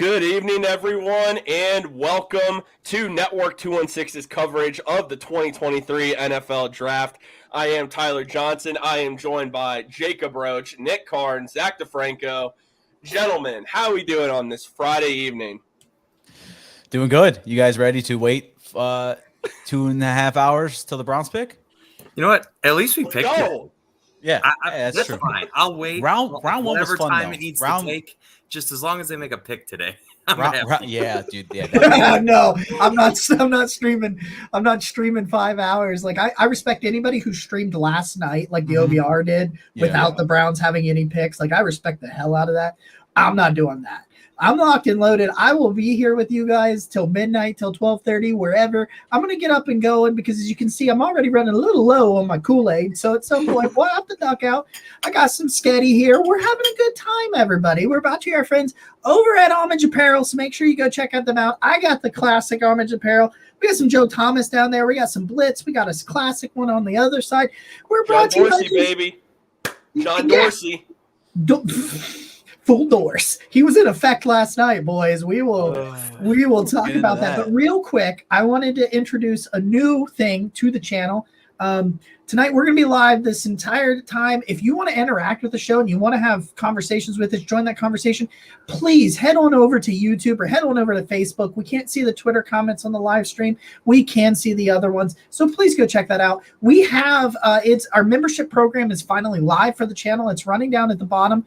Good evening, everyone, and welcome to Network 216's coverage of the 2023 NFL Draft. I am Tyler Johnson. I am joined by Jacob Roach, Nick Karn, Zach DeFranco. Gentlemen, how are we doing on this Friday evening? Doing good. You guys ready to wait 2.5 hours till the Browns pick? You know what? At least we picked it. Yeah, that's true. Fine. I'll wait. Round one was fun, time though. it needs to take, just as long as they make a pick today. Yeah, dude. Yeah, no, I'm not streaming. I'm not streaming 5 hours. Like I respect anybody who streamed last night, like the OBR did, without the Browns having any picks. Like I respect the hell out of that. I'm not doing that. I'm locked and loaded. I will be here with you guys till midnight, till 12:30, wherever. I'm going to get up and going because, as you can see, I'm already running a little low on my Kool-Aid. So at some point, we'll have to duck out. I got some Sketty here. We're having a good time, everybody. We're about to hear our friends over at Homage Apparel, so make sure you go check out them out. I got the classic Homage Apparel. We got some Joe Thomas down there. We got some Blitz. We got a classic one on the other side. We're brought John to Dorsey, you baby. John Dorsey. Full doors. He was in effect last night, boys. We will talk about that. But real quick, I wanted to introduce a new thing to the channel. Tonight we're going to be live this entire time. If you want to interact with the show and you want to have conversations with us, join that conversation, please head on over to YouTube or head on over to Facebook. We can't see the Twitter comments on the live stream. We can see the other ones. So please go check that out. We have our membership program is finally live for the channel. It's running down at the bottom.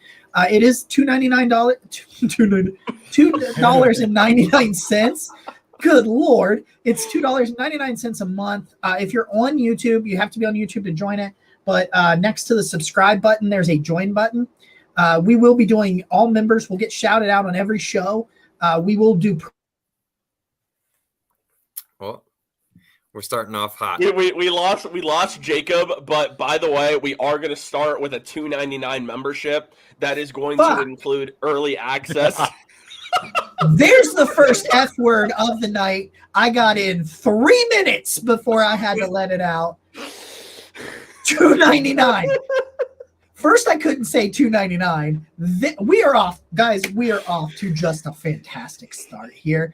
It is $2.99. Good Lord. It's $2.99 a month. If you're on YouTube, you have to be on YouTube to join it. But next to the subscribe button, there's a join button. We will be doing all members. We'll get shouted out on every show. We will do. Well, we're starting off hot. Yeah, we lost Jacob, but by the way, we are going to start with a $2.99 membership that is going to include early access. There's the first F word of the night. I got in 3 minutes before I had to let it out. $2.99. First, I couldn't say $2.99. We are off, guys. We are off to just a fantastic start here.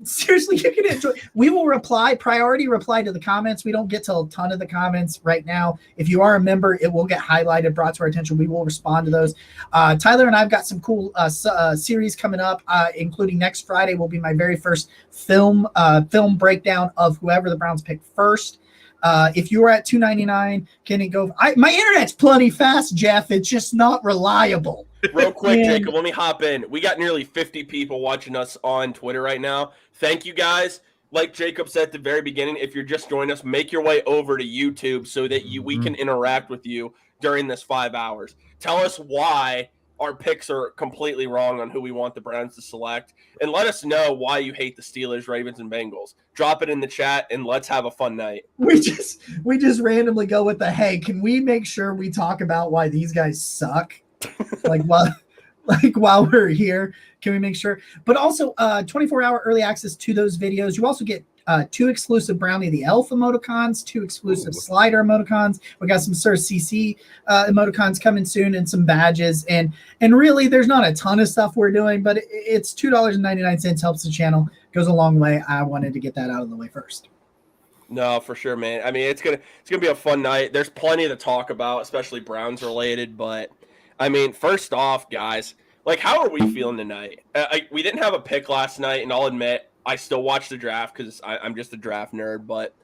Seriously, you can enjoy. We will priority reply to the comments. We don't get to a ton of the comments right now. If you are a member, it will get highlighted, brought to our attention. We will respond to those. Tyler and I've got some cool series coming up, including next Friday will be my very first film breakdown of whoever the Browns pick first. If you are at $2.99, can it go? My internet's plenty fast, Jeff. It's just not reliable. Real quick, Jacob, let me hop in. We got nearly 50 people watching us on Twitter right now. Thank you, guys. Like Jacob said at the very beginning, if you're just joining us, make your way over to YouTube so that we can interact with you during this 5 hours. Tell us why our picks are completely wrong on who we want the Browns to select, and let us know why you hate the Steelers, Ravens, and Bengals. Drop it in the chat, and let's have a fun night. We just randomly go with hey, can we make sure we talk about why these guys suck? While we're here, can we make sure? But also 24-hour early access to those videos. You also get 2 exclusive Brownie the Elf emoticons, 2 exclusive Slider emoticons. We got some Sir CC emoticons coming soon, and some badges. And really, there's not a ton of stuff we're doing, but it's $2.99 helps the channel, goes a long way. I wanted to get that out of the way first. No, for sure, man. I mean, it's gonna be a fun night. There's plenty to talk about, especially Browns related. But I mean, first off, guys, how are we feeling tonight? We didn't have a pick last night, and I'll admit, I still watch the draft because I'm just a draft nerd, but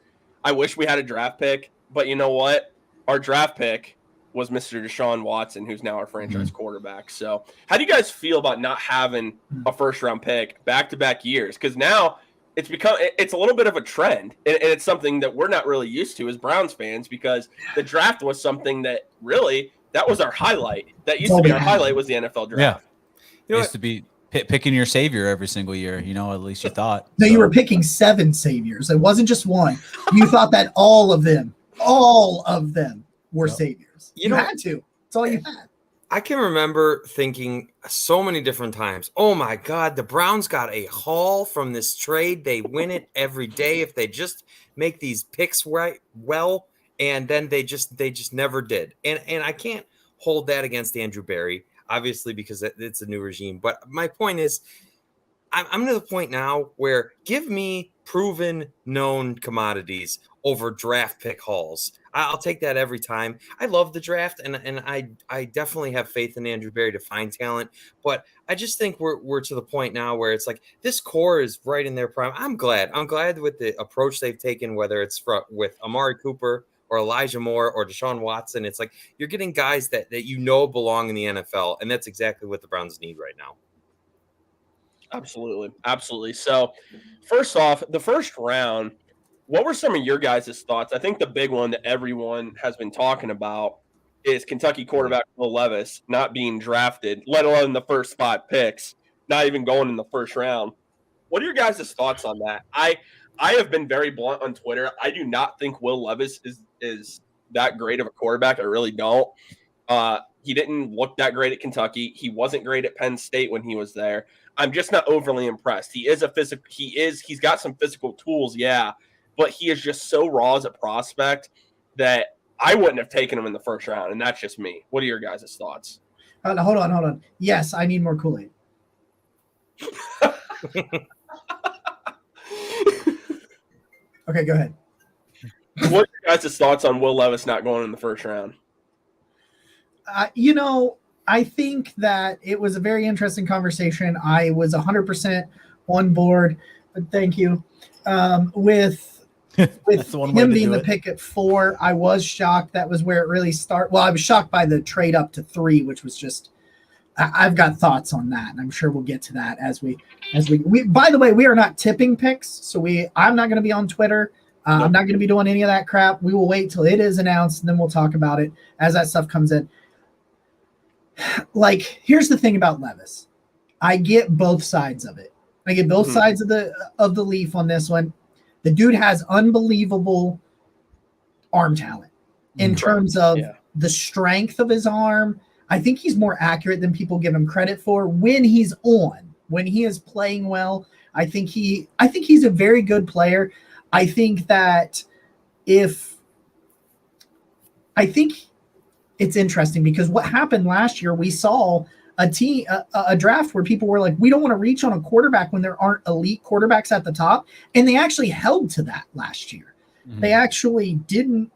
I wish we had a draft pick. But you know what? Our draft pick was Mr. Deshaun Watson, who's now our franchise quarterback. So how do you guys feel about not having a first-round pick back-to-back years? Because now it's a little bit of a trend, and it's something that we're not really used to as Browns fans, because the draft was something that really – that was our highlight. That used to be our highlight, was the NFL draft. Yeah. It used to be picking your savior every single year, at least you thought. No, you were picking 7 saviors. It wasn't just one. You thought that all of them were saviors. You had to. That's all you had. I can remember thinking so many different times, oh my God, the Browns got a haul from this trade. They win it every day if they just make these picks right well. And then they just never did. And I can't hold that against Andrew Berry, obviously, because it's a new regime. But my point is, I'm to the point now where give me proven, known commodities over draft pick hauls. I'll take that every time. I love the draft, and I definitely have faith in Andrew Berry to find talent. But I just think we're to the point now where it's like this core is right in their prime. I'm glad with the approach they've taken, whether it's with Amari Cooper or Elijah Moore or Deshaun Watson. It's like you're getting guys that belong in the NFL, and that's exactly what the Browns need right now. Absolutely. So, first off, the first round, what were some of your guys' thoughts? I think the big one that everyone has been talking about is Kentucky quarterback Will Levis not being drafted, let alone the first 5 picks, not even going in the first round. What are your guys' thoughts on that? I have been very blunt on Twitter. I do not think Will Levis is that great of a quarterback. I really don't. He didn't look that great at Kentucky. He wasn't great at Penn State when he was there. I'm just not overly impressed. He's got some physical tools, yeah, but he is just so raw as a prospect that I wouldn't have taken him in the first round, and that's just me. What are your guys' thoughts? Hold on. Yes, I need more Kool-Aid. Okay, go ahead. What are your guys' thoughts on Will Levis not going in the first round? I think that it was a very interesting conversation. I was 100% on board. Thank you. With him being the pick at 4, I was shocked. That was where it really started. Well, I was shocked by the trade up to 3, which was just. I've got thoughts on that, and I'm sure we'll get to that as we. By the way, we are not tipping picks, so I'm not going to be on Twitter. Nope. I'm not going to be doing any of that crap. We will wait till it is announced, and then we'll talk about it as that stuff comes in. Like, here's the thing about Levis. I get both sides of it. I get both sides of the leaf on this one. The dude has unbelievable arm talent in terms of the strength of his arm. I think he's more accurate than people give him credit for when he's on, when he is playing well. I think he's a very good player. I think that it's interesting because what happened last year, we saw a draft where people were like, we don't want to reach on a quarterback when there aren't elite quarterbacks at the top. And they actually held to that last year. Mm-hmm. They actually didn't,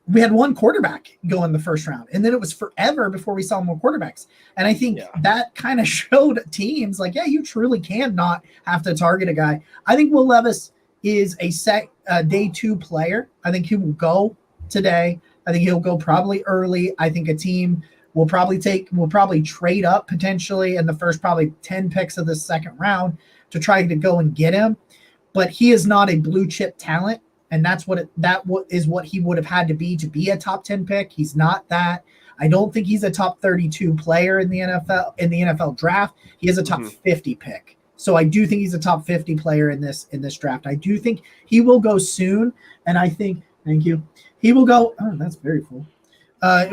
we had one quarterback go in the first round, and then it was forever before we saw more quarterbacks. And I think that kind of showed teams like, yeah, you truly can not have to target a guy. I think Will Levis is a day 2 player. I think he will go today. I think he'll go probably early. I think a team will probably trade up potentially in the first probably 10 picks of the second round to try to go and get him. But he is not a blue chip talent. And that's what he would have had to be a top 10 pick. He's not that. I don't think he's a top 32 player in the NFL draft. He is a top 50 pick. So I do think he's a top 50 player in this draft. I do think he will go soon. And I think, thank you. He will go. Oh, that's very full. I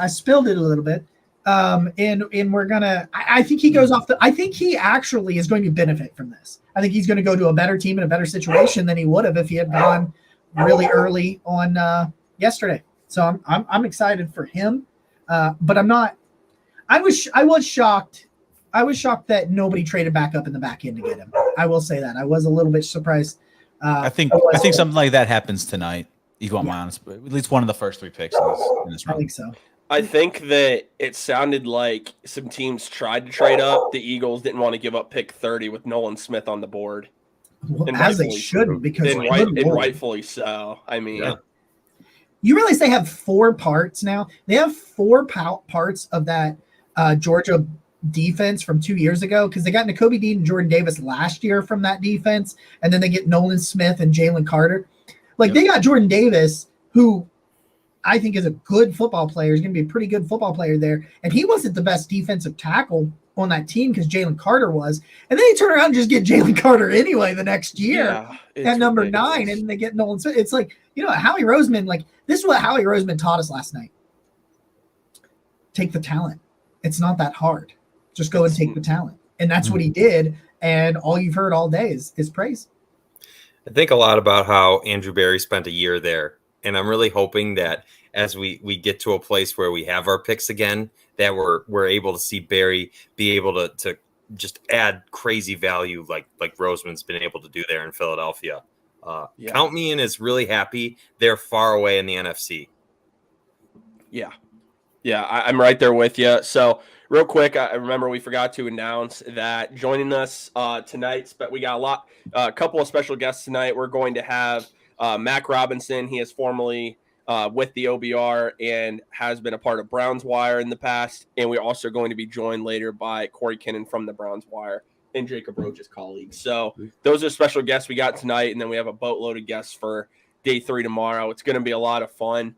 spilled it a little bit. And we're gonna. I think he goes off I think he actually is going to benefit from this. I think he's going to go to a better team in a better situation than he would have if he had gone really early on yesterday. So I'm excited for him, but I'm not. I was shocked. I was shocked that nobody traded back up in the back end to get him. I will say that I was a little bit surprised. I think something like that happens tonight. You want my honest, at least one of the first 3 picks in this round. I think so. I think that it sounded like some teams tried to trade up. The Eagles didn't want to give up pick 30 with Nolan Smith on the board. Well, as they shouldn't, because rightfully so. I mean, you realize they have 4 parts now. They have 4 parts of that Georgia defense from 2 years ago, because they got Nakobe Dean and Jordan Davis last year from that defense, and then they get Nolan Smith and Jalen Carter. They got Jordan Davis, who I think is a good football player. He's going to be a pretty good football player there. And he wasn't the best defensive tackle on that team because Jalen Carter was. And then they turn around and just get Jalen Carter anyway the next year at number 9, and they get Nolan Smith. It's like, Howie Roseman, this is what Howie Roseman taught us last night. Take the talent. It's not that hard. Just go and take the talent. And that's what he did. And all you've heard all day is praise. I think a lot about how Andrew Berry spent a year there. And I'm really hoping that as we get to a place where we have our picks again, that we're able to see Barry be able to just add crazy value like Roseman's been able to do there in Philadelphia. Count me in as really happy. They're far away in the NFC. Yeah. I'm right there with you. So real quick, I remember we forgot to announce that joining us tonight, but we got a couple of special guests tonight. We're going to have Mac Robinson. He is formerly with the OBR and has been a part of Browns Wire in the past. And we're also going to be joined later by Corey Kinnan from the Browns Wire and Jacob Roach's colleagues. So those are special guests we got tonight. And then we have a boatload of guests for day 3 tomorrow. It's going to be a lot of fun.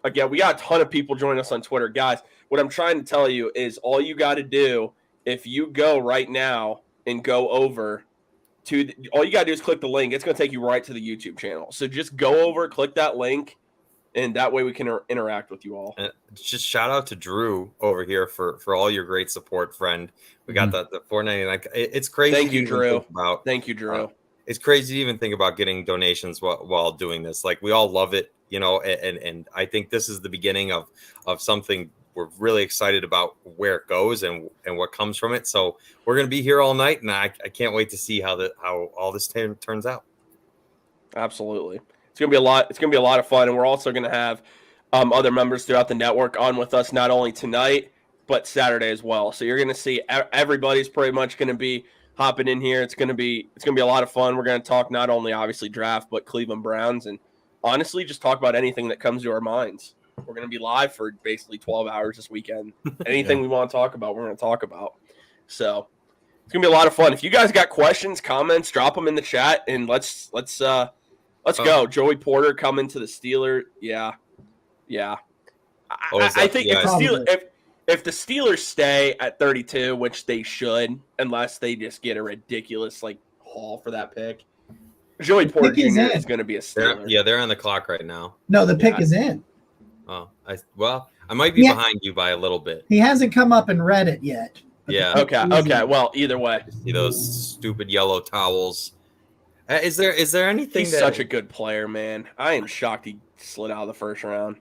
Again, we got a ton of people joining us on Twitter. Guys, what I'm trying to tell you is all you got to do, if you go right now and go over to all you got to do is click the link. It's going to take you right to the YouTube channel. So just go over, click that link, and that way we can interact with you all. Just shout out to Drew over here for all your great support, friend. We got the $4.99. It's crazy. Thank you, Drew. Thank you, Drew. It's crazy to even think about getting donations while doing this. Like, we all love it, and I think this is the beginning of something we're really excited about where it goes and what comes from it. So we're going to be here all night, and I can't wait to see how all this turns out. Absolutely. It's going to be a lot. It's going to be a lot of fun. And we're also going to have other members throughout the network on with us, not only tonight, but Saturday as well. So you're going to see everybody's pretty much going to be hopping in here. It's going to be a lot of fun. We're going to talk not only obviously draft, but Cleveland Browns, and honestly just talk about anything that comes to our minds. We're going to be live for basically 12 hours this weekend. Anything we want to talk about, we're going to talk about. So it's going to be a lot of fun. If you guys got questions, comments, drop them in the chat, and let's go. Joey Porter coming to the Steelers. Yeah. I think if the Steelers stay at 32, which they should, unless they just get a ridiculous haul for that pick, Joey Porter Jr. is going to be a Steeler. They're on the clock right now. No, the pick is in. Oh, I might be behind you by a little bit. He hasn't come up and read it yet. Yeah. Okay. Well, either way, see those stupid yellow towels. Is there anything? He's such a good player, man. I am shocked he slid out of the first round.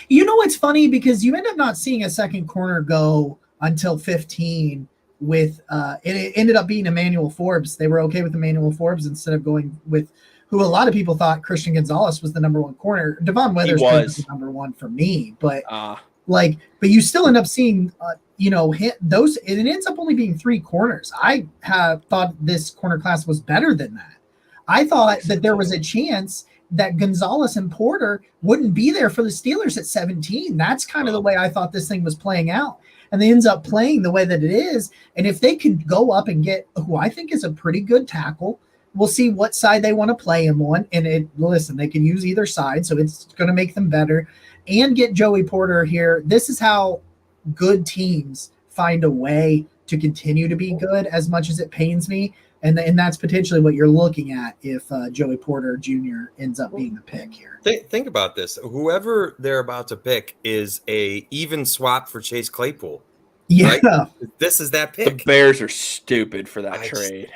You know what's funny, because you end up not seeing a second corner go until 15. With it ended up being Emmanuel Forbes. They were okay with Emmanuel Forbes instead of going with who a lot of people thought Christian Gonzalez was the number one corner. Devon Witherspoon was the number one for me, but but you still end up seeing those. It ends up only being 3 corners. I have thought this corner class was better than that. I thought that there was a chance that Gonzalez and Porter wouldn't be there for the Steelers at 17. That's kind of the way I thought this thing was playing out. And they ends up playing the way that it is. And if they can go up and get who I think is a pretty good tackle, we'll see what side they want to play him on. And they can use either side, so it's going to make them better. And get Joey Porter here. This is how good teams find a way to continue to be good, as much as it pains me. And that's potentially what you're looking at if Joey Porter Jr. ends up being the pick here. Think about this. Whoever they're about to pick is a even swap for Chase Claypool. Yeah. Right? This is that pick. The Bears are stupid for that trade.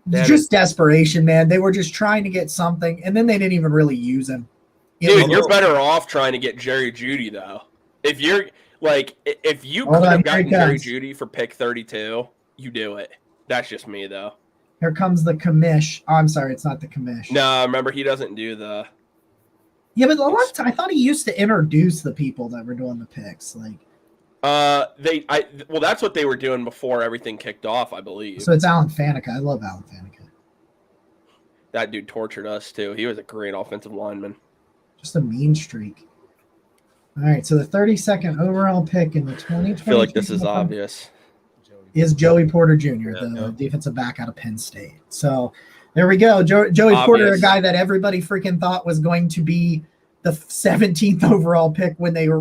Just desperation, man. They were just trying to get something, and then they didn't even really use him. You're better off trying to get Jerry Jeudy, though. If you could have gotten Jerry Jeudy for pick 32, you do it. That's just me, though. Here comes the commish. Oh, I'm sorry, it's not the commish. No, remember, he doesn't do the... Yeah, but a lot of time, I thought he used to introduce the people that were doing the picks. Well, that's what they were doing before everything kicked off, I believe. So it's Alan Faneca. I love Alan Faneca. That dude tortured us, too. He was a great offensive lineman. Just a mean streak. All right, so the 32nd overall pick in the 2020. I feel like this is obvious. Is Joey Porter Jr., the defensive back out of Penn State. So there we go. Joey Porter, a guy that everybody freaking thought was going to be the 17th overall pick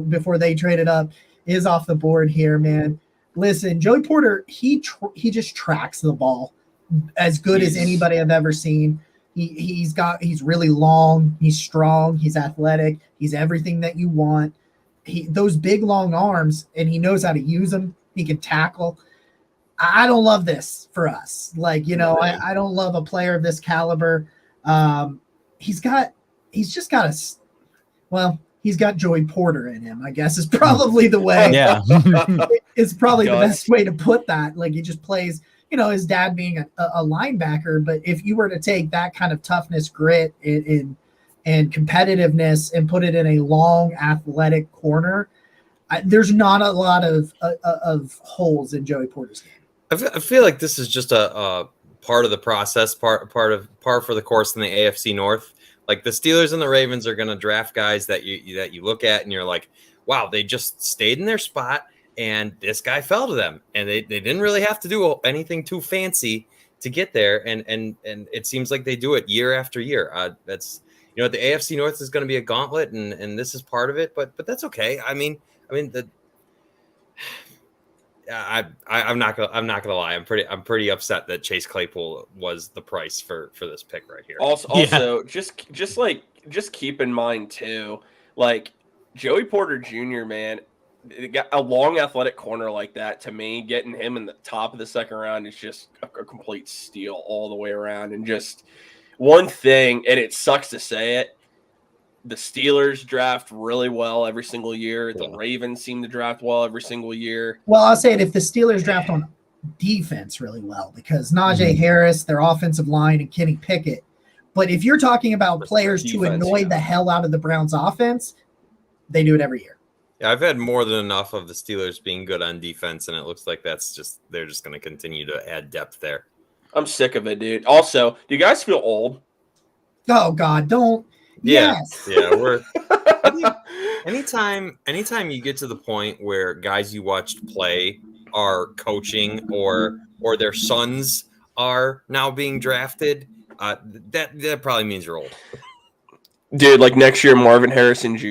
before they traded up, is off the board here, man. Listen, Joey Porter, he just tracks the ball as good as anybody I've ever seen. He's really long, he's strong, he's athletic, he's everything that you want. Those big long arms, and he knows how to use them. He can tackle. I don't love this for us. I don't love a player of this caliber. He he's got Joey Porter in him, I guess is probably the way. Yeah. It's probably He the does. best way to put that. Like he just plays, his dad being a linebacker, but if you were to take that kind of toughness, grit, and competitiveness and put it in a long athletic corner, there's not a lot of holes in Joey Porter's game. I feel like this is just a part of the process, par for the course in the AFC North. Like the Steelers and the Ravens are going to draft guys that you look at and you're like, wow, they just stayed in their spot and this guy fell to them, and they didn't really have to do anything too fancy to get there, and it seems like they do it year after year. That's the AFC North is going to be a gauntlet, and this is part of it, but that's okay. I'm not gonna lie. I'm pretty upset that Chase Claypool was the price for this pick right here. Also, just keep in mind too, like Joey Porter Jr., man, got a long athletic corner like that. To me, getting him in the top of the second round is just a complete steal all the way around. And just one thing, and it sucks to say it, the Steelers draft really well every single year. The Ravens seem to draft well every single year. Well, I'll say it, if the Steelers draft on defense really well, because Najee Harris, their offensive line, and Kenny Pickett. But if you're talking about players to annoy the hell out of the Browns offense, they do it every year. Yeah, I've had more than enough of the Steelers being good on defense, and it looks like they're just going to continue to add depth there. I'm sick of it, dude. Also, do you guys feel old? Oh God, don't. Yeah, Yes. yeah. Anytime you get to the point where guys you watched play are coaching or their sons are now being drafted, that probably means you're old. Dude, like next year, Marvin Harrison Jr.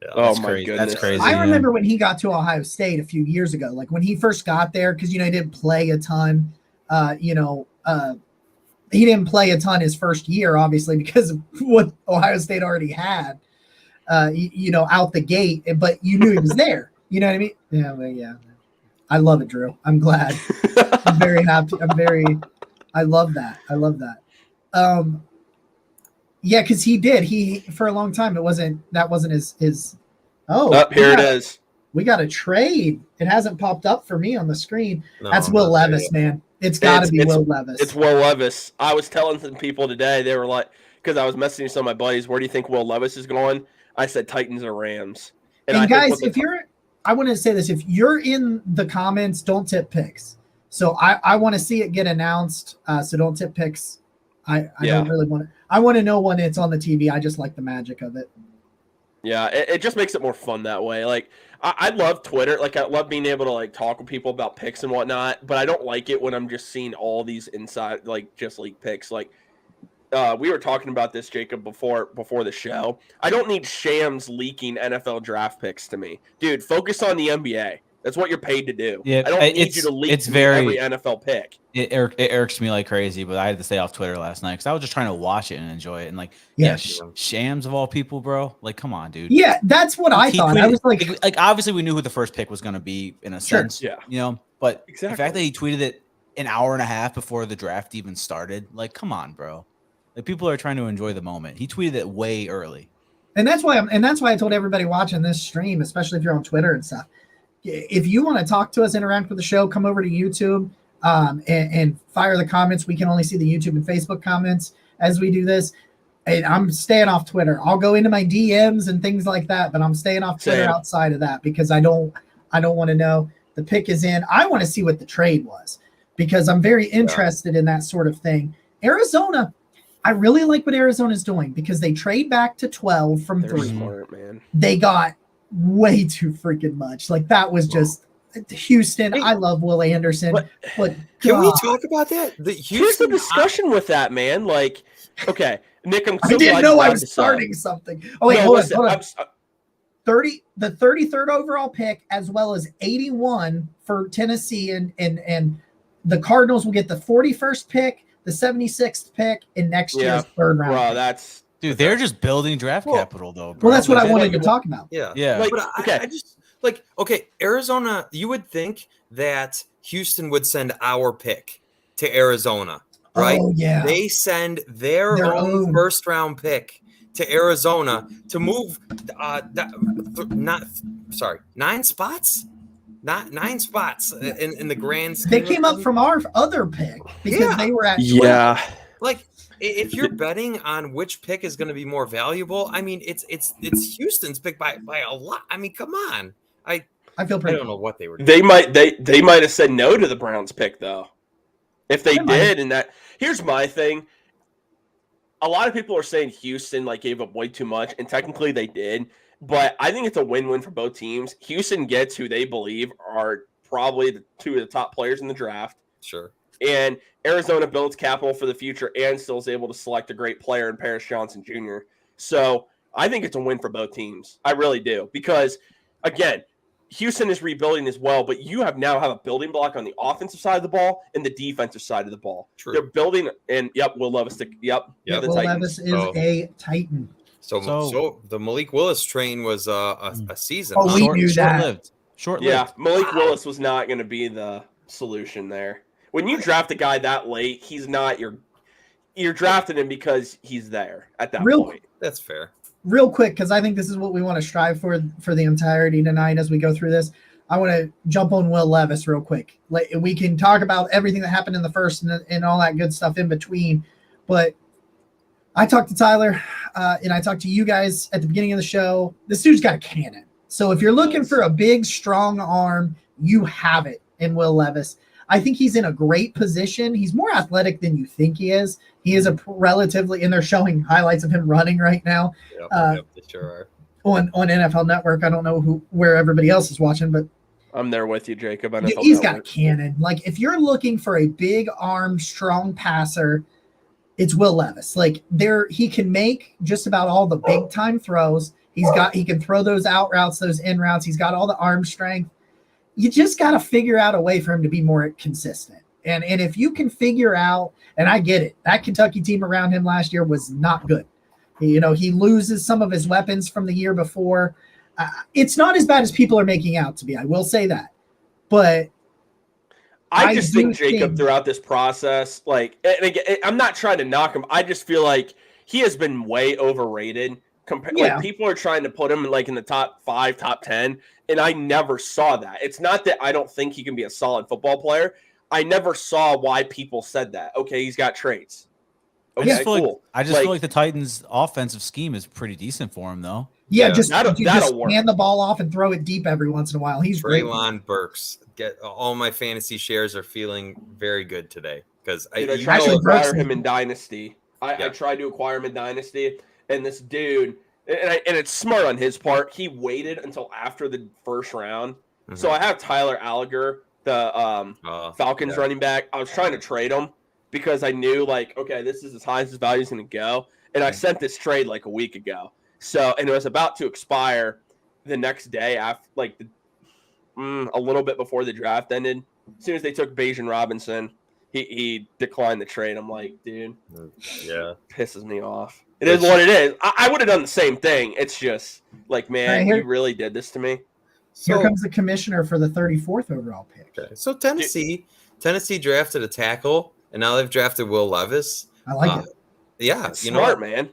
Yeah, Oh my crazy. goodness. That's crazy. I remember when he got to Ohio State a few years ago, like when he first got there, because he didn't play a ton. He didn't play a ton his first year, obviously, because of what Ohio State already had, out the gate. But you knew he was there. You know what I mean? Yeah, well, yeah. I love it, Drew. I'm glad. I'm very happy. I love that. Yeah, because he did. He for a long time that wasn't his. Oh, Here it is. We got a trade. It hasn't popped up for me on the screen. No, That's Will not Levis, there. man. It's got to be Will Levis. It's Will Levis. I was telling some people today, they were like, because I was messaging some of my buddies, where do you think Will Levis is going? I said Titans or Rams. And I guys, I want to say this, if you're in the comments, don't tip picks. So I want to see it get announced. So don't tip picks. I don't really want to. I want to know when it's on the TV. I just like the magic of it. Yeah, it just makes it more fun that way. Like, I love Twitter. Like, I love being able to, like, talk with people about picks and whatnot, but I don't like it when I'm just seeing all these inside, like, just leak picks. Like, we were talking about this, Jacob, before the show. I don't need Shams leaking NFL draft picks to me. Dude, focus on the NBA. That's what you're paid to do. Yeah, I don't need you to leak every NFL pick. It irks me like crazy, but I had to stay off Twitter last night because I was just trying to watch it and enjoy it. And like, Shams of all people, bro. Like, come on, dude. Yeah, that's what I thought. I was like, obviously we knew who the first pick was going to be in a sense. Yeah. But Exactly. the fact that he tweeted it an hour and a half before the draft even started, like, come on, bro. Like, people are trying to enjoy the moment. He tweeted it way early. And that's why I told everybody watching this stream, especially if you're on Twitter and stuff, if you want to talk to us, interact with the show, come over to YouTube and fire the comments. We can only see the YouTube and Facebook comments as we do this. And I'm staying off Twitter. I'll go into my DMs and things like that, but I'm staying off Twitter outside of that because I don't want to know. The pick is in. I want to see what the trade was because I'm very interested in that sort of thing. Arizona, I really like what Arizona's doing because they trade back to 12 from They're 3. smart, man. They got way too freaking much. Like that was just Houston. I love Will Anderson, but Can we talk about that? Here's the discussion with that, man. Like, okay, Nick, I'm so I didn't glad know you I brought was this starting up. something. Oh wait, No, hold listen, on. 30, the 33rd overall pick, as well as 81 for Tennessee, and the Cardinals will get the 41st pick, the 76th pick, in next year's third round. Bro, pick. that's They're just building draft capital, though, bro. Well, that's what I wanted like- to talk about. Yeah. Like, But I just Arizona, you would think that Houston would send our pick to Arizona, right? Oh yeah. They send their own own. first round pick to Arizona to move 9 spots. Not 9 spots in the grand scheme. They came up from our other pick because they were at 12. Yeah. Like, if you're betting on which pick is going to be more valuable, I mean, it's Houston's pick by a lot. I mean, come on. I feel pretty. I don't know what they were doing. They might have said no to the Browns pick though. If they did, and that here's my thing. A lot of people are saying Houston like gave up way too much, and technically they did. But I think it's a win-win for both teams. Houston gets who they believe are probably the 2 of the top players in the draft. Sure. And Arizona builds capital for the future and still is able to select a great player in Paris Johnson Jr. So I think it's a win for both teams. I really do. Because, again, Houston is rebuilding as well, but you now have a building block on the offensive side of the ball and the defensive side of the ball. True. They're building, and Will Levis, the Will Titans. Levis is a Titan. So the Malik Willis train was a season. Oh, we knew that. Short-lived. Short-lived. Yeah, Malik Willis was not going to be the solution there. When you draft a guy that late, he's not you're drafting him because he's there at that point. That's fair. Real quick, because I think this is what we want to strive for the entirety tonight as we go through this. I want to jump on Will Levis real quick. We can talk about everything that happened in the first and all that good stuff in between, but I talked to Tyler and I talked to you guys at the beginning of the show. This dude's got a cannon. So if you're looking for a big, strong arm, you have it in Will Levis. I think he's in a great position. He's more athletic than you think he is. He is a relatively, and they're showing highlights of him running right now. Yep, they sure are. On NFL Network. I don't know where everybody else is watching, but I'm there with you, Jacob. He's got a cannon. Like, if you're looking for a big arm, strong passer, it's Will Levis. Like, he can make just about all the big time throws. He can throw those out routes, those in routes. He's got all the arm strength. You just got to figure out a way for him to be more consistent. And if you can figure out, and I get it, that Kentucky team around him last year was not good. He loses some of his weapons from the year before. It's not as bad as people are making out to be. I will say that. But I just think Jacob throughout this process, like, and again, I'm not trying to knock him. I just feel like he has been way overrated. Like, people are trying to put him in the top 5, top 10, and I never saw that. It's not that I don't think he can be a solid football player. I never saw why people said that. Okay, he's got traits. Okay, I just feel like the Titans' offensive scheme is pretty decent for him, though. Yeah, just that'll work. Hand the ball off and throw it deep every once in a while. He's Treylon Burks. All my fantasy shares are feeling very good today because I tried to acquire him in Dynasty. I tried to acquire him in Dynasty, and this dude, and it's smart on his part. He waited until after the first round. Mm-hmm. So I have Tyler Alliger, the Falcons running back. I was trying to trade him because I knew, okay, this is as high as his value is going to go. And I sent this trade a week ago. So, and it was about to expire the next day after, a little bit before the draft ended. As soon as they took Bijan Robinson, he declined the trade. I'm like, dude, pisses me off. It is what it is. I would have done the same thing. It's just man, you really did this to me. Here comes the commissioner for the 34th overall pick. Okay. So Tennessee drafted a tackle, and now they've drafted Will Levis. I like it. Yeah, it's smart, man.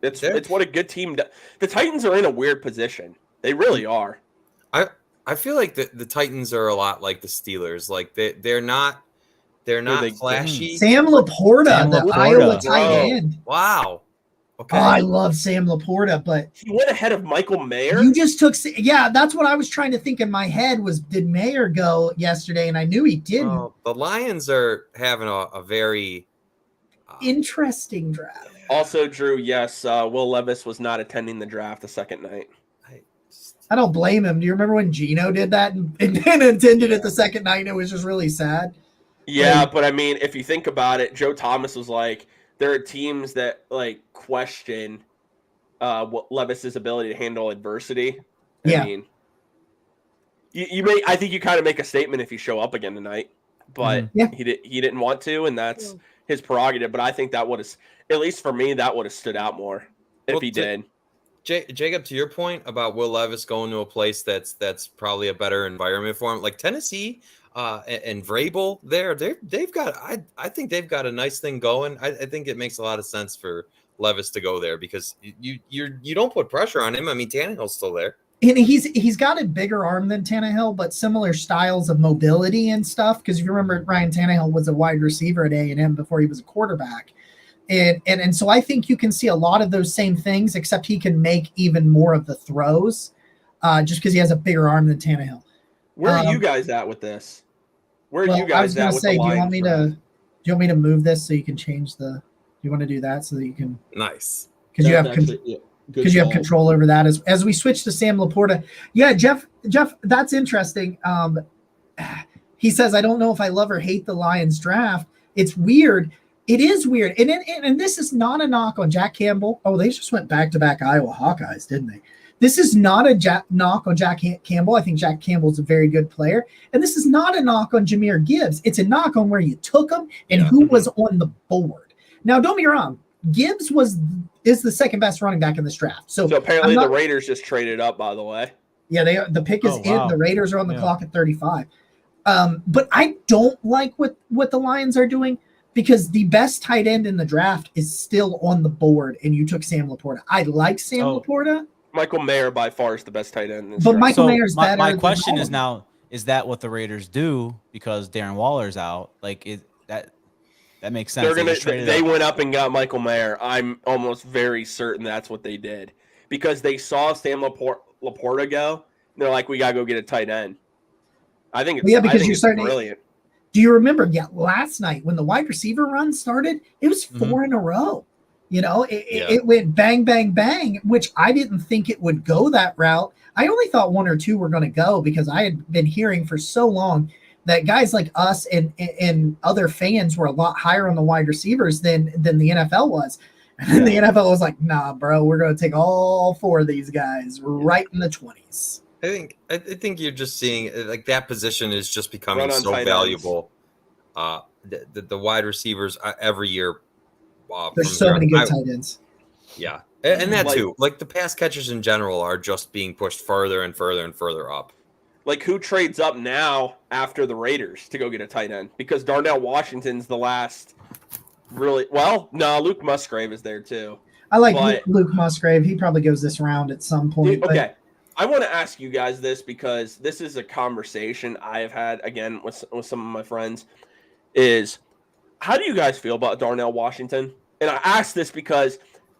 It's what a good team does. The Titans are in a weird position. They really are. I feel like the Titans are a lot like the Steelers. Like they're not flashy. Sam Laporta, the Iowa tight end. Wow. Okay. Oh, I love Sam Laporta, but he went ahead of Michael Mayer. You just took, that's what I was trying to think in my head was, did Mayer go yesterday? And I knew he didn't. Oh, the Lions are having a very interesting draft. Also, Drew, yes, Will Levis was not attending the draft the second night. I don't blame him. Do you remember when Geno did that and attended it the second night? And it was just really sad. Yeah, but I mean, if you think about it, Joe Thomas was like, there are teams that question what Levis's ability to handle adversity. I mean, I think you kind of make a statement if you show up again tonight, but he didn't want to, and that's his prerogative. But I think that would have, at least for me, that would have stood out more if he did. Jacob, to your point about Will Levis going to a place that's probably a better environment for him, like Tennessee and Vrabel, they've got I think they've got a nice thing going. I think it makes a lot of sense for Levis to go there because you don't put pressure on him. I mean, Tannehill's still there. And he's got a bigger arm than Tannehill, but similar styles of mobility and stuff. Because if you remember, Ryan Tannehill was a wide receiver at A&M before he was a quarterback. And so I think you can see a lot of those same things, except he can make even more of the throws just because he has a bigger arm than Tannehill. Where are you guys at with this? Where are you I was guys at going to with say, the do you want me Lions? to move this so you can change the? Do you want to do that so that you can? Nice. Because you have That's actually- yeah, good because you have call. control over that as we switch to Sam Laporta. Yeah, Jeff, that's interesting. He says, I don't know if I love or hate the Lions draft. It's weird. It is weird. And this is not a knock on Jack Campbell. Oh, they just went back-to-back Iowa Hawkeyes, didn't they? This is not a knock on Jack Campbell. I think Jack Campbell's a very good player. And this is not a knock on Jahmyr Gibbs. It's a knock on where you took him and who was on the board. Now, don't be wrong. Gibbs is the second best running back in this draft. So apparently the Raiders just traded up, by the way. Yeah, the pick is in. The Raiders are on the clock at 35. But I don't like what the Lions are doing because the best tight end in the draft is still on the board, and you took Sam Laporta. I like Sam Laporta. Michael Mayer by far is the best tight end in this But draft. Michael Mayer's better. My question is now, is that what the Raiders do because Darren Waller's out? Like, that makes sense. They went up and got Michael Mayer. I'm almost very certain that's what they did because they saw Sam Laporta go. And they're like, we gotta go get a tight end. I think it's brilliant. Do you remember? Yeah, last night when the wide receiver run started, it was 4 in a row. You know, it went bang, bang, bang, which I didn't think it would go that route. I only thought 1 or 2 were going to go because I had been hearing for so long that guys like us and other fans were a lot higher on the wide receivers than the NFL was. And the NFL was like, nah, bro, we're going to take all 4 of these guys right in the 20s. I think you're just seeing like that position is just becoming so valuable. The wide receivers every year. There's so many good tight ends. Yeah, and that too. Like the pass catchers in general are just being pushed further and further and further up. Like who trades up now after the Raiders to go get a tight end? Because Darnell Washington's the last really Luke Musgrave is there too. I like Luke Musgrave. He probably goes this round at some point. Okay. I want to ask you guys this because this is a conversation I have had again with some of my friends is how do you guys feel about Darnell Washington? And I ask this because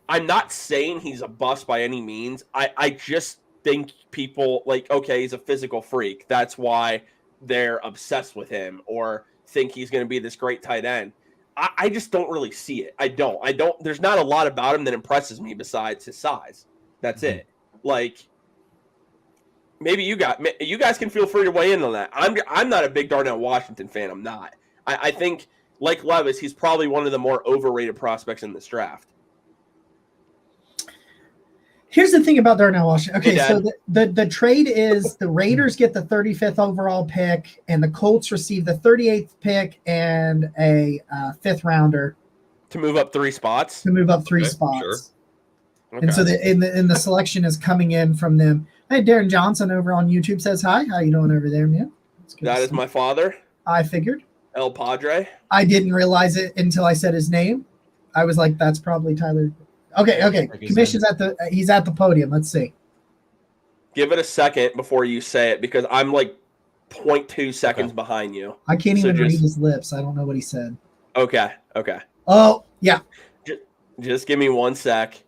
I'm not saying he's a bust by any means. I just think people like, okay, he's a physical freak. That's why they're obsessed with him or think he's going to be this great tight end. I just don't really see it. I don't. There's not a lot about him that impresses me besides his size. That's it. Like, maybe you guys can feel free to weigh in on that. I'm not a big Darnell Washington fan. I'm not. I think, like Levis, he's probably one of the more overrated prospects in this draft. Here's the thing about Darnell Washington. Okay, so the trade is the Raiders get the 35th overall pick, and the Colts receive the 38th pick and a 5th rounder to move up 3 spots. Spots. Sure. Okay. And so the selection is coming in from them. Hey, Darren Johnson over on YouTube says hi. How you doing over there, man? That is my father. I figured. El Padre. I didn't realize it until I said his name. I was like, that's probably Tyler. Okay. Commission's he's at the podium. Let's see. Give it a second before you say it because I'm like 0.2 seconds behind you. I can't even read his lips. I don't know what he said. Okay. Oh, yeah. Just give me 1 sec.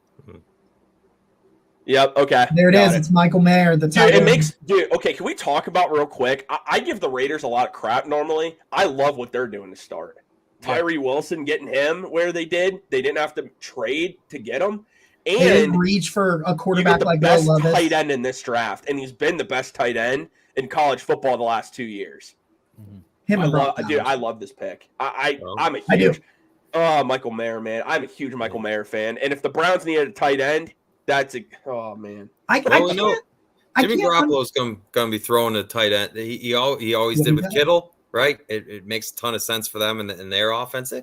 Yep. Okay. There it is. It's Michael Mayer. Okay. Can we talk about real quick? I give the Raiders a lot of crap normally. I love what they're doing to start. Tyree Wilson getting him where they did. They didn't have to trade to get him. And they didn't reach for a quarterback like Will Levis. Best tight end in this draft, and he's been the best tight end in college football the last 2 years. Mm-hmm. I love this pick. I'm a huge Michael Mayer, man. I'm a huge Michael Mayer fan. And if the Browns needed a tight end, Jimmy Garoppolo's going to be throwing a tight end. He always did with Kittle, right? It makes a ton of sense for them in their offense.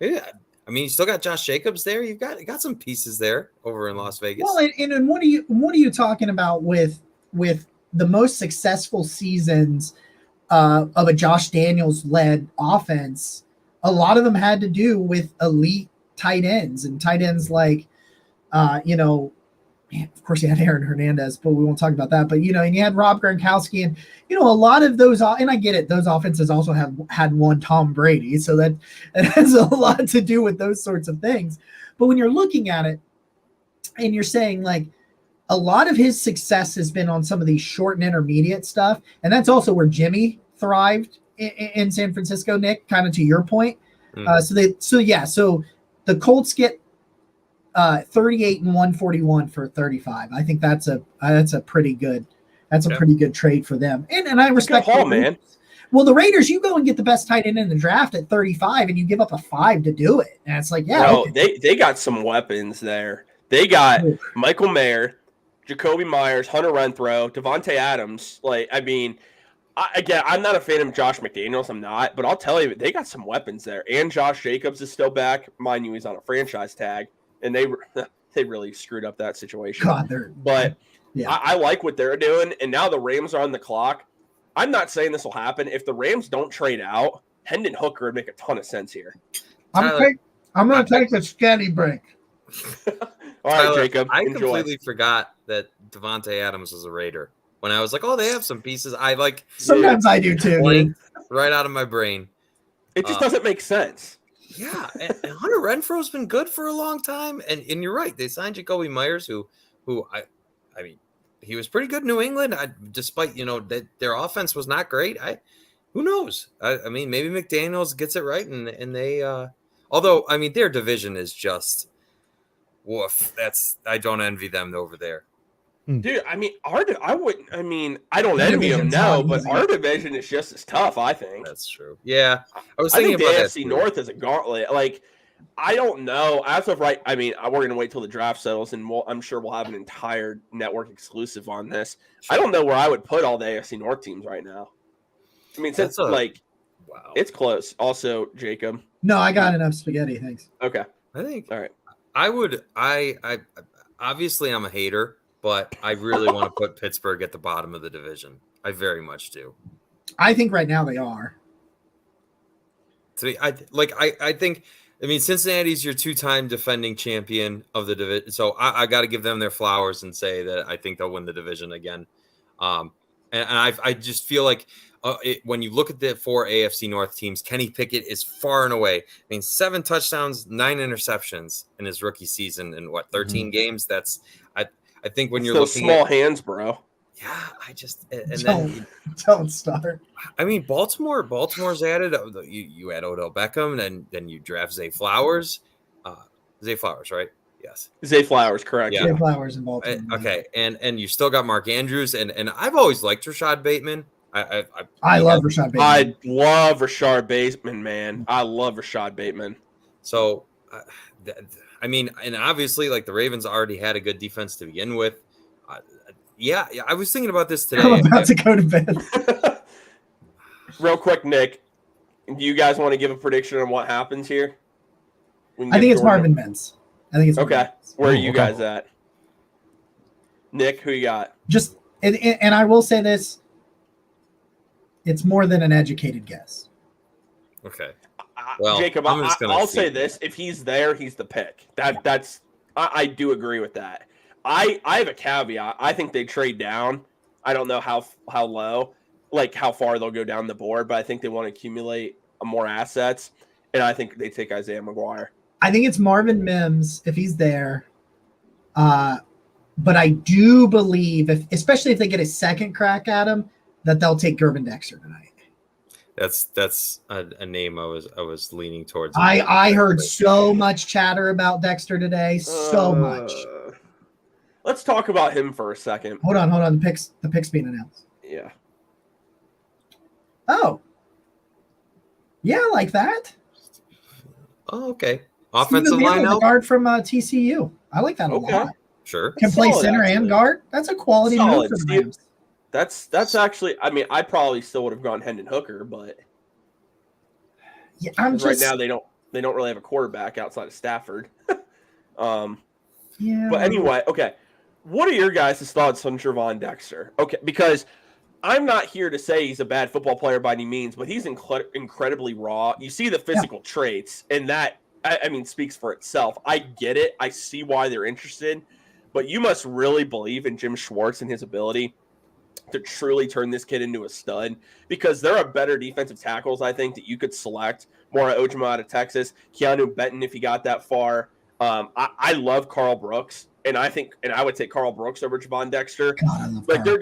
Yeah, I mean, you still got Josh Jacobs there. You got some pieces there over in Las Vegas. Well, and what are you talking about with the most successful seasons of a Josh Daniels led offense? A lot of them had to do with elite tight ends and tight ends like You know, man, of course, you had Aaron Hernandez, but we won't talk about that. But, you know, and you had Rob Gronkowski, and, you know, a lot of those, and I get it, those offenses also have had one Tom Brady. So that it has a lot to do with those sorts of things. But when you're looking at it and you're saying, like, a lot of his success has been on some of these short and intermediate stuff. And that's also where Jimmy thrived in San Francisco, Nick, kind of to your point. So the Colts get 38 and 141 for 35. I think that's a pretty good pretty good trade for them. And I respect Good haul, man. Well, the Raiders, you go and get the best tight end in the draft at 35, and you give up a 5 to do it. And it's like, yeah, Bro, okay. they got some weapons there. They got Michael Mayer, Jacoby Myers, Hunter Renfrow, Devontae Adams. Like, I mean, I'm not a fan of Josh McDaniels. I'm not, but I'll tell you, they got some weapons there. And Josh Jacobs is still back. Mind you, he's on a franchise tag, and they really screwed up that situation. God, I like what they're doing, and now the Rams are on the clock. I'm not saying this will happen. If the Rams don't trade out, Hendon Hooker would make a ton of sense here. I'm going to take a steady break. All right, Tyler, Jacob. I enjoy. completely forgot that Devontae Adams was a Raider. When I was like, oh, they have some pieces. I like Sometimes I do too. blanked right out of my brain. It just doesn't make sense. Yeah, and Hunter Renfro's been good for a long time, and you're right. They signed Jacoby Myers, who I mean, he was pretty good in New England, despite that their offense was not great. Who knows? I mean, maybe McDaniels gets it right, and they. Although I mean, their division is just woof. I don't envy them over there. Dude, I mean, I don't envy them now, but our division is just as tough, I think. That's true. Yeah. I was I thinking think the about AFC that. North is a gauntlet. Like, I don't know. As of right, I mean, we're going to wait till the draft settles, and I'm sure we'll have an entire network exclusive on this. I don't know where I would put all the AFC North teams right now. I mean, since, wow. It's close. Also, Jacob. No, I got enough spaghetti. Thanks. Okay. I think All right. I obviously I'm a hater, but I really want to put Pittsburgh at the bottom of the division. I very much do. I think right now they are. To me, I think Cincinnati's your 2-time defending champion of the division, so I got to give them their flowers and say that I think they'll win the division again. And I just feel like when you look at the 4 AFC North teams, Kenny Pickett is far and away. I mean, 7 touchdowns, 9 interceptions in his rookie season in 13 games. That's I think when you're looking small at hands, bro. Yeah, I just then don't start. I mean, Baltimore's added. You add Odell Beckham, and then you draft Zay Flowers. Zay Flowers, right? Yes. Zay Flowers, correct. Yeah. Zay Flowers in Baltimore. Okay, and you still got Mark Andrews, and I've always liked Rashad Bateman. I love Rashad Bateman. I love Rashad Bateman, man. I love Rashad Bateman. So, I mean, and obviously, like the Ravens already had a good defense to begin with. Yeah, I was thinking about this today. I'm about to go to bed. Real quick, Nick, do you guys want to give a prediction on what happens here? I think it's Marvin Mims. I think it's okay. Marvin Mims. Where are you guys at? Nick, who you got? Just and I will say this: it's more than an educated guess. Okay. Well, Jacob, I'll say this: if he's there, he's the pick. I do agree with that. I have a caveat. I think they trade down. I don't know how low, like how far they'll go down the board, but I think they want to accumulate more assets, and I think they take Isaiah McGuire. I think it's Marvin Mims if he's there. But I do believe, especially if they get a second crack at him, that they'll take Gervin Dexter tonight. That's a name I was leaning towards. I heard so much chatter about Dexter today, so much. Let's talk about him for a second. Hold on. The picks being announced. Yeah. Oh. Yeah, like that. Oh, okay. Offensive Steven line Neal, the out. guard from TCU. I like that a lot. Sure. Can play Solid, center actually. and guard. That's a quality move for the Rams. That's actually. I mean, I probably still would have gone Hendon Hooker, but Yeah, right now they don't really have a quarterback outside of Stafford. Yeah. But anyway, okay. What are your guys' thoughts on Gervon Dexter? Okay, because I'm not here to say he's a bad football player by any means, but he's incredibly raw. You see the physical traits, and that I mean, speaks for itself. I get it. I see why they're interested, but you must really believe in Jim Schwartz and his ability to truly turn this kid into a stud, because there are better defensive tackles, I think, that you could select. Mora Ojima out of Texas, Keanu Benton if he got that far. I love Carl Brooks, and I would take Carl Brooks over Javon Dexter. God, I love Like Carl.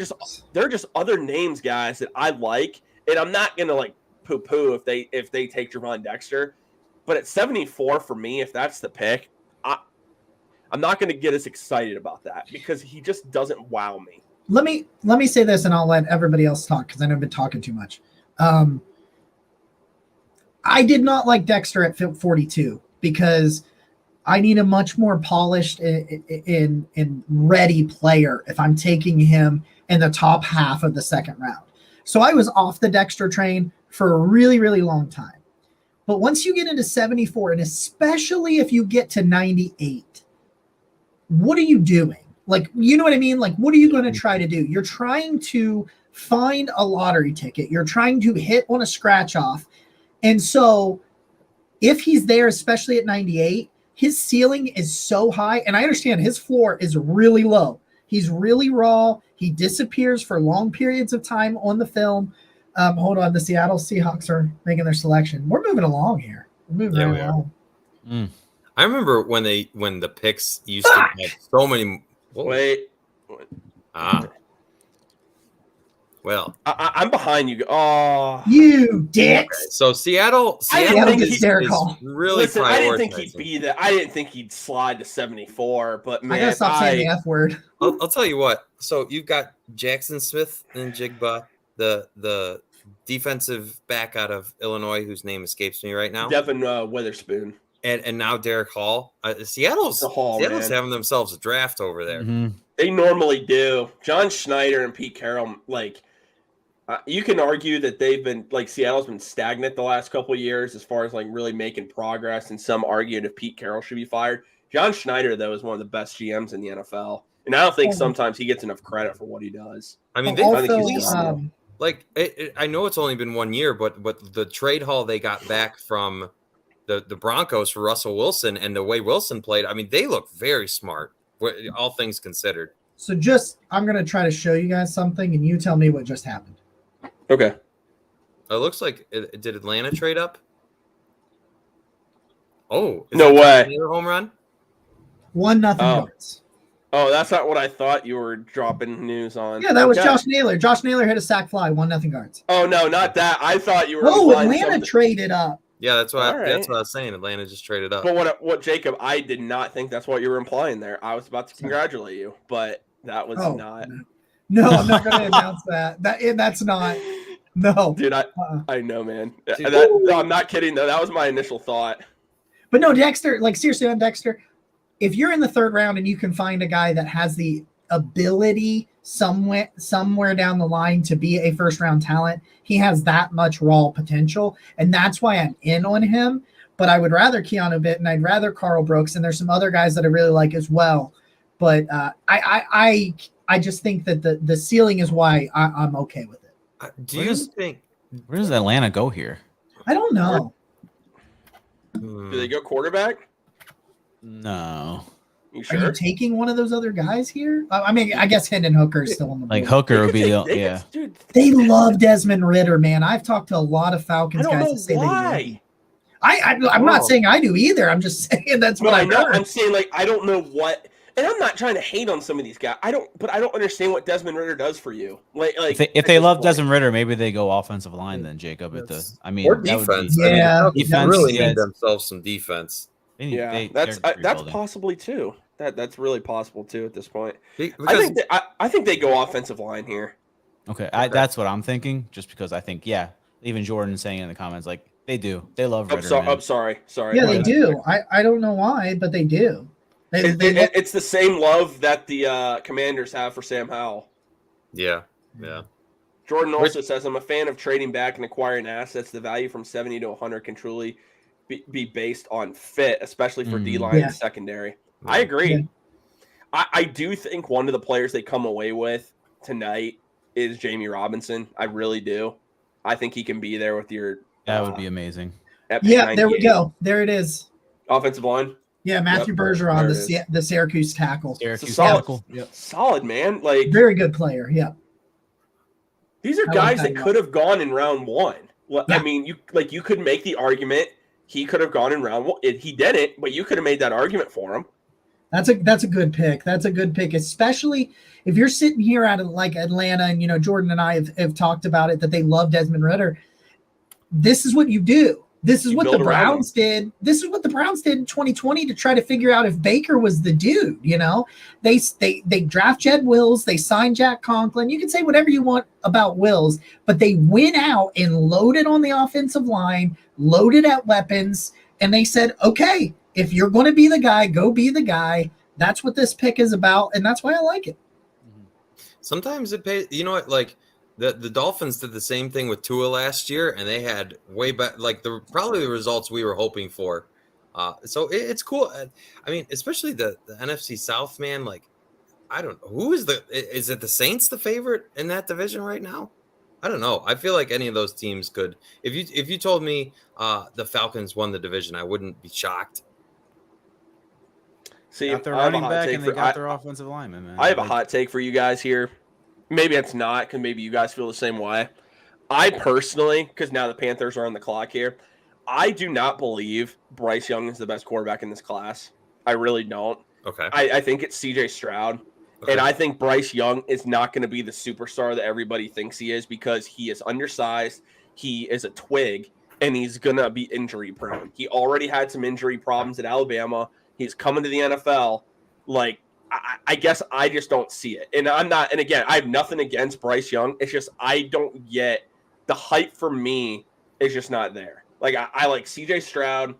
they're just other names, guys, that I like, and I'm not gonna like poo-poo if they take Javon Dexter. But at 74 for me, if that's the pick, I'm not gonna get as excited about that because he just doesn't wow me. Let me say this, and I'll let everybody else talk because I know I've been talking too much. I did not like Dexter at 42 because I need a much more polished and ready player if I'm taking him in the top half of the second round. So I was off the Dexter train for a really, really long time. But once you get into 74, and especially if you get to 98, what are you doing? Like, you know what I mean? Like, what are you going to try to do? You're trying to find a lottery ticket. You're trying to hit on a scratch off. And so if he's there, especially at 98, his ceiling is so high. And I understand his floor is really low. He's really raw. He disappears for long periods of time on the film. Hold on. The Seattle Seahawks are making their selection. We're moving along here. We're moving right along. I remember when the picks used to have so many. Whoa. Wait. Well, I'm behind you. Oh, You dicks. so Seattle I didn't think is Derek Hall. really listen, I didn't think he'd prioritizing. be that. I didn't think he'd slide to 74. But man, I gotta stop saying the F word. I'll tell you what. So you've got Jackson Smith and Jigba, the defensive back out of Illinois, whose name escapes me right now, Devin Witherspoon. and now Derek Hall. Seattle's man. having themselves a draft over there. Mm-hmm. They normally do. John Schneider and Pete Carroll, like, you can argue that they've been, like, Seattle's been stagnant the last couple of years as far as, like, really making progress, and some argued if Pete Carroll should be fired. John Schneider, though, is one of the best GMs in the NFL, and I don't think sometimes he gets enough credit for what he does. I mean, I think Also, he's done. like I know it's only been 1 year, but the trade haul they got back from the Broncos for Russell Wilson and the way Wilson played, I mean, they look very smart, all things considered. So I'm going to try to show you guys something, and you tell me what just happened. Okay. It looks like did Atlanta trade up? Oh, No way. Another home run? 1-0 Guards. Oh, that's not what I thought you were dropping news on. Yeah, that was Okay. Josh Naylor. Josh Naylor hit a sack fly, 1-0 Guards. Oh, no, not that. I thought you were Oh, implying Atlanta something. traded up. Yeah, that's what All right. that's what I was saying. Atlanta just traded up. But what Jacob, I did not think that's what you were implying there. I was about to congratulate you, but that was not. No, I'm not going to announce that. That's not. No. Dude, Uh-uh. I know, man. Dude. No, I'm not kidding, though. That was my initial thought. But no, Dexter, like seriously on Dexter, if you're in the third round and you can find a guy that has the ability somewhere down the line to be a first round talent, he has that much raw potential. And that's why I'm in on him. But I would rather Keanu Benton, I'd rather Carl Brooks, and there's some other guys that I really like as well. But I just think that the ceiling is why I'm okay with it. Do you think? Where does Atlanta go here? I don't know. Do they go quarterback? No. You Are sure? you taking one of those other guys here? I mean, I guess Hendon Hooker is still on the board. Like Hooker would be the They could- yeah. Dude, They love Desmond Ritter, man. I've talked to a lot of I Falcons don't guys know that say they why. do. I'm not saying I do either. I'm just saying that's But what I I've know. heard. I'm saying, like, I don't know what. And I'm not trying to hate on some of these guys. I don't understand what Desmond Ritter does for you. Like If at they this love point. Desmond Ritter, maybe they go offensive line then, Jacob. Or That would be, defense. Yeah. They Defense, really yeah, need themselves some defense. they need- Yeah, they- that's they're that's rebuilding. possibly too. That's really possible too at this point. Because I think they go offensive line here. Okay, that's what I'm thinking. Just because I think, yeah, even Jordan saying in the comments, like they do, they love Ritter. man. I'm sorry. Yeah, they do. I don't know why, but they do. It's the same love that the Commanders have for Sam Howell. yeah. Jordan also says, I'm a fan of trading back and acquiring assets. The value from 70 to 100 can truly be based on fit, especially for D-line Yeah. and secondary. I agree. Yeah. I do think one of the players they come away with tonight is Jamie Robinson. I really do. I think he can be there with your That would be amazing. at pick Yeah, there we 98. go. There it is. Offensive line. Yeah, Matthew Yep, Bergeron, there it the Syracuse tackle. Syracuse solid. tackle. Yep. Solid, man. Like, Very good player. Yeah. these are I like guys that that a lot. could have gone in round one. Well, Yeah. I mean, you could make the argument he could have gone in round one. He didn't, but you could have made that argument for him. That's a good pick. That's a good pick, especially if you're sitting here out of like Atlanta, and Jordan and I have talked about it that they love Desmond Ritter. This is what you do. This is You what the build around Browns did. This is what the Browns did in 2020 to try to figure out if Baker was the dude. They draft Jed Wills, they sign Jack Conklin. You can say whatever you want about Wills, but they went out and loaded on the offensive line, loaded at weapons, and they said, okay, if you're going to be the guy, go be the guy. That's what this pick is about, and that's why I like it. Sometimes it pays. You know what? Like the Dolphins did the same thing with Tua last year, and they had way better, like probably the results we were hoping for. So it's cool. I mean, especially the NFC South, man. Like, I don't know who is it the Saints the favorite in that division right now? I don't know. I feel like any of those teams could. If you told me the Falcons won the division, I wouldn't be shocked. See, Got their I have a running hot back take and for- they got their offensive lineman, man. I have a hot take for you guys here. Maybe it's not, because maybe you guys feel the same way. I personally, because now the Panthers are on the clock here, I do not believe Bryce Young is the best quarterback in this class. I really don't. Okay. I think it's CJ Stroud. Okay. And I think Bryce Young is not going to be the superstar that everybody thinks he is, because he is undersized. He is a twig, and he's going to be injury prone. He already had some injury problems at Alabama. He's coming to the NFL. Like, I guess I just don't see it. And I'm not, and again, I have nothing against Bryce Young. It's just I don't get the hype for me is just not there. Like, I like CJ Stroud.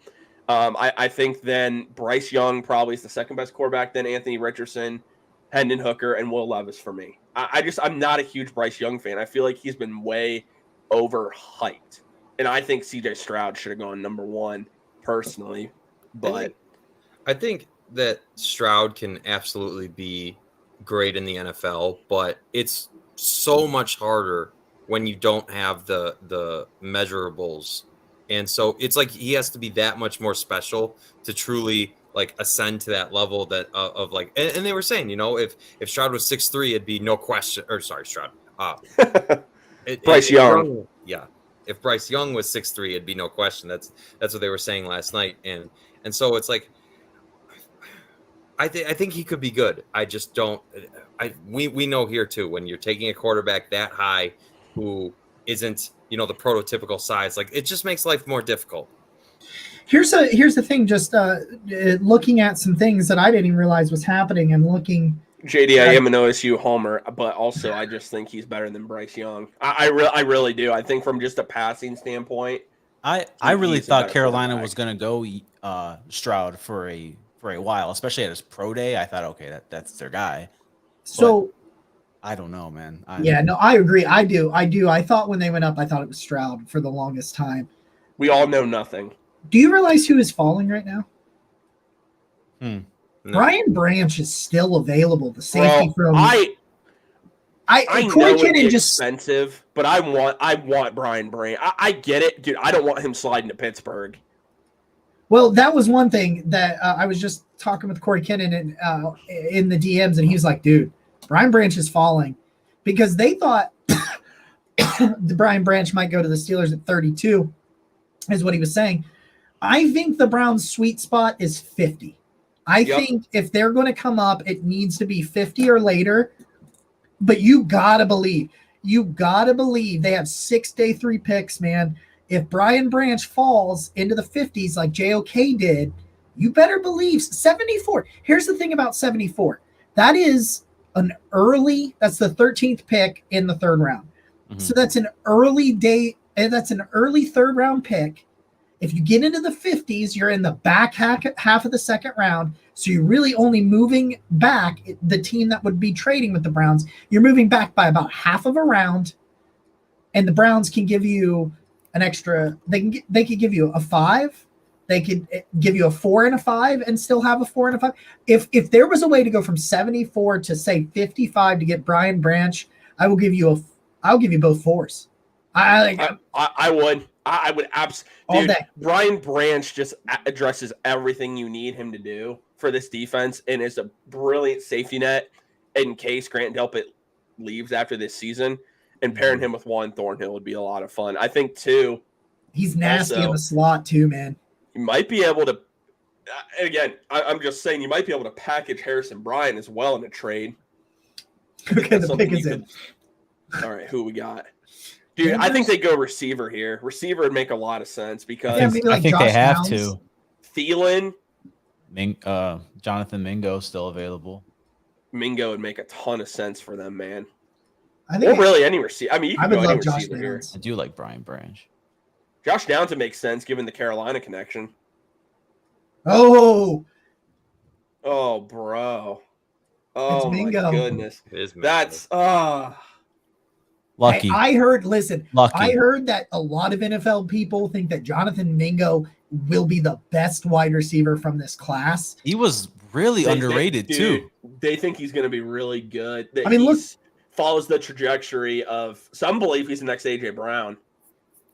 I think then Bryce Young probably is the second best quarterback, then Anthony Richardson, Hendon Hooker, and Will Levis for me. I'm not a huge Bryce Young fan. I feel like he's been way overhyped. And I think CJ Stroud should have gone number one personally. But I think that Stroud can absolutely be great in the NFL, but it's so much harder when you don't have the measurables. And so it's like he has to be that much more special to truly like ascend to that level that of like, and they were saying, if Stroud was 6'3", it'd be no question, or sorry, Stroud. Bryce Young. Yeah. If Bryce Young was 6'3", it'd be no question. That's what they were saying last night. And so it's like, I think he could be good. I just don't. We know here too, when you're taking a quarterback that high, who isn't the prototypical size, like it just makes life more difficult. Here's the thing. Just looking at some things that I didn't even realize was happening, and looking. JD, I am an OSU homer, but also I just think he's better than Bryce Young. I really do. I think from just a passing standpoint, I really he's a thought better Carolina quarterback. was going to go Stroud for a while, especially at his pro day. I thought, okay, that's their guy. So I don't know, man. yeah, no, I agree. I do. I thought when they went up, I thought it was Stroud for the longest time. we all know nothing. Do you realize who is falling right now? No. Brian Branch is still available. The safety Bro, from I Corey know Kinnan it's just expensive, but I want Brian Branch. I get it, dude. I don't want him sliding to Pittsburgh. well, that was one thing that I was just talking with Corey Kinnan in the DMs, and he was like, "Dude, Brian Branch is falling," because they thought the Brian Branch might go to the Steelers at 32, is what he was saying. I think the Browns' sweet spot is 50. I Yep. think if they're going to come up, it needs to be 50 or later. But you gotta believe they have 6 day 3 picks, man. If Brian Branch falls into the 50s like JOK did, you better believe 74. Here's the thing about 74. That is that's the 13th pick in the 3rd round. Mhm. So that's an early early 3rd round pick. If you get into the 50s, you're in the back half of the 2nd round. So you're really only moving back the team that would be trading with the Browns. You're moving back by about half of a round, and the Browns can give you an extra. They could give you a 5. They could give you a 4 and a 5, and still have a 4 and a 5. If there was a way to go from 74 to say 55 to get Brian Branch, I'll give you both 4s. I would. I would absolutely. All Dude, day. Brian Branch just addresses everything you need him to do for this defense and is a brilliant safety net in case Grant Delpit leaves after this season. And pairing him with Juan Thornhill would be a lot of fun. I think, too, He's nasty in Also- the slot too, man. you might be able to. Again, I'm just saying you might be able to package Harrison Bryant as well in a trade. Okay, the Something pick is you in. All right, who we got? Dude, I think they go receiver here. Receiver would make a lot of sense because Yeah, maybe I like think they Josh have Downs. to. Thielen, Jonathan Mingo still available. Mingo would make a ton of sense for them, man. I Or think really any receiver. I mean, you I can would go any love Josh receiver here. Downs. I do like Brian Branch. Josh Downs would make sense given the Carolina connection. Oh, Oh, bro. Oh, my Mingo. goodness. It is That's Lucky. I heard. Listen, Lucky. I heard that a lot of NFL people think that Jonathan Mingo will be the best wide receiver from this class. He was really underrated too. They think he's going to be really good. I mean, look- He's follows the trajectory of some believe he's the next AJ Brown.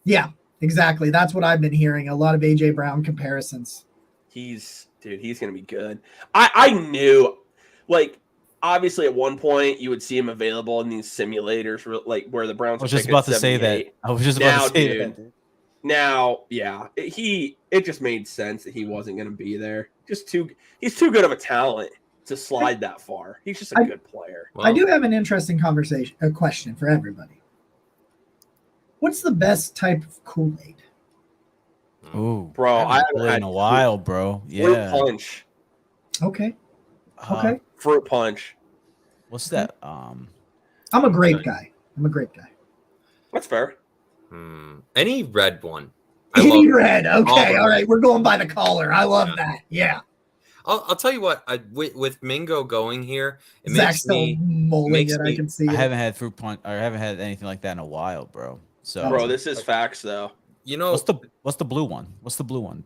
Yeah, exactly. That's what I've been hearing. A lot of AJ Brown comparisons. He's going to be good. I knew, like, obviously at one point you would see him available in these simulators, like where the Browns. I was are just picking about to say that. 78. I was just Now, about to say dude, that. Now, yeah, it just made sense that he wasn't going to be there. He's too good of a talent to slide that far. He's just a good player. Well, I do have an interesting a question for everybody. What's the best type of Kool-Aid? Ooh, Bro, I I haven't haven't played had in a while, bro. Fruit Yeah. punch. Okay, Uh, okay. Fruit punch. What's that? I'm a grape guy. That's fair. Any red one. I Any love- red. Okay, all all right. We're going by the collar. I love Yeah. that. Yeah. I'll tell you what. With Mingo going here, it Zach's makes still me. mulling makes it. I me- can see I it. haven't had fruit punch, or I haven't had anything like that in a while, bro. So, Bro, this is facts though. You know, what's the blue one? What's the blue one?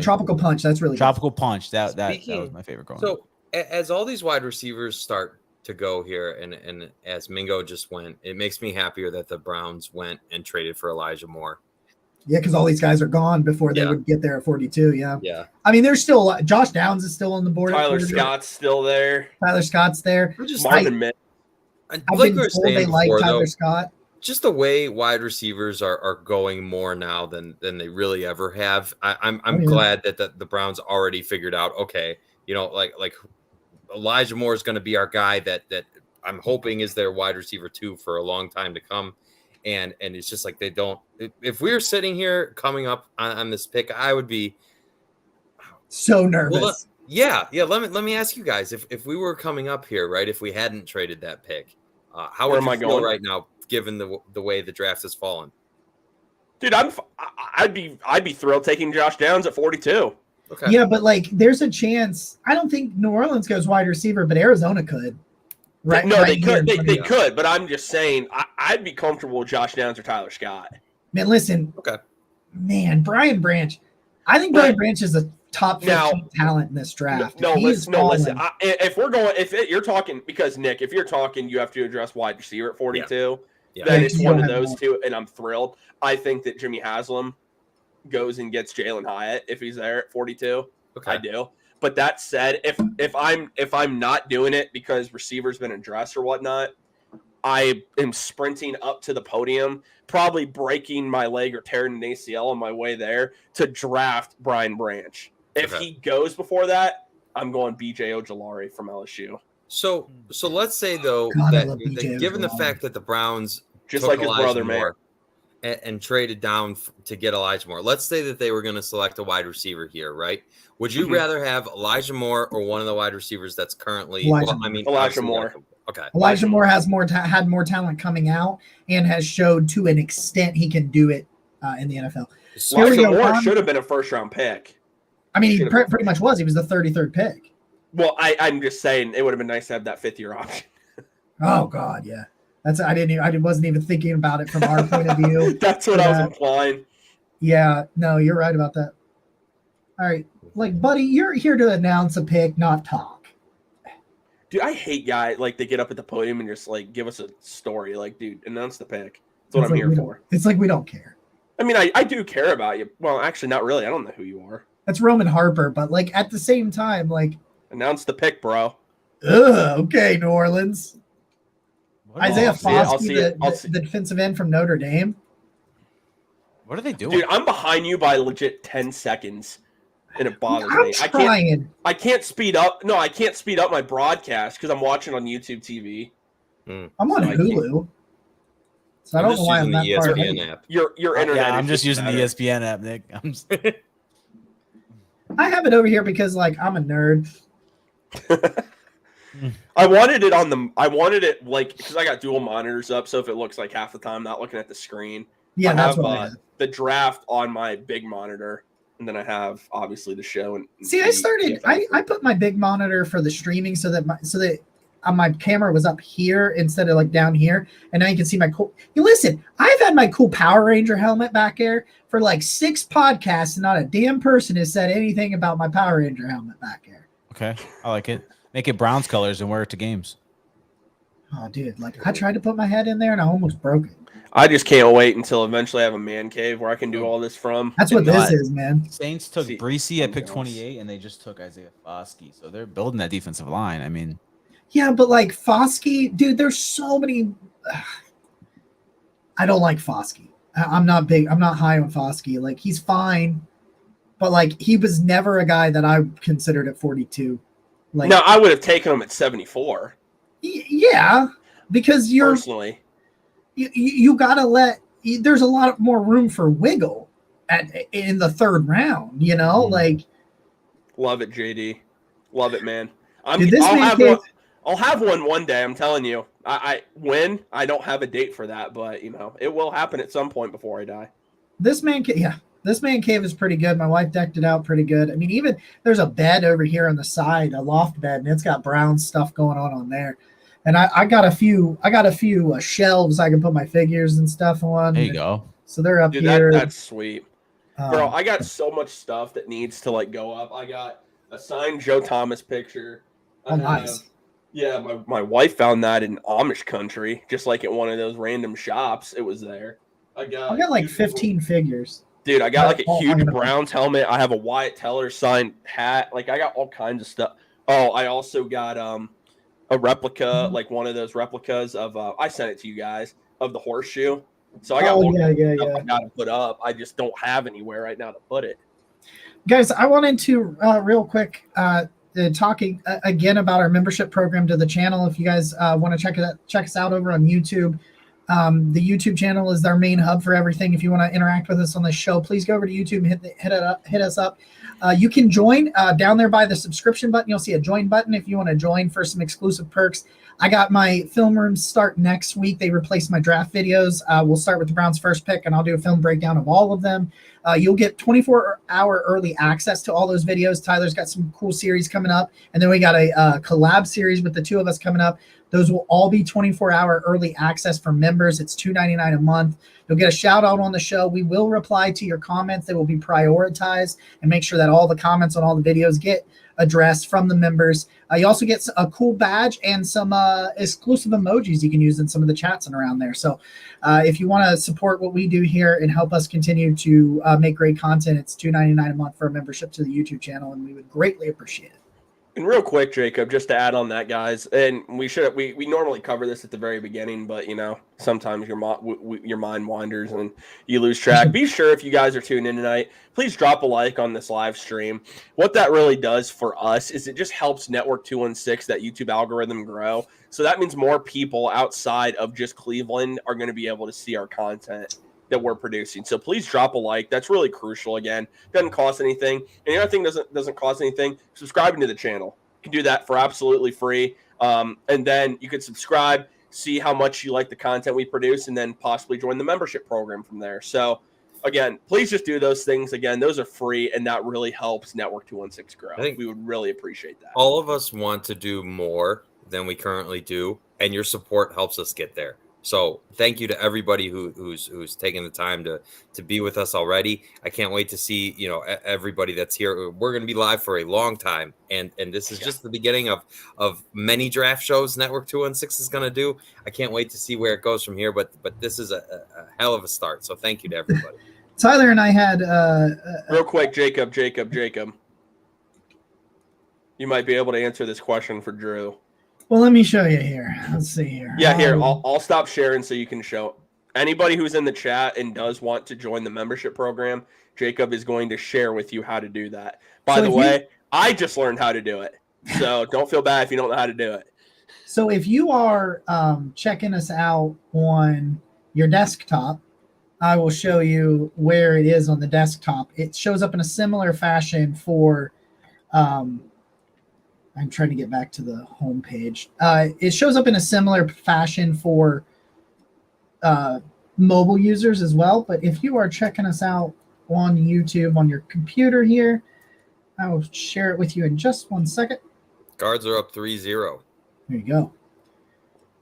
Tropical punch. That's really good. Tropical punch. That was Speaking- my favorite growing up. so as all these wide receivers start to go here, and as Mingo just went, it makes me happier that the Browns went and traded for Elijah Moore. Yeah, because all these guys are gone before they Yeah. would get there at 42. Yeah. Yeah, I mean, there's still a lot. Josh Downs is still on the board. at Tyler 42. Scott's still there. Tyler Scott's there. Marvin Mims. I've like been we were told they saying like before, Tyler though, Scott. just the way wide receivers are going more now than they really ever have. I'm Oh, yeah. glad that the Browns already figured out. Okay, like Elijah Moore is going to be our guy that I'm hoping is their wide receiver 2 for a long time to come. And it's just like they don't. If we were sitting here coming up on this pick, I would be So nervous. well, yeah. Let me ask you guys if we were coming up here, right? If we hadn't traded that pick, how Where would am you I feel going? right now, given the way the draft has fallen? Dude, I'd be thrilled taking Josh Downs at 42. Okay. Yeah, but like, there's a chance. I don't think New Orleans goes wide receiver, but Arizona could. Right? No, right they here could. in They, front of they you. could, but I'm just saying I'd be comfortable with Josh Downs or Tyler Scott. Man, listen. Okay. Man, Brian Branch. I think Brian Branch is a top 15 Now- talent in this draft. No, He's listen. fallen. If we're going, you're talking, because Nick, if you're talking, you have to address wide receiver at 42. Yeah. Then Yeah, it's you one don't of have those more. two, and I'm thrilled. I think that Jimmy Haslam goes and gets Jalen Hyatt if he's there at 42. Okay. I do. But that said, if I'm not doing it because receiver's been addressed or whatnot, I am sprinting up to the podium, probably breaking my leg or tearing an ACL on my way there to draft Brian Branch. If Okay. he goes before that, I'm going BJ Ojolari from LSU. So let's say though God, I that, love BJ that given the Ojolari. fact that the Browns Just took like his Elijah brother, man. Moore and traded down to get Elijah Moore. Let's say that they were going to select a wide receiver here, right? Would you Mhm. rather have Elijah Moore or one of the wide receivers that's currently? Elijah Elijah obviously, Moore. Okay. Elijah Moore has had more talent coming out and has showed to an extent he can do it in the NFL. Here we Elijah go, Moore Ron. should have been a first round pick. I mean, he Should've- pretty much was. He was the 33rd pick. Well, I'm just saying it would have been nice to have that 5th year option. Oh God, yeah. I wasn't even thinking about it from our point of view. That's what I was Yeah. implying. Yeah, no, you're right about that. All right, like, buddy, you're here to announce a pick, not talk. Dude, I hate guys like they get up at the podium and just like give us a story. Like, dude, announce the pick. That's what It's I'm like here we for. don't- It's like we don't care. I mean, I do care about you. Well, actually, not really. I don't know who you are. That's Roman Harper, but like at the same time, like, Announce the pick, bro. okay, New Orleans. What are they- Isaiah I'll see it. I'll Foskey, see it. I'll see- the defensive end from Notre Dame. What are they doing? Dude, I'm behind you by legit 10 seconds, and it bothers I'm me. trying. I can't speed up. No, I can't speed up my broadcast because I'm watching on YouTube TV. I'm on So I can't- Hulu. So I don't know just why I'm using the that far ESPN ahead. app. Your internet. Yeah, I'm is just using the better. ESPN app, Nick. I'm just, I have it over here because like I'm a nerd. I wanted it on the. I wanted it like because I got dual monitors up, so if it looks like half the time not looking at the screen. Yeah, I that's have, what I have. the draft on my big monitor, and then I have obviously the show. And See, I started. I put my big monitor for the streaming so that my camera was up here instead of like down here, and now you can see my cool. You listen, I've had my cool Power Ranger helmet back there for like 6 podcasts, and not a damn person has said anything about my Power Ranger helmet back there. okay, I like it. Make it Browns colors and wear it to games. Oh, dude, like I tried to put my head in there and I almost broke it. I just can't wait until eventually I have a man cave where I can do all this from. That's what And this not- is, man. Saints took See, Breesy at I'm pick jealous. 28, and they just took Isaiah Foskey. So they're building that defensive line. I mean, Yeah, but like Foskey, dude, there's so many. I don't like Foskey. I'm not big. I'm not high on Foskey. Like he's fine, but like he was never a guy that I considered at 42. Like, No, I would have taken him at 74 yeah, because you're personally. you gotta let. There's a lot more room for wiggle in the 3rd round. You know, Mhm. like Love it, JD. Love it, man. Dude, this I'll man have came- one. I'll have one day. I'm telling you. I when I don't have a date for that, but you know it will happen at some point before I die. this man cave is pretty good. My wife decked it out pretty good. I mean, even there's a bed over here on the side, a loft bed, and it's got brown stuff going on there. And I got a few shelves I can put my figures and stuff on. there you go. So they're up Dude, here. that's sweet, bro. Um, I got so much stuff that needs to like go up. I got a signed Joe Thomas picture. I oh, have- nice. Yeah, my wife found that in Amish country, just like at one of those random shops. It was there. I got like 15 figures. Dude, I got like a Oh, huge I'm gonna- Browns helmet. I have a Wyatt Teller signed hat. Like I got all kinds of stuff. Oh, I also got a replica, like one of those replicas of I sent it to you guys of the horseshoe. So I got Oh, one yeah. I got to put up. I just don't have anywhere right now to put it. Guys, I wanted to real quick talking again about our membership program to the channel. If you guys want to check us out over on YouTube. The YouTube channel is our main hub for everything. If you want to interact with us on this show, please go over to YouTube and hit us up. You can join down there by the subscription button. You'll see a join button if you want to join for some exclusive perks. I got my film rooms start next week. They replaced my draft videos. We'll start with the Browns' first pick, and I'll do a film breakdown of all of them. You'll get 24-hour early access to all those videos. Tyler's got some cool series coming up, and then we got a collab series with the two of us coming up. Those will all be 24-hour early access for members. It's $2.99 a month. You'll get a shout out on the show. We will reply to your comments. They will be prioritized and make sure that all the comments on all the videos get addressed from the members. You also get a cool badge and some exclusive emojis you can use in some of the chats and around there. So if you want to support what we do here and help us continue to make great content, it's $2.99 a month for a membership to the YouTube channel, and we would greatly appreciate it. And real quick, Jacob, just to add on that, guys, and we normally cover this at the very beginning, but you know sometimes your mind wanders and you lose track. Be sure if you guys are tuning in tonight, please drop a like on this live stream. What that really does for us is it just helps Network 216, that YouTube algorithm, grow. So that means more people outside of just Cleveland are going to be able to see our content that we're producing. So please drop a like. That's really crucial. Again, doesn't cost anything. And the other thing doesn't cost anything, subscribing to the channel. You can do that for absolutely free. And then you can subscribe, see how much you like the content we produce, and then possibly join the membership program from there. So again, please just do those things. Again, those are free, and that really helps Network 216 grow. I think we would really appreciate that. All of us want to do more than we currently do, and your support helps us get there. So thank you to everybody who's taken the time to be with us already. I can't wait to see everybody that's here. We're going to be live for a long time, and this is just the beginning of many draft shows Network 216 is going to do. I can't wait to see where it goes from here. But this is a hell of a start. So thank you to everybody. Tyler and I had real quick, Jacob. You might be able to answer this question for Drew. Well, let me show you here. Let's see here. Yeah, here. I'll stop sharing so you can show. Anybody who's in the chat and does want to join the membership program, Jacob is going to share with you how to do that. By the way, I just learned how to do it. So don't feel bad if you don't know how to do it. So if you are checking us out on your desktop, I will show you where it is on the desktop. It shows up in a similar fashion for I'm trying to get back to the home page. It shows up in a similar fashion for mobile users as well. But if you are checking us out on YouTube on your computer here, I will share it with you in just 1 second. Guards are up 3-0. There you go.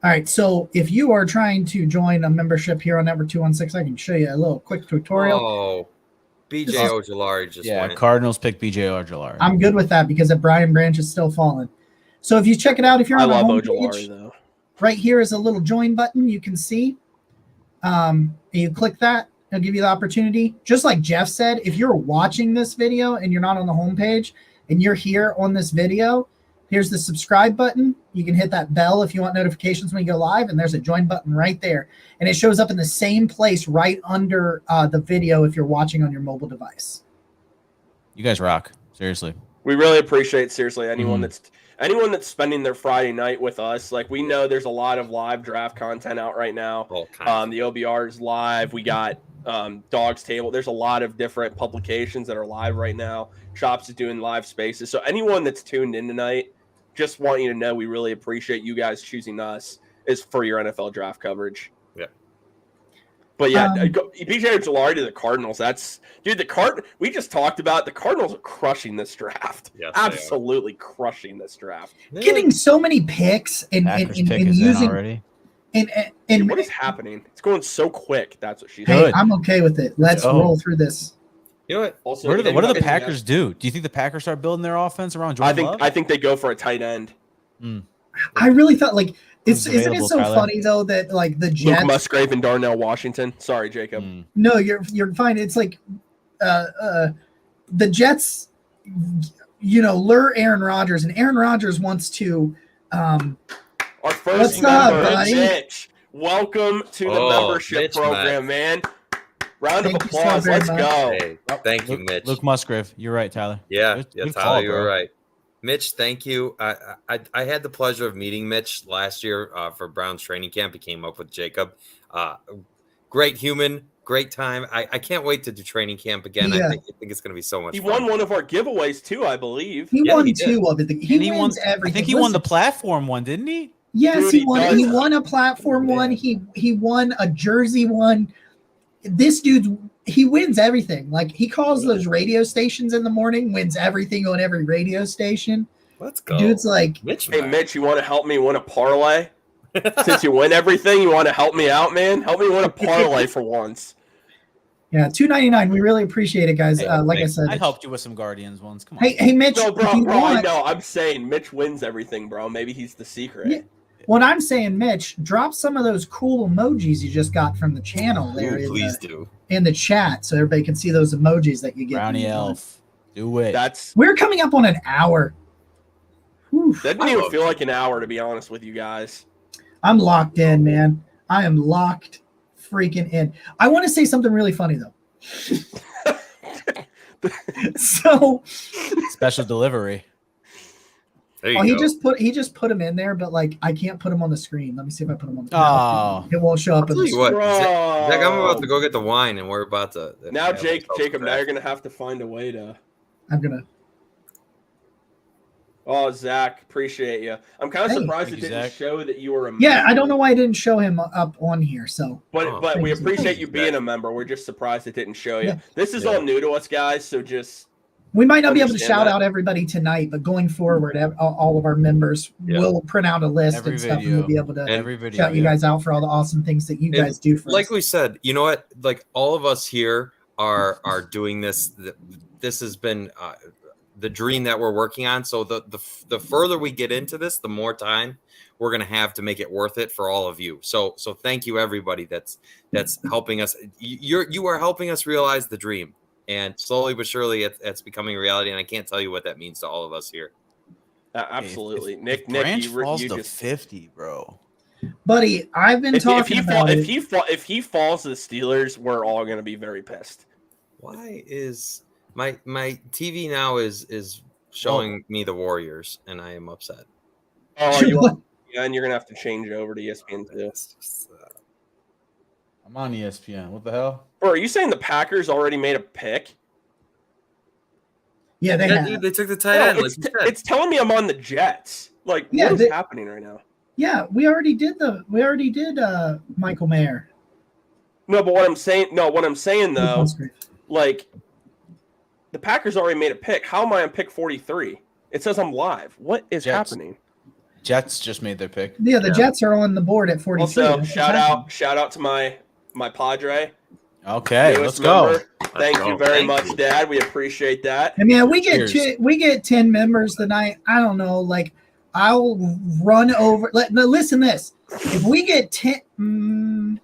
All right. So if you are trying to join a membership here on Network 216, I can show you a little quick tutorial. Oh, BJ Ojulari just went. Cardinals pick BJ Ojulari. I'm good with that because Brian Branch is still falling. So if you check it out, if you're on the home page, though. Right here is a little join button you can see. And you click that, it'll give you the opportunity. Just like Jeff said, if you're watching this video and you're not on the home page and you're here on this video, here's the subscribe button. You can hit that bell if you want notifications when you go live, and there's a join button right there. And it shows up in the same place right under the video if you're watching on your mobile device. You guys rock. Seriously. We really appreciate anyone that's spending their Friday night with us. Like, we know there's a lot of live draft content out right now. The OBR is live. We got Dog's Table. There's a lot of different publications that are live right now. Chops is doing live spaces. So anyone that's tuned in tonight, just want you to know we really appreciate you guys choosing us is for your NFL draft coverage. Yeah. But yeah, BJ Ojulari to the Cardinals. We just talked about the Cardinals are crushing this draft. Yes, absolutely crushing this draft. Getting so many picks and using already. And what is happening? It's going so quick. That's what she's saying. Hey, I'm okay with it. Let's roll through this. You know what? Also, what do the Packers do? Do you think the Packers start building their offense around Jordan Love? I think they go for a tight end. I really thought isn't it so funny though that the Jets, Luke Musgrave and Darnell Washington. Sorry, Jacob. No, you're fine. It's like the Jets, lure Aaron Rodgers, and Aaron Rodgers wants to. Our first member, Mitch. Welcome to the membership program, man. Round of applause. Let's go. Hey, thank you, Mitch. Luke Musgrave. You're right, Tyler. Yeah, Tyler, you were right. Mitch, thank you. I had the pleasure of meeting Mitch last year for Browns training camp. He came up with Jacob. Great human, great time. I can't wait to do training camp again. Yeah. I think it's going to be so much fun. He won one of our giveaways too, I believe. He won two of it. He wins everything. I think he won the platform one, didn't he? Yes, he won. He won a platform one. He won a jersey one. This dude, he wins everything. Like, he calls those radio stations in the morning, wins everything on every radio station. Let's go. Dude's like, hey, Mitch, you want to help me win a parlay? Since you win everything, you want to help me out, man? Help me win a parlay for once. Yeah, $2.99. We really appreciate it, guys. Hey, like I said, I helped you with some Guardians ones. Come on. Hey, Mitch. No, bro, I know. I'm saying Mitch wins everything, bro. Maybe he's the secret. Yeah. What I'm saying, Mitch, drop some of those cool emojis you just got from the channel there. Please do. In the chat so everybody can see those emojis that you get. Brownie Elf. Do it. We're coming up on an hour. Whew. That didn't even feel like an hour, to be honest with you guys. I'm locked in, man. I am locked freaking in. I want to say something really funny, though. So special delivery. He just put him in there, but I can't put him on the screen. Let me see if I put him on the screen. Oh, it won't show up. I'll tell you what, Zach, I'm about to go get the wine, and we're about to. Now, Jacob, now you're gonna have to find a way to. I'm gonna. Oh, Zach, appreciate you. I'm kind of surprised it didn't show that you were a member. Yeah, I don't know why I didn't show him up on here. So, but we appreciate you being a member. We're just surprised it didn't show you. Yeah. This is all new to us, guys. So just We might not be able to Understand shout that. out everybody tonight, but going forward, all of our members Yeah. will print out a list Every and stuff, and video. we'll be able to Every video. shout you yeah. guys out for all the awesome things that you And guys do for like us. we said, you know what? Like all of us here are doing this. This has been the dream that we're working on. So the further we get into this, the more time we're going to have to make it worth it for all of you. So thank you everybody that's helping us. You are helping us realize the dream, and slowly but surely it's becoming reality. And I can't tell you what that means to all of us here. Absolutely. If Nick, Branch you falls to just 50, bro. Buddy, I've been talking about it. if he falls to the Steelers, we're all going to be very pissed. Why is my TV now is showing me the Warriors, and I am upset. Oh, you are, yeah, and you're going to have to change over to ESPN too. I'm on ESPN. What the hell? Bro, are you saying the Packers already made a pick? Yeah, they Yeah, have. dude, they took the tight No, end. Like it's, you said. it's telling me I'm on the Jets. Like, Yeah, what is happening right now? Yeah, we already did Michael Mayer. No, but what I'm saying though, Musgrave. like, the Packers already made a pick. How am I on pick 43? It says I'm live. What is Jets. happening? Jets just made their pick. Yeah, the Jets are on the board at 43. Also, That's what's shout happening. out to my Padre. Okay, newest let's go. member. Thank go. you very Thank much, you. Dad. We appreciate that. I mean, we get Cheers. we get 10 members tonight. I don't know. Like, I'll run over. Listen, this. If we get 10,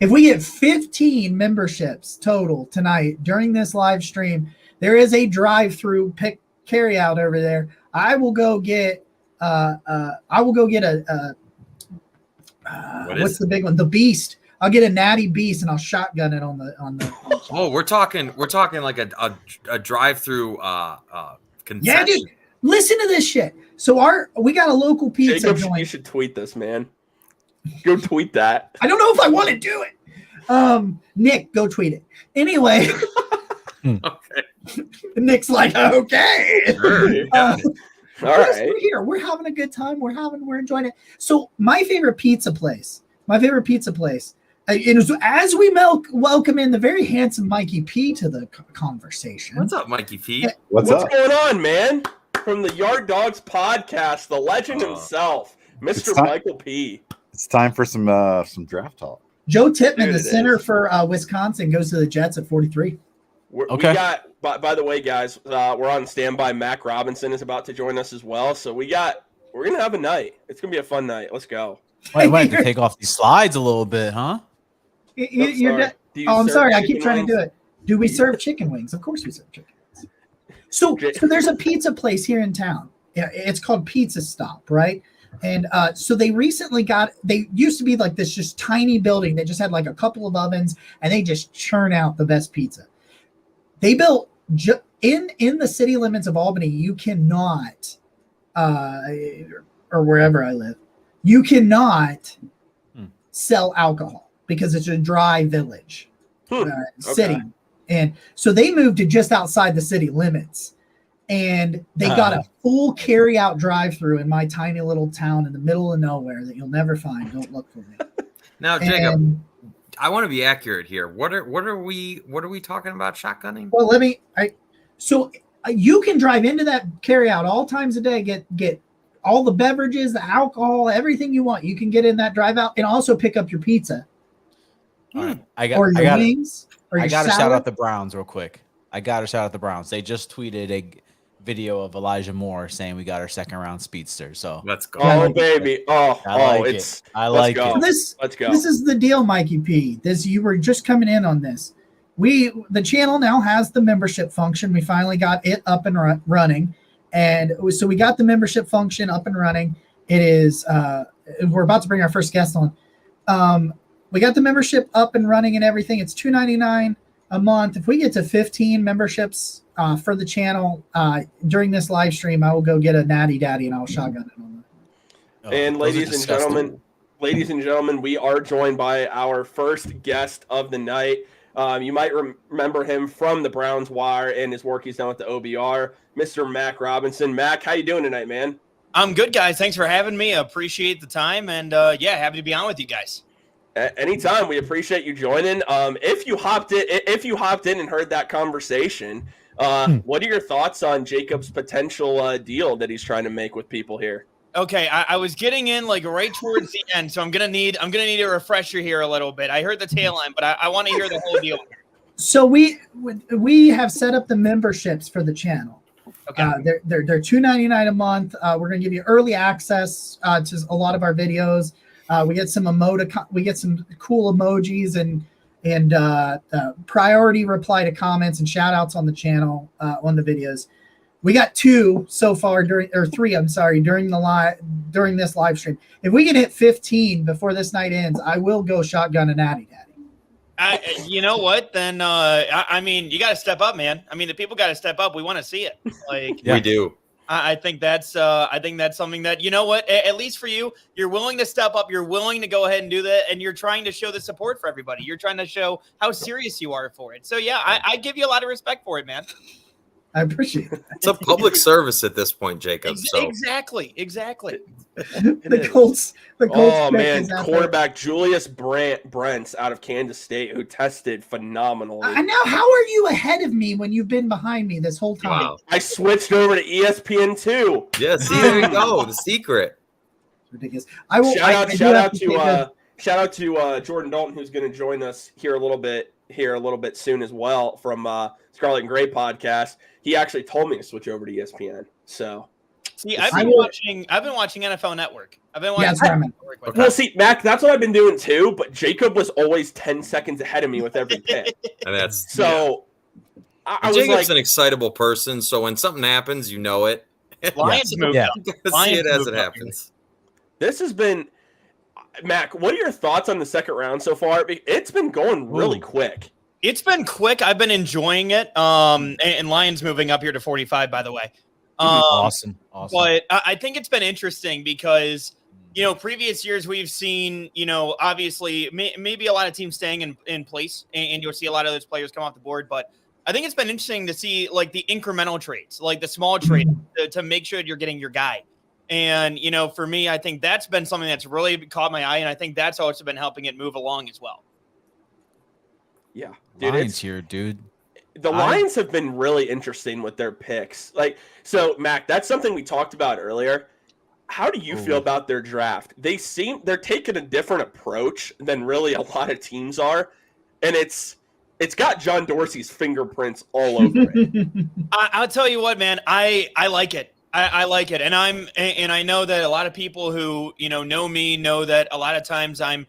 if we get 15 memberships total tonight during this live stream, there is a drive-through pick carry out over there. I will go get. What's the big one? The Beast. I'll get a Natty Beast and I'll shotgun it on the. Oh, we're talking like a drive-through concession. Yeah, dude. Listen to this shit. So we got a local pizza Jacob, joint. you should tweet this, man. Go tweet that. I don't know if I want to do it. Nick, go tweet it. Anyway, Okay. Nick's like, okay. Sure. All Yes, right. we're here. We're having a good time. We're enjoying it. So my favorite pizza place. And as we welcome in the very handsome Mikey P to the conversation. What's up, Mikey P? What's What's up? going on, man? From the Yard Dogs podcast, the legend himself, It's Mr. time- Michael P. It's time for some draft talk. Joe Tippman, Dude, the it center is. for Wisconsin, goes to the Jets at 43. Okay. We got, by the way, guys, we're on standby. Mac Robinson is about to join us as well. So we're going to have a night. It's going to be a fun night. Let's go. Wait, we have to take off these slides a little bit, huh? I'm sorry. I keep trying to do it. Do we serve chicken wings? Of course we serve chicken wings. So there's a pizza place here in town. It's called Pizza Stop, right? And so they recently they used to be like this just tiny building that just had like a couple of ovens and they just churn out the best pizza. They built in the city limits of Albany, you cannot, or wherever I live, you cannot sell alcohol because it's a dry village city. Okay. And so they moved to just outside the city limits. And they got a full carry-out drive-through in my tiny little town in the middle of nowhere that you'll never find. Don't look for me. Now, Jacob, And, I want to be accurate here. What are we talking about? Shotgunning? well, so you can drive into that carry-out all times a day, get all the beverages, the alcohol, everything you want. You can get in that drive-out and also pick up your pizza All right. or your wings or your I got to shout salad. out the Browns real quick. They just tweeted a video of Elijah Moore saying we got our second round speedster. So Let's go. Oh, baby. I like it's. it. I let's like go. it. Let's go. This is the deal, Mikey P. You were just coming in on this. The channel now has the membership function. We finally got it up and running, and so we got the membership function up and running. It is. We're about to bring our first guest on. We got the membership up and running and everything. It's $2.99 a month. If we get to 15 memberships for the channel during this live stream, I will go get a Natty Daddy and I'll shotgun it on them. And Those are ladies and disgusting. gentlemen, we are joined by our first guest of the night. You might remember him from the Browns Wire and his work he's done with the OBR, Mr. Mac Robinson. Mac, how you doing tonight, man? I'm good, guys. Thanks for having me. I appreciate the time, and happy to be on with you guys. Anytime. We appreciate you joining. If you hopped in and heard that conversation, What are your thoughts on Jacob's potential deal that he's trying to make with people here? Okay, I was getting in like right towards the end, so I'm gonna need a refresher here a little bit. I heard the tail end, but I want to hear the whole deal. So we have set up the memberships for the channel. Okay. They're $2.99 a month. We're gonna give you early access to a lot of our videos. We get some we get some cool emojis and priority reply to comments and shout outs on the channel on the videos. We got 2 so far during this live stream. If we can hit 15 before this night ends, I will go shotgun and Natty Daddy. You know what? Then I mean, you got to step up, man. I mean, the people got to step up. We want to see it. Like We do. I think that's something that, you know what, at least for you, you're willing to step up. You're willing to go ahead and do that. And you're trying to show the support for everybody. You're trying to show how serious you are for it. So yeah, I give you a lot of respect for it, man. I appreciate it. It's a public service at this point, Jacob. So Exactly. The Colts. Oh pick man, is out quarterback Julius Brents out of Kansas State, who tested phenomenally. there. Now, how are you ahead of me when you've been behind me this whole time? wow. I switched over to ESPN2. Yeah, see, there you go. The secret. Ridiculous. I will. Shout I do have out to take a- to Jordan Dalton, who's going to join us here a little bit soon as well from Scarlet and Gray podcast. He actually told me to switch over to ESPN. So See, I've been watching NFL Network. I've been watching that's what I meant. NFL Network. Okay. well, see, Mac, that's what I've been doing too. But Jacob was always 10 seconds ahead of me with every pick. And that's So I was Jacob's like, an excitable person, so when something happens, you know it. Lions moved Yeah. up. You gotta see Lions it as moved it up. happens. this has been Mac. What are your thoughts on the second round so far? It's been going really quick. It's been quick. I've been enjoying it. And Lions moving up here to 45, by the way. Awesome. But I think it's been interesting because, you know, previous years we've seen, you know, obviously maybe a lot of teams staying in place and you'll see a lot of those players come off the board. But I think it's been interesting to see like the incremental trades, like the small trade to make sure you're getting your guy. And, you know, for me, I think that's been something that's really caught my eye. And I think that's also been helping it move along as well. Yeah, dude, Lions here, dude. the Lions have been really interesting with their picks. Like, so Mac, that's something we talked about earlier. How do you feel about their draft? They're taking a different approach than really a lot of teams are, and it's got John Dorsey's fingerprints all over it. I'll tell you what, man, I like it. I like it. And I know that a lot of people who, you know me know that a lot of times I'm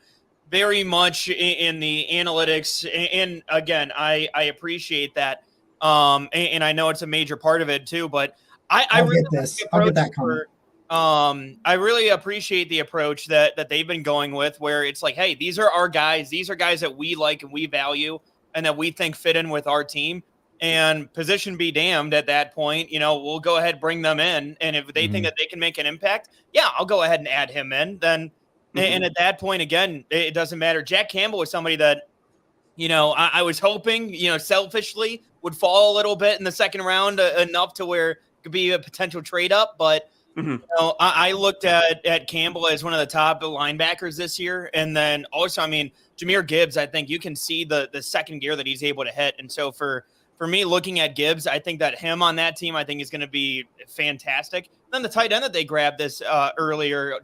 very much in the analytics. And again, I appreciate that. And I know it's a major part of it too, but I really get this. like the I'll get that approach comment. I really appreciate the approach that they've been going with, where it's like, hey, these are our guys. These are guys that we like and we value and that we think fit in with our team. And position be damned at that point, you know, we'll go ahead, bring them in. And if they think that they can make an impact, yeah, I'll go ahead and add him in. Then, and at that point, again, it doesn't matter. Jack Campbell was somebody that, you know, I was hoping, you know, selfishly would fall a little bit in the second round enough to where it could be a potential trade up. But, you know, I looked at Campbell as one of the top linebackers this year. And then also, I mean, Jahmyr Gibbs, I think you can see the second gear that he's able to hit. And so for me, looking at Gibbs, I think that him on that team, I think is going to be fantastic. Then the tight end that they grabbed this earlier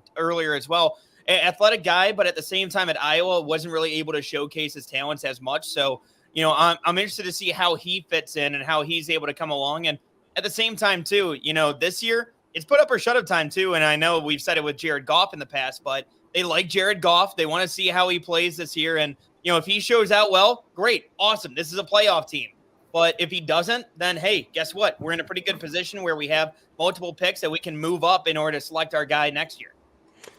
as well, athletic guy, but at the same time at Iowa wasn't really able to showcase his talents as much. So, you know, I'm interested to see how he fits in and how he's able to come along. And at the same time too, you know, this year it's put up or shut up time too. And I know we've said it with Jared Goff in the past, but they like Jared Goff. They want to see how he plays this year. And, you know, if he shows out well, great, awesome. This is a playoff team. But if he doesn't, then, hey, guess what? We're in a pretty good position where we have multiple picks that we can move up in order to select our guy next year.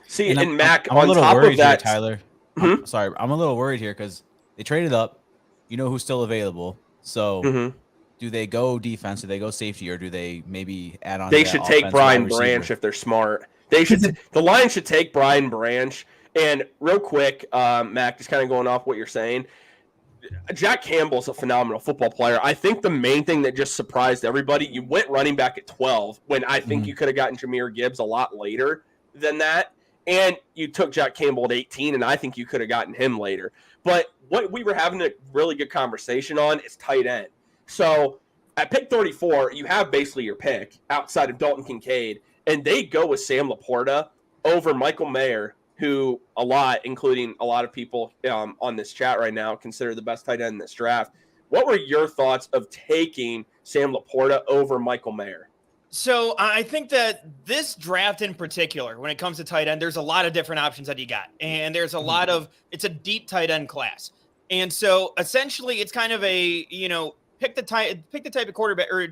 See, and I'm Mac, a on little top worried of that, here, Tyler. I'm sorry, I'm a little worried here because they traded up. You know who's still available. So do they go defense? Do they go safety, or do they maybe add on? they to that should take offense, Brian wide receiver? Branch if they're smart. They should. The Lions should take Brian Branch. And real quick, Mac, just kind of going off what you're saying. Jack Campbell's a phenomenal football player. I think the main thing that just surprised everybody, you went running back at 12 when I think you could have gotten Jahmyr Gibbs a lot later than that. And you took Jack Campbell at 18, and I think you could have gotten him later. But what we were having a really good conversation on is tight end. So at pick 34, you have basically your pick outside of Dalton Kincaid, and they go with Sam Laporta over Michael Mayer, who including a lot of people on this chat right now, consider the best tight end in this draft. What were your thoughts of taking Sam Laporta over Michael Mayer? So I think that this draft in particular, when it comes to tight end, there's a lot of different options that you got. And there's a lot of, it's a deep tight end class. And so essentially it's kind of a, pick the type of quarterback or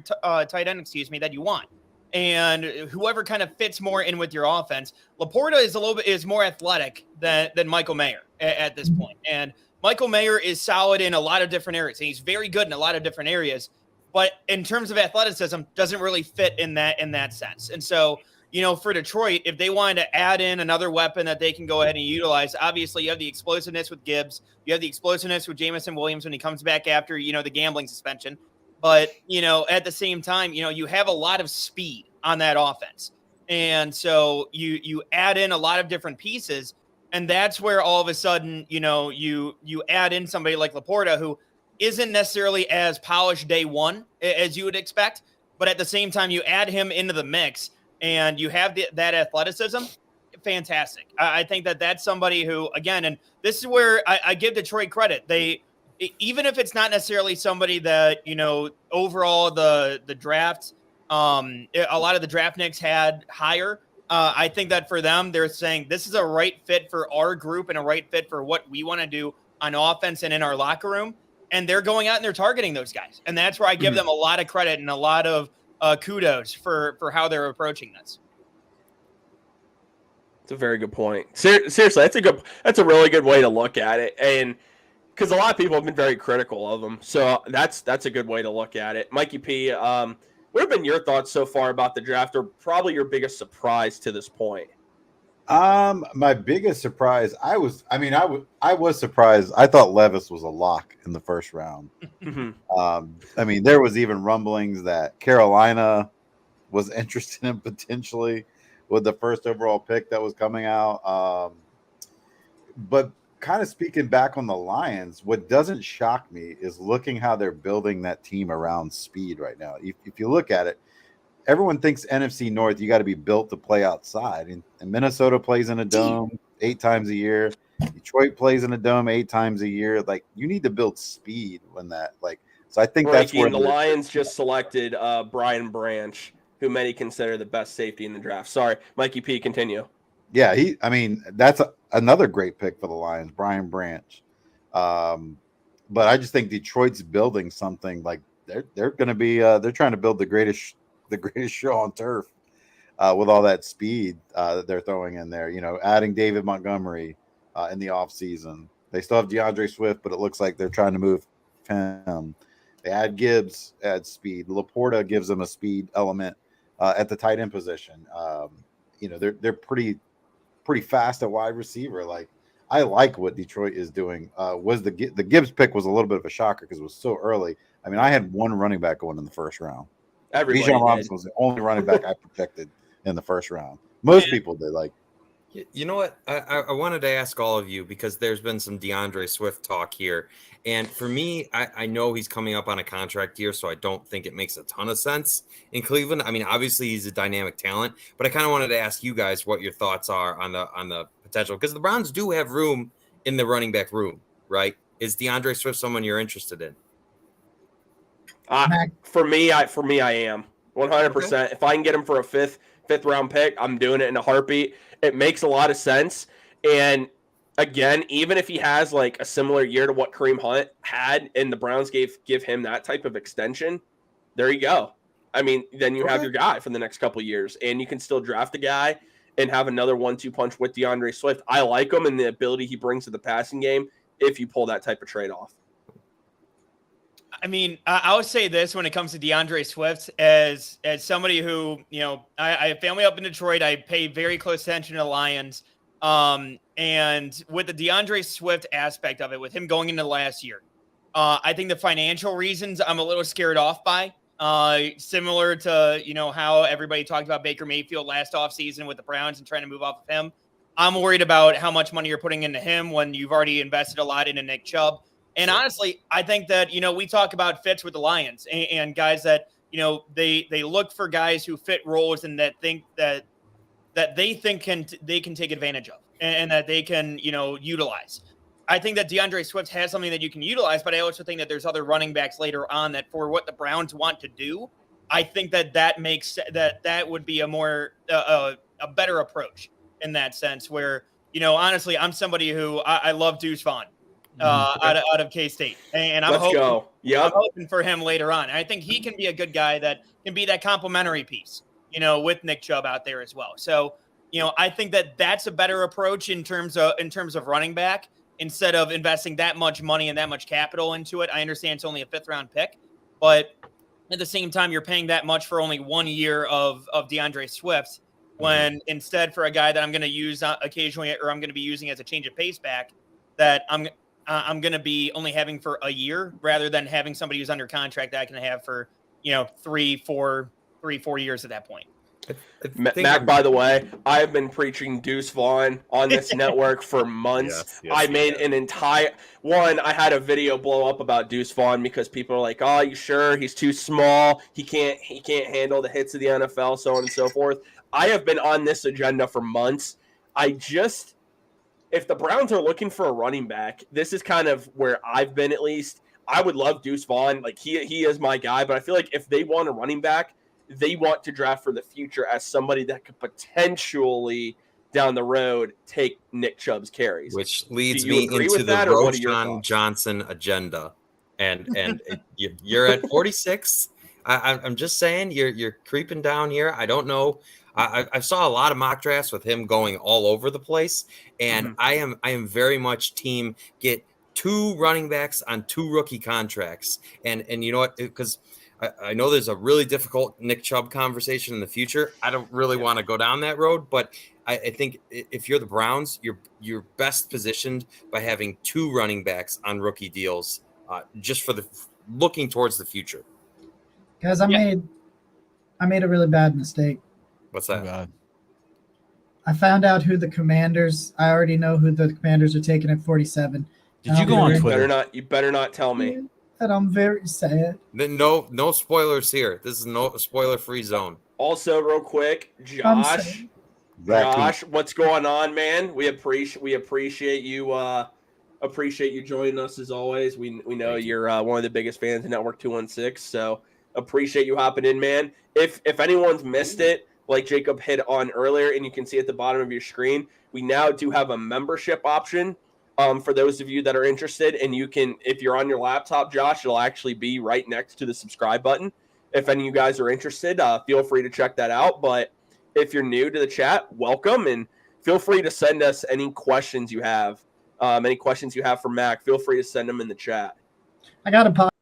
tight end, that you want. And whoever kind of fits more in with your offense. Laporta is more athletic than Michael Mayer at this point. And Michael Mayer is solid in a lot of different areas. And he's very good in a lot of different areas. But in terms of athleticism, doesn't really fit in that sense. And so, for Detroit, if they wanted to add in another weapon that they can go ahead and utilize, obviously you have the explosiveness with Gibbs. You have the explosiveness with Jameson Williams when he comes back after, the gambling suspension. But, at the same time, you have a lot of speed on that offense. And so you add in a lot of different pieces. And that's where all of a sudden, you add in somebody like Laporta, who isn't necessarily as polished day one as you would expect. But at the same time, you add him into the mix and you have that athleticism. Fantastic. I think that's somebody who, again, and this is where I give Detroit credit. Even if it's not necessarily somebody that, overall the draft, a lot of the draft nicks had higher. I think that for them, they're saying this is a right fit for our group and a right fit for what we want to do on offense and in our locker room. And they're going out and they're targeting those guys. And that's where I give them a lot of credit and a lot of kudos for how they're approaching this. It's a very good point. Seriously, that's a really good way to look at it. And because a lot of people have been very critical of them. So that's a good way to look at it. Mikey P, what have been your thoughts so far about the draft, or probably your biggest surprise to this point? My biggest surprise, I was surprised. I thought Levis was a lock in the first round. There was even rumblings that Carolina was interested in potentially with the first overall pick that was coming out. But kind of speaking back on the Lions, what doesn't shock me is looking how they're building that team around speed right now. If you look at it, everyone thinks NFC North, you got to be built to play outside. And Minnesota plays in a dome 8 times a year. Detroit plays in a dome 8 times a year. Like, you need to build speed when that, so I think that's where the Lions just selected Brian Branch, who many consider the best safety in the draft. Sorry, Mikey P, continue. Yeah, that's another great pick for the Lions, Brian Branch. But I just think Detroit's building something like they're going to be they're trying to build the greatest show on turf with all that speed that they're throwing in there. Adding David Montgomery in the offseason. They still have DeAndre Swift, but it looks like they're trying to move him. They add Gibbs, add speed. Laporta gives them a speed element at the tight end position. They're pretty fast at wide receiver. I like what Detroit is doing. Was the Gibbs pick was a little bit of a shocker because it was so early. I had one running back going in the first round. Bijan Robinson was the only running back I projected in the first round. Most people did. You know what? I wanted to ask all of you, because there's been some DeAndre Swift talk here. And for me, I know he's coming up on a contract year, so I don't think it makes a ton of sense in Cleveland. Obviously he's a dynamic talent, but I kind of wanted to ask you guys what your thoughts are on the potential, because the Browns do have room in the running back room, right? Is DeAndre Swift someone you're interested in? For me, I am 100%. Okay. If I can get him for a fifth round pick, I'm doing it in a heartbeat. It makes a lot of sense. And again, even if he has a similar year to what Kareem Hunt had, and the Browns give him that type of extension, there you go. Then you have your guy for the next couple of years, and you can still draft a guy and have another 1-2 punch with DeAndre Swift. I like him and the ability he brings to the passing game if you pull that type of trade off. I would say this when it comes to DeAndre Swift, as somebody who, I have family up in Detroit. I pay very close attention to the Lions. And with the DeAndre Swift aspect of it, with him going into last year, I think the financial reasons I'm a little scared off by, similar to, how everybody talked about Baker Mayfield last offseason with the Browns and trying to move off of him. I'm worried about how much money you're putting into him when you've already invested a lot into Nick Chubb. And honestly, I think that, we talk about fits with the Lions and guys that, they look for guys who fit roles and that think that they think they can take advantage of and that they can, utilize. I think that DeAndre Swift has something that you can utilize, but I also think that there's other running backs later on that for what the Browns want to do, I think that makes that would be a more a better approach in that sense where, honestly, I'm somebody who I love Deuce Vaughn out of K-State. And I'm hoping for him later on. And I think he can be a good guy that can be that complementary piece, with Nick Chubb out there as well. So, I think that that's a better approach in terms of running back instead of investing that much money and that much capital into it. I understand it's only a 5th round pick, but at the same time, you're paying that much for only 1 year of DeAndre Swift when instead for a guy that I'm going to use occasionally, or I'm going to be using as a change of pace back that I'm going to be only having for a year rather than having somebody who's under contract that I can have for, 3-4 years at that point. Mac, by the way, I've been preaching Deuce Vaughn on this network for months. I made an entire one. I had a video blow up about Deuce Vaughn because people are like, "Oh, you sure he's too small? He can't handle the hits of the NFL, so on and so forth." I have been on this agenda for months. If the Browns are looking for a running back, this is kind of where I've been at least. I would love Deuce Vaughn. Like he is my guy, but I feel like if they want a running back, they want to draft for the future as somebody that could potentially down the road take Nick Chubb's carries. Which leads me into the Roschon Johnson agenda. And you're at 46. I'm just saying you're creeping down here. I don't know. I saw a lot of mock drafts with him going all over the place, and I am very much team get 2 running backs on 2 rookie contracts. And you know what? Because I know there's a really difficult Nick Chubb conversation in the future. I don't really want to go down that road, but I think if you're the Browns, you're best positioned by having 2 running backs on rookie deals, just for the looking towards the future. Guys, I made a really bad mistake. What's that? Oh, God. I found out who the Commanders. I already know who the Commanders are taking at 47. Did you go on Twitter? You better not tell me. And I'm very sad. Then no spoilers here. This is no spoiler-free zone. Also, real quick, Josh, what's going on, man? We appreciate you. Appreciate you joining us as always. We know you're one of the biggest fans of Network 216, so appreciate you hopping in, man. If anyone's missed it, like Jacob hit on earlier, and you can see at the bottom of your screen, we now do have a membership option. For those of you that are interested, and you can, if you're on your laptop, Josh, it'll actually be right next to the subscribe button. If any of you guys are interested, feel free to check that out. But if you're new to the chat, welcome, and feel free to send us any questions you have. Any questions you have for Mac, feel free to send them in the chat. I got a pop.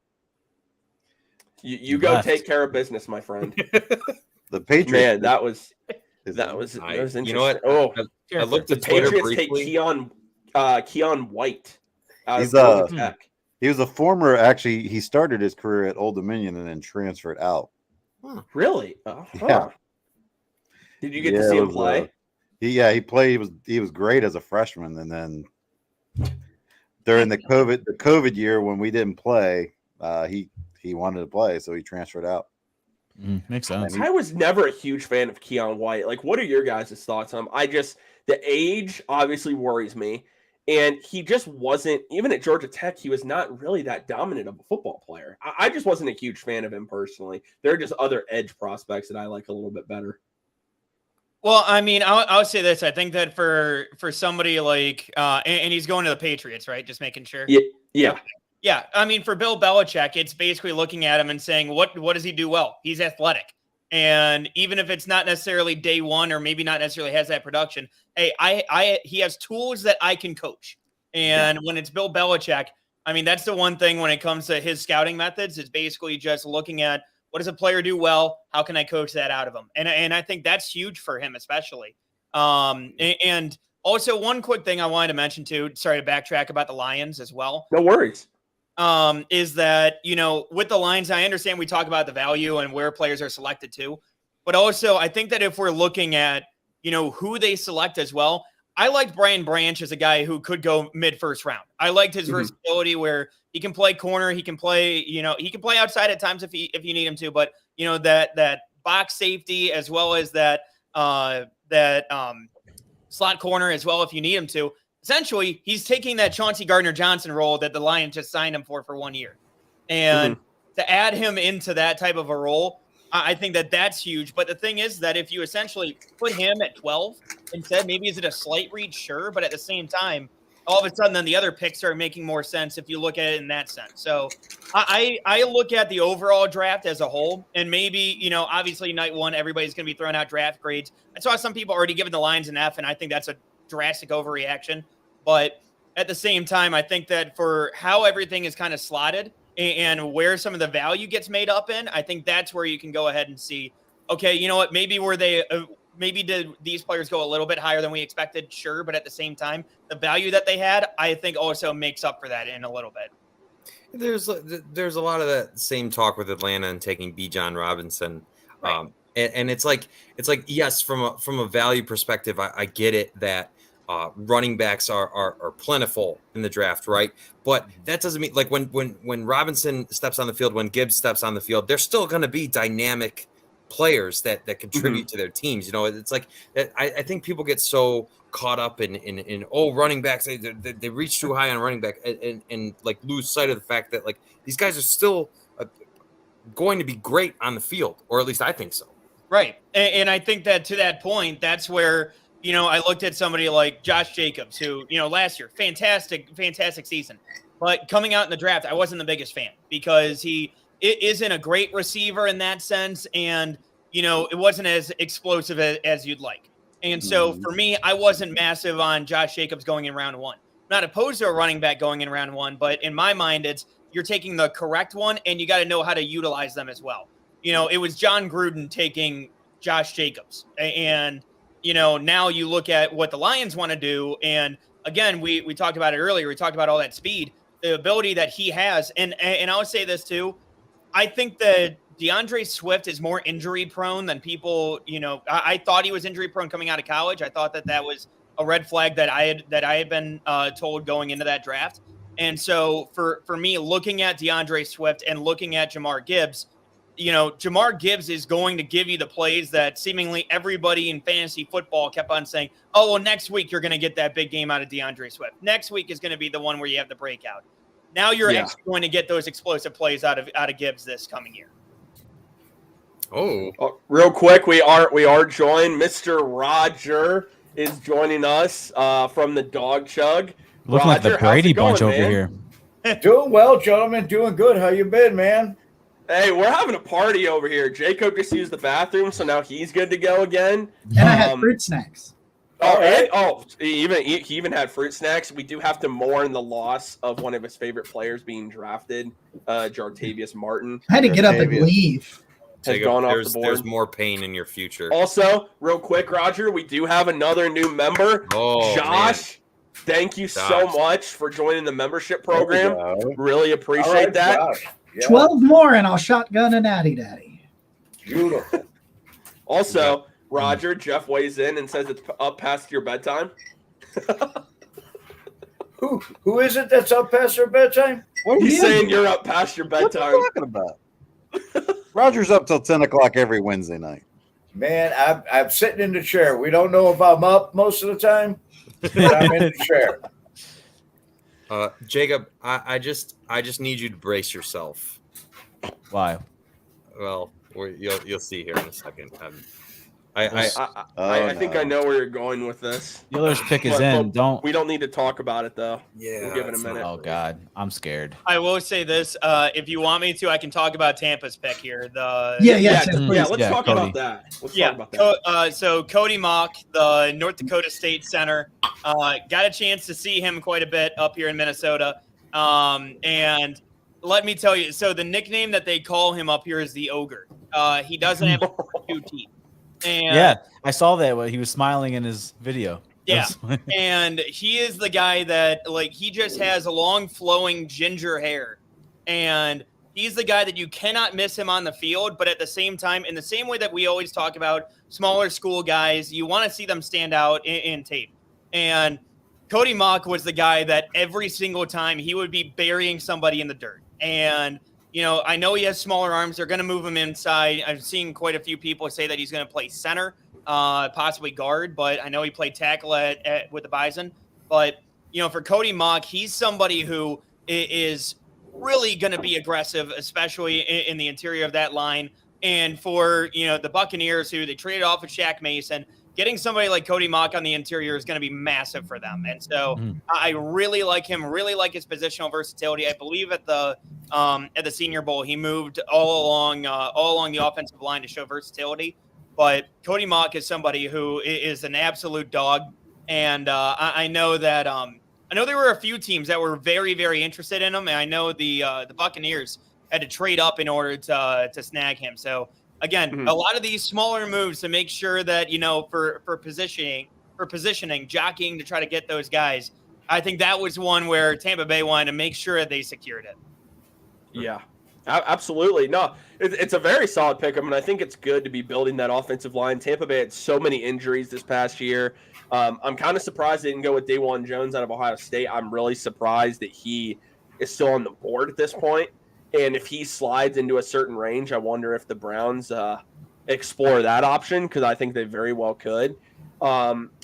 You go take care of business, my friend. The Patriots. Man, that was interesting. You know what? I looked the at Twitter Patriots briefly. Take Keon White. He was a former. Actually, he started his career at Old Dominion and then transferred out. Really? Yeah. Did you get to see him play? He played. He was great as a freshman, and then during the COVID year when we didn't play, he wanted to play, so he transferred out. Makes sense. I was never a huge fan of Keon White. Like, what are your guys' thoughts on him? The age obviously worries me. And he just wasn't, even at Georgia Tech, he was not really that dominant of a football player. I just wasn't a huge fan of him personally. There are just other edge prospects that I like a little bit better. Well, I mean, I would say this. I think that for somebody like, and he's going to the Patriots, right? Just making sure. Yeah. Yeah. I mean, for Bill Belichick, it's basically looking at him and saying, what does he do well? He's athletic. And even if it's not necessarily day one or maybe not necessarily has that production, hey, he has tools that I can coach. And when it's Bill Belichick, I mean, that's the one thing when it comes to his scouting methods, is basically just looking at what does a player do well? How can I coach that out of him? And I think that's huge for him, especially. And also one quick thing I wanted to mention too, sorry to backtrack about the Lions as well. No worries. Is that, with the Lions, I understand we talk about the value and where players are selected to, but also I think that if we're looking at, who they select as well, I liked Brian Branch as a guy who could go mid first round. I liked his versatility where, He can play corner. He can play, he can play outside at times if you need him to. But that box safety as well as that slot corner as well if you need him to. Essentially, he's taking that Chauncey Gardner-Johnson role that the Lions just signed him for 1 year, and to add him into that type of a role, I think that's huge. But the thing is that if you essentially put him at 12 instead, maybe is it a slight reach? Sure, but at the same time, all of a sudden, then the other picks are making more sense if you look at it in that sense. So I look at the overall draft as a whole, and maybe, obviously night one, everybody's going to be throwing out draft grades. I saw some people already giving the Lions an F, and I think that's a drastic overreaction. But at the same time, I think that for how everything is kind of slotted and where some of the value gets made up in, I think that's where you can go ahead and see, okay, you know what, maybe maybe did these players go a little bit higher than we expected? Sure. But at the same time, the value that they had, I think also makes up for that in a little bit. There's a lot of that same talk with Atlanta and taking Bijan Robinson. Right. And it's like, yes, from a value perspective, I get it that running backs are plentiful in the draft, right? But that doesn't mean like when Robinson steps on the field, when Gibbs steps on the field, they're still going to be dynamic players that contribute to their teams. It's like I think people get so caught up in running backs, they reach too high on running back and like lose sight of the fact that like these guys are still going to be great on the field, or at least I think so. Right. And I think that to that point, that's where, I looked at somebody like Josh Jacobs, who, last year, fantastic season. But coming out in the draft, I wasn't the biggest fan because he isn't a great receiver in that sense. And, it wasn't as explosive as you'd like. And so for me, I wasn't massive on Josh Jacobs going in round one. Not opposed to a running back going in round one, but in my mind, it's you're taking the correct one and you got to know how to utilize them as well. It was John Gruden taking Josh Jacobs. And, now you look at what the Lions want to do. And again, we talked about it earlier. We talked about all that speed, the ability that he has. And I would say this too. I think that DeAndre Swift is more injury prone than people, I thought he was injury prone coming out of college. I thought that was a red flag that I had been told going into that draft. And so for me, looking at DeAndre Swift and looking at Jahmyr Gibbs, Jahmyr Gibbs is going to give you the plays that seemingly everybody in fantasy football kept on saying, oh, well, next week you're going to get that big game out of DeAndre Swift. Next week is going to be the one where you have the breakout. Now you're actually going to get those explosive plays out of Gibbs this coming year. Oh, real quick, we are joined. Mr. Roger is joining us from the Dog Chug. Looking Roger, like the Brady how's it going, bunch over man? here. Doing well, gentlemen. Doing good. How you been, man? Hey, we're having a party over here. Jacob just used the bathroom, so now he's good to go again. And I had fruit snacks. Oh, All right. He even had fruit snacks. We do have to mourn the loss of one of his favorite players being drafted, Jartavius Martin. I had to get up and leave. Has gone off the board. There's more pain in your future. Also, real quick, Roger, we do have another new member. Oh, Josh, thank you so Josh. much for joining the membership program. There we go. Really All appreciate right, that. Josh. Yeah, 12 more and I'll shotgun a natty daddy. beautiful. Also, Roger, Jeff weighs in and says it's up past your bedtime. Who is it that's up past their bedtime? What are He's you saying you're up past your What are bedtime. you talking about? Roger's up till 10 o'clock every Wednesday night. Man, I'm sitting in the chair. We don't know if I'm up most of the time, but I'm in the chair. Jacob, I just need you to brace yourself. Why? Well, you'll see here in a second. I think I know where you're going with this. Steelers pick is But- in. but Don't. We don't need to talk about it though. Yeah, We'll give it a it's minute. Oh God, I'm scared. I will say this. If you want me to, I can talk about Tampa's pick here. Yeah, Yeah, please. let's Yeah, talk Cody. about that. Let's Yeah. talk about that. So Cody Mock, the North Dakota State center, got a chance to see him quite a bit up here in Minnesota. And let me tell you, so the nickname that they call him up here is the Ogre. He doesn't have two teeth. And Yeah, I saw that when he was smiling in his video. Yeah. That was- And he is the guy that, like, he just has a long flowing ginger hair. And he's the guy that you cannot miss him on the field. But at the same time, in the same way that we always talk about smaller school guys, you want to see them stand out in tape. And Cody Mock was the guy that every single time he would be burying somebody in the dirt. And, I know he has smaller arms. They're going to move him inside. I've seen quite a few people say that he's going to play center, possibly guard, but I know he played tackle with the Bison. But, for Cody Mock, he's somebody who is really going to be aggressive, especially in the interior of that line. And for, the Buccaneers, who they traded off of Shaq Mason, getting somebody like Cody Mock on the interior is going to be massive for them. And so I really like him, really like his positional versatility. I believe at the Senior Bowl, he moved all along the offensive line to show versatility. But Cody Mock is somebody who is an absolute dog. And I know that I know there were a few teams that were very, very interested in him. And I know the Buccaneers had to trade up in order to snag him. So, again, a lot of these smaller moves to make sure that, for positioning, jockeying to try to get those guys. I think that was one where Tampa Bay wanted to make sure that they secured it. Yeah, absolutely. No, it's a very solid pick. I mean, I think it's good to be building that offensive line. Tampa Bay had so many injuries this past year. I'm kind of surprised they didn't go with Dawan Jones out of Ohio State. I'm really surprised that he is still on the board at this point. And if he slides into a certain range, I wonder if the Browns explore that option, because I think they very well could.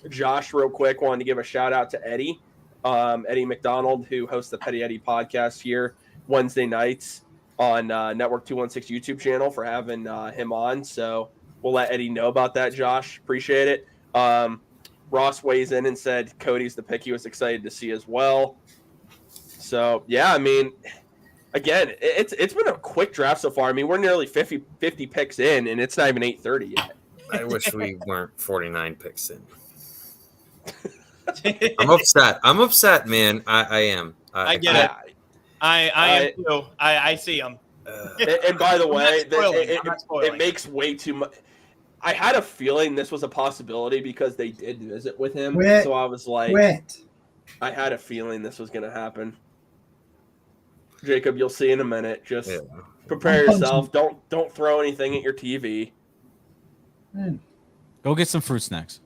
Josh, real quick, wanted to give a shout out to Eddie McDonald, who hosts the Petty Eddie podcast here Wednesday nights on Network 216 YouTube channel, for having him on. So we'll let Eddie know about that, Josh. Appreciate it. Ross weighs in and said Cody's the pick he was excited to see as well. So, yeah, I mean – again, it's been a quick draft so far. I mean, we're nearly 50 picks in, and it's not even 8:30 yet. I wish we weren't 49 picks in. I'm upset, man. I am. I get it. I am too. I see him. And by the way, it makes way too much. I had a feeling this was a possibility because they did visit with him. So I was like, I had a feeling this was going to happen. Jacob, you'll see in a minute. Just prepare yourself. Don't throw anything at your TV. Go get some fruit snacks.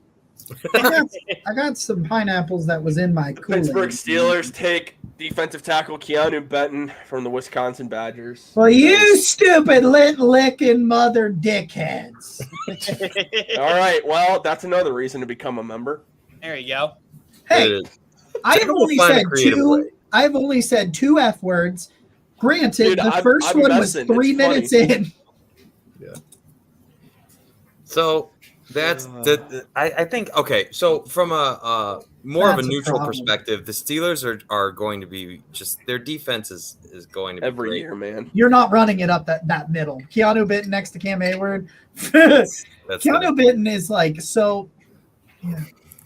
I got some pineapples that was in my Kool-Aid. Pittsburgh Steelers take defensive tackle Keanu Benton from the Wisconsin Badgers. Well, you stupid licking mother dickheads. All right. Well, that's another reason to become a member. There you go. Hey, I've only said two F words. Granted, Dude, the first one was 3 minutes in. Yeah. So that's I think okay. So from a more of a neutral perspective, the Steelers are going to be just their defense is going to be every great. year, man. You're not running it up that middle. Keanu Benton next to Cam Hayward. Keanu Benton is like so. Yeah.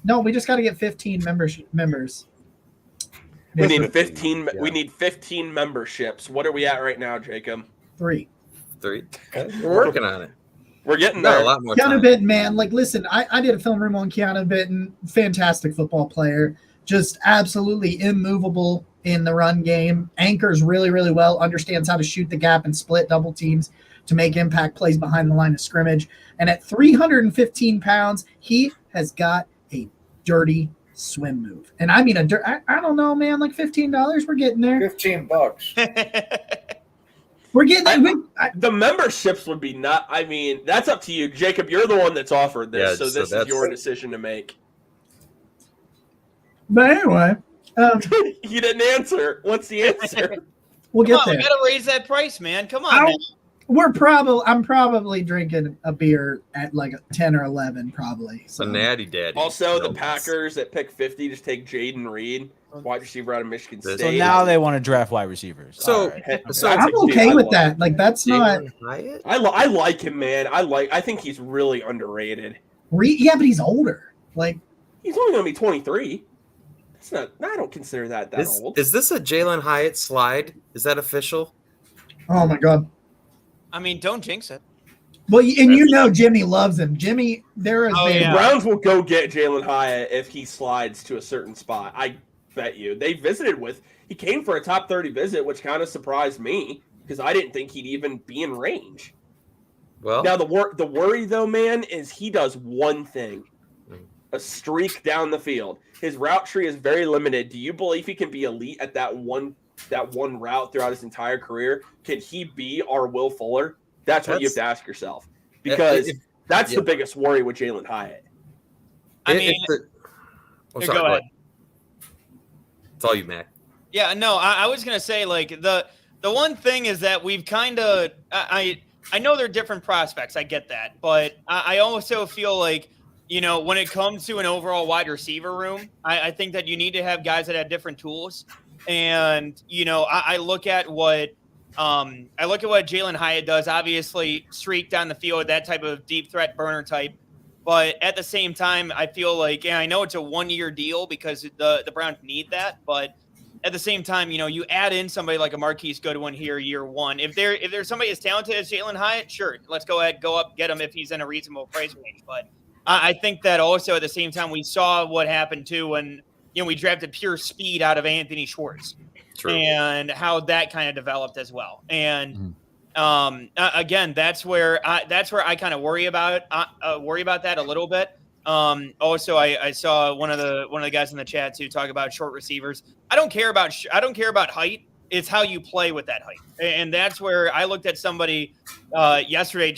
No, we just got to get 15 members. We need 15. Yeah. We need 15 memberships. What are we at right now, Jacob? 3. We're working on it. We're getting there. A lot more Keanu Benton, man. Like, listen, I did a film room on Keanu Benton. Fantastic football player. Just absolutely immovable in the run game. Anchors really, really well. Understands how to shoot the gap and split double teams to make impact plays behind the line of scrimmage. And at 315 pounds, he has got a dirty swim move. And I mean, I don't know, man, like $15, we're getting there. $15. We're getting there. The memberships would be not, I mean, that's up to you. Jacob, you're the one that's offered this, so this is your decision to make. But anyway. You didn't answer. What's the answer? We'll get there. We got to raise that price, man. Come on, man. I'm probably drinking a beer at like 10 or 11, probably. So. A natty daddy. Also, the Packers at pick 50 just take Jaden Reed, wide receiver out of Michigan State. So now they want to draft wide receivers. So I'm okay with that. Like that's not. I like him, man. I think he's really underrated. Yeah, but he's older. Like he's only going to be 23. That's not. I don't consider that old. Is this a Jalen Hyatt slide? Is that official? Oh my god. I mean, don't jinx it. Well, and Jimmy loves him. Jimmy, the Browns will go get Jalen Hyatt if he slides to a certain spot. I bet you. They visited with. He came for a top 30 visit, which kind of surprised me because I didn't think he'd even be in range. Well, now the worry though, man, is he does one thing. a streak down the field. His route tree is very limited. Do you believe he can be elite at that one route throughout his entire career? Can he be our Will Fuller? That's what you have to ask yourself, because that's the biggest worry with Jalen Hyatt. I mean, sorry, go ahead. It's all you, Mac. Yeah, no, I was gonna say, like, the one thing is that we've kind of I know they're different prospects. I get that, but I also feel like, you know, when it comes to an overall wide receiver room, I think that you need to have guys that have different tools. And, you know, I look at what Jalen Hyatt does. Obviously, streak down the field, that type of deep threat burner type. But at the same time, I feel like, and I know it's a 1-year deal because the Browns need that, but at the same time, you know, you add in somebody like a Marquise Goodwin here year one. If there's somebody as talented as Jalen Hyatt, sure, let's go ahead, go up, get him if he's in a reasonable price range. But I think that also at the same time, we saw what happened too when, you know, we drafted pure speed out of Anthony Schwartz. True. And how that kind of developed as well. And again, that's where I kind of worry about that a little bit. Also, I saw one of the guys in the chat too talk about short receivers. I don't care about height. It's how you play with that height, and that's where I looked at somebody yesterday.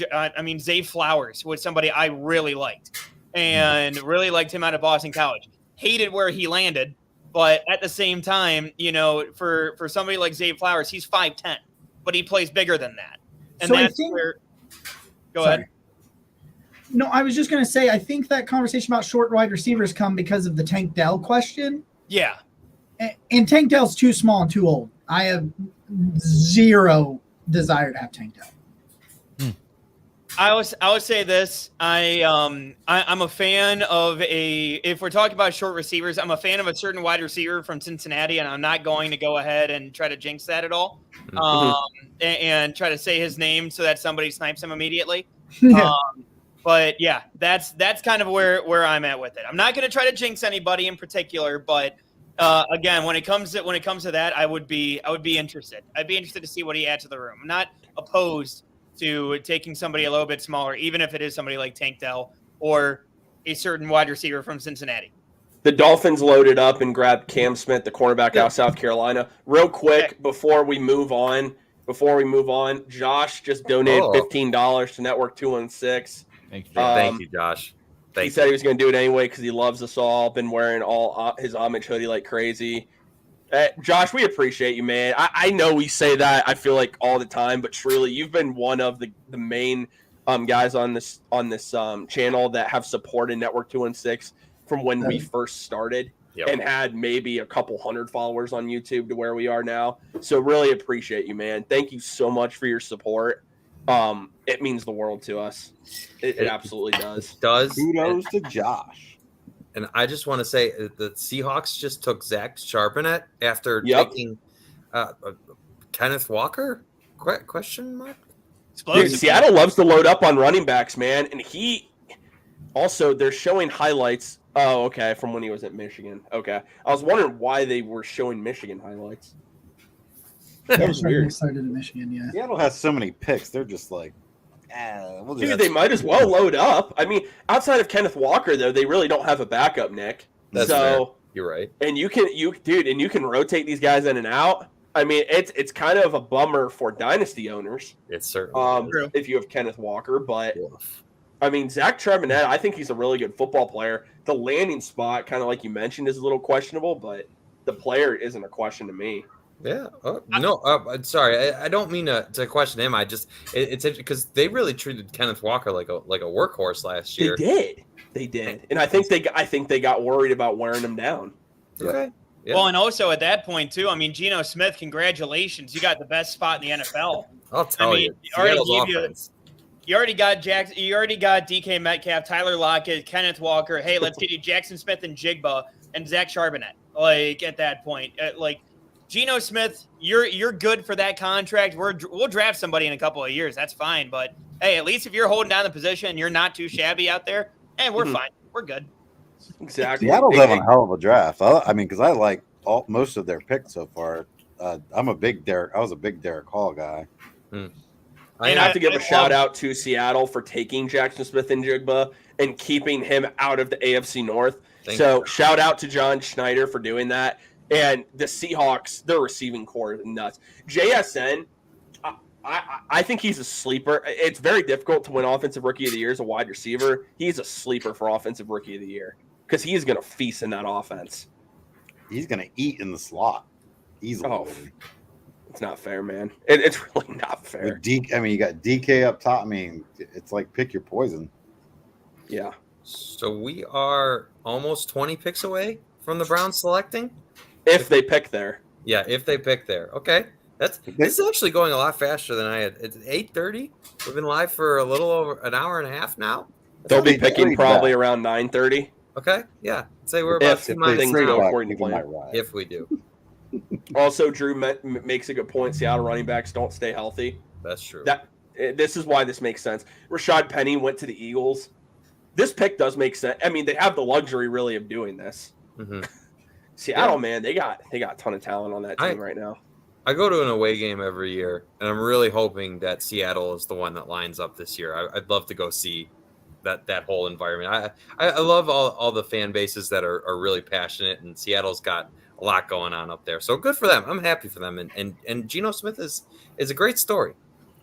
Zay Flowers was somebody I really liked, and really liked him out of Boston College. Hated where he landed, but at the same time, you know, for somebody like Zay Flowers, he's 5'10", but he plays bigger than that, and so that's where. Go ahead. No, I was just going to say, I think that conversation about short wide receivers come because of the Tank Dell question. Yeah. And Tank Dell's too small and too old. I have zero desire to have Tank Dell. I would say this. I'm a fan of if we're talking about short receivers, I'm a fan of a certain wide receiver from Cincinnati, and I'm not going to go ahead and try to jinx that at all. And try to say his name so that somebody snipes him immediately. Yeah. But yeah, that's kind of where I'm at with it. I'm not going to try to jinx anybody in particular, but again, when it comes to that, I would be interested. I'd be interested to see what he adds to the room. I'm not opposed to taking somebody a little bit smaller, even if it is somebody like Tank Dell or a certain wide receiver from Cincinnati. The Dolphins loaded up and grabbed Cam Smith, the cornerback out of South Carolina. Real quick, before we move on, Josh just donated $15 to Network 216. Thank you. Thank you, Josh. He said he was going to do it anyway because he loves us all. Been wearing all his homage hoodie like crazy. Josh, we appreciate you, man. I know we say that, I feel like, all the time, but truly, you've been one of the main guys on this channel that have supported Network 216 from when we first started and had maybe a couple hundred followers on YouTube to where we are now. So really appreciate you, man. Thank you so much for your support. It means the world to us. It absolutely does. It does. Kudos to Josh. And I just want to say the Seahawks just took Zach Charbonnet after taking Kenneth Walker? Question mark? Dude, Seattle loves to load up on running backs, man. And they're showing highlights. Oh, okay, from when he was at Michigan. Okay. I was wondering why they were showing Michigan highlights. That was weird. Excited in Michigan, yeah. Seattle has so many picks. They're just like, dude, they might as well load up. I mean, outside of Kenneth Walker, though, they really don't have a backup, Nick. That's fair. You're right. And you can rotate these guys in and out. I mean, it's kind of a bummer for dynasty owners. It's certainly if you have Kenneth Walker, but I mean, Zach Charbonnet, I think he's a really good football player. The landing spot, kind of like you mentioned, is a little questionable, but the player isn't a question to me. Yeah. Sorry. I don't mean to question him. It's because they really treated Kenneth Walker like a workhorse last year. They did. And I think they got worried about wearing him down. Okay. Yeah. Well, and also at that point too, I mean, Geno Smith, congratulations. You got the best spot in the NFL. I'll tell you. You already got DK Metcalf, Tyler Lockett, Kenneth Walker. Hey, let's get you Jackson Smith and Jigba and Zach Charbonnet. Like at that point, Geno Smith, you're good for that contract. We'll draft somebody in a couple of years. That's fine. But hey, at least if you're holding down the position and you're not too shabby out there, we're fine. We're good. Exactly. Seattle's having a hell of a draft. I mean, because I like most of their picks so far. I was a big Derek Hall guy. I have to give a shout out to Seattle for taking Jackson Smith and Jigba and keeping him out of the AFC North. Thank So you. shout out to John Schneider for doing that. And the Seahawks, their receiving core is nuts. JSN, I think he's a sleeper. It's very difficult to win Offensive Rookie of the Year as a wide receiver. He's a sleeper for Offensive Rookie of the Year because he's going to feast in that offense. He's going to eat in the slot easily. Oh, it's not fair, man. It's really not fair. With you got DK up top. I mean, it's like pick your poison. Yeah. So we are almost 20 picks away from the Browns selecting. If they pick there. Yeah, if they pick there. Okay. This is actually going a lot faster than I had. It's 8:30. We've been live for a little over an hour and a half now. They'll be picking probably around 9:30. Okay. Yeah. Say we're about If 2 things minutes go now. according to plan. If we do. Also, Drew makes a good point. Seattle running backs don't stay healthy. That's true. This is why this makes sense. Rashad Penny went to the Eagles. This pick does make sense. I mean, they have the luxury really of doing this. Mm-hmm. Seattle, man, they got a ton of talent on that team right now. I go to an away game every year, and I'm really hoping that Seattle is the one that lines up this year. I'd love to go see that whole environment. I love all the fan bases that are really passionate, and Seattle's got a lot going on up there. So good for them. I'm happy for them. And Geno Smith is a great story.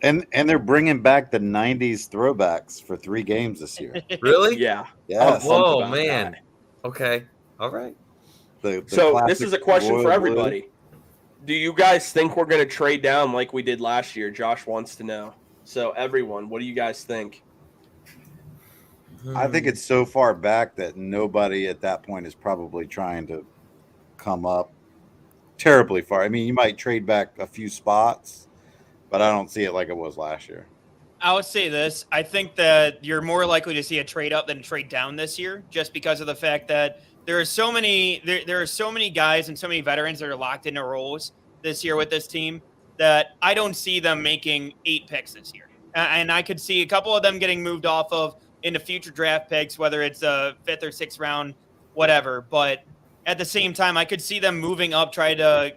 And they're bringing back the 90s throwbacks for 3 games this year. Really? Yeah. Yes. Whoa, man. That. Okay. All right. The So this classic is a question royal for blue. everybody. Do you guys think we're going to trade down like we did last year? Josh wants to know. So everyone, what do you guys think? I think it's so far back that nobody at that point is probably trying to come up terribly far. I mean, you might trade back a few spots, but I don't see it like it was last year. I would say this. I think that you're more likely to see a trade up than a trade down this year, just because of the fact that there are so many guys and so many veterans that are locked into roles this year with this team that I don't see them making 8 picks this year. And I could see a couple of them getting moved off of into future draft picks, whether it's a 5th or 6th round, whatever. But at the same time, I could see them moving up, try to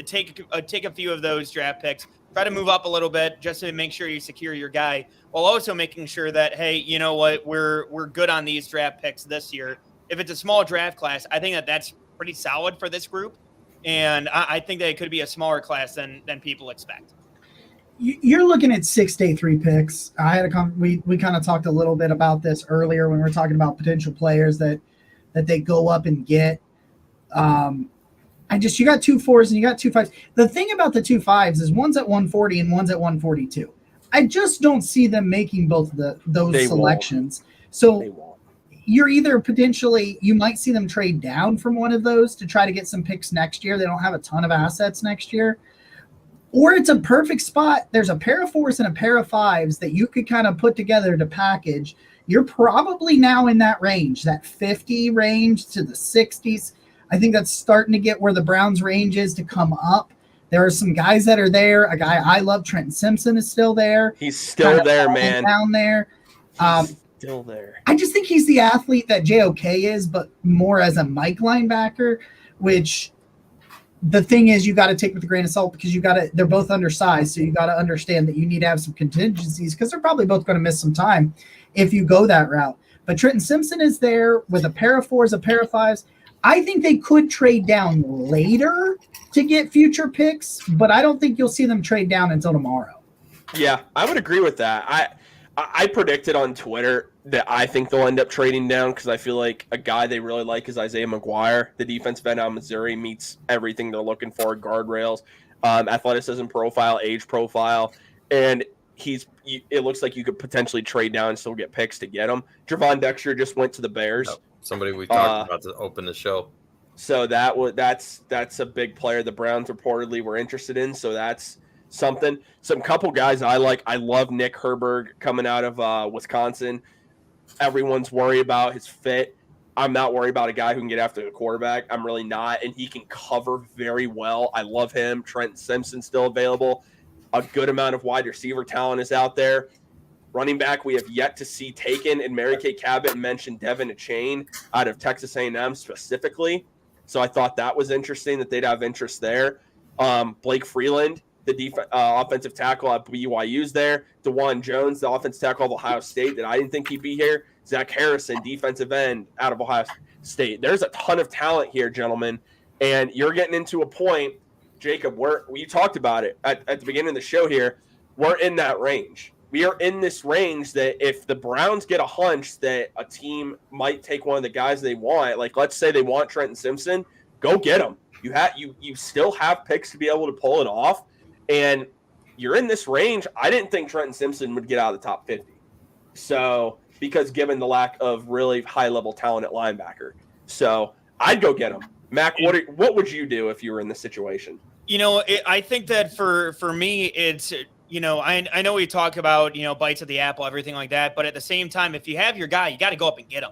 take a few of those draft picks, try to move up a little bit just to make sure you secure your guy, while also making sure that, hey, you know what, we're good on these draft picks this year. If it's a small draft class, I think that's pretty solid for this group, and I think that it could be a smaller class than people expect. You're looking at 6 day 3 picks. I had we kind of talked a little bit about this earlier when we were talking about potential players that they go up and get. You got 2 4s and you got 2 5s. The thing about the 2 5s is one's at 140 and one's at 142. I just don't see them making both of those selections. So you're either potentially, you might see them trade down from one of those to try to get some picks next year. They don't have a ton of assets next year. Or it's a perfect spot. There's a pair of 4s and a pair of 5s that you could kind of put together to package. You're probably now in that range, that 50 range to the 60s. I think that's starting to get where the Browns range is to come up. There are some guys that are there. A guy I love, Trenton Simpson, is still there. He's still there, man. Down there. Still there. I just think he's the athlete that JOK is, but more as a Mike linebacker, which the thing is you got to take with a grain of salt because they're both undersized. So you got to understand that you need to have some contingencies because they're probably both going to miss some time if you go that route. But Trenton Simpson is there with a pair of 4s, a pair of 5s. I think they could trade down later to get future picks, but I don't think you'll see them trade down until tomorrow. Yeah, I would agree with that. I predicted on Twitter that I think they'll end up trading down because I feel like a guy they really like is Isaiah McGuire. The defensive end out of Missouri meets everything they're looking for: guardrails, athleticism profile, age profile, and it looks like you could potentially trade down and still get picks to get him. Javon Dexter just went to the Bears. Yep. Somebody we talked about to open the show. So that's a big player the Browns reportedly were interested in. So that's something. Some couple guys I like. I love Nick Herberg coming out of Wisconsin. Everyone's worried about his fit. I'm not worried about a guy who can get after the quarterback. I'm really not, and he can cover very well. I love him. Trenton Simpson still available. A good amount of wide receiver talent is out there. Running back, we have yet to see taken, and Mary Kay Cabot mentioned Devin Achane out of Texas A&M specifically. So I thought that was interesting that they'd have interest there. Blake Freeland, the offensive tackle at BYU's there. DeJuan Jones, the offensive tackle of Ohio State, that I didn't think he'd be here. Zach Harrison, defensive end out of Ohio State. There's a ton of talent here, gentlemen, and you're getting into a point, Jacob, where we talked about it at the beginning of the show here. We're in that range. We are in this range that if the Browns get a hunch that a team might take one of the guys they want, like let's say they want Trenton Simpson, go get him. You still have picks to be able to pull it off, and you're in this range. I didn't think Trenton Simpson would get out of the top 50. So because given the lack of really high level talent at linebacker, so I'd go get him. Mac, what would you do if you were in this situation? I think that for me, it's. I know we talk about, bites of the apple, everything like that. But at the same time, if you have your guy, you got to go up and get him.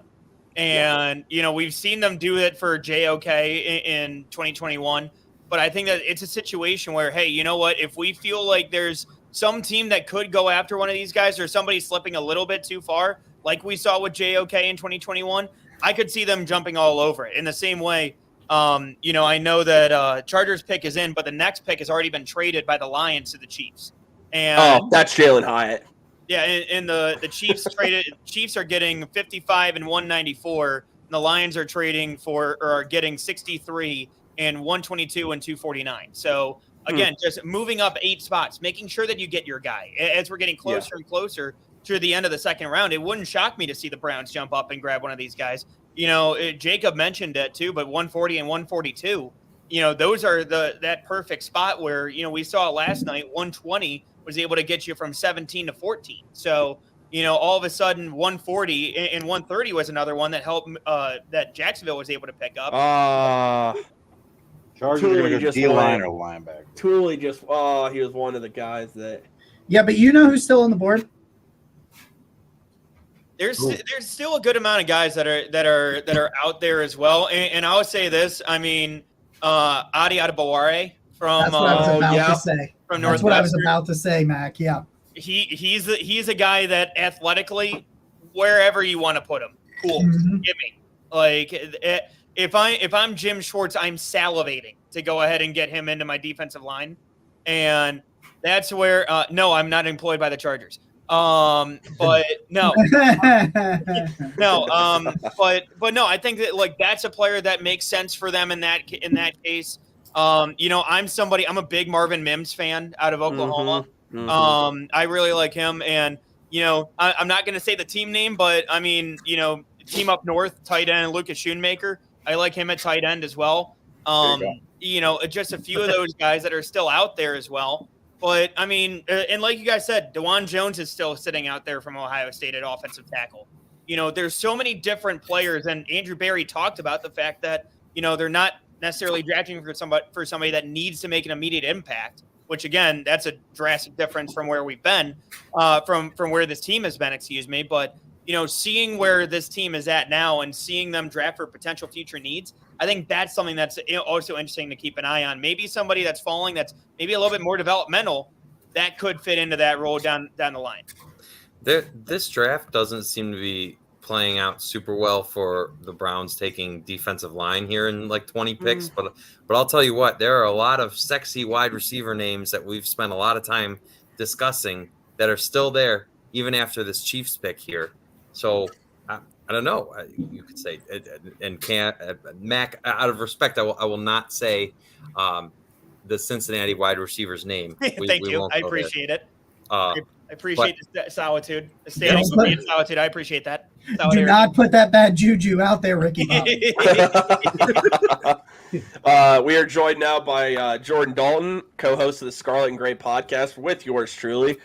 And, we've seen them do it for JOK in 2021. But I think that it's a situation where, hey, you know what? If we feel like there's some team that could go after one of these guys or somebody slipping a little bit too far, like we saw with JOK in 2021, I could see them jumping all over it. In the same way, I know that Chargers pick is in, but the next pick has already been traded by the Lions to the Chiefs. And that's Jalen Hyatt. Yeah, and the Chiefs Chiefs are getting 55 and 194, and the Lions are are getting 63 and 122 and 249. So again, just moving up 8 spots, making sure that you get your guy. As we're getting closer and closer to the end of the second round, it wouldn't shock me to see the Browns jump up and grab one of these guys. Jacob mentioned it too, but 140 and 142, those are that perfect spot where, we saw last night, 120 was able to get you from 17 to 14. So, all of a sudden 140 and 130 was another one that helped that Jacksonville was able to pick up. Chargers are going to go D-line or linebacker. Tooley he was one of the guys that. Yeah, but who's still on the board? There's still a good amount of guys that are out there as well. And I would say this, Adi Adebaware from That's what I was about to say. From That's what I was about to say, Mac. Yeah. He's a guy that athletically, wherever you want to put him, cool. Give me. Like if I'm Jim Schwartz, I'm salivating to go ahead and get him into my defensive line. And that's where no, I'm not employed by the Chargers. But no, but no, I think that that's a player that makes sense for them in that case. I'm a big Marvin Mims fan out of Oklahoma. I really like him, and I'm not going to say the team name, but team up north, tight end Lucas Schoonmaker. I like him at tight end as well. Just a few of those guys that are still out there as well. But and like you guys said, DeJuan Jones is still sitting out there from Ohio State at offensive tackle. There's so many different players, and Andrew Berry talked about the fact that they're not necessarily drafting for somebody that needs to make an immediate impact, which again, that's a drastic difference from where we've been, from where this team has been, But, seeing where this team is at now and seeing them draft for potential future needs, I think that's something that's also interesting to keep an eye on. Maybe somebody that's falling, that's maybe a little bit more developmental, that could fit into that role down the line. This draft doesn't seem to be playing out super well for the Browns taking defensive line here in like 20 picks. But I'll tell you what, there are a lot of sexy wide receiver names that we've spent a lot of time discussing that are still there even after this Chiefs pick here. So I don't know. You could say, and Mac, out of respect, I will not say the Cincinnati wide receiver's name. Thank you. I appreciate it. I appreciate the solitude. Solitude. I appreciate that. Do not put that bad juju out there, Ricky Bob. We are joined now by Jordan Dalton, co-host of the Scarlet and Gray podcast with yours truly.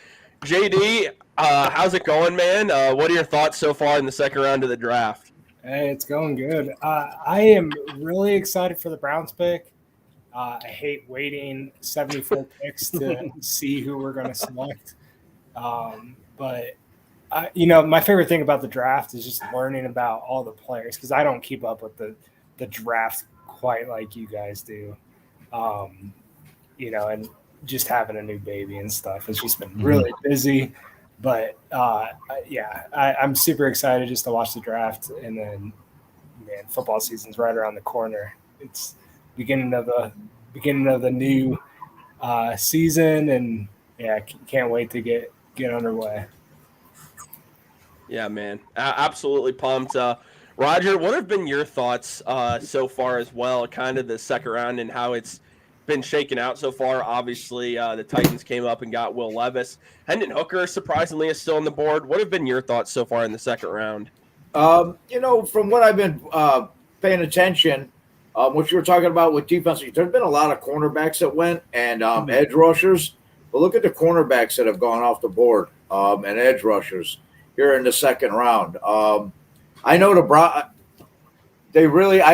JD, how's it going, man? What are your thoughts so far in the second round of the draft? Hey, it's going good. I am really excited for the Browns pick. I hate waiting 74 picks to see who we're going to select. But my favorite thing about the draft is just learning about all the players, because I don't keep up with the draft quite like you guys do. And just having a new baby and stuff has just been really busy. But I'm super excited just to watch the draft, and then football season's right around the corner. It's beginning of the new season, and can't wait to get underway. Yeah, man. Absolutely pumped. Roger, what have been your thoughts so far as well, kind of the second round and how it's been shaken out so far? Obviously, the Titans came up and got Will Levis. Hendon Hooker, surprisingly, is still on the board. What have been your thoughts so far in the second round? From what I've been paying attention, what you were talking about with defense, there's been a lot of cornerbacks that went and edge rushers. But look at the cornerbacks that have gone off the board and edge rushers here in the second round. I know I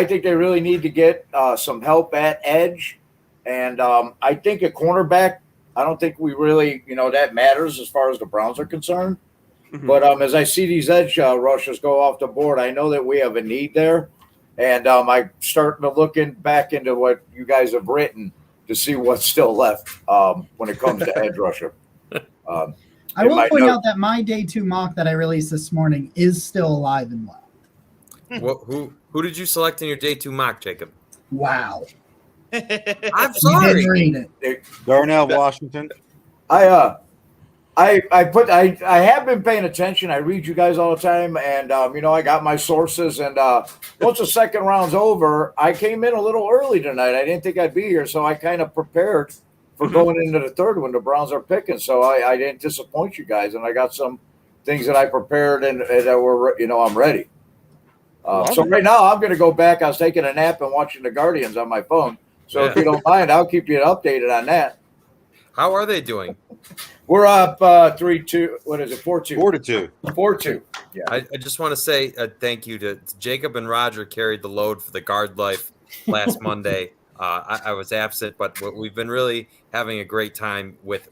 think they really need to get some help at edge. And I think a cornerback, I don't think we really, that matters as far as the Browns are concerned. Mm-hmm. But as I see these edge rushers go off the board, I know that we have a need there. And I'm starting to look back into what you guys have written to see what's still left when it comes to edge rusher. I will point out that my day 2 mock that I released this morning is still alive and well. Who did you select in your day 2 mock, Jacob? Wow. I'm sorry. Read it. Darnell Washington. I have been paying attention. I read you guys all the time, and I got my sources. And once the second round's over, I came in a little early tonight. I didn't think I'd be here, so I kind of prepared for going into the third when the Browns are picking. So I didn't disappoint you guys, and I got some things that I prepared and that were, I'm ready. So right now I'm going to go back. I was taking a nap and watching the Guardians on my phone. So if you don't mind, I'll keep you updated on that. How are they doing? We're up 3-2. What is it? 4-2. 4-2. 4-2. Yeah. I just want to say thank you to Jacob and Roger carried the load for the Guard Life last Monday. I was absent, but we've been really having a great time with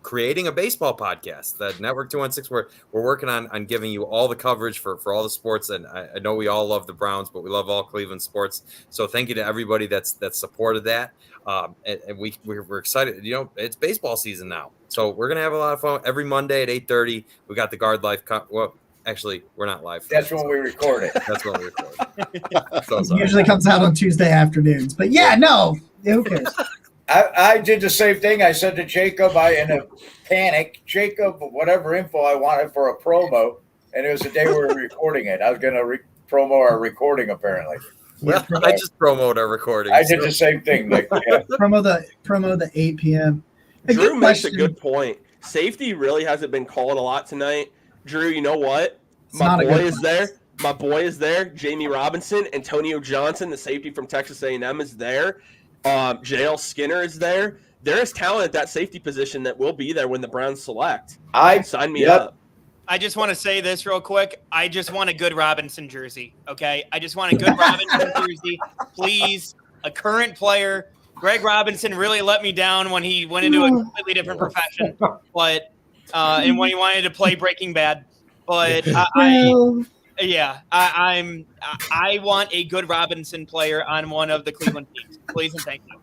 creating a baseball podcast. The Network 216, we're working on giving you all the coverage for all the sports. And I know we all love the Browns, but we love all Cleveland sports. So thank you to everybody that's supported that. And we're excited. It's baseball season now. So we're going to have a lot of fun every Monday at 8:30. We got the Guard Life. Well, actually, we're not live. That's when we record it. That's when we record it. So sorry. Usually comes out on Tuesday afternoons. But who cares? I did the same thing. I said to Jacob, in a panic, Jacob, whatever info I wanted for a promo, and it was the day we were recording it. I was going to promo our recording, apparently. Well, I just promoted our recording. I did the same thing. Promo the 8 p.m. Drew makes a good point. Safety really hasn't been called a lot tonight. Drew, you know what? My boy is there. My boy is there. Jamie Robinson, Antonio Johnson, the safety from Texas A&M, is there. JL Skinner is there. There is talent at that safety position that will be there when the Browns select. Sign me up. I just want to say this real quick. I just want a good Robinson jersey, okay? I just want a good Robinson jersey. Please, a current player. Greg Robinson really let me down when he went into a completely different profession, but and when he wanted to play Breaking Bad. But I want a good Robinson player on one of the Cleveland teams. Please and thank you.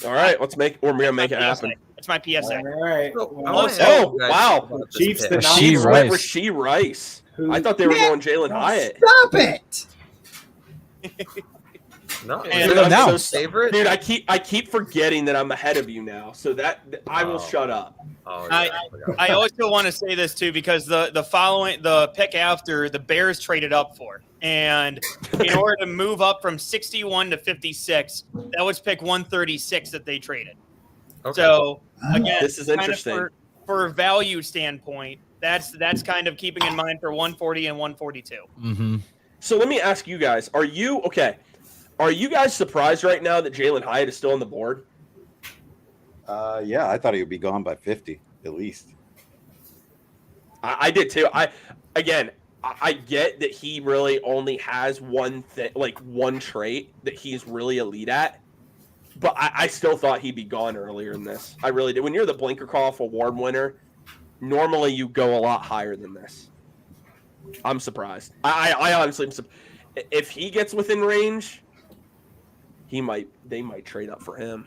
All right, we're gonna make it happen. It's my PSA. All right. Wow. Chiefs did not Rasheed Rice. Rasheed Rice. I thought they were going Jalen Hyatt. Stop it. No, favorite? Dude, I keep forgetting that I'm ahead of you now, so that I will shut up. I also want to say this too because the pick after the Bears traded up for, and in order to move up from 61 to 56, that was pick 136 that they traded. Okay. So again, this is interesting for value standpoint. That's kind of keeping in mind for 140 and 142. Mm-hmm. So let me ask you guys: Are you guys surprised right now that Jalen Hyatt is still on the board? Yeah, I thought he would be gone by 50 at least. I did too. I get that he really only has one thing, like one trait that he's really elite at. But I still thought he'd be gone earlier in this. I really did. When you're the Blinkerkoff Award winner, normally you go a lot higher than this. I'm surprised. I honestly am surprised. If he gets within range, they might trade up for him.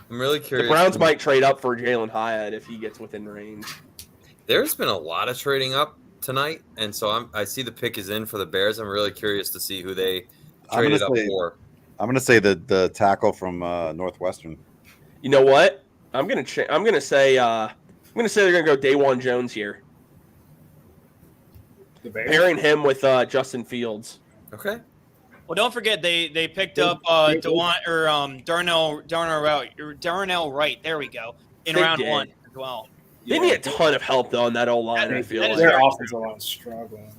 I'm really curious. The Browns might trade up for Jalen Hyatt if he gets within range. There's been a lot of trading up tonight, and so I see the pick is in for the Bears. I'm really curious to see who they traded up for. I'm going to say the tackle from Northwestern. You know what? I'm going to say they're going to go Dawan Jones here. The Bears. pairing him with Justin Fields. Okay. Well, don't forget they picked up Darnell Wright. There we go. In They round did. 1 as well. They need a ton of help though on that O line. I feel that is like. Their offensive line is struggling.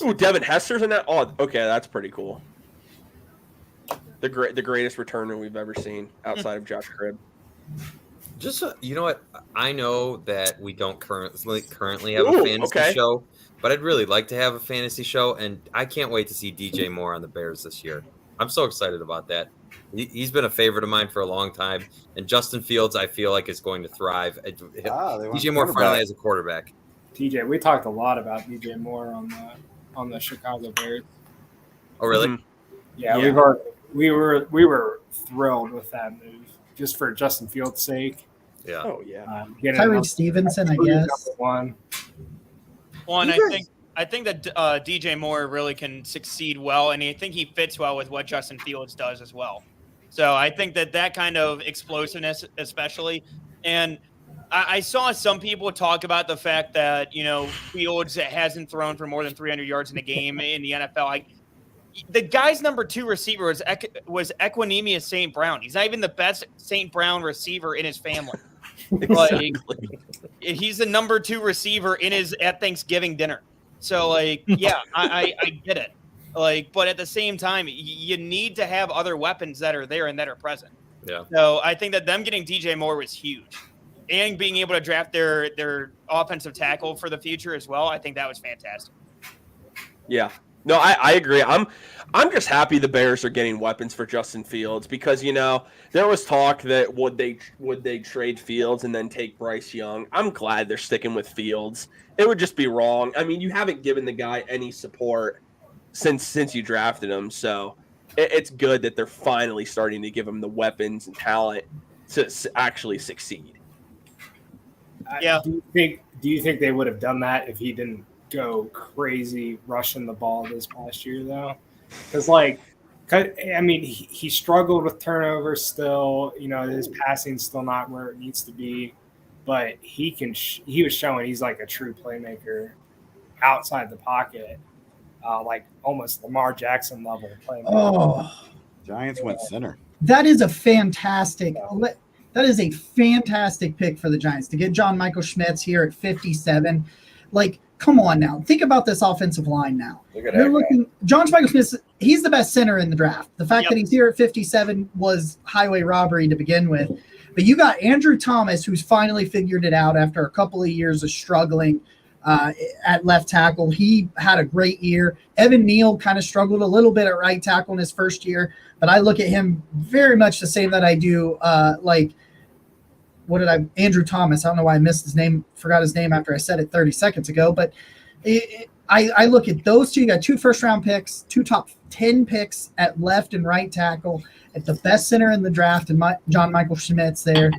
Ooh, Devin Hester's in that. Oh, okay, that's pretty cool. The greatest returner we've ever seen outside of Josh Cribb. Just you know what? I know that we don't currently have a Ooh, fantasy okay. show, but I'd really like to have a fantasy show, and I can't wait to see DJ Moore on the Bears this year. I'm so excited about that. He's been a favorite of mine for a long time, and Justin Fields, I feel like, is going to thrive. They went DJ Moore quarterback. finally has a quarterback. DJ, we talked a lot about DJ Moore on the Chicago Bears. Oh, really? Mhm. Yeah, Yeah. we were thrilled with that move just for Justin Fields' sake. Yeah. Oh yeah. Getting Tyree another- Stevenson, I guess. One. Well, and You guys- I think that DJ Moore really can succeed well, and I think he fits well with what Justin Fields does as well. So I think that kind of explosiveness, especially, and I saw some people talk about the fact that Fields hasn't thrown for more than 300 yards in a game in the NFL. The guy's number 2 receiver was Equinemius St. Brown. He's not even the best St. Brown receiver in his family. Exactly. He's the number 2 receiver at Thanksgiving dinner. So yeah, I get it. But at the same time, you need to have other weapons that are there and that are present. Yeah. So I think that them getting DJ Moore was huge, and being able to draft their offensive tackle for the future as well. I think that was fantastic. Yeah. No, I agree. I'm just happy the Bears are getting weapons for Justin Fields because there was talk that would they trade Fields and then take Bryce Young. I'm glad they're sticking with Fields. It would just be wrong. I mean, you haven't given the guy any support since you drafted him, so it's good that they're finally starting to give him the weapons and talent to actually succeed. Yeah. Do you think they would have done that if he didn't go crazy rushing the ball this past year, though? Because, he struggled with turnovers still. His passing's still not where it needs to be, but he was showing he's like a true playmaker outside the pocket, like almost Lamar Jackson level playmaker. Oh, Giants went center. that is a fantastic pick for the Giants to get John Michael Schmitz here at 57. Come on now. Think about this offensive line now. Look at You're that. looking John Michael Smith, he's the best center in the draft. The fact Yep. that he's here at 57 was highway robbery to begin with. But you got Andrew Thomas, who's finally figured it out after a couple of years of struggling at left tackle. He had a great year. Evan Neal kind of struggled a little bit at right tackle in his first year, but I look at him very much the same that I do Andrew Thomas. I don't know why I forgot his name after I said it 30 seconds ago, but I look at those two. You got 2 first-round picks, 2 top 10 picks at left and right tackle, at the best center in the draft, and John Michael Schmitz there.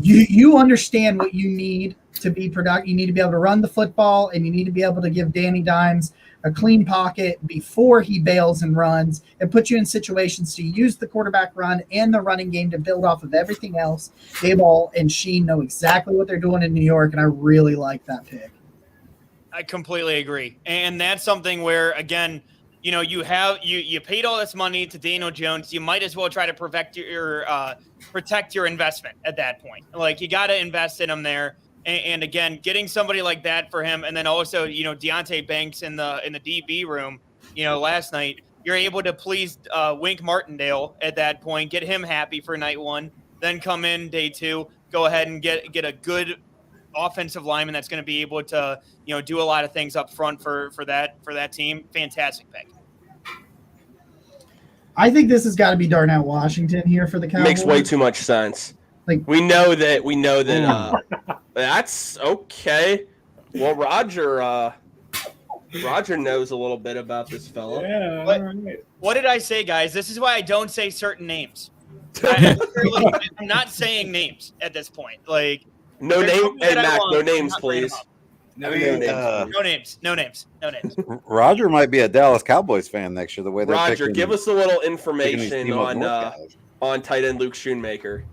You understand what you need to be productive. You need to be able to run the football, and you need to be able to give Danny Dimes a clean pocket before he bails and runs, and put you in situations to use the quarterback run and the running game to build off of everything else. Daboll and Sheen know exactly what they're doing in New York, and I really like that pick. I completely agree, and that's something where again, you paid all this money to Daniel Jones. You might as well try to protect your investment at that point. You got to invest in him there. And again, getting somebody like that for him, and then also Deontay Banks in the DB room, last night, you're able to please Wink Martindale at that point, get him happy for night 1, then come in day 2, go ahead and get a good offensive lineman that's going to be able to do a lot of things up front for that team. Fantastic pick. I think this has got to be Darnell Washington here for the Cowboys. Makes way too much sense. We know that that's okay. Well, Roger knows a little bit about this fella. Yeah, What? all right. What did I say, guys? This is why I don't say certain names. I'm not saying names at this point. No There's name, something hey that I Mac, want, no I'm names, not bringing please. them up. I mean, No names. Roger might be a Dallas Cowboys fan next year. The way they're Roger, picking, give us a little picking these information team up north guys. on tight end Luke Schoonmaker.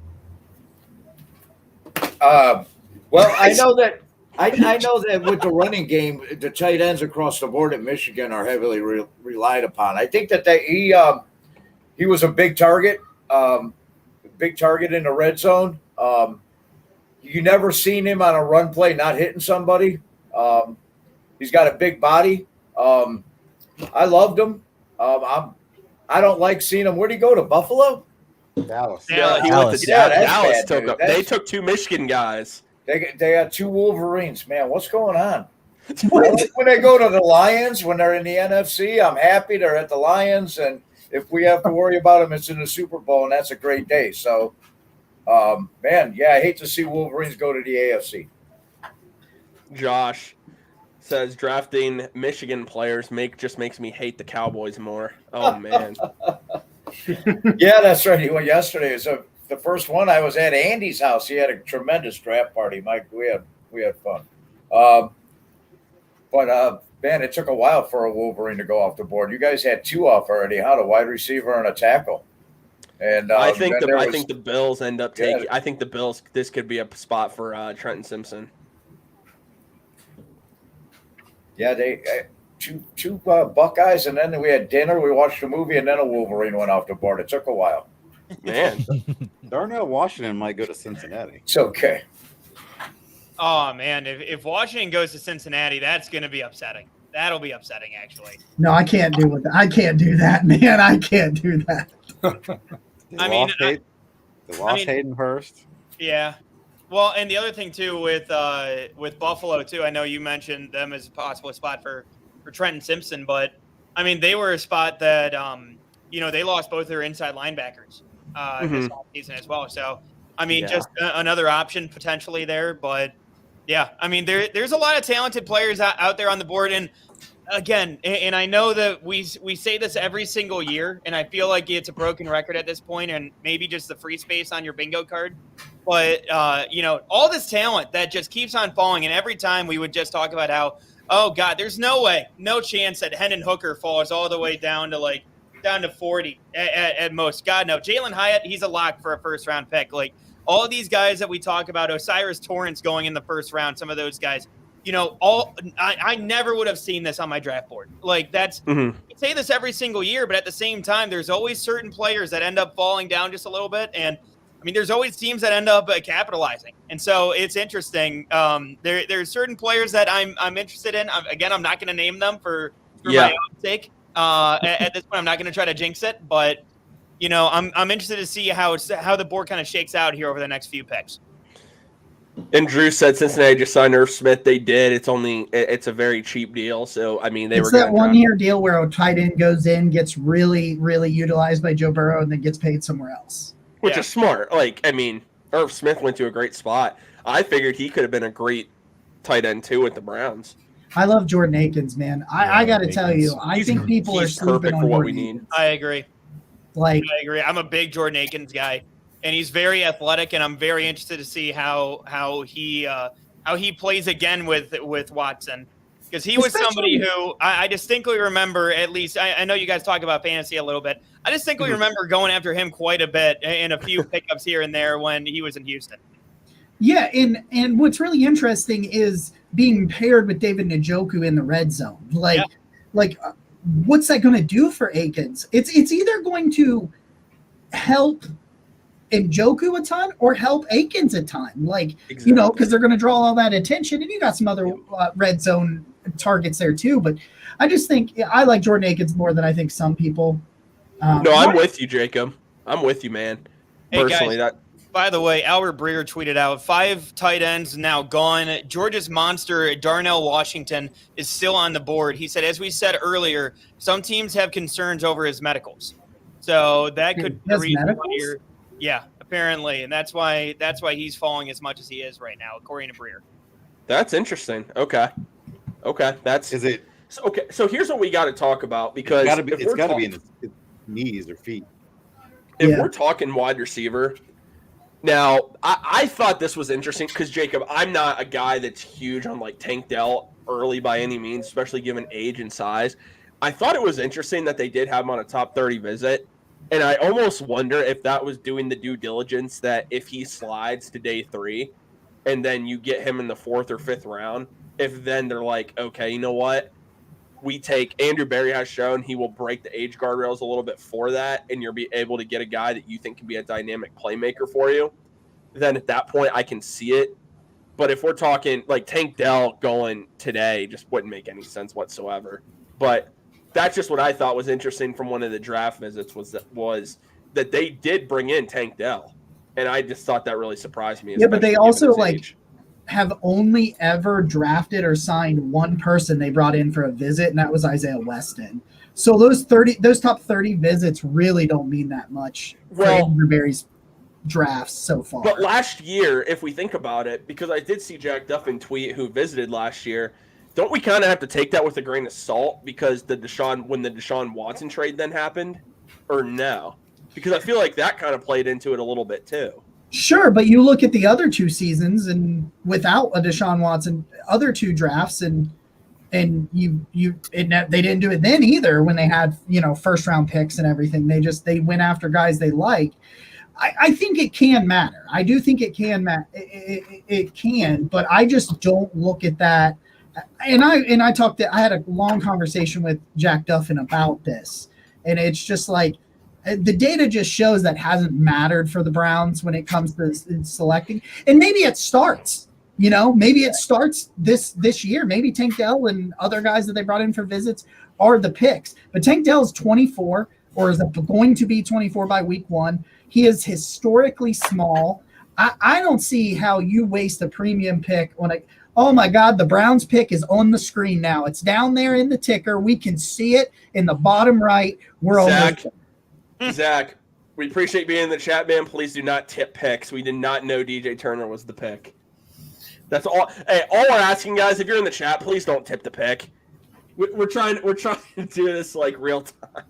Well, I know that I know that with the running game, the tight ends across the board at Michigan are heavily relied upon. I think that he was a big target in the red zone. You never seen him on a run play not hitting somebody. He's got a big body. I loved him. I don't like seeing him. Where'd he go, to Buffalo? Dallas. Yeah, he Dallas. went to Yeah, that's Dallas. bad, Took dude. up. They took 2 Michigan guys. They got 2 Wolverines, man. What's going on? When they go to the Lions, when they're in the NFC, I'm happy they're at the Lions, and if we have to worry about them, it's in the Super Bowl, and that's a great day. So, man, yeah, I hate to see Wolverines go to the AFC. Josh says drafting Michigan players just makes me hate the Cowboys more. Oh man. Yeah, that's right. He went yesterday. So the first one, I was at Andy's house. He had a tremendous draft party, Mike. We had fun. But man, it took a while for a Wolverine to go off the board. You guys had 2 off already, huh? The wide receiver and a tackle. And I think the Bills end up taking. Yeah. I think the Bills. This could be a spot for Trenton Simpson. Yeah, they two Buckeyes, and then we had dinner. We watched a movie, and then a Wolverine went off the board. It took a while. Man, Darnell Washington might go to Cincinnati. It's okay. Oh man, if Washington goes to Cincinnati, that's going to be upsetting. That'll be upsetting, actually. No, I can't do that. I can't do that, man. I can't do that. They lost Hayden Hurst. Yeah. Well, and the other thing too with Buffalo too, I know you mentioned them as a possible spot for Trenton Simpson, but I mean they were a spot that they lost both their inside linebackers this offseason as well. So I mean just another option potentially there, but yeah, I mean there's a lot of talented players out there on the board, and again, and I know that we say this every single year, and I feel like it's a broken record at this point, and maybe just the free space on your bingo card. But, all this talent that just keeps on falling. And every time we would just talk about how, oh, God, there's no way, no chance that Hendon Hooker falls all the way down to 40 at most. God, no. Jalen Hyatt, he's a lock for a first-round pick. Like, all of these guys that we talk about, Osiris Torrance going in the first round, some of those guys, I never would have seen this on my draft board. Like, that's I say this every single year, but at the same time, there's always certain players that end up falling down just a little bit. And I mean, there's always teams that end up capitalizing, and so it's interesting. There's certain players that I'm interested in. Again, I'm not going to name them for my own sake. At this point, I'm not going to try to jinx it, but I'm interested to see how the board kind of shakes out here over the next few picks. And Drew said Cincinnati just signed Irv Smith. They did. It's a very cheap deal. So I mean, it's that 1-year deal where a tight end goes in, gets really, really utilized by Joe Burrow, and then gets paid somewhere else. Which is smart. Like, I mean, Irv Smith went to a great spot. I figured he could have been a great tight end too with the Browns. I love Jordan Akins, man. I got to tell you, I think people are sleeping on what we Jordan need. Akins. I agree. I agree. I'm a big Jordan Akins guy, and he's very athletic, and I'm very interested to see how he plays again with Watson. Because he was somebody who I distinctly remember, at least I know you guys talk about fantasy a little bit. I distinctly remember going after him quite a bit in a few pickups here and there when he was in Houston. Yeah, and what's really interesting is being paired with David Njoku in the red zone. What's that going to do for Akins? It's either going to help Njoku a ton or help Akins a ton. Because they're going to draw all that attention, and you got some other red zone targets there too. But I just think I like Jordan Akins more than I think some people. I'm with you, Jacob. I'm with you, man. Personally, guys, by the way, Albert Breer tweeted out 5 tight ends now gone. Georgia's monster, Darnell Washington, is still on the board. He said, as we said earlier, some teams have concerns over his medicals. So that could be the reason why you're, apparently. And that's why he's falling as much as he is right now, according to Breer. That's interesting. Okay. That's is it. Okay. So here's what we got to talk about, because it's got to be in his knees or feet. If we're talking wide receiver, now I thought this was interesting because, Jacob, I'm not a guy that's huge on like Tank Dell early by any means, especially given age and size. I thought it was interesting that they did have him on a top 30 visit. And I almost wonder if that was doing the due diligence that if he slides to day 3, and then you get him in the 4th or 5th round, if then they're like, okay, you know what? We take Andrew Berry has shown he will break the age guardrails a little bit for that, and you'll be able to get a guy that you think can be a dynamic playmaker for you. Then at that point, I can see it. But if we're talking like Tank Dell going today, just wouldn't make any sense whatsoever. But that's just what I thought was interesting from one of the draft visits was that they did bring in Tank Dell, and I just thought that really surprised me. Yeah, but they especially also given his like age. have only ever drafted or signed one person they brought in for a visit, and that was Isaiah Weston. So those top 30 visits really don't mean that much for Well- Andrew Berry's drafts so far. But last year, if we think about it, because I did see Jack Duffin tweet who visited last year, don't we kind of have to take that with a grain of salt because when the Deshaun Watson trade then happened, or no? Because I feel like that kind of played into it a little bit too. Sure, but you look at the other 2 seasons and without a Deshaun Watson, other 2 drafts and they didn't do it then either when they had, first round picks and everything. They went after guys they like. I think it can matter. I do think it can matter. It can, but I just don't look at that. And I had a long conversation with Jack Duffin about this, and it's just like the data just shows that hasn't mattered for the Browns when it comes to selecting. And maybe it starts. Maybe it starts this year. Maybe Tank Dell and other guys that they brought in for visits are the picks. But Tank Dell is 24, or is going to be 24 by week 1. He is historically small. I don't see how you waste a premium pick on a. Oh my God, the Browns pick is on the screen now. It's down there in the ticker. We can see it in the bottom right. We're almost. Zach, we appreciate you being in the chat, man. Please do not tip picks. We did not know DJ Turner was the pick. That's all. Hey, all we're asking, guys, if you're in the chat, please don't tip the pick. We're trying to do this like real time.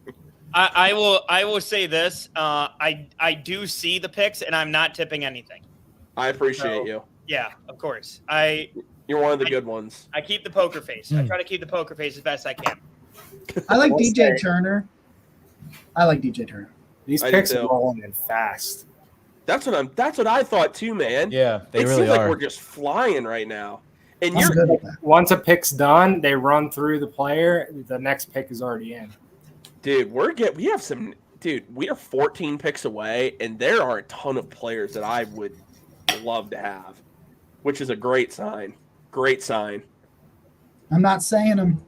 I will say this. I do see the picks, and I'm not tipping anything. I appreciate you. Yeah, of course. You're one of the good ones. I keep the poker face. I try to keep the poker face as best I can. I like We'll DJ say- Turner. I like DJ Turner. These I do picks too. are rolling in fast. That's what I thought too, man. Yeah, they it really seems like are. we're just flying right now. And I'm you're good at that. Once a pick's done, they run through the player. The next pick is already in. dude, we are 14 picks away, and there are a ton of players that I would love to have, which is a great sign. Great sign. I'm not saying them.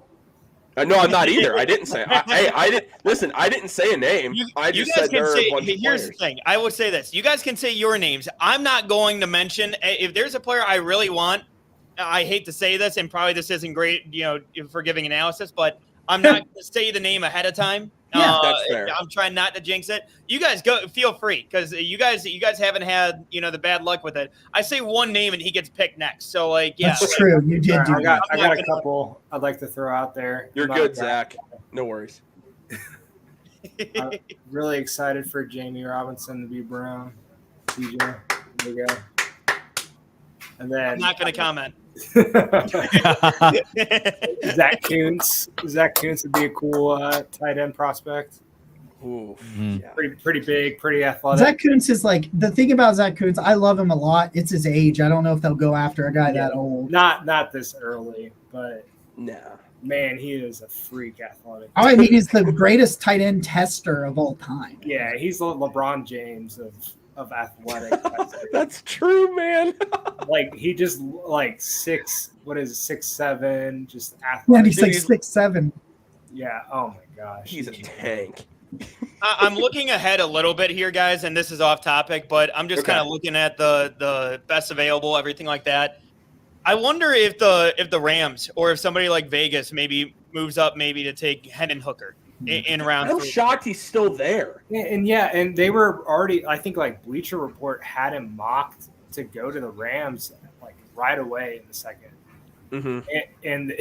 No, I'm not either. I didn't say. I didn't listen. I didn't say a name. I just said there are a bunch of here's the players. thing. I will say this. You guys can say your names. I'm not going to mention if there's a player I really want. I hate to say this, and probably this isn't great, for giving analysis, but I'm not going to say the name ahead of time. Yeah, that's fair. I'm trying not to jinx it. You guys go, feel free, because you guys haven't had the bad luck with it. I say one name and he gets picked next. So yeah, That's true. You did All do right, that. I got a couple I'd like to throw out there. You're I'm not good, a- Zach. No worries. I'm really excited for Jamie Robinson to be Brown. DJ, there you go. And then I'm not going to comment. Zach Kuntz. Zach Kuntz would be a cool tight end prospect. Ooh, Mhm. yeah. Pretty big, pretty athletic. Zach Kuntz is like the thing about Zach Kuntz. I love him a lot. It's his age. I don't know if they'll go after a guy that old. Not this early, but Nah. man, he is a freak athletic. I mean, he's the greatest tight end tester of all time. Yeah, he's the LeBron James of athletic. That's true, man. Like he just like 6'7", just Yeah, athletic. and he's like He's- 6'7". Yeah. Oh my gosh. He's a tank. I'm looking ahead a little bit here, guys, and this is off topic, but I'm just Okay. kind of looking at the best available, everything like that. I wonder if the Rams or if somebody like Vegas maybe moves up maybe to take Hendon Hooker in round I'm 3. shocked he's still there. And they were already. I think like Bleacher Report had him mocked to go to the Rams like right away in the second. Mm-hmm. And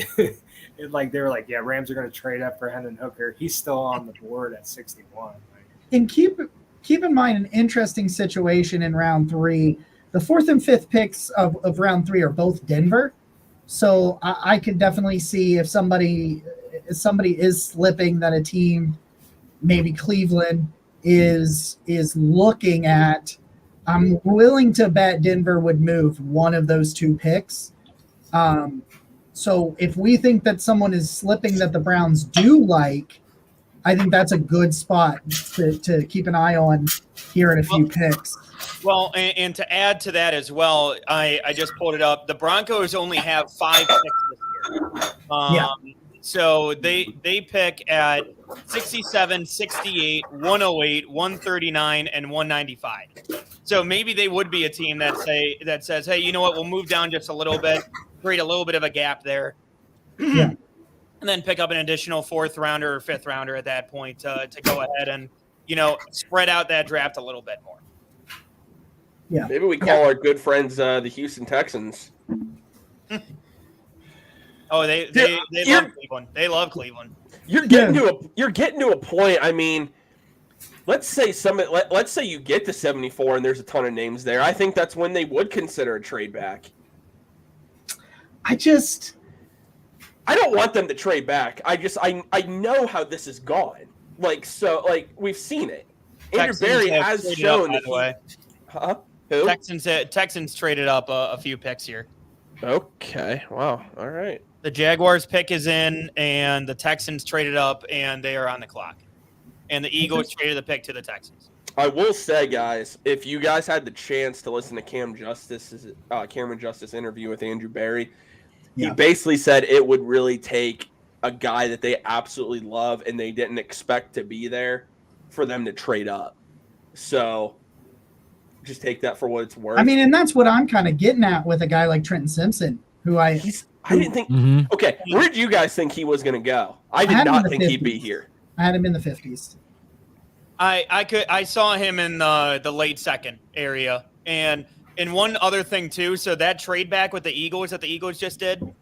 like they were like, yeah, Rams are going to trade up for Hendon Hooker. He's still on the board at 61. And keep in mind an interesting situation in round 3. The 4th and 5th picks of round 3 are both Denver. So I could definitely see if somebody is slipping, that a team, maybe Cleveland, is looking at I'm willing to bet Denver would move one of those two picks. So if we think that someone is slipping that the Browns do like, I think that's a good spot to keep an eye on here in a few picks. Well, and to add to that as well, I just pulled it up. The Broncos only have 5 picks this year. So they pick at 67, 68, 108, 139, and 195. So maybe they would be a team that says, hey, you know what, we'll move down just a little bit, create a little bit of a gap there. Yeah. And then pick up an additional 4th rounder or 5th rounder at that point to go ahead and, spread out that draft a little bit more. Yeah. Maybe we call our good friends the Houston Texans. Oh, they love Cleveland. They love Cleveland. You're getting to a point. I mean, let's say you get to 74 and there's a ton of names there. I think that's when they would consider a trade back. I don't want them to trade back. I know how this is gone. We've seen it. Andrew Berry has shown that. Who? Texans traded up a few picks here. Okay. Wow. All right. The Jaguars pick is in, and the Texans traded up, and they are on the clock. And the Eagles traded the pick to the Texans. I will say, guys, if you guys had the chance to listen to Cameron Justice interview with Andrew Berry, he basically said it would really take a guy that they absolutely love and they didn't expect to be there for them to trade up. So just take that for what it's worth. I mean, and that's what I'm kind of getting at with a guy like Trenton Simpson, who I didn't think. Mm-hmm. Okay, where did you guys think he was going to go? I did not think he'd be here. I had him in the 50s. I saw him in the late second area, and one other thing too. So that trade back with the Eagles that the Eagles just did,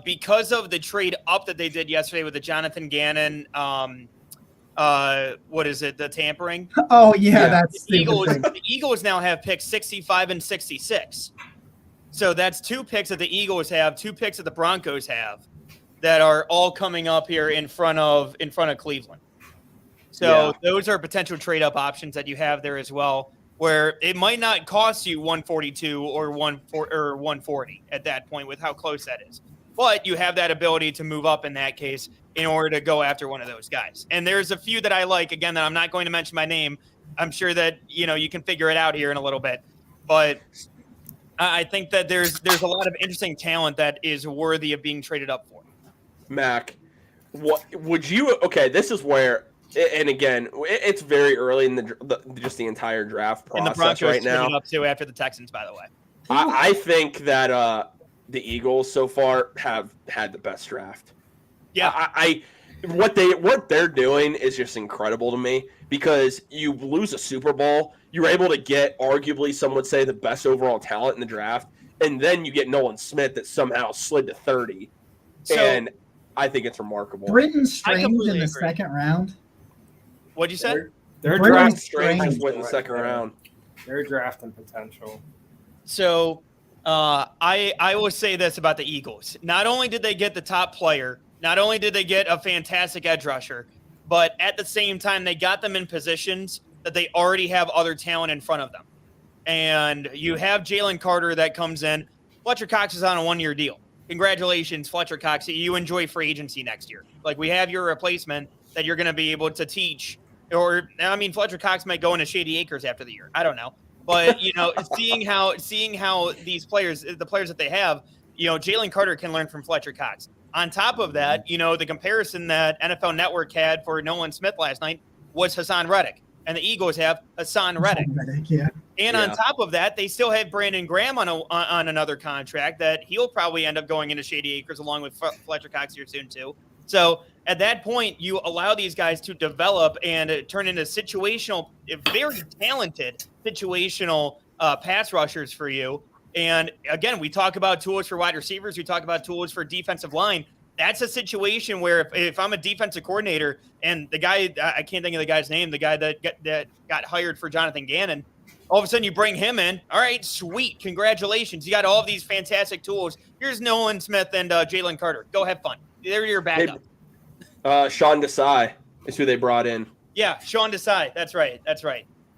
because of the trade up that they did yesterday with the Jonathan Gannon. What is it? The tampering. Oh yeah, that's the Eagles now have picks 65 and 66. So that's 2 picks that the Eagles have, 2 picks that the Broncos have, that are all coming up here in front of Cleveland. So those are potential trade up options that you have there as well, where it might not cost you 142 or 140 at that point with how close that is. But you have that ability to move up in that case in order to go after one of those guys. And there's a few that I like, again, that I'm not going to mention my name. I'm sure that, you can figure it out here in a little bit. But I think that there's a lot of interesting talent that is worthy of being traded up for. Mac, what would you? Okay, this is where, and again, it's very early in the entire draft process and the Broncos right now. Up too after the Texans, by the way. I think that the Eagles so far have had the best draft. Yeah, what they're doing is just incredible to me, because you lose a Super Bowl, you're able to get arguably, some would say, the best overall talent in the draft, and then you get Nolan Smith that somehow slid to 30, and I think it's remarkable. Britton Strange in the second round. What'd you say? They're Britton Strange went in the second round. They're drafting potential. So I will say this about the Eagles. Not only did they get the top player, not only did they get a fantastic edge rusher, but at the same time, they got them in positions that they already have other talent in front of them. And you have Jalen Carter that comes in. Fletcher Cox is on a 1-year deal. Congratulations, Fletcher Cox. You enjoy free agency next year. Like, we have your replacement that you're going to be able to teach. Or, I mean, Fletcher Cox might go into Shady Acres after the year. I don't know. But, seeing how these players, the players that they have, Jalen Carter can learn from Fletcher Cox. On top of that, the comparison that NFL Network had for Nolan Smith last night was Hassan Reddick. And the Eagles have Hassan Reddick. And on top of that, they still have Brandon Graham on another contract that he'll probably end up going into Shady Acres along with Fletcher Cox here soon too. So at that point, you allow these guys to develop and turn into very talented situational pass rushers for you. And again, we talk about tools for wide receivers. We talk about tools for defensive line. That's a situation where if I'm a defensive coordinator and the guy, I can't think of the guy's name, the guy that got hired for Jonathan Gannon, all of a sudden you bring him in. All right, sweet. Congratulations. You got all of these fantastic tools. Here's Nolan Smith and Jalen Carter. Go have fun. They're your backup. Sean Desai is who they brought in. Yeah, Sean Desai. That's right.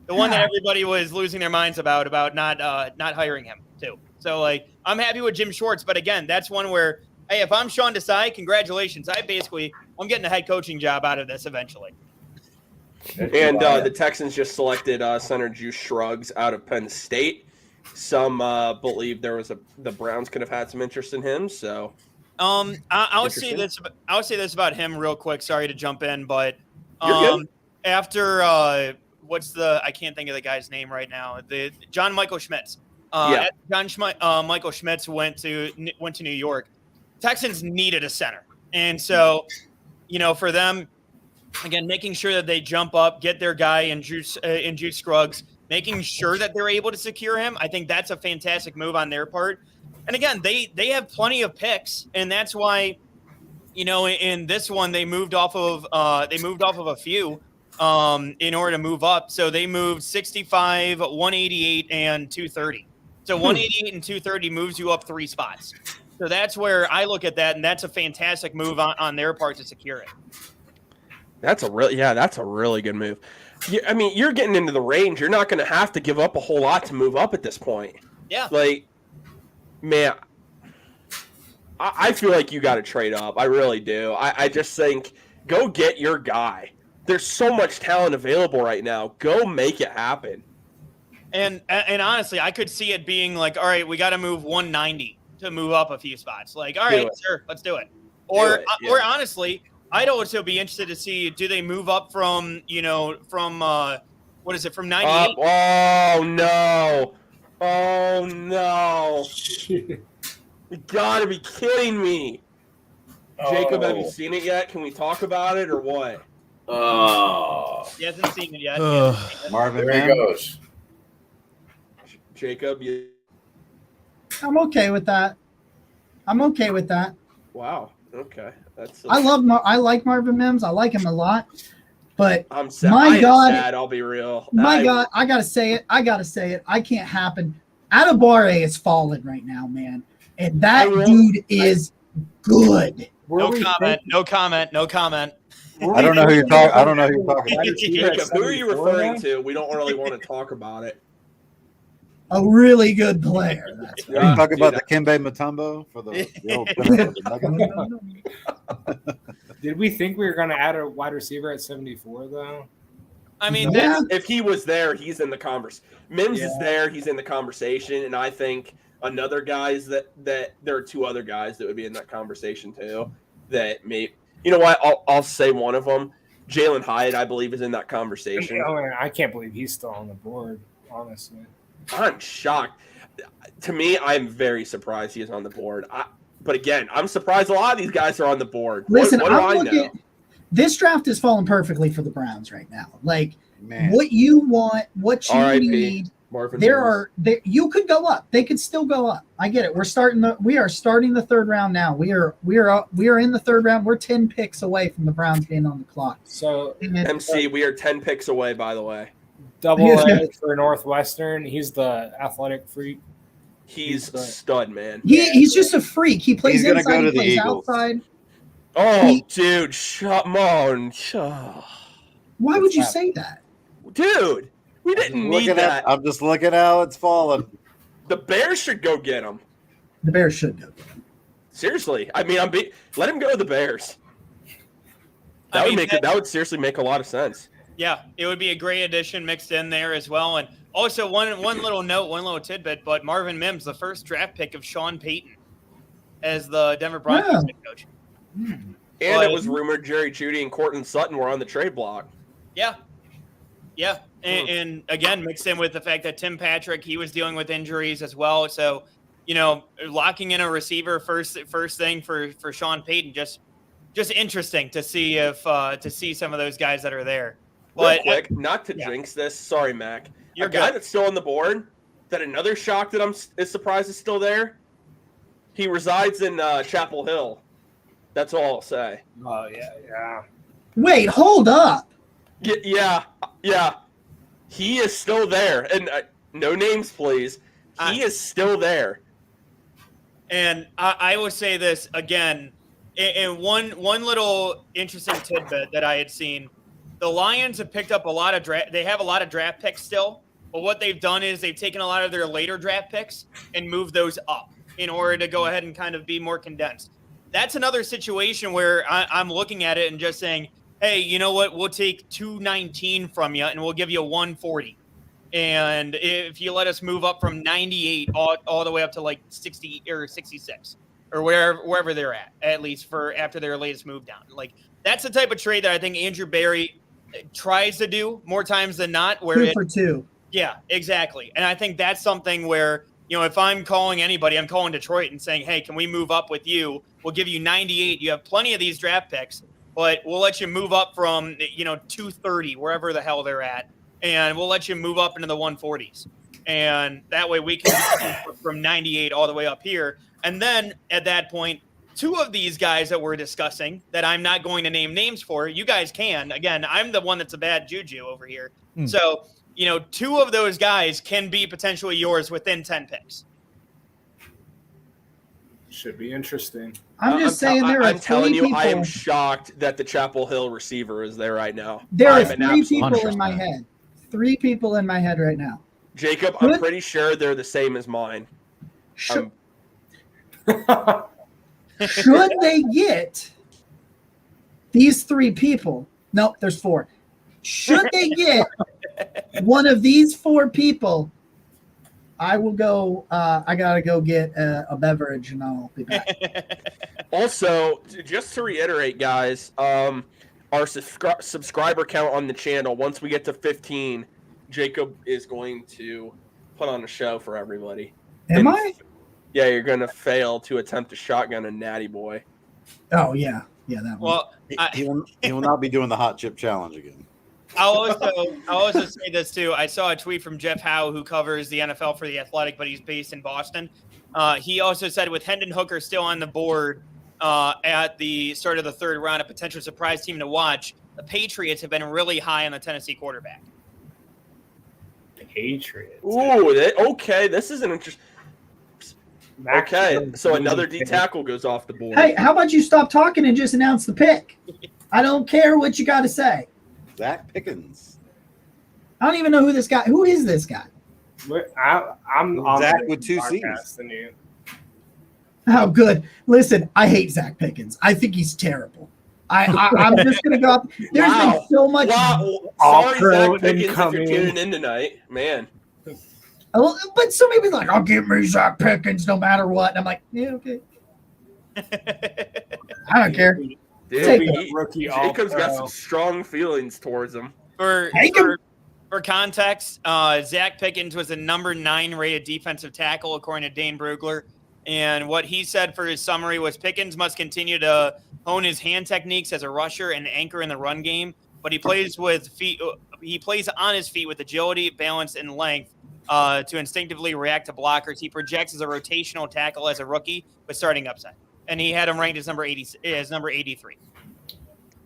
the one that everybody was losing their minds about not hiring him too. So like, I'm happy with Jim Schwartz, but again, that's one where, hey, if I'm Sean Desai, congratulations. I'm getting a head coaching job out of this eventually. And the Texans just selected center Juice Shrugs out of Penn State. Some believe the Browns could have had some interest in him. So, I would say this about him real quick. Sorry to jump in, but after I can't think of the guy's name right now. The John Michael Schmitz. Michael Schmitz went to New York. Texans needed a center, and so for them, again, making sure that they jump up, get their guy in Juice Scruggs, making sure that they're able to secure him. I think that's a fantastic move on their part. And again, they have plenty of picks, and that's why, in this one they moved off of a few in order to move up. So they moved 65, 188, and 230. So 188 and 230 moves you up 3 spots. So that's where I look at that, and that's a fantastic move on their part to secure it. That's a really good move. I mean, you're getting into the range. You're not going to have to give up a whole lot to move up at this point. Yeah. Like, man, I feel like you got to trade up. I really do. I just think go get your guy. There's so much talent available right now. Go make it happen. And honestly, I could see it being like, all right, we got to move 190 to move up a few spots. Like, all right, sure, let's do it. Or honestly, I'd also be interested to see, do they move up from 98? Oh no. You gotta be kidding me. Jacob, have you seen it yet? Can we talk about it or what? He hasn't seen it yet. Marvin, there he goes. Jacob, I'm okay with that. Wow. Okay. I like Marvin Mims. I like him a lot. But I'm sad. Sad, I'll be real. God, I gotta say it. I can't happen. Adebawore is falling right now, man. And that dude is good. No comment. I don't know who you're talking. I don't know who you're talking about. Jacob, who are you referring to? We don't really want to talk about it. A really good player. That's Are you talking about the Kimbe Mutombo for the old Did we think we were going to add a wide receiver at 74, though? I mean, if he was there, he's in the conversation. Mims is there, he's in the conversation, and I think another guys that there are 2 other guys that would be in that conversation too. That may, you know what? I'll say one of them. Jalen Hyatt, I believe, is in that conversation. I can't believe he's still on the board. Honestly, I'm shocked. To me, I'm very surprised he is on the board. But again, I'm surprised a lot of these guys are on the board. Listen, what do I know? This draft is falling perfectly for the Browns right now. Like, what you want, what you need. Marvin you could go up. They could still go up. I get it. We are starting the 3rd round now. We are in the 3rd round. We're 10 picks away from the Browns being on the clock. So MC, we are 10 picks away, by the way. Double A for Northwestern. He's the athletic freak. He's a stud, man. He's just a freak. He plays He's inside, go he plays outside. Dude, come on. Why would you say that? Dude, we didn't need that. I'm just looking how it's falling. The Bears should go get him. The Bears should go get him. Seriously. I mean, let him go to the Bears. That would seriously make a lot of sense. Yeah, it would be a great addition mixed in there as well. And also one little note, one little tidbit, but Marvin Mims, the first draft pick of Sean Payton as the Denver Broncos head coach. And it was rumored Jerry Jeudy and Courtland Sutton were on the trade block. Yeah. And again, mixed in with the fact that Tim Patrick, he was dealing with injuries as well. So, locking in a receiver first thing for Sean Payton, just interesting to see to see some of those guys that are there. Real quick, not to jinx this. Sorry, Mac. You're a guy good. that's still on the board, that another shock that I'm surprised is still there. He resides in Chapel Hill. That's all I'll say. Oh, yeah. Wait, hold up. Yeah. He is still there. And no names, please. He is still there. And I will say this again, and one little interesting tidbit that I had seen. the Lions have picked up a lot of draft. They have a lot of draft picks still, but what they've done is they've taken a lot of their later draft picks and moved those up in order to go ahead and kind of be more condensed. That's another situation where I'm looking at it and just saying, hey, you know what? We'll take 219 from you and we'll give you 140. And if you let us move up from 98 all the way up to like 60 or 66 or wherever they're at least for after their latest move down. Like that's the type of trade that I think Andrew Berry tries to do more times than not. Where 2 for 2. Yeah, exactly. And I think that's something where, you know, if I'm calling anybody, I'm calling Detroit and saying, hey, can we move up with you? We'll give you 98. You have plenty of these draft picks, but we'll let you move up from, 230, wherever the hell they're at. And we'll let you move up into the 140s. And that way we can from 98 all the way up here. And then at that point, 2 of these guys that we're discussing that I'm not going to name names for, you guys can. Again, I'm the one that's a bad juju over here. So, 2 of those guys can be potentially yours within 10 picks. Should be interesting. I'm just saying I'm telling you, people. I am shocked that the Chapel Hill receiver is there right now. There are I'm an 3 absolute- people in my head. 3 people in my head right now. Jacob, I'm pretty sure they're the same as mine. Should they get these 3 people? No, there's 4. Should they get one of these 4 people, I will go. I gotta go get a beverage, and I'll be back. Also, just to reiterate, guys, our subscriber count on the channel, once we get to 15, Jacob is going to put on a show for everybody. Am I? Yeah, you're going to fail to attempt a shotgun a Natty Boy. Oh yeah, that one. Well, He will not be doing the hot chip challenge again. I'll also say this too. I saw a tweet from Jeff Howe, who covers the NFL for The Athletic, but he's based in Boston. He also said with Hendon Hooker still on the board at the start of the 3rd round, a potential surprise team to watch, the Patriots have been really high on the Tennessee quarterback. Patriots. Ooh, okay. This is an interesting. Okay, so another D tackle goes off the board. Hey, how about you stop talking and just announce the pick? I don't care what you got to say. Zach Pickens. I don't even know who this guy. Who is this guy? I'm on Zach the with 2 podcast C's. than you. Oh, good. Listen, I hate Zach Pickens. I think he's terrible. I'm just gonna go up. There's been so much. Wow. All-pro Sorry, Zach Pickens, if incoming. you're tuning in tonight, man. But so many people are like, I'll give me Zach Pickens no matter what. And I'm like, yeah, okay. I don't care. Dude, Take rookie Jacob's got all-pro. some strong feelings towards him. For context, Zach Pickens was a number 9 rated defensive tackle, according to Dane Brugler. And what he said for his summary was Pickens must continue to hone his hand techniques as a rusher and anchor in the run game, but he plays with feet. He plays on his feet with agility, balance, and length to instinctively react to blockers. He projects as a rotational tackle as a rookie, but starting upside. And he had him ranked as number 83.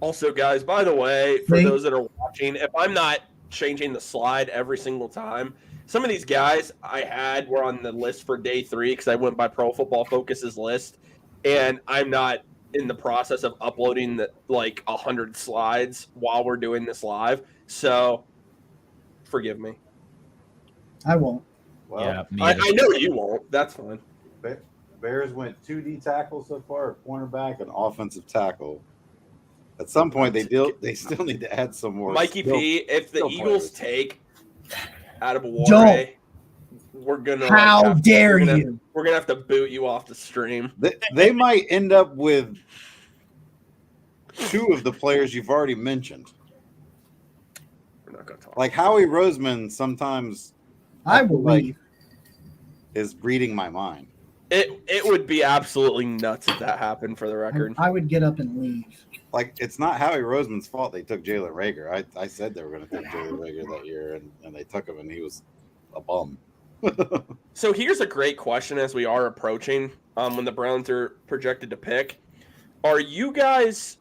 Also, guys, by the way, for Me? those that are watching, if I'm not changing the slide every single time, some of these guys I had were on the list for day 3 because I went by Pro Football Focus's list, and I'm not in the process of uploading 100 slides while we're doing this live. So, forgive me. I won't. Well, Yeah, me I either. know you won't. That's fine. Bears went 2 D tackles so far, a cornerback and offensive tackle. At some point, they still need to add some more. Mikey P, if the skill Eagles players. take out of Don't. Warray, we're gonna. How dare we're gonna- you? We're gonna have to boot you off the stream. They might end up with 2 of the players you've already mentioned. We're not gonna talk. Like Howie Roseman sometimes I will like- leave. is reading my mind. It would be absolutely nuts if that happened. For the record, I would get up and leave. Like it's not Howie Roseman's fault they took Jalen Reagor. I said they were going to take Jalen Reagor that year, and they took him, and he was a bum. so here's a great question as we are approaching when the Browns are projected to pick. Are you guys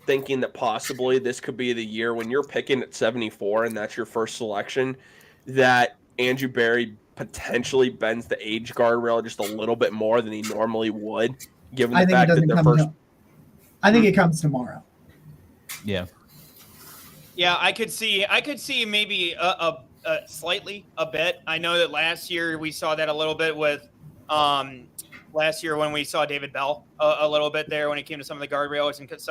thinking that possibly this could be the year when you're picking at 74 and that's your first selection, that Andrew Berry potentially bends the age guardrail just a little bit more than he normally would, given I the think it fact that doesn't their come. first. I think it comes tomorrow. Yeah. Yeah, I could see maybe a slightly a bit. I know that last year we saw that a little bit with last year when we saw David Bell a little bit there when it came to some of the guardrails and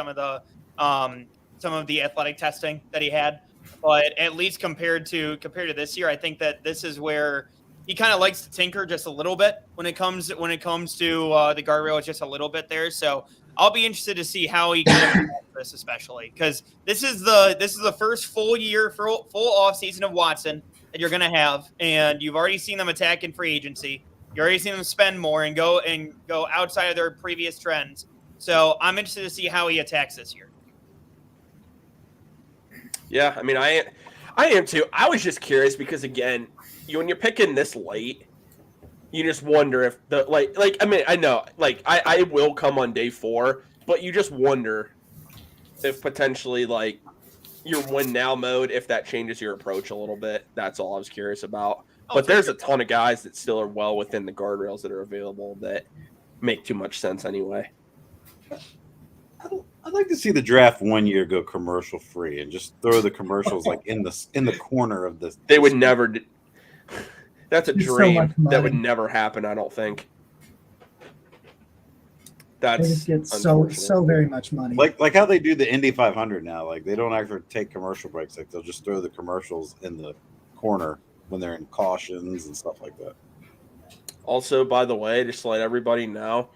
some of the athletic testing that he had. But at least compared to this year, I think that this is where he kind of likes to tinker just a little bit when it comes to the guardrails, just a little bit there. So I'll be interested to see how he can this, especially because this is the first full off season of Watson that you're going to have, and you've already seen them attack in free agency. You already seen them spend more and go outside of their previous trends. So I'm interested to see how he attacks this year. Yeah, I mean, I am too. I was just curious because when you're picking this late, you just wonder if I mean, I know I will come on day 4, but you just wonder if potentially your win now mode, if that changes your approach a little bit. That's all I was curious about. But there's a ton of guys that still are well within the guardrails that are available that make too much sense anyway. I'd like to see the draft 1 year go commercial free and just throw the commercials in the corner of this. They would never. That's a It's so dream much money. that would never happen. I don't think. They That's just get unfortunate. so very much money. Like how they do the Indy 500 now. Like they don't actually take commercial breaks. Like they'll just throw the commercials in the corner when they're in cautions and stuff like that. Also, by the way, just to let everybody know,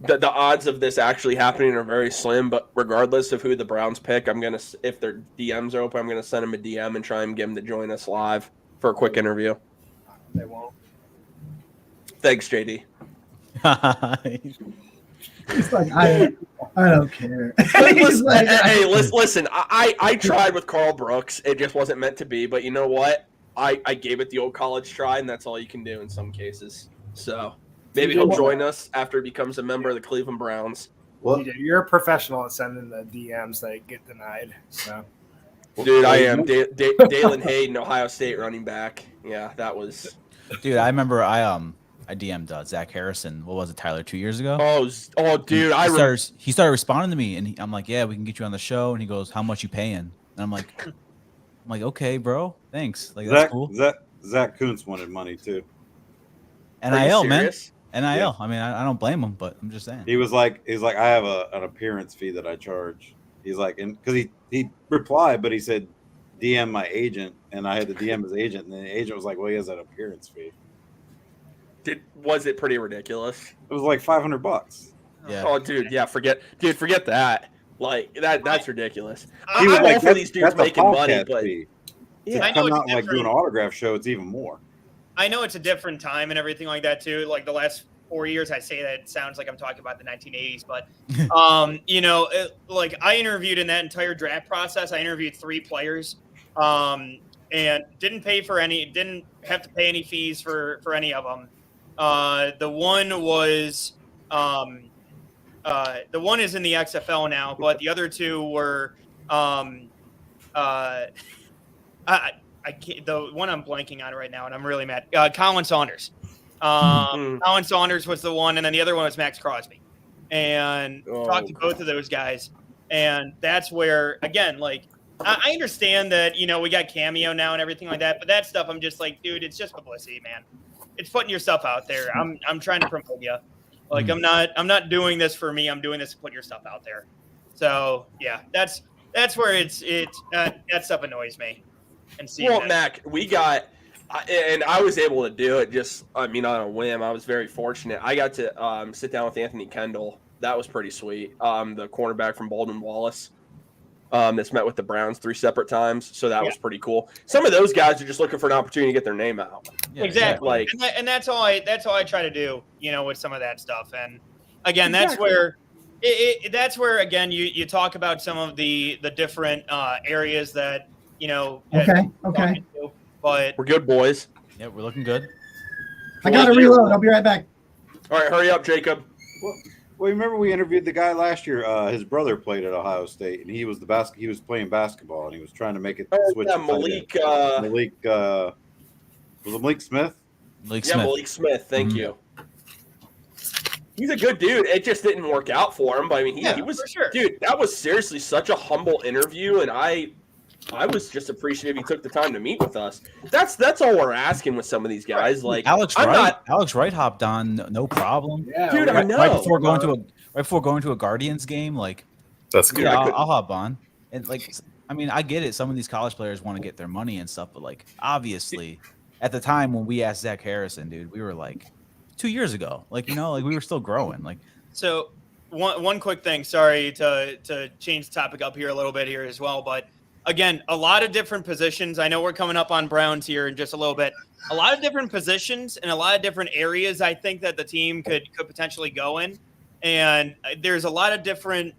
the odds of this actually happening are very slim. But regardless of who the Browns pick, if their DMs are open, I'm gonna send them a DM and try and get them to join us live for a quick interview. They won't. Thanks, JD. It's like I don't care. He's Listen, like, hey, listen. I tried with Carl Brooks. It just wasn't meant to be. But you know what? I gave it the old college try, and that's all you can do in some cases. So maybe he'll join us after he becomes a member of the Cleveland Browns. Well, You're a professional at sending the DMs that get denied. So Dude, I am. Dalen Hayden, Ohio State running back. Yeah, that was. Dude, I remember I DM'd Zach Harrison. What was it, Tyler? 2 years ago. Oh, dude, He started responding to me, and I'm like, "Yeah, we can get you on the show." And he goes, "How much you paying?" And I'm like, "Okay, bro, thanks. Like that's cool." Zach Kuntz wanted money too. NIL, man. serious? NIL. Yeah. I mean, I don't blame him, but I'm just saying. He's like, I have an appearance fee that I charge. He's like, and because he replied, but he said, DM my agent, and I had to DM his agent, and the agent was like, well, he has that appearance fee. Was it pretty ridiculous? It was like $500. Yeah. Oh, dude, yeah, forget that. Like that's ridiculous. He was I'm like, all for these dudes That's a making money, podcast but fee. yeah, I know Come it's out and, do an different. autograph show, it's even more. I know it's a different time and everything like that too. Like the last 4 years, I say that it sounds like I'm talking about the 1980s, but like I interviewed in that entire draft process. I interviewed 3 players, and didn't have to pay any fees for any of them. The one was the one is in the XFL now, but the other 2 were I can't, the one I'm blanking on right now, and I'm really mad. Colin Saunders. Colin Saunders was the one, and then the other one was Max Crosby. And talked to both of those guys, and that's where, again, like I understand that we got Cameo now and everything like that, but that stuff I'm just like, dude, it's just publicity, man. It's putting yourself out there. I'm trying to promote you. Like I'm not doing this for me. I'm doing this to put your stuff out there. So yeah, that's where that stuff annoys me. And see, well, Mac, we got, and I was able to do it just, on a whim. I was very fortunate. I got to sit down with Anthony Kendall. That was pretty sweet. The cornerback from Baldwin Wallace that's met with the Browns 3 separate times. So that was pretty cool. Some of those guys are just looking for an opportunity to get their name out. Yeah, exactly. Like, and that's all I try to do, with some of that stuff. And again, that's where that's where again you talk about some of the different areas that Okay. But we're good, boys. Yeah, we're looking good. I gotta reload. I'll be right back. All right, hurry up, Jacob. Well, remember we interviewed the guy last year. His brother played at Ohio State, and he was he was playing basketball, and he was trying to make it switch. Yeah, to tight end. Malik. Was it Malik Smith? Malik Yeah, Smith. Malik Smith. Thank Mhm. you. He's a good dude. It just didn't work out for him. But I mean, he was, for sure. dude. That was seriously such a humble interview, and I I was just appreciative he took the time to meet with us. That's all we're asking with some of these guys. Like Alex I'm Wright, not, Alex Wright hopped on, no problem. Yeah, dude. I Right, know. right before going to a Guardians game, like That's dude, Yeah, I I'll, couldn't- I'll hop on. And like, I mean, I get it. Some of these college players want to get their money and stuff, but like, obviously, at the time when we asked Zach Harrison, dude, we were like 2 years ago, like like we were still growing, like. So one quick thing. Sorry to change the topic up here a little bit here as well, but again, a lot of different positions. I know we're coming up on Browns here in just a little bit. A lot of different positions and a lot of different areas. I think that the team could potentially go in, and there's a lot of different.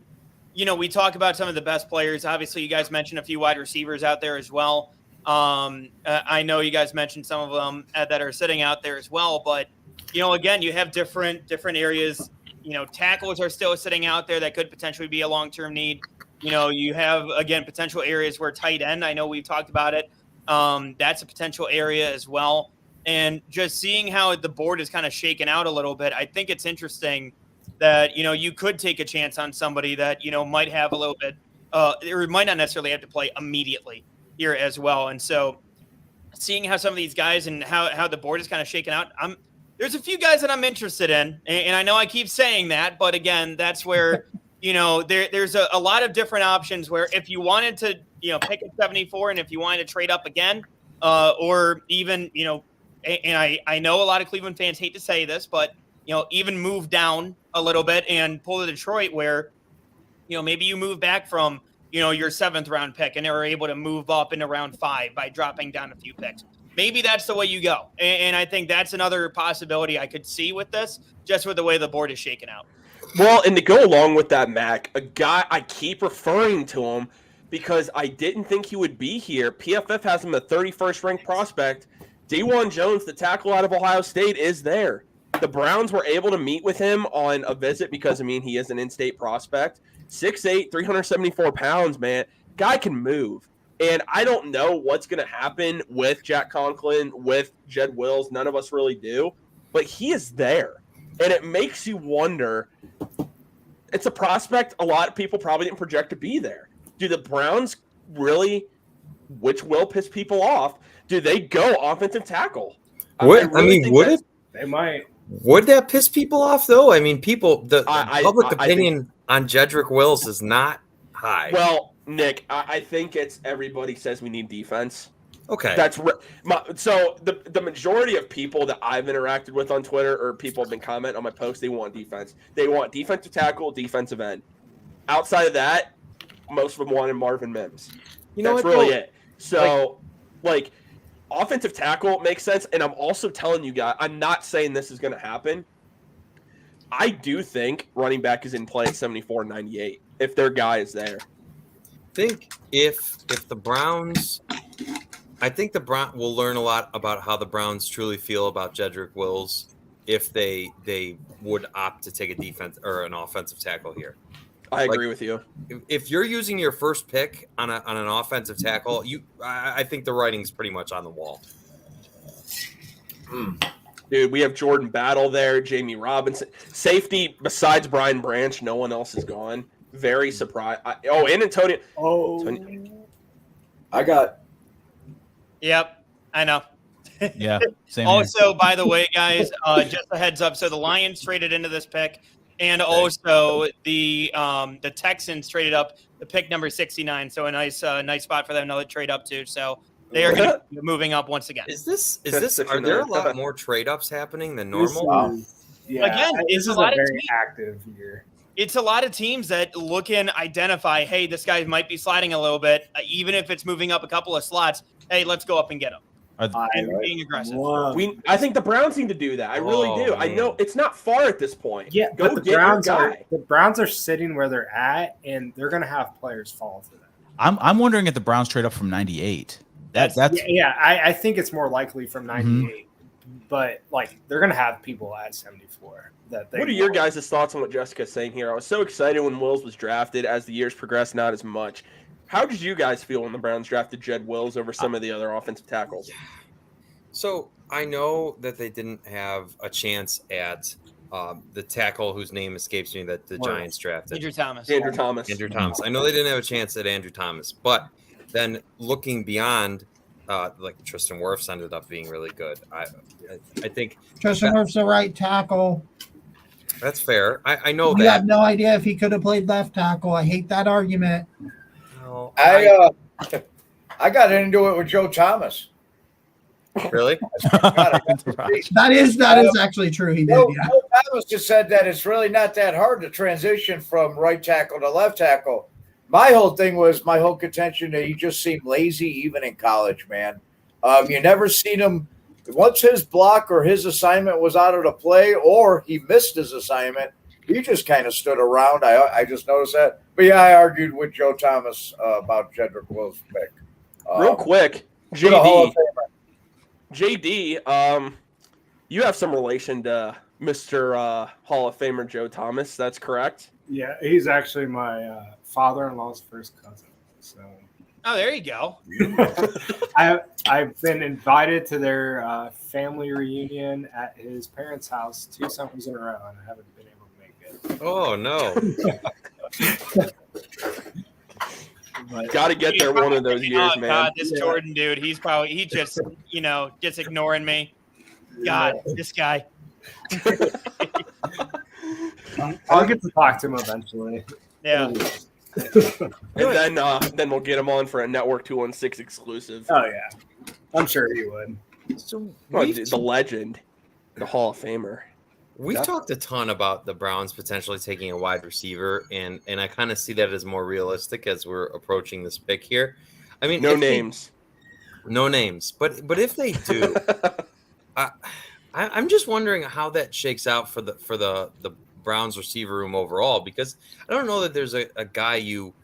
We talk about some of the best players. Obviously, you guys mentioned a few wide receivers out there as well. I know you guys mentioned some of them that are sitting out there as well, but again, you have different areas. Tackles are still sitting out there that could potentially be a long-term need. You have, again, potential areas where tight end, I know we've talked about it. That's a potential area as well. And just seeing how the board is kind of shaken out a little bit, I think it's interesting that, you could take a chance on somebody that, might have a little bit, or might not necessarily have to play immediately here as well. And so seeing how some of these guys and how the board is kind of shaken out, there's a few guys that I'm interested in, and I know I keep saying that, but again, that's where, there's a lot of different options where if you wanted to, pick at 74 and if you wanted to trade up again, or even, and I know a lot of Cleveland fans hate to say this, but, even move down a little bit and pull to Detroit where, maybe you move back from, your 7th round pick and are able to move up into round 5 by dropping down a few picks. Maybe that's the way you go. And I think that's another possibility I could see with this, just with the way the board is shaken out. Well, and to go along with that, Mac, a guy I keep referring to him because I didn't think he would be here. PFF has him a 31st ranked prospect. Dewan Jones, the tackle out of Ohio State, is there. The Browns were able to meet with him on a visit because, he is an in-state prospect. 6'8", 374 pounds, man. Guy can move. And I don't know what's going to happen with Jack Conklin, with Jed Wills. None of us really do. But he is there. And it makes you wonder. It's a prospect a lot of people probably didn't project to be there. Do the Browns really, which will piss people off, do they go offensive tackle? Would it? They might. Would that piss people off though? People, the public I opinion on Jedrick Wills is not high. Well, Nick, I think it's everybody says we need defense. Okay. So the majority of people that I've interacted with on Twitter or people have been commenting on my posts, they want defense. They want defensive tackle, defensive end. Outside of that, most of them wanted Marvin Mims. That's really it. So, offensive tackle makes sense. And I'm also telling you guys, I'm not saying this is going to happen. I do think running back is in play at 74 and 98 if their guy is there. Think if the Browns, I think the Browns will learn a lot about how the Browns truly feel about Jedrick Wills if they would opt to take a defense or an offensive tackle here. I agree with you. If you're using your first pick on an offensive tackle, I think the writing's pretty much on the wall. Dude, we have Jordan Battle there, Jamie Robinson. Safety, besides Brian Branch, no one else is gone. Very surprised. And Antonio. I got. Yep, I know. Yeah. Same here. Also, by the way, guys, just a heads up. So the Lions traded into this pick, and also the Texans traded up the pick number 69. So a nice spot for them to trade up to. So they are going to be moving up once again. Are there a lot more trade ups happening than normal? Again, this is a very active year. It's a lot of teams that look and identify, hey, this guy might be sliding a little bit, even if it's moving up a couple of slots. Hey, let's go up and get him. And being aggressive. I think the Browns need to do that. I really do. Man. I know it's not far at this point. Yeah, Go but get your guy. the Browns are sitting where they're at, and they're going to have players fall to them. I'm wondering if the Browns trade up from 98. That's I think it's more likely from 98, but they're going to have people at 74. What are your guys' thoughts on what Jessica's saying here? I was so excited when Wills was drafted. As the years progressed, not as much. How did you guys feel when the Browns drafted Jed Wills over some of the other offensive tackles? So I know that they didn't have a chance at the tackle whose name escapes me that the Giants drafted. Andrew Thomas. Andrew Thomas. I know they didn't have a chance at Andrew Thomas, but then looking beyond, like Tristan Wirfs ended up being really good. I think Tristan Wirfs the right tackle. that's fair. I know We that. have no idea if he could have played left tackle. I hate that argument. No, I got into it with Joe Thomas. really. That is actually true. He did. Joe Yeah. Thomas just said that it's really not that hard to transition from right tackle to left tackle. My whole thing was my whole contention that he just seemed lazy even in college, man. You never seen him once his block or his assignment was out of the play or he missed his assignment. He just kind of stood around. I just noticed that. But yeah, I argued with Joe Thomas about Jedrick Wills' pick. Real quick, for the Hall of JD, you have some relation to Mr. Hall of Famer Joe Thomas. That's correct. Yeah, he's actually my father-in-law's first cousin. So Oh, there you go. I've been invited to their family reunion at his parents' house 2 summers in a row, and I haven't been able to make it. Oh no. Got to get there one of those years, Oh, man. God, this Jordan dude, he just, just ignoring me. God, this guy. I'll get to talk to him eventually. Yeah. And then we'll get him on for a Network 216 exclusive. Oh yeah, I'm sure he would. So Oh, the legend, the Hall of Famer. we've talked a ton about the Browns potentially taking a wide receiver, and I kind of see that as more realistic as we're approaching this pick here. I mean, No if they- names. no names, but if they do, I'm just wondering how that shakes out for the Browns receiver room overall, because I don't know that there's a guy you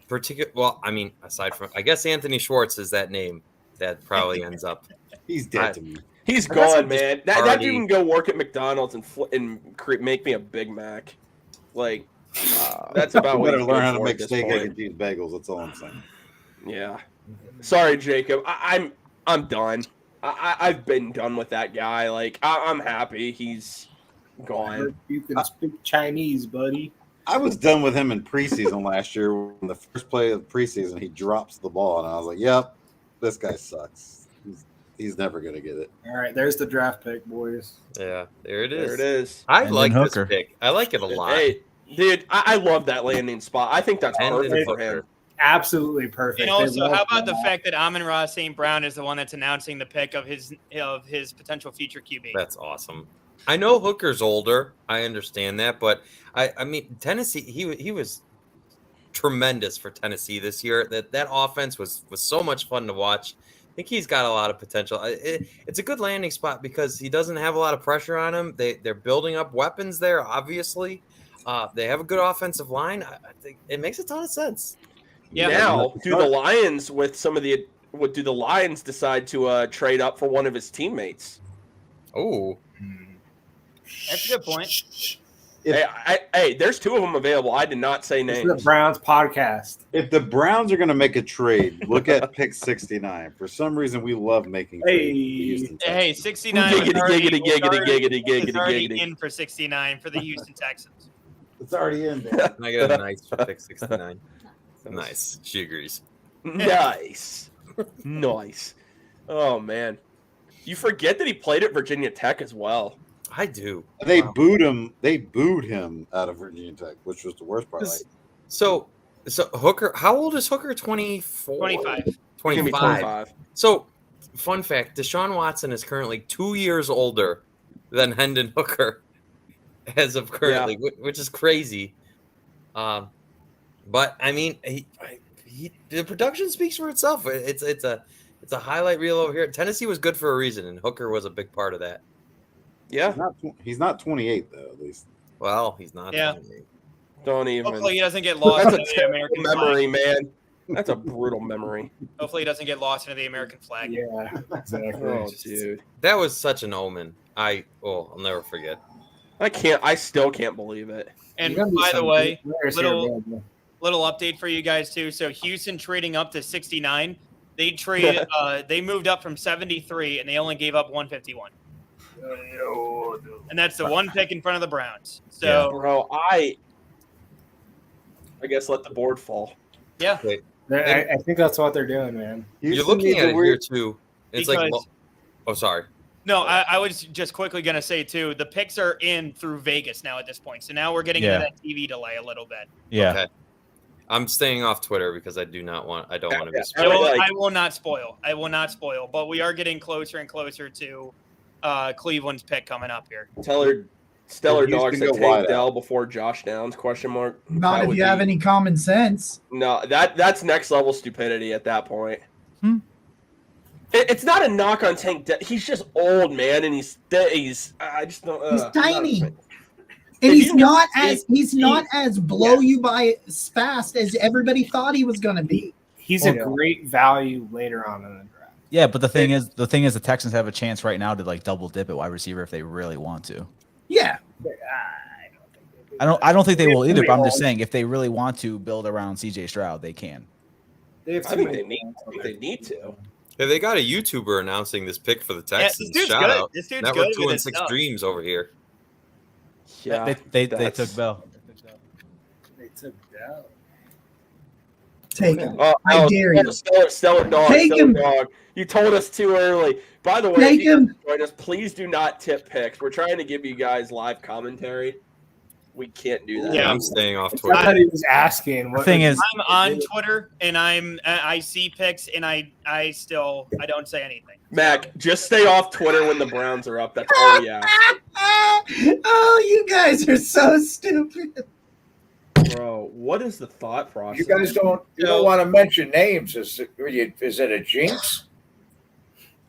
particular. Well, I mean, aside from, I guess Anthony Schwartz is that name that probably ends up. He's dead to me. He's I guess gone, I'm just man. That already- dude can go work at McDonald's and make me a Big Mac. Like, that's about You what better he's learn good how to for make at this steak, egg, point. and cheese bagels. That's all I'm saying. Yeah. Sorry, Jacob. I'm done. I've been done with that guy. Like, I'm happy he's gone. You can speak Chinese, buddy. I was done with him in preseason last year. In the first play of preseason, he drops the ball, and I was like, "Yep, this guy sucks. He's never gonna get it." All right, there's the draft pick, boys. Yeah, there it is. There it is. I Hendon like Hooker. this pick. I like it a lot. Hey, dude, I love that landing spot. I think that's Hendon perfect for Hooker. him. Absolutely perfect. And They also, love how about the that. fact that Amon-Ra St. Brown is the one that's announcing the pick of his potential future QB? That's awesome. I know Hooker's older. I understand that, but I mean Tennessee. He was tremendous for Tennessee this year. That offense was so much fun to watch. I think he's got a lot of potential. It's a good landing spot because he doesn't have a lot of pressure on him. They're building up weapons there. Obviously, they have a good offensive line. I think it makes a ton of sense. Yeah. Now, do the Lions do the Lions decide to trade up for one of his teammates? Oh, That's a good point. Hey, there's 2 of them available. I did not say This is names. the Browns podcast. If the Browns are going to make a trade, look at pick 69. For some reason, we love making trades. with the Houston Hey, Texans. 69 Giggity, was already- giggity, was giggity, already- giggity, was already giggity. in for 69 for the Houston Texans. It's already in there. I got a nice pick 69. Nice. She agrees. Nice. Nice. Oh, man. You forget that he played at Virginia Tech as well. I do. They Wow. booed him. They booed him out of Virginia Tech, which was the worst part. Like, So Hooker, how old is Hooker? 24? 25. He's gonna be 25. 25. So, fun fact: Deshaun Watson is currently 2 years older than Hendon Hooker, as of currently, which is crazy. But I mean, the production speaks for itself. It's a highlight reel over here. Tennessee was good for a reason, and Hooker was a big part of that. Yeah. he's not 28 though. At least Well, he's not. Yeah. 28. Don't even. Hopefully he doesn't get lost That's into a the terrible American memory, flag. man. That's a brutal memory. Hopefully he doesn't get lost into the American flag. Yeah, exactly. Oh, dude. That was such an omen. I'll never forget. I still can't believe it. And You're gonna be by the some way, good players here, little- man. little update for you guys too. So Houston trading up to 69. They traded. They moved up from 73, and they only gave up 151. And that's the one pick in front of the Browns. So Bro, I guess let the board fall. yeah, They I think that's what they're doing, man. You're Houston looking needs at a it here weird- too. It's Because- like, oh, sorry. No, I was just quickly going to say, too, the picks are in through Vegas now at this point. So now we're getting Yeah. into that TV delay a little bit. Yeah. Okay. I'm staying off Twitter because I don't want to be Yeah. spoiled. I will not spoil. I will not spoil. But we are getting closer and closer to Cleveland's pick coming up here. Stellar Houston Dog said go take wide Dell before Josh Downs? Question mark. Not That if would you have be- any common sense. No, that's next level stupidity at that point. Hmm. It's not a knock on Tank. He's just old, man, and he's I just don't. He's I'm not a tiny. fan. And If he's you- not if- he's not as blow you by as fast as everybody thought he was gonna be. He's a great value later on in the draft. Yeah, but the thing is, the Texans have a chance right now to like double dip at wide receiver if they really want to. Yeah. I don't think they will either. But I'm just saying, if they really want to build around CJ Stroud, they can. They have I too think many- they need to. Hey, they got a YouTuber announcing this pick for the Yeah, Texans. this dude's Shout good. out. This dude's Network good 2 with and his 6 stuff. Dreams over here. Yeah, they that's- took Bell. They took that. Take him. Oh, I dare you. Stellar Dog. Take Stellar him. Dog. You told us too early. By the way, Take if you him. join us, please do not tip picks. We're trying to give you guys live commentary. We can't do that. Yeah. I'm staying off I Twitter. thought he was asking. The thing is, I'm on Twitter and I see picks and I don't say anything. Mac, just stay off Twitter when the Browns are up. That's all we ask. Oh, you guys are so stupid. Bro, what is the thought process? You guys don't want to mention names. Is it a jinx?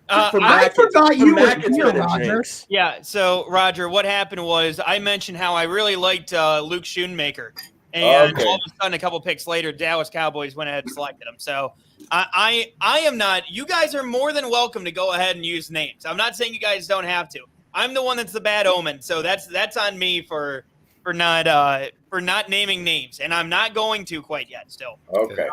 For I Mac, forgot for you were Mac, it's here, been a Roger. jinx. Yeah, so Roger, what happened was I mentioned how I really liked Luke Schoonmaker, and Okay. all of a sudden, a couple picks later, Dallas Cowboys went ahead and selected him. So I am not. You guys are more than welcome to go ahead and use names. I'm not saying you guys don't have to. I'm the one that's the bad omen, so that's on me for not naming names, and I'm not going to quite yet. Still, Okay.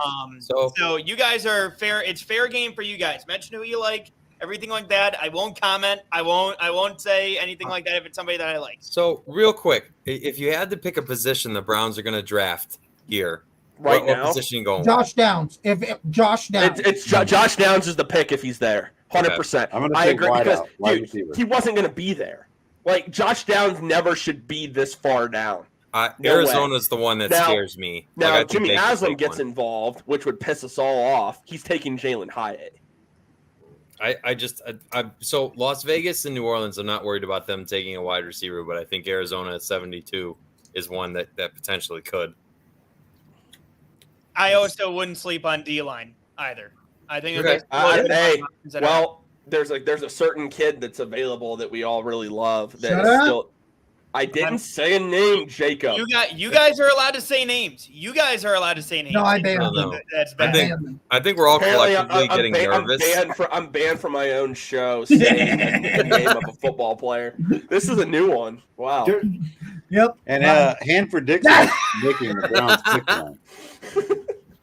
so you guys are fair. It's fair game for you guys. Mention who you like. Everything like that. I won't comment. I won't say anything like that if it's somebody that I like. So, real quick, if you had to pick a position the Browns are going to draft here, Right what now, position you going Josh Downs. If Josh Downs. Josh Downs is the pick if he's there. 100%. I'm gonna I take agree wide because out, wide dude, receiver. he wasn't going to be there. Like Josh Downs never should be this far down. with? No Arizona's the one that Now- scares me. Like, Now I think Jimmy they could Haslam take gets one. involved, which would piss us all off. He's taking Jalen Hyatt. So Las Vegas and New Orleans, I'm not worried about them taking a wide receiver, but I think Arizona at 72 is one that potentially could. I also wouldn't sleep on D line either. I think Okay. Hey, well, there's a certain kid that's available that we all really love. That Shut is up. still. I didn't say a name, Jacob. you guys are allowed to say names. You guys are allowed to say names. No, I banned No, him. no. That's I bad. think- I think we're all Apparently, collectively getting nervous. I'm banned from my own show saying the name of a football player. This is a new one. Wow. Yep. And Hanford Dixon is making the Browns pick line.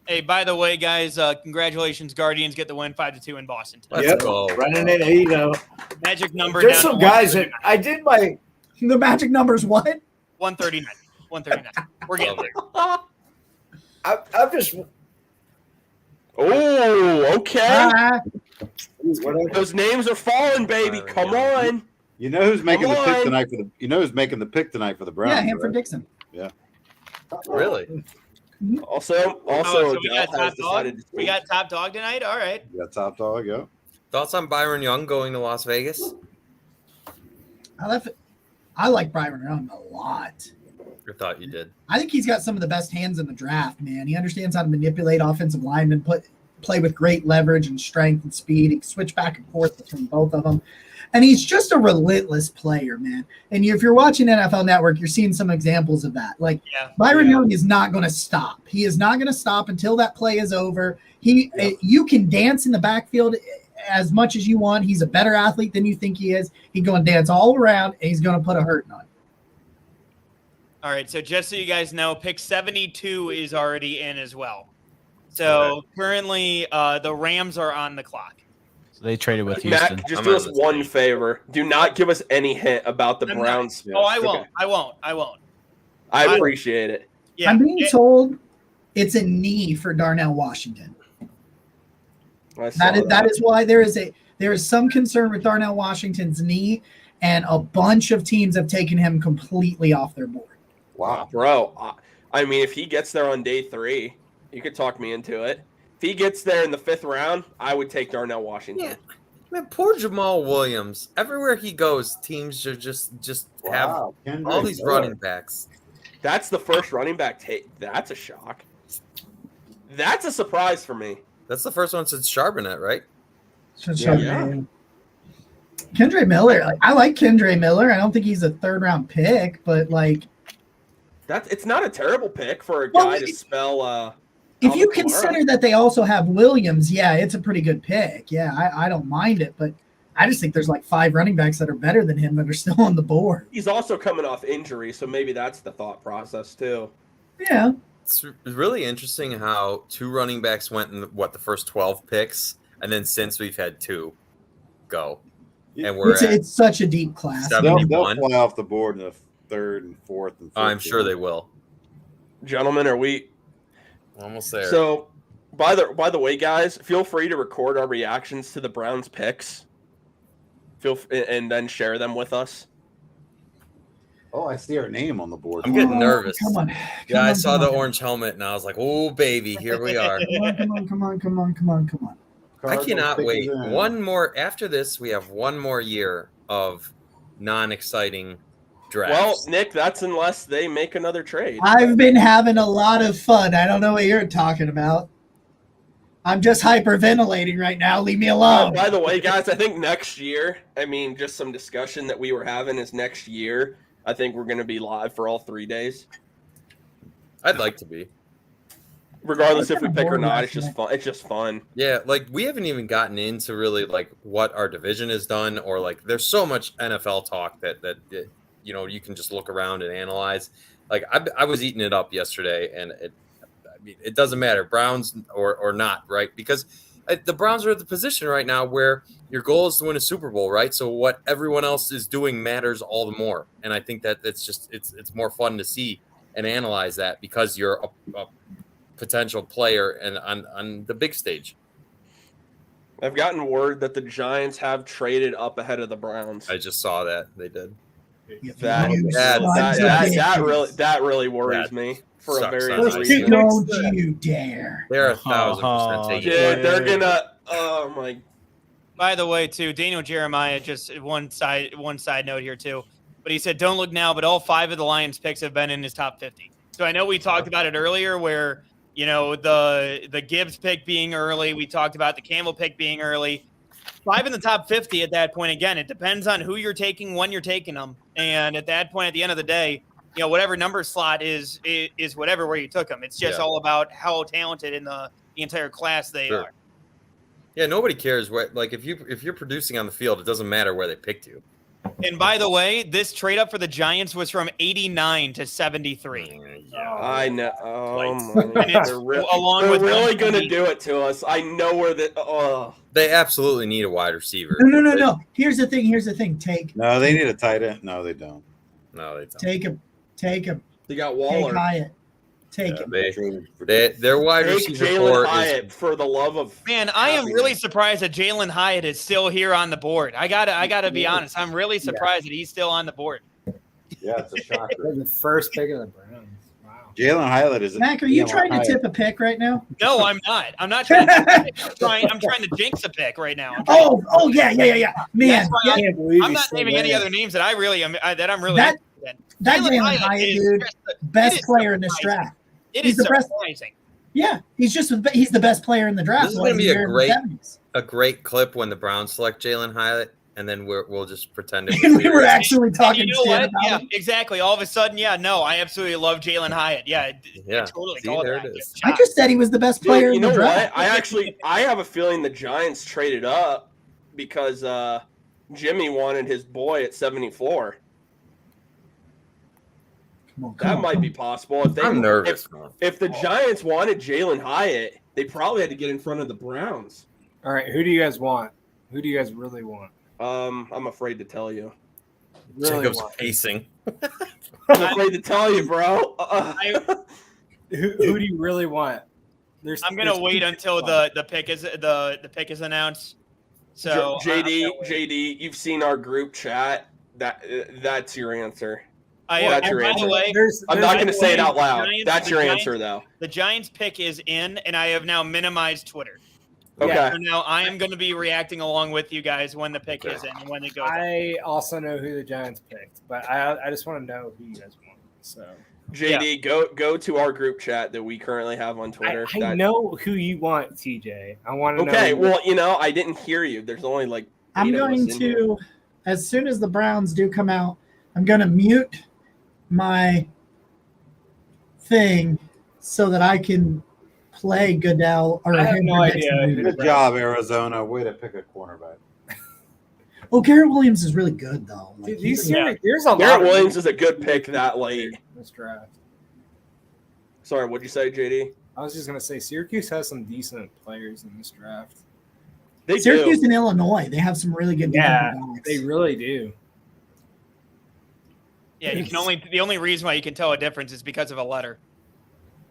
Hey, by the way, guys, congratulations, Guardians get the win 5-2 in Boston today. Let's Yep. go. Running it, you know. Magic number There's down some to guys that I did my. The magic number's what? 139. 139. We're getting there. I've just. Oh, okay. Ah, Whatever. Those names are falling, baby. Come on. You know who's making the Come pick on. tonight for the? You know who's making the pick tonight for the Browns? yeah, Hanford right? Dixon. Really? Also, Oh, so we Adele got has top dog. decided to We got top dog tonight. All right. You got top dog, yeah. Thoughts on Byron Young going to Las Vegas? I like Byron Young a lot. I thought you did. I think he's got some of the best hands in the draft, man. He understands how to manipulate offensive linemen, play with great leverage and strength and speed. He can switch back and forth between both of them. And he's just a relentless player, man. And if you're watching NFL Network, you're seeing some examples of that. Like Yeah. Byron Young is not going to stop. He is not going to stop until that play is over. You can dance in the backfield as much as you want. He's a better athlete than you think he is. He's going to dance all around, and he's going to put a hurting on you. All right. So just so you guys know, pick 72 is already in as well. So currently, the Rams are on the clock. So they traded with Houston. Mac, just I'm do on us this one page. favor. Do not give us any hint about the I'm not- Browns. Oh, I Okay. won't. I won't. I appreciate it. Yeah. I'm being told it's a knee for Darnell Washington. I saw That is why there is some concern with Darnell Washington's knee, and a bunch of teams have taken him completely off their board. Wow. Bro, I mean, if he gets there on day 3, you could talk me into it. If he gets there in the 5th round, I would take Darnell Washington. Yeah. Man, poor Jamal Williams. Everywhere he goes, teams should just have Wow. Kendrick all these Miller. running backs. That's the first running back take. That's a shock. That's a surprise for me. That's the first one since Charbonnet, right? Yeah. Kendre Miller, I like Kendre Miller. I don't think he's a 3rd round pick, but It's not a terrible pick for a Well, guy to spell. if you Alvin Kamara. consider that they also have Williams, yeah, it's a pretty good pick. Yeah, I don't mind it, but I just think there's 5 running backs that are better than him that are still on the board. He's also coming off injury, so maybe that's the thought process too. Yeah. It's really interesting how 2 running backs went in the first 12 picks, and then since we've had 2 go, and we're It's such a deep class. Seven. They'll 71. fly off the board in the 3rd and 4th and 5th. I'm sure they will. Gentlemen, are we Almost there. so? By the way, guys, feel free to record our reactions to the Browns picks. And then share them with us. Oh, I see our name on the board. I'm getting nervous. Come on. Yeah, I on, saw come the on. orange helmet, and I was like, "Oh, baby, here we are." Come on. I cannot Cardinals wait. pick is in. One more after this, we have one more year of non-exciting drafts. Well, Nick, that's unless they make another trade. I've been having a lot of fun. I don't know what you're talking about. I'm just hyperventilating right now. Leave me alone. By the way, guys, I think next year, just some discussion that we were having is next year, I think we're going to be live for all 3 days. I'd like to be. Regardless I if was we kinda pick or bored not, last it's just night. fun. It's just fun. Yeah, we haven't even gotten into really what our division has done, or there's so much NFL talk that you can just look around and analyze. I was eating it up yesterday, and it doesn't matter, Browns or not, right? Because the Browns are at the position right now where your goal is to win a Super Bowl, right? So what everyone else is doing matters all the more, and I think that it's more fun to see and analyze that because you're a potential player and on the big stage. I've gotten word that the Giants have traded up ahead of the Browns. I just saw that they did. That really worries me for a Sucks. very Sucks. good reason. Don't you dare. They're 1,000% taking it. Dude, they're gonna. Oh my. By the way, too, Daniel Jeremiah, just one side note here, too. But he said, don't look now, but all 5 of the Lions picks have been in his top 50. So I know we talked about it earlier where, the Gibbs pick being early. We talked about the Campbell pick being early. 5 in the top 50 at that point. Again, it depends on who you're taking, when you're taking them. And at that point, at the end of the day, whatever number slot is whatever where you took them. It's just all about how talented in the entire class they are. Yeah, nobody cares what if you're producing on the field, it doesn't matter where they picked you. And by the way, this trade up for the Giants was from 89 to 73. I know. Oh And my. it's They're along with really Huntley. gonna do it to us. I know where the. Oh. They absolutely need a wide receiver. No. Here's the thing. No, they need a tight end. No, they don't. No, they don't. Take him. They got Take Waller. Hyatt. Take him. Their wide Take receiver Jalen core Hyatt is for the love of. Man, I am happiness. really surprised that Jalen Hyatt is still here on the board. I gotta be honest. I'm really surprised that he's still on the board. Yeah, it's a shocker. They're the first pick of the Browns. Wow. Jalen Hyatt is. Mac, are you trying to tip a pick right now? No, I'm not. I'm not trying to. I'm trying to jinx a pick right now. Oh yeah. Man, That's why I can't believe I'm he's not still naming any there. other names that I'm really that interested in. Jalen Hyatt, is dude, just- best it is player in this surprising. draft. It He's is the best- surprising. Yeah, he's the best player in the draft. This is gonna Was be he a here in the great- 70s? a great clip when the Browns select Jalen Hyatt, and then we'll just pretend it And was we were serious. actually And talking you know shit what? about Yeah, him. exactly. All of a sudden, I absolutely love Jalen Hyatt. Yeah, Yeah. totally. See, call there that. it is. Good I just said he was the best player You in know the draft. what? I have a feeling the Giants traded up because Jimmy wanted his boy at 74. That might be possible. If they, I'm nervous. If the Giants wanted Jalen Hyatt, they probably had to get in front of the Browns. All right, who do you guys want? Who do you guys really want? I'm afraid to tell you. Really Jacob's want? pacing. I'm afraid to tell you, bro. Who do you really want? I'm gonna wait until the pick is announced. So JD, you've seen our group chat. That's your answer. That's your by answer. the way, I'm not going to say it out loud. Giants- That's your the answer, though. The Giants pick is in, and I have now minimized Twitter. Okay. So now I am going to be reacting along with you guys when the pick is in and when it goes. I also know who the Giants picked, but I just want to know who you guys want. So JD, go to our group chat that we currently have on Twitter. I know who you want, TJ. I want to know. Okay, well, I didn't hear you. There's only like I'm 8 of us going in here. to, as soon as the Browns do come out, I'm going to mute my thing so that I can play Goodell or I have him no for next idea. week. Good job, Arizona. Way to pick a cornerback. Oh, Garrett Williams is really good though. Like, Dude, he's- there's a lot. Garrett of Williams is a good pick that late. this draft. Sorry, what'd you say, JD? I was just gonna say Syracuse has some decent players in this draft. They Syracuse do. and Illinois, they have some really good Yeah, defensive backs. they really do. Yeah, the only reason why you can tell a difference is because of a letter.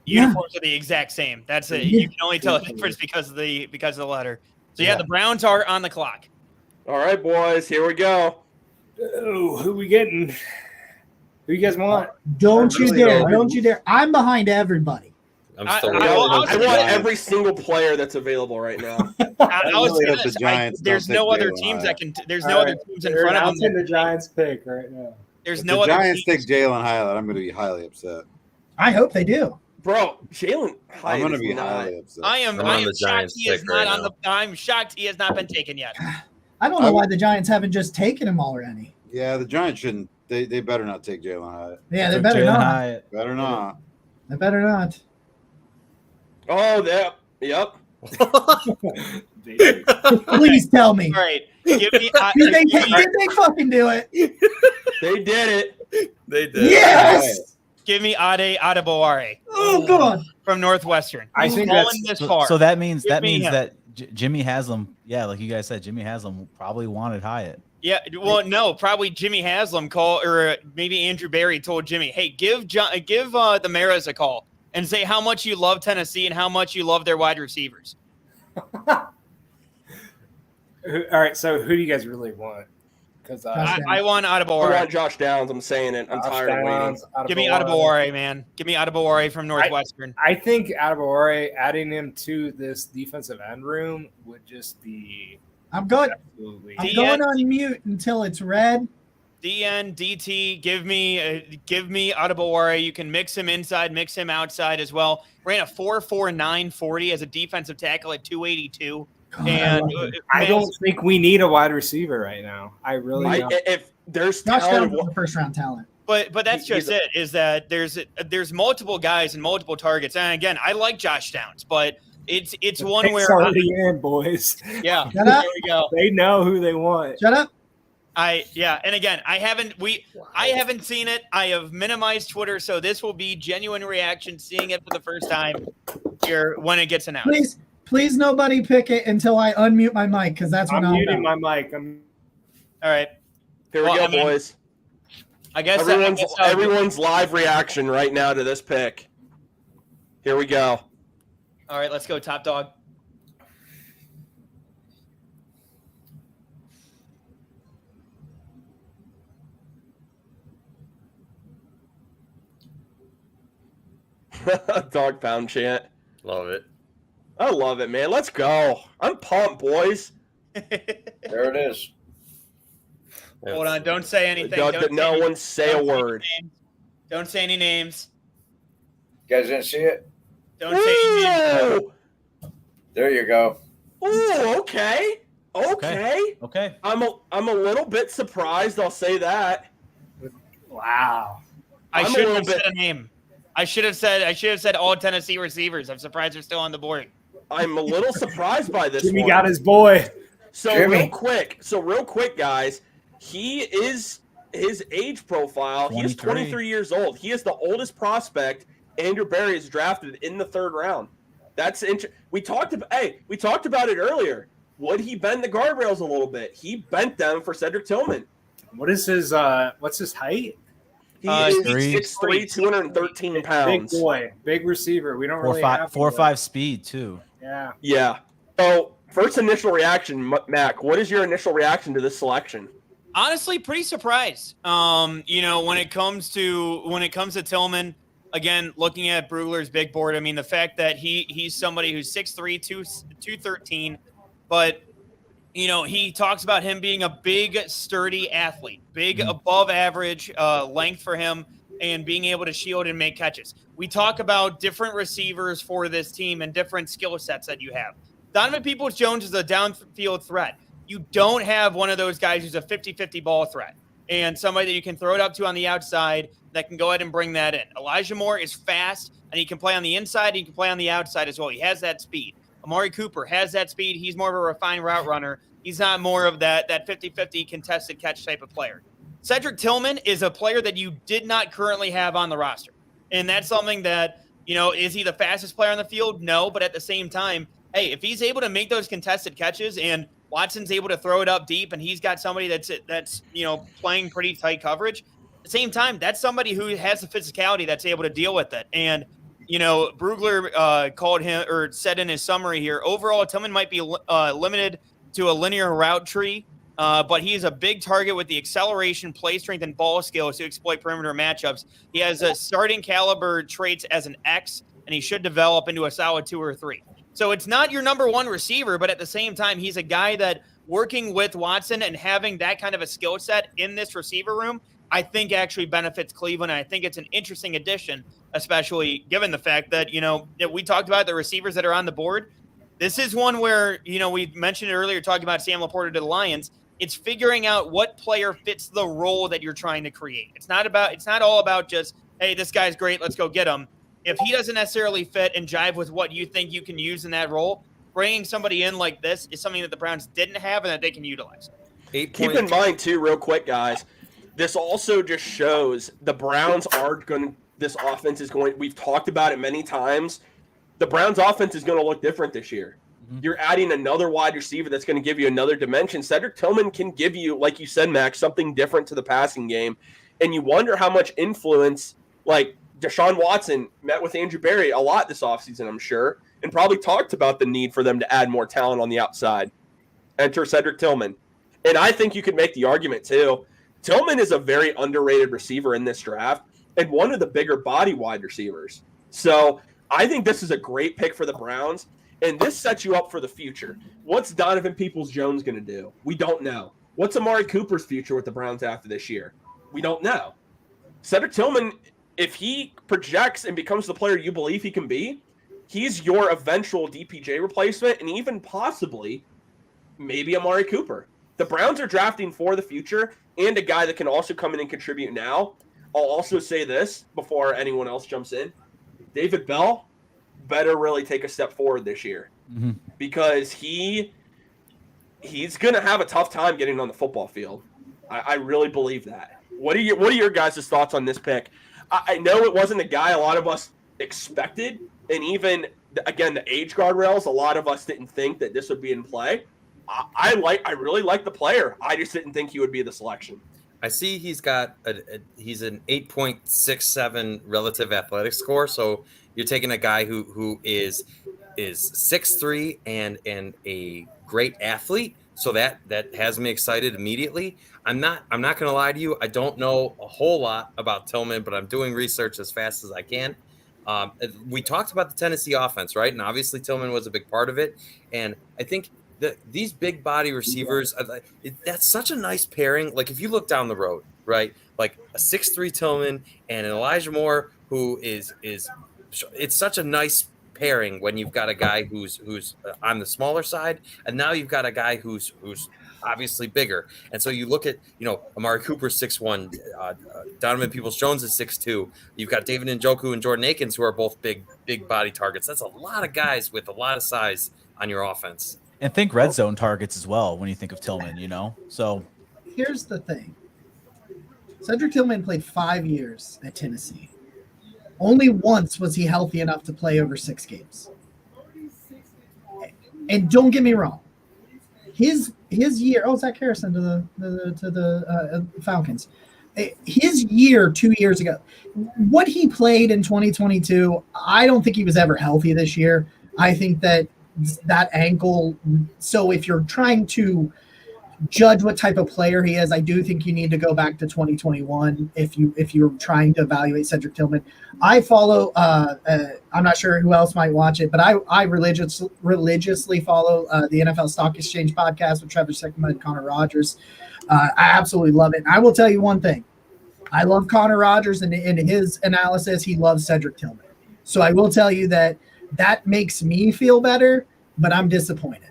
Yeah. Uniforms are the exact same. That's it. You can only tell a difference because of the letter. So yeah, the Browns are on the clock. All right, boys, here we go. Oh, who we getting? Who you guys want? Don't I you really dare! don't. Don't you dare! I'm behind everybody. I'm I- still I- waiting I- on I I the want Giants. every single player that's available right now. I was really gonna hope the say, Giants there's don't no take other Jalen teams Hyatt. that can. There's no other teams in front of them. the Giants pick right now. There's If no the other Giants teams. take Jalen Hyatt, I'm going to be highly upset. I hope they do. Bro, Jalen Hyatt I'm going to is be not. highly upset. I am I'm on the shocked Giants he is pick not right on now. the. I'm shocked he has not been taken yet. I don't know why the Giants haven't just taken him already. Yeah, the Giants shouldn't. They better not take Jalen Hyatt. Yeah, they Took better Jalen not. Hyatt. Better not. They better not. Oh, yep. Please tell me. All right, give me. Did they fucking do it? They did it. They did. Yes. Give me Ade Adebaware Oh god. from Northwestern. I He's think fallen that's- this far. So that means Give me him. that Jimmy Haslam, like you guys said, Jimmy Haslam probably wanted Hyatt. Yeah, well, no, probably Jimmy Haslam called, or maybe Andrew Barry told Jimmy, "Hey, give the Maras a call and say how much you love Tennessee and how much you love their wide receivers." All right, so who do you guys really want? Because I want I Adebaware. want Josh Downs. I'm saying it. I'm tired of waiting. Give me Adebaware, man. Give me Adebaware from Northwestern. I think Adebaware, adding him to this defensive end room would just be I'm good. absolutely. I'm DN. going on mute until it's red. DN, DT, give me Adebaware. You can mix him inside, mix him outside as well. Ran a 4.49 40 as a defensive tackle at 282. God, And love it. I don't think we need a wide receiver right now. I really don't. If there's Josh talent, Downs is a first round talent. But that's just it. Is that there's multiple guys and multiple targets. And again, I like Josh Downs, but it's The one pick's where already in, boys. yeah. Shut There up. we go. They know who they want. Shut up. And again, I haven't seen it. I have minimized Twitter, so this will be genuine reaction, seeing it for the first time here when it gets announced. Please nobody pick it until I unmute my mic because that's what I'm I'm muting about. my mic. I'm All right. here we Well, go, I mean, boys. I guess Everyone's live reaction right now to this pick. Here we go. All right, let's go, top dog. Dog pound chant. Love it. I love it, man. Let's go. I'm pumped, boys. There it is. Hold on, don't say anything. No one say a word. Don't say any names. You guys didn't see it? Don't say any names. Ooh, There you go. ooh, okay. Okay. I'm a little bit surprised. I'll say that. wow. I I'm a shouldn't little have bit- said a name. I should have said all Tennessee receivers. I'm surprised they're still on the board. I'm a little surprised by this Jimmy one. got his boy. So Jimmy. real quick, guys. He is his age profile. He is 23 years old. He is the oldest prospect Andrew Barry is drafted in the third round. That's we talked about it earlier. Would he bend the guardrails a little bit? He bent them for Cedric Tillman. What is his what's his height? He Uh, is 6'3", 6'3", 213 Big pounds. boy, big receiver. We don't really have 4.5 speed too. Yeah. Yeah. So, first initial reaction, Mac, what is your initial reaction to this selection? Honestly, pretty surprised. When it comes to Tillman, again, looking at Brugler's big board, I mean, the fact that he's somebody who's 6'3", 213, but he talks about him being a big, sturdy athlete, big above average length for him, and being able to shield and make catches. We talk about different receivers for this team and different skill sets that you have. Donovan Peoples-Jones is a downfield threat. You don't have one of those guys who's a 50-50 ball threat and somebody that you can throw it up to on the outside that can go ahead and bring that in. Elijah Moore is fast, and he can play on the inside. And he can play on the outside as well. He has that speed. Amari Cooper has that speed. He's more of a refined route runner. He's not more of that 50-50 contested catch type of player. Cedric Tillman is a player that you did not currently have on the roster. And that's something that, is he the fastest player on the field? No, but at the same time, hey, if he's able to make those contested catches and Watson's able to throw it up deep and he's got somebody that's playing pretty tight coverage, at the same time, that's somebody who has the physicality that's able to deal with it. And, Brugler called him or said in his summary here, overall, Tillman might be limited to a linear route tree, but he is a big target with the acceleration, play strength, and ball skills to exploit perimeter matchups. He has a starting caliber traits as an X, and he should develop into a solid 2 or 3. So it's not your number one receiver, but at the same time, he's a guy that working with Watson and having that kind of a skill set in this receiver room, I think actually benefits Cleveland. And I think it's an interesting addition, especially given the fact that, that we talked about the receivers that are on the board. This is one where, we mentioned it earlier, talking about Sam Laporta to the Lions. It's figuring out what player fits the role that you're trying to create. It's not all about just, hey, this guy's great, let's go get him. If he doesn't necessarily fit and jive with what you think you can use in that role, bringing somebody in like this is something that the Browns didn't have and that they can utilize. Keep in mind, too, real quick, guys, this also just shows the Browns this offense is going, we've talked about it many times, the Browns offense is going to look different this year. Mm-hmm. You're adding another wide receiver that's going to give you another dimension. Cedric Tillman can give you, like you said, Max, something different to the passing game. And you wonder how much influence, like, Deshaun Watson met with Andrew Berry a lot this offseason, I'm sure, and probably talked about the need for them to add more talent on the outside. Enter Cedric Tillman. And I think you could make the argument, too. Tillman is a very underrated receiver in this draft and one of the bigger body wide receivers. So I think this is a great pick for the Browns, and this sets you up for the future. What's Donovan Peoples-Jones going to do? We don't know. What's Amari Cooper's future with the Browns after this year? We don't know. Cedric Tillman, if he projects and becomes the player you believe he can be, he's your eventual DPJ replacement and even possibly maybe Amari Cooper. The Browns are drafting for the future and a guy that can also come in and contribute now. I'll also say this before anyone else jumps in. David Bell better really take a step forward this year because he's going to have a tough time getting on the football field. I really believe that. What are your guys' thoughts on this pick? I know it wasn't a guy a lot of us expected, and even, again, the age guardrails, a lot of us didn't think that this would be in play. I really like the player. I just didn't think he would be the selection. I see he's got he's an 8.67 relative athletic score. So you're taking a guy who is 6'3" and a great athlete. So that has me excited immediately. I'm not going to lie to you. I don't know a whole lot about Tillman, but I'm doing research as fast as I can. We talked about the Tennessee offense, right? And obviously Tillman was a big part of it. And I think these big body receivers, that's such a nice pairing. Like if you look down the road, right? Like a 6'3" Tillman and an Elijah Moore, who is it's such a nice pairing when you've got a guy who's on the smaller side, and now you've got a guy who's obviously bigger. And so you look at, Amari Cooper 6'1", Donovan Peoples-Jones is 6'2". You've got David Njoku and Jordan Akins, who are both big body targets. That's a lot of guys with a lot of size on your offense. And think red zone targets as well when you think of Tillman, So here's the thing. Cedric Tillman played 5 years at Tennessee. Only once was he healthy enough to play over 6 games. And don't get me wrong. His year, Zach Harrison to the Falcons. his year 2 years ago, what he played in 2022, I don't think he was ever healthy this year. I think that ankle. So if you're trying to judge what type of player he is, I do think you need to go back to 2021 if you're trying to evaluate Cedric Tillman. I follow. I'm not sure who else might watch it, but I religiously follow the NFL Stock Exchange podcast with Trevor Sickman and Connor Rogers. I absolutely love it. And I will tell you one thing. I love Connor Rogers, and in his analysis, he loves Cedric Tillman. So I will tell you that makes me feel better, but I'm disappointed.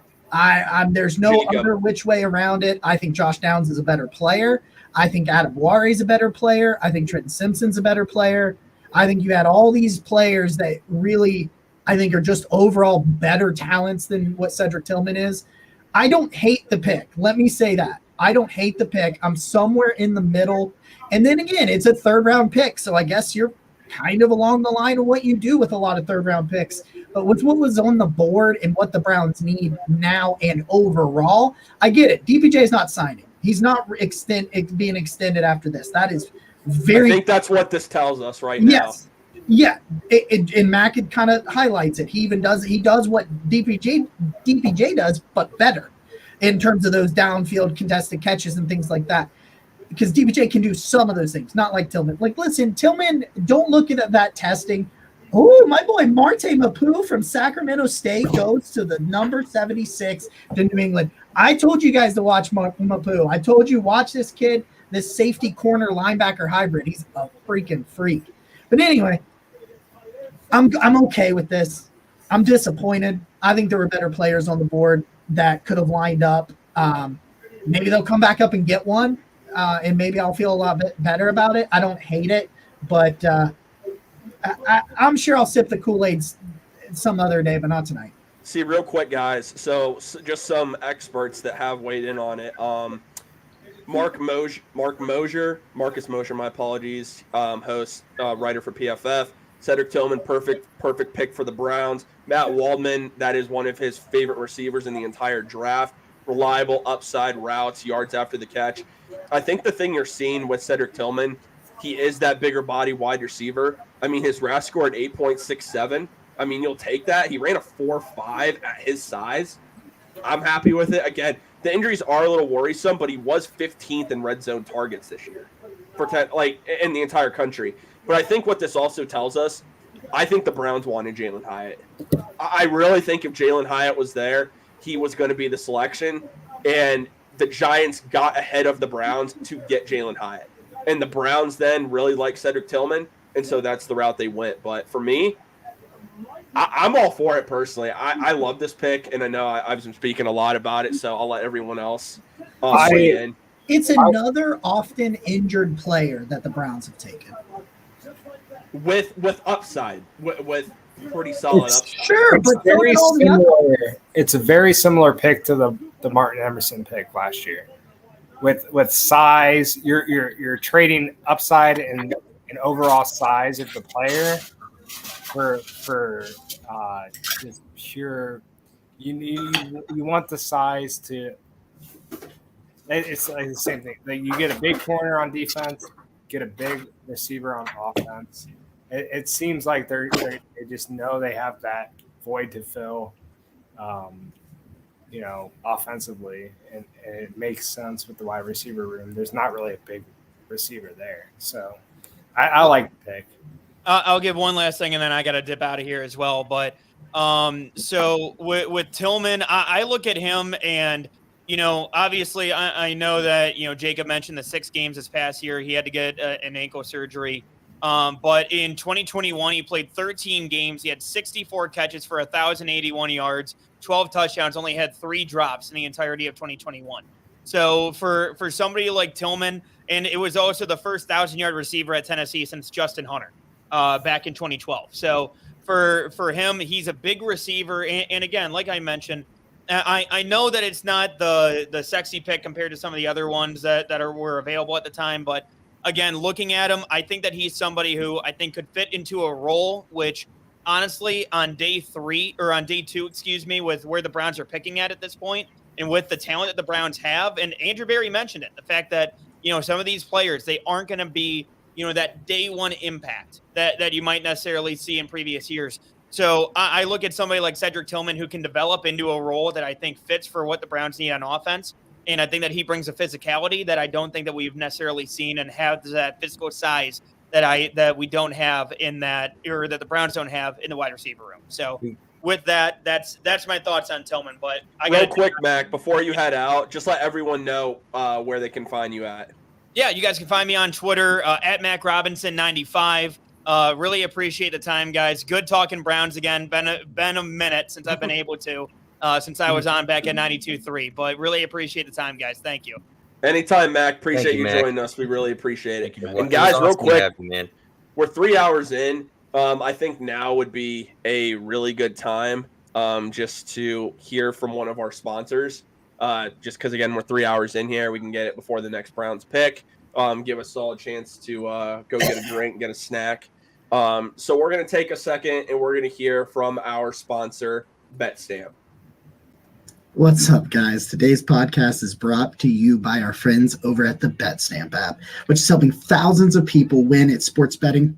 There's no other which way around it. I think Josh Downs is a better player. I think Adam Wari is a better player. I think Trenton Simpson's a better player. I think you had all these players that really, I think, are just overall better talents than what Cedric Tillman is. I don't hate the pick. Let me say that. I don't hate the pick. I'm somewhere in the middle. And then again, it's a third-round pick, so I guess you're kind of along the line of what you do with a lot of third-round picks. But with what was on the board and what the Browns need now and overall, I get it. DPJ is not signing. He's not being extended after this. That is very. I think that's what this tells us right now. Yes. Yeah. And Mac kind of highlights it. He does what DPJ does, but better in terms of those downfield contested catches and things like that. Because DPJ can do some of those things, not like Tillman. Like, listen, Tillman, don't look at that testing. Oh, my boy Marte Mapu from Sacramento State goes to the number 76 to New England. I told you guys to watch Mapu. I told you, watch this kid, this safety corner linebacker hybrid. He's a freaking freak. But anyway, I'm okay with this. I'm disappointed. I think there were better players on the board that could have lined up. Maybe they'll come back up and get one. And maybe I'll feel a lot better about it. I don't hate it, but I'm sure I'll sip the Kool-Aid some other day, but not tonight. See, real quick, guys. So just some experts that have weighed in on it. Marcus Mosher, my apologies, host, writer for PFF. Cedric Tillman, perfect pick for the Browns. Matt Waldman, that is one of his favorite receivers in the entire draft. Reliable upside routes, yards after the catch. I think the thing you're seeing with Cedric Tillman, he is that bigger body wide receiver. I mean, his RAS score at 8.67. I mean, you'll take that. He ran a 4.5 at his size. I'm happy with it. Again, the injuries are a little worrisome, but he was 15th in red zone targets this year, in the entire country. But I think what this also tells us, I think the Browns wanted Jalen Hyatt. I really think if Jalen Hyatt was there, he was going to be the selection, and the Giants got ahead of the Browns to get Jalen Hyatt. And the Browns then really like Cedric Tillman, and so that's the route they went. But for me, I'm all for it personally. I love this pick, and I know I've been speaking a lot about it, so I'll let everyone else weigh in. It's another often injured player that the Browns have taken. With upside, with pretty solid upside. Sure, but it's a very similar pick to the Martin Emerson pick last year. With size, you're trading upside and overall size of the player for just pure. You want the size to. It's like the same thing. Like, you get a big corner on defense, get a big receiver on offense. It seems like they just know they have that void to fill, offensively, and it makes sense with the wide receiver room. There's not really a big receiver there, so I like the pick. I'll give one last thing, and then I got to dip out of here as well. But so with Tillman, I look at him, and obviously I know that Jacob mentioned the 6 games this past year. He had to get an ankle surgery. But in 2021, he played 13 games. He had 64 catches for 1,081 yards, 12 touchdowns, only had 3 drops in the entirety of 2021. So for somebody like Tillman, and it was also the first 1,000-yard receiver at Tennessee since Justin Hunter back in 2012. So for him, he's a big receiver. And again, like I mentioned, I know that it's not the sexy pick compared to some of the other ones that were available at the time, but again, looking at him, I think that he's somebody who I think could fit into a role, which honestly on day 2, with where the Browns are picking at this point and with the talent that the Browns have, and Andrew Berry mentioned it, the fact that, some of these players, they aren't going to be, that day one impact that you might necessarily see in previous years. So I look at somebody like Cedric Tillman, who can develop into a role that I think fits for what the Browns need on offense. And I think that he brings a physicality that I don't think that we've necessarily seen, and have that physical size that we don't have in that, or that the Browns don't have in the wide receiver room. So with that, that's my thoughts on Tillman. But real quick, Mac, before you head out, just let everyone know where they can find you at. Yeah, you guys can find me on Twitter at MacRobinson95. Really appreciate the time, guys. Good talking Browns again. Been a minute since I've been able to, since I was on back at 92.3. But really appreciate the time, guys. Thank you. Anytime, Mac. Appreciate you Mac. joining us. We really appreciate it. You, and guys, real quick, man. we're 3 hours in. I think now would be a really good time just to hear from one of our sponsors. Just because, again, we're 3 hours in here. We can get it before the next Browns pick. Give us all a chance to go get a drink, get a snack. So we're going to take a second, and we're going to hear from our sponsor, BetStamp. What's up, guys? Today's podcast is brought to you by our friends over at the BetStamp app, which is helping thousands of people win at sports betting,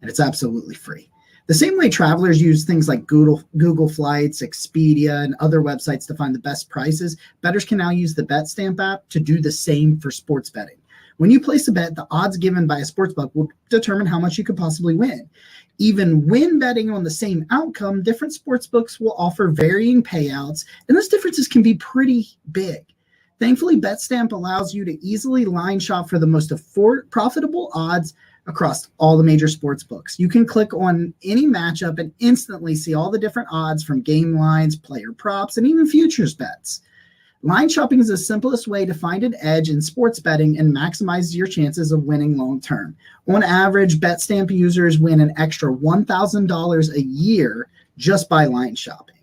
and it's absolutely free. The same way travelers use things like Google Flights, Expedia, and other websites to find the best prices, bettors can now use the BetStamp app to do the same for sports betting. When you place a bet, the odds given by a sportsbook will determine how much you could possibly win. Even when betting on the same outcome, different sportsbooks will offer varying payouts, and those differences can be pretty big. Thankfully, BetStamp allows you to easily line shop for the most profitable odds across all the major sportsbooks. You can click on any matchup and instantly see all the different odds from game lines, player props, and even futures bets. Line shopping is the simplest way to find an edge in sports betting and maximizes your chances of winning long term. On average, BetStamp users win an extra $1,000 a year just by line shopping.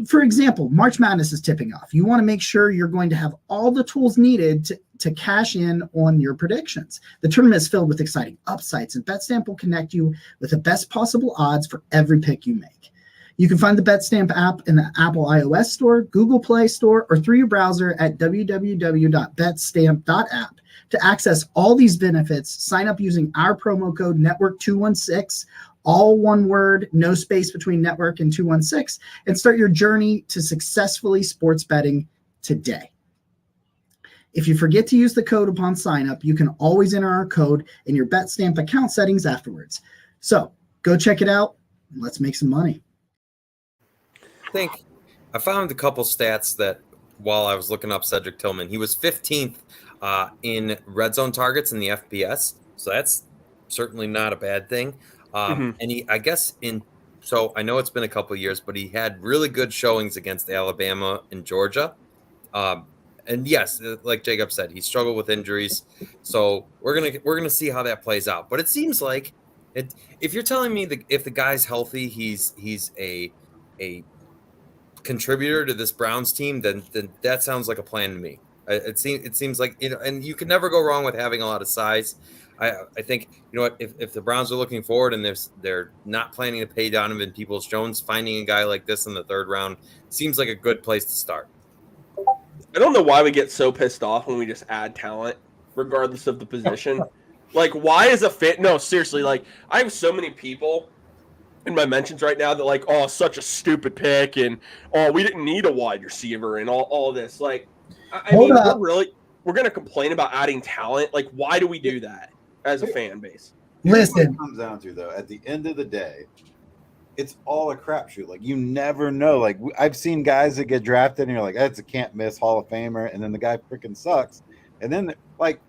For example, March Madness is tipping off. You want to make sure you're going to have all the tools needed to cash in on your predictions. The tournament is filled with exciting upsides, and BetStamp will connect you with the best possible odds for every pick you make. You can find the BetStamp app in the Apple iOS Store, Google Play Store, or through your browser at www.betstamp.app. To access all these benefits, sign up using our promo code Network216, all one word, no space between network and 216, and start your journey to successfully sports betting today. If you forget to use the code upon sign up, you can always enter our code in your BetStamp account settings afterwards. So go check it out. And let's make some money. I found a couple stats that while I was looking up Cedric Tillman, he was 15th in red zone targets in the FBS. So that's certainly not a bad thing. And so I know it's been a couple of years, but he had really good showings against Alabama and Georgia. And yes, like Jacob said, he struggled with injuries. So we're gonna see how that plays out. But it seems like if you're telling me that if the guy's healthy, he's a contributor to this Browns team, then that sounds like a plan to me. It seems like, and you can never go wrong with having a lot of size. I think, what, if the Browns are looking forward and they're not planning to pay Donovan Peoples-Jones, finding a guy like this in the third round seems like a good place to start. I don't know why we get so pissed off when we just add talent, regardless of the position. Like, why is a fit? No, seriously, like, I have so many people in my mentions right now that like, oh, such a stupid pick, and oh, we didn't need a wide receiver, and all this. Like, I mean, we're gonna complain about adding talent. Like, why do we do that as a fan base? Here's what Listen, it comes down to, though, at the end of the day, it's all a crapshoot. Like, you never know. Like, I've seen guys that get drafted, and you're like, that's a can't miss Hall of Famer, and then the guy freaking sucks. And then, like,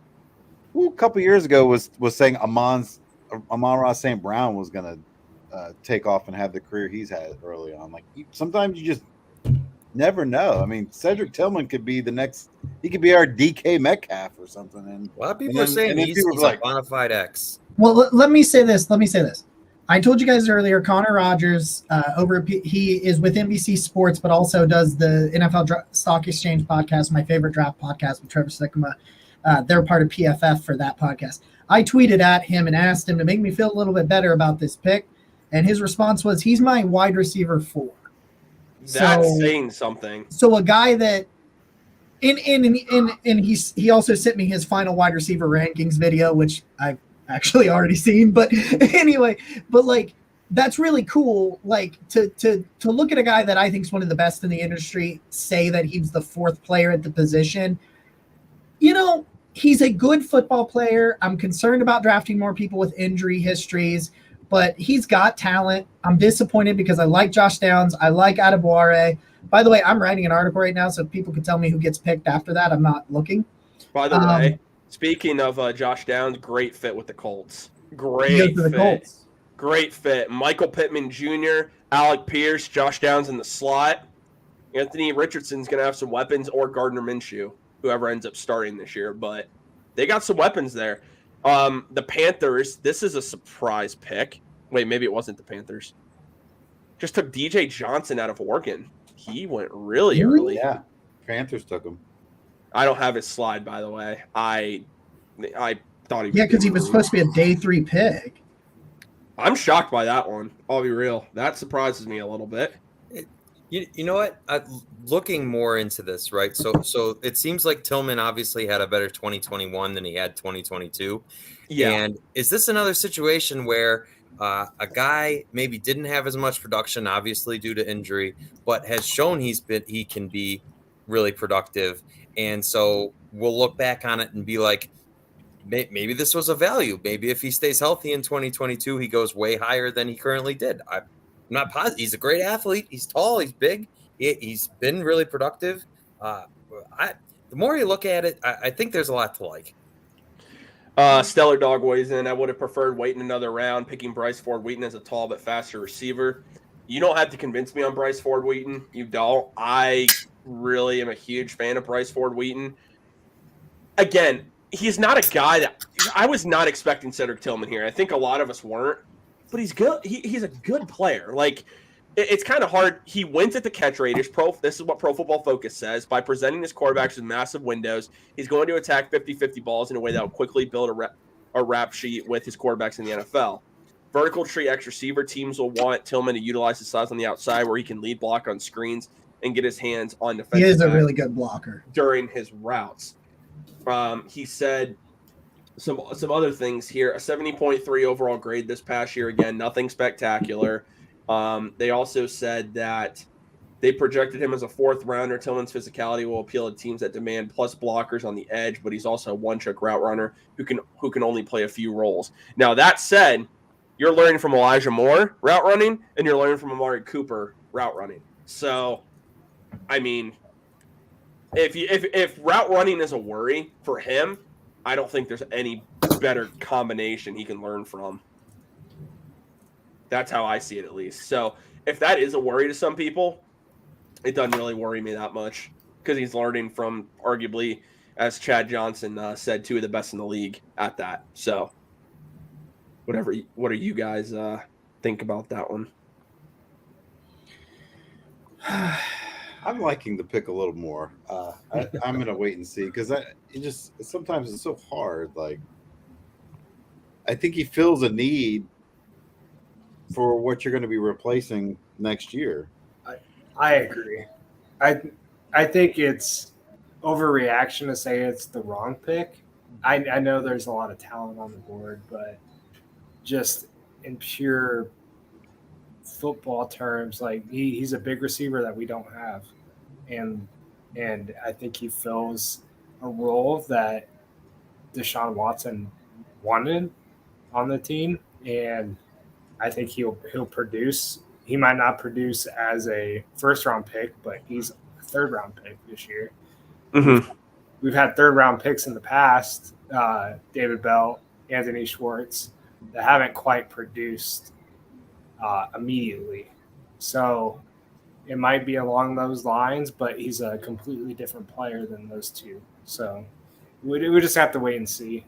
who a couple years ago was saying Amon-Ra St. Brown was gonna take off and have the career he's had early on. Like, sometimes you just never know. I mean, Cedric Tillman could be the next. He could be our DK Metcalf or something. And a lot of people are saying he's a bona fide X. well, let me say this. I told you guys earlier, Connor Rogers he is with NBC Sports, but also does the NFL Stock Exchange podcast, my favorite draft podcast with Trevor Sikkema. They're part of PFF for that podcast. I tweeted at him and asked him to make me feel a little bit better about this pick. And his response was, he's my wide receiver 4. That's saying something. So a guy that And he also sent me his final wide receiver rankings video, which I've actually already seen. But anyway, but like that's really cool. Like to look at a guy that I think is one of the best in the industry, say that he's the fourth player at the position. You know, he's a good football player. I'm concerned about drafting more people with injury histories, but he's got talent. I'm disappointed because I like Josh Downs. I like Adebawore. By the way, I'm writing an article right now, so people can tell me who gets picked after that. I'm not looking. By the way, speaking of Josh Downs, great fit with the Colts. Great fit. Colts. Great fit. Michael Pittman Jr., Alec Pierce, Josh Downs in the slot. Anthony Richardson's going to have some weapons, or Gardner Minshew, whoever ends up starting this year. But they got some weapons there. The Panthers, this is a surprise pick. Wait, maybe it wasn't the Panthers. Just took DJ Johnson out of Oregon. He went really early. Yeah, Panthers took him. I don't have his slide, by the way. I thought he was. Yeah, because he was supposed to be a day 3 pick. I'm shocked by that one. I'll be real. That surprises me a little bit. You know what? Looking more into this, right? So it seems like Tillman obviously had a better 2021 than he had 2022. Yeah. And is this another situation where a guy maybe didn't have as much production, obviously due to injury, but has shown he can be really productive, and so we'll look back on it and be like, maybe this was a value. Maybe if he stays healthy in 2022, he goes way higher than he currently did. I'm not positive. He's a great athlete. He's tall. He's big. He's been really productive. The more you look at it, I think there's a lot to like. Stellar Dog weighs in. I would have preferred waiting another round, picking Bryce Ford Wheaton as a tall but faster receiver. You don't have to convince me on Bryce Ford Wheaton. You don't. I really am a huge fan of Bryce Ford Wheaton. Again, he's not a guy that I was not expecting Cedric Tillman here. I think a lot of us weren't, but he's good. He's a good player. Like, it's kind of hard. He wins at the catch rate. This is what Pro Football Focus says. By presenting his quarterbacks with massive windows, he's going to attack 50-50 balls in a way that will quickly build a rap sheet with his quarterbacks in the NFL. Vertical tree X receiver teams will want Tillman to utilize his size on the outside where he can lead block on screens and get his hands on defensive. He is a really good blocker during his routes. He said some other things here. A 70.3 overall grade this past year. Again, nothing spectacular. They also said that they projected him as a 4th rounder. Tillman's physicality will appeal to teams that demand plus blockers on the edge, but he's also a one-trick route runner who can only play a few roles. Now, that said, you're learning from Elijah Moore route running, and you're learning from Amari Cooper route running. So, I mean, if route running is a worry for him, I don't think there's any better combination he can learn from. That's how I see it, at least. So if that is a worry to some people, it doesn't really worry me that much because he's learning from arguably, as Chad Johnson said, 2 of the best in the league at that. So what do you guys think about that one? I'm liking the pick a little more. I'm going to wait and see because sometimes it's so hard. Like, I think he fills a need for what you're going to be replacing next year. I agree. I think it's overreaction to say it's the wrong pick. I know there's a lot of talent on the board, but just in pure football terms, like he's a big receiver that we don't have, and I think he fills a role that Deshaun Watson wanted on the team, and I think he'll produce. He might not produce as a 1st-round pick, but he's a 3rd-round pick this year. Mm-hmm. We've had 3rd-round picks in the past, David Bell, Anthony Schwartz, that haven't quite produced immediately. So it might be along those lines, but he's a completely different player than those 2. So we just have to wait and see.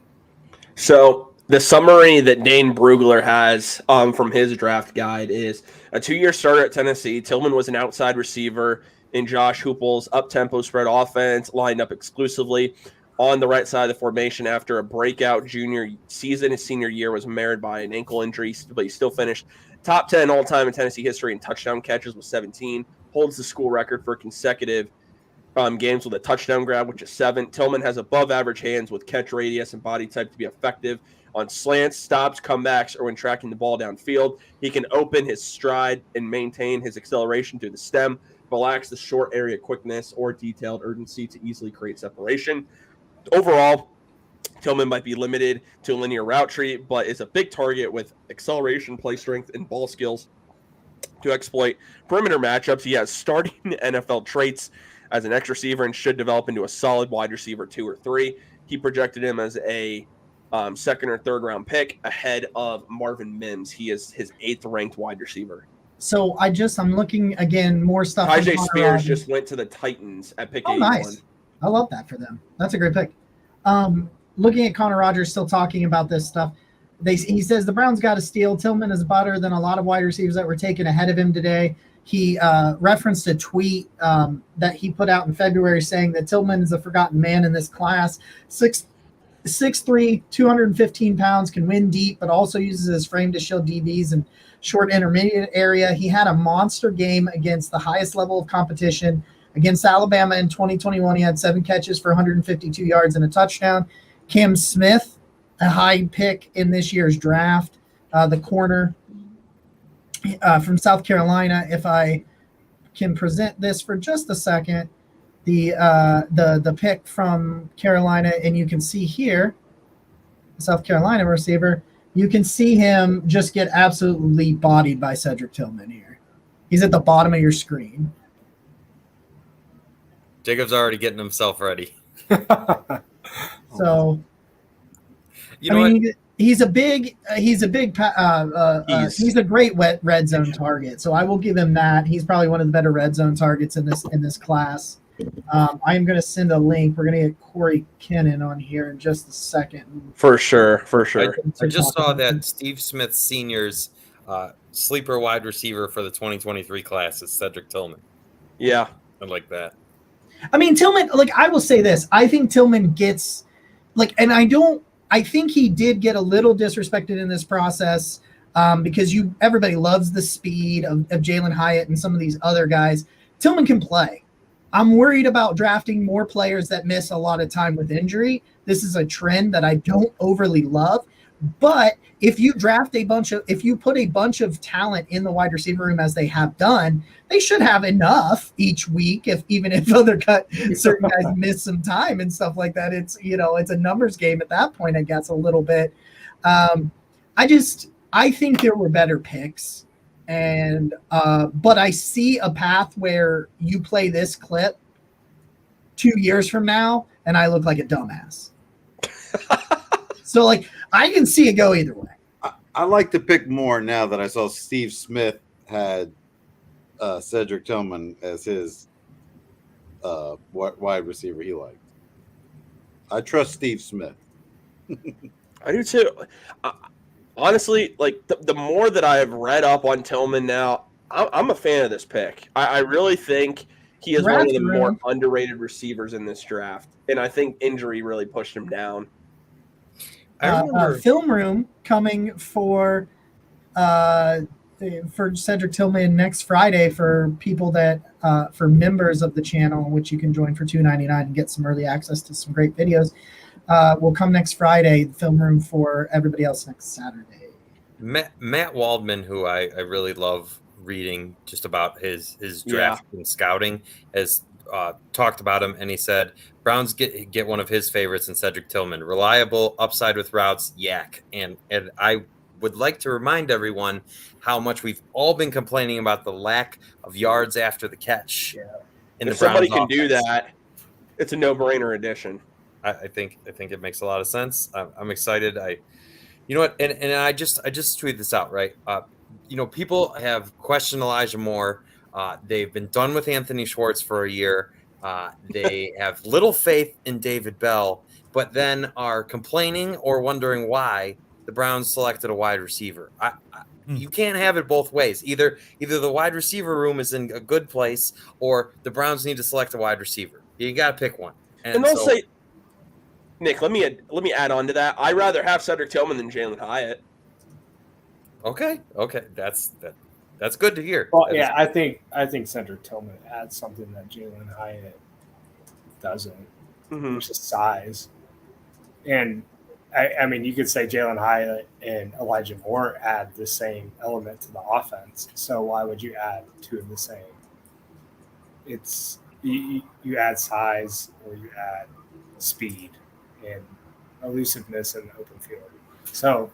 So the summary that Dane Brugler has from his draft guide is a 2-year starter at Tennessee. Tillman was an outside receiver in Josh Heupel's up-tempo spread offense, lined up exclusively on the right side of the formation after a breakout junior season. His senior year was marred by an ankle injury, but he still finished top 10 all-time in Tennessee history in touchdown catches with 17, holds the school record for consecutive games with a touchdown grab, which is 7. Tillman has above average hands with catch radius and body type to be effective on slants, stops, comebacks, or when tracking the ball downfield. He can open his stride and maintain his acceleration through the stem, but lacks the short area quickness or detailed urgency to easily create separation. Overall, Tillman might be limited to a linear route tree, but is a big target with acceleration, play strength, and ball skills to exploit perimeter matchups. He has starting NFL traits as an X receiver and should develop into a solid wide receiver 2 or 3. He projected him as a second or third round pick ahead of Marvin Mims. He is his 8th ranked wide receiver. So I'm looking again, more stuff. Tajay Spears just went to the Titans at pick 81. Nice. I love that for them. That's a great pick. Looking at Connor Rogers still talking about this stuff. He says the Browns got to steal. Tillman is better than a lot of wide receivers that were taken ahead of him today. He referenced a tweet that he put out in February saying that Tillman is a forgotten man in this class. 6'3", 215 pounds, can win deep, but also uses his frame to shield DBs and short intermediate area. He had a monster game against the highest level of competition. Against Alabama in 2021, he had 7 catches for 152 yards and a touchdown. Cam Smith, a high pick in this year's draft, the corner from South Carolina. If I can present this for just a second, the pick from Carolina, and you can see here, South Carolina receiver, you can see him just get absolutely bodied by Cedric Tillman here. He's at the bottom of your screen. Jacob's already getting himself ready. So, he's a great red zone target. So I will give him that. He's probably one of the better red zone targets in this class. I am going to send a link. We're going to get Corey Kennan on here in just a second. For sure. I just saw that Steve Smith Sr.'s sleeper wide receiver for the 2023 class is Cedric Tillman. Yeah. I like that. I mean, Tillman, I will say this. I think Tillman gets, I think he did get a little disrespected in this process because everybody loves the speed of Jalen Hyatt and some of these other guys. Tillman can play. I'm worried about drafting more players that miss a lot of time with injury. This is a trend that I don't overly love. But if you put a bunch of talent in the wide receiver room as they have done, they should have enough each week. Even if certain guys miss some time and stuff like that, it's a numbers game at that point, I guess, a little bit. I think there were better picks, but I see a path where you play this clip 2 years from now, and I look like a dumbass. So I can see it go either way. I like to pick more now that I saw Steve Smith had Cedric Tillman as his wide receiver he liked. I trust Steve Smith. I do too. Honestly, the more that I have read up on Tillman now, I'm a fan of this pick. I really think he is one of the more underrated receivers in this draft, and I think injury really pushed him down. Film room coming for Cedric Tillman next Friday for people that for members of the channel, which you can join for $2.99 and get some early access to some great videos. Will come next Friday. The film room for everybody else next Saturday. Matt Waldman, who I really love reading just about his draft and scouting, has talked about him, and he said Browns get one of his favorites in Cedric Tillman. Reliable, upside with routes, yak. And I would like to remind everyone how much we've all been complaining about the lack of yards after the catch. Yeah. If somebody can do that, it's a no-brainer addition. I think it makes a lot of sense. I'm excited. You know what? And I just tweeted this out, right? People have questioned Elijah Moore. They've been done with Anthony Schwartz for a year. They have little faith in David Bell, but then are complaining or wondering why the Browns selected a wide receiver. You can't have it both ways. Either the wide receiver room is in a good place, or the Browns need to select a wide receiver. You got to pick one. And I'll say, Nick, let me add on to that. I'd rather have Cedric Tillman than Jalen Hyatt. Okay, that's good to hear. Well, I think Cedric Tillman adds something that Jalen Hyatt doesn't, Mhm. which is size. And I mean, you could say Jalen Hyatt and Elijah Moore add the same element to the offense. So why would you add two of the same? It's you add size or you add speed and elusiveness in the open field. So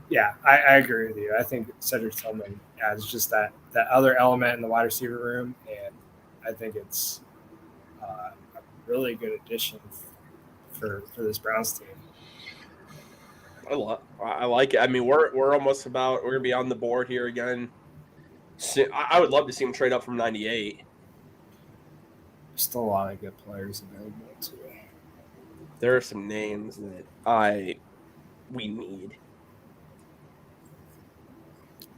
yeah, I agree with you. I think Cedric Tillman adds just that other element in the wide receiver room, and I think it's a really good addition for this Browns team. I like it. I mean, we're almost about we're gonna be on the board here again. I would love to see him trade up from 98. Still a lot of good players available too. There are some names that we need.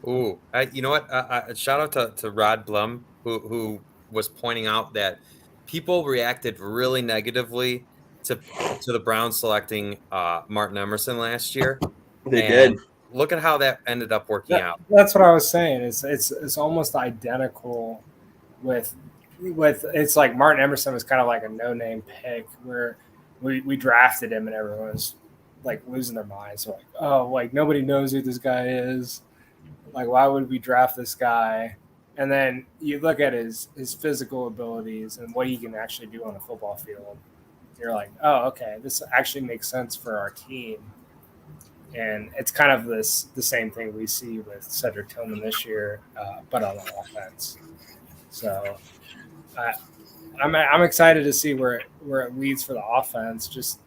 Ooh, you know what? Shout out to Rod Blum, who was pointing out that people reacted really negatively to the Browns selecting Martin Emerson last year. They And did. look at how that ended up working out. That's what I was saying. It's almost identical with it's like Martin Emerson was kind of like a no-name pick where we drafted him and everyone's like losing their minds. Like, oh, like nobody knows who this guy is. Like, why would we draft this guy? And then you look at his physical abilities and what he can actually do on a football field. You're like, oh, okay, this actually makes sense for our team. And it's kind of the same thing we see with Cedric Tillman this year, but on the offense. So I'm excited to see where it leads for the offense. Just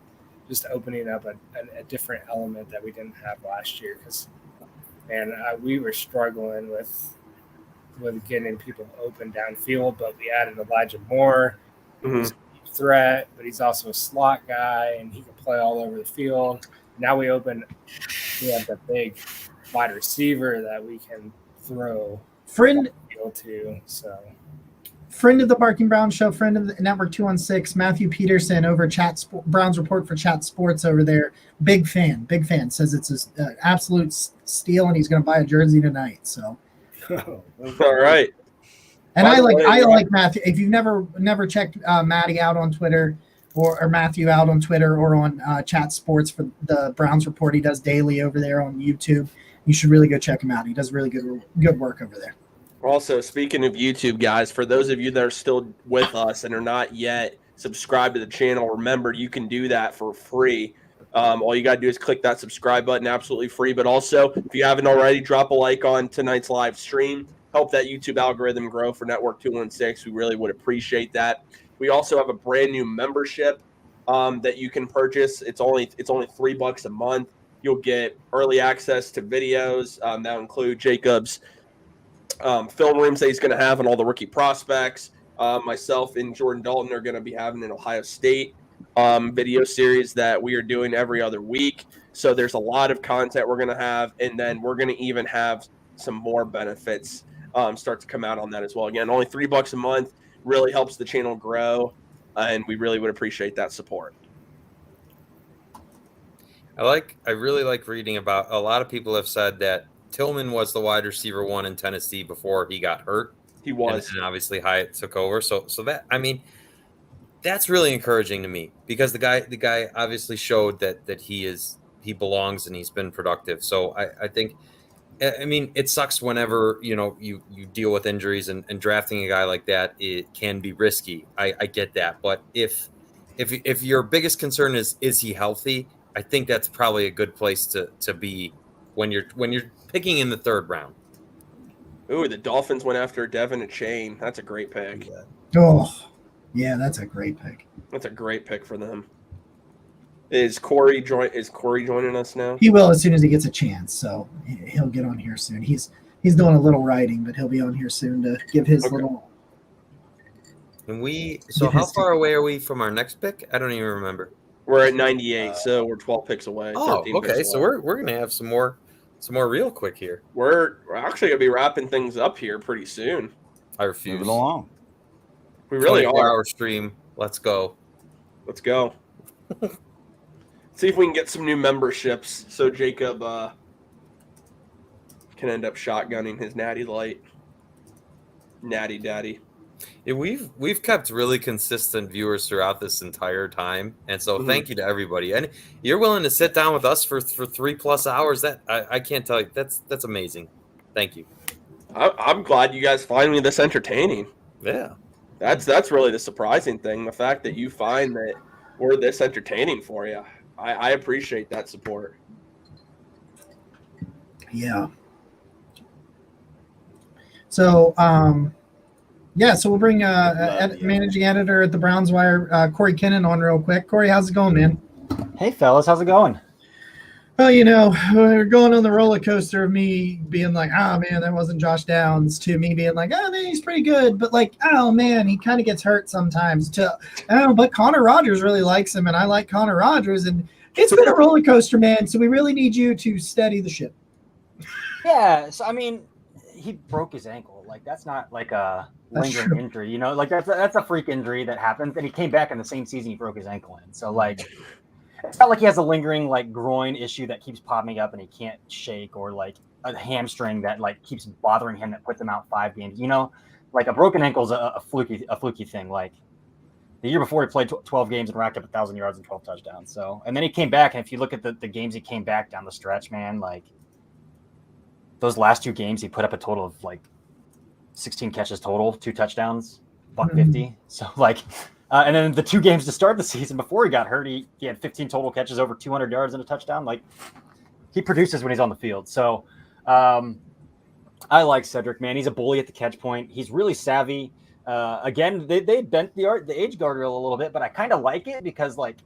opening up a different element that we didn't have last year. Because we were struggling with getting people open downfield, but we added Elijah Moore. Mhm. He's a threat, but he's also a slot guy, and he can play all over the field. Now we have the big wide receiver that we can throw Friend field to. So friend of the Barking Brown Show, friend of the Network 216, Matthew Peterson over Browns Report for Chat Sports over there. Big fan. Says it's an absolute steal, and he's going to buy a jersey tonight. So, All right. and By I the like way, Matthew. If you've never checked Matty out on Twitter or Matthew out on Twitter or on Chat Sports for the Browns Report he does daily over there on YouTube, you should really go check him out. He does really good work over there. Also, speaking of YouTube, guys, for those of you that are still with us and are not yet subscribed to the channel, remember you can do that for free. All you got to do is click that subscribe button, absolutely free. But also, if you haven't already, drop a like on tonight's live stream. Help that YouTube algorithm grow for Network 216. We really would appreciate that. We also have a brand new membership that you can purchase. It's only $3 a month. You'll get early access to videos that include Jacob's film rooms that he's going to have on all the rookie prospects. Myself and Jordan Dalton are going to be having an Ohio State video series that we are doing every other week. So there's a lot of content we're going to have, and then we're going to even have some more benefits start to come out on that as well. Again, only $3 a month really helps the channel grow, and we really would appreciate that support. I really like reading about. A lot of people have said that Tillman was the wide receiver one in Tennessee before he got hurt. He was, and obviously Hyatt took over. So that, I mean, that's really encouraging to me because the guy obviously showed that he belongs and he's been productive. So I think, I mean, it sucks whenever you deal with injuries and drafting a guy like that. It can be risky. I get that, but if your biggest concern is he healthy, I think that's probably a good place to be when you're picking in the third round. Ooh, the Dolphins went after Devin Achane. That's a great pick. Oh, yeah, that's a great pick. That's a great pick for them. Is Corey joining us now? He will as soon as he gets a chance. So he'll get on here soon. He's doing a little writing, but he'll be on here soon to give his little. And so how far away are we from our next pick? I don't even remember. We're at 98, so we're 12 picks away. Oh, 13 okay. picks So away. we're gonna have some more real quick here. We're actually gonna be wrapping things up here pretty soon. I refuse. Moving along. We really are. 24-hour stream. Let's go. Let's go. See if we can get some new memberships so Jacob can end up shotgunning his Natty Light. Natty Daddy. Yeah, we've kept really consistent viewers throughout this entire time, and so thank you to everybody. And you're willing to sit down with us for 3+ hours. That I can't tell you. That's amazing. Thank you. I'm glad you guys find me this entertaining. Yeah. That's really the surprising thing. The fact that you find that we're this entertaining for you. I appreciate that support. Yeah. So, so we'll bring managing editor at the Browns Wire, Corey Kinnan, on real quick. Corey, how's it going, man? Hey, fellas, how's it going? Well, we're going on the roller coaster of me being like, oh, man, that wasn't Josh Downs, to me being like, oh, man, he's pretty good. But like, oh, man, he kind of gets hurt sometimes. But Connor Rogers really likes him, and I like Connor Rogers. And it's been a roller coaster, man. So we really need you to steady the ship. Yeah, so I mean, he broke his ankle. Like, that's not like a lingering injury, Like that's a freak injury that happens. And he came back in the same season he broke his ankle in. So like, it's not like he has a lingering like groin issue that keeps popping up and he can't shake, or like a hamstring that like keeps bothering him that puts him out 5 games. Like a broken ankle is a fluky thing. Like the year before, he played 12 games and racked up 1,000 yards and 12 touchdowns. So, and then he came back, and if you look at the games he came back down the stretch, man, like those last 2 games, he put up a total of like 16 catches total, 2 touchdowns, $150. So like. And then the 2 games to start the season before he got hurt, he had 15 total catches, over 200 yards and a touchdown. Like, he produces when he's on the field. So I like Cedric, man. He's a bully at the catch point. He's really savvy. Again, they bent the age guardrail a little bit, but I kind of like it because, like,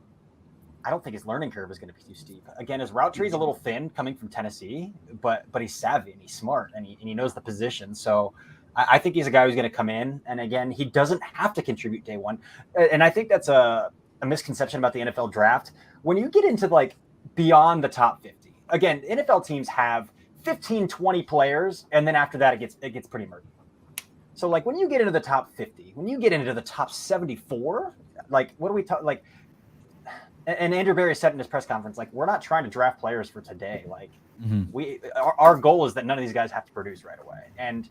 I don't think his learning curve is going to be too steep. Again, his route tree is a little thin coming from Tennessee, but he's savvy and he's smart and he knows the position. So I think he's a guy who's going to come in, and again, he doesn't have to contribute day one. And I think that's a misconception about the NFL draft. When you get into like beyond the top 50, again, NFL teams have 15, 20 players, and then after that, it gets pretty murky. So like when you get into the top 50, when you get into the top 74, like what are we talking? Like, and Andrew Berry said in his press conference, like, we're not trying to draft players for today. Like, our goal is that none of these guys have to produce right away, and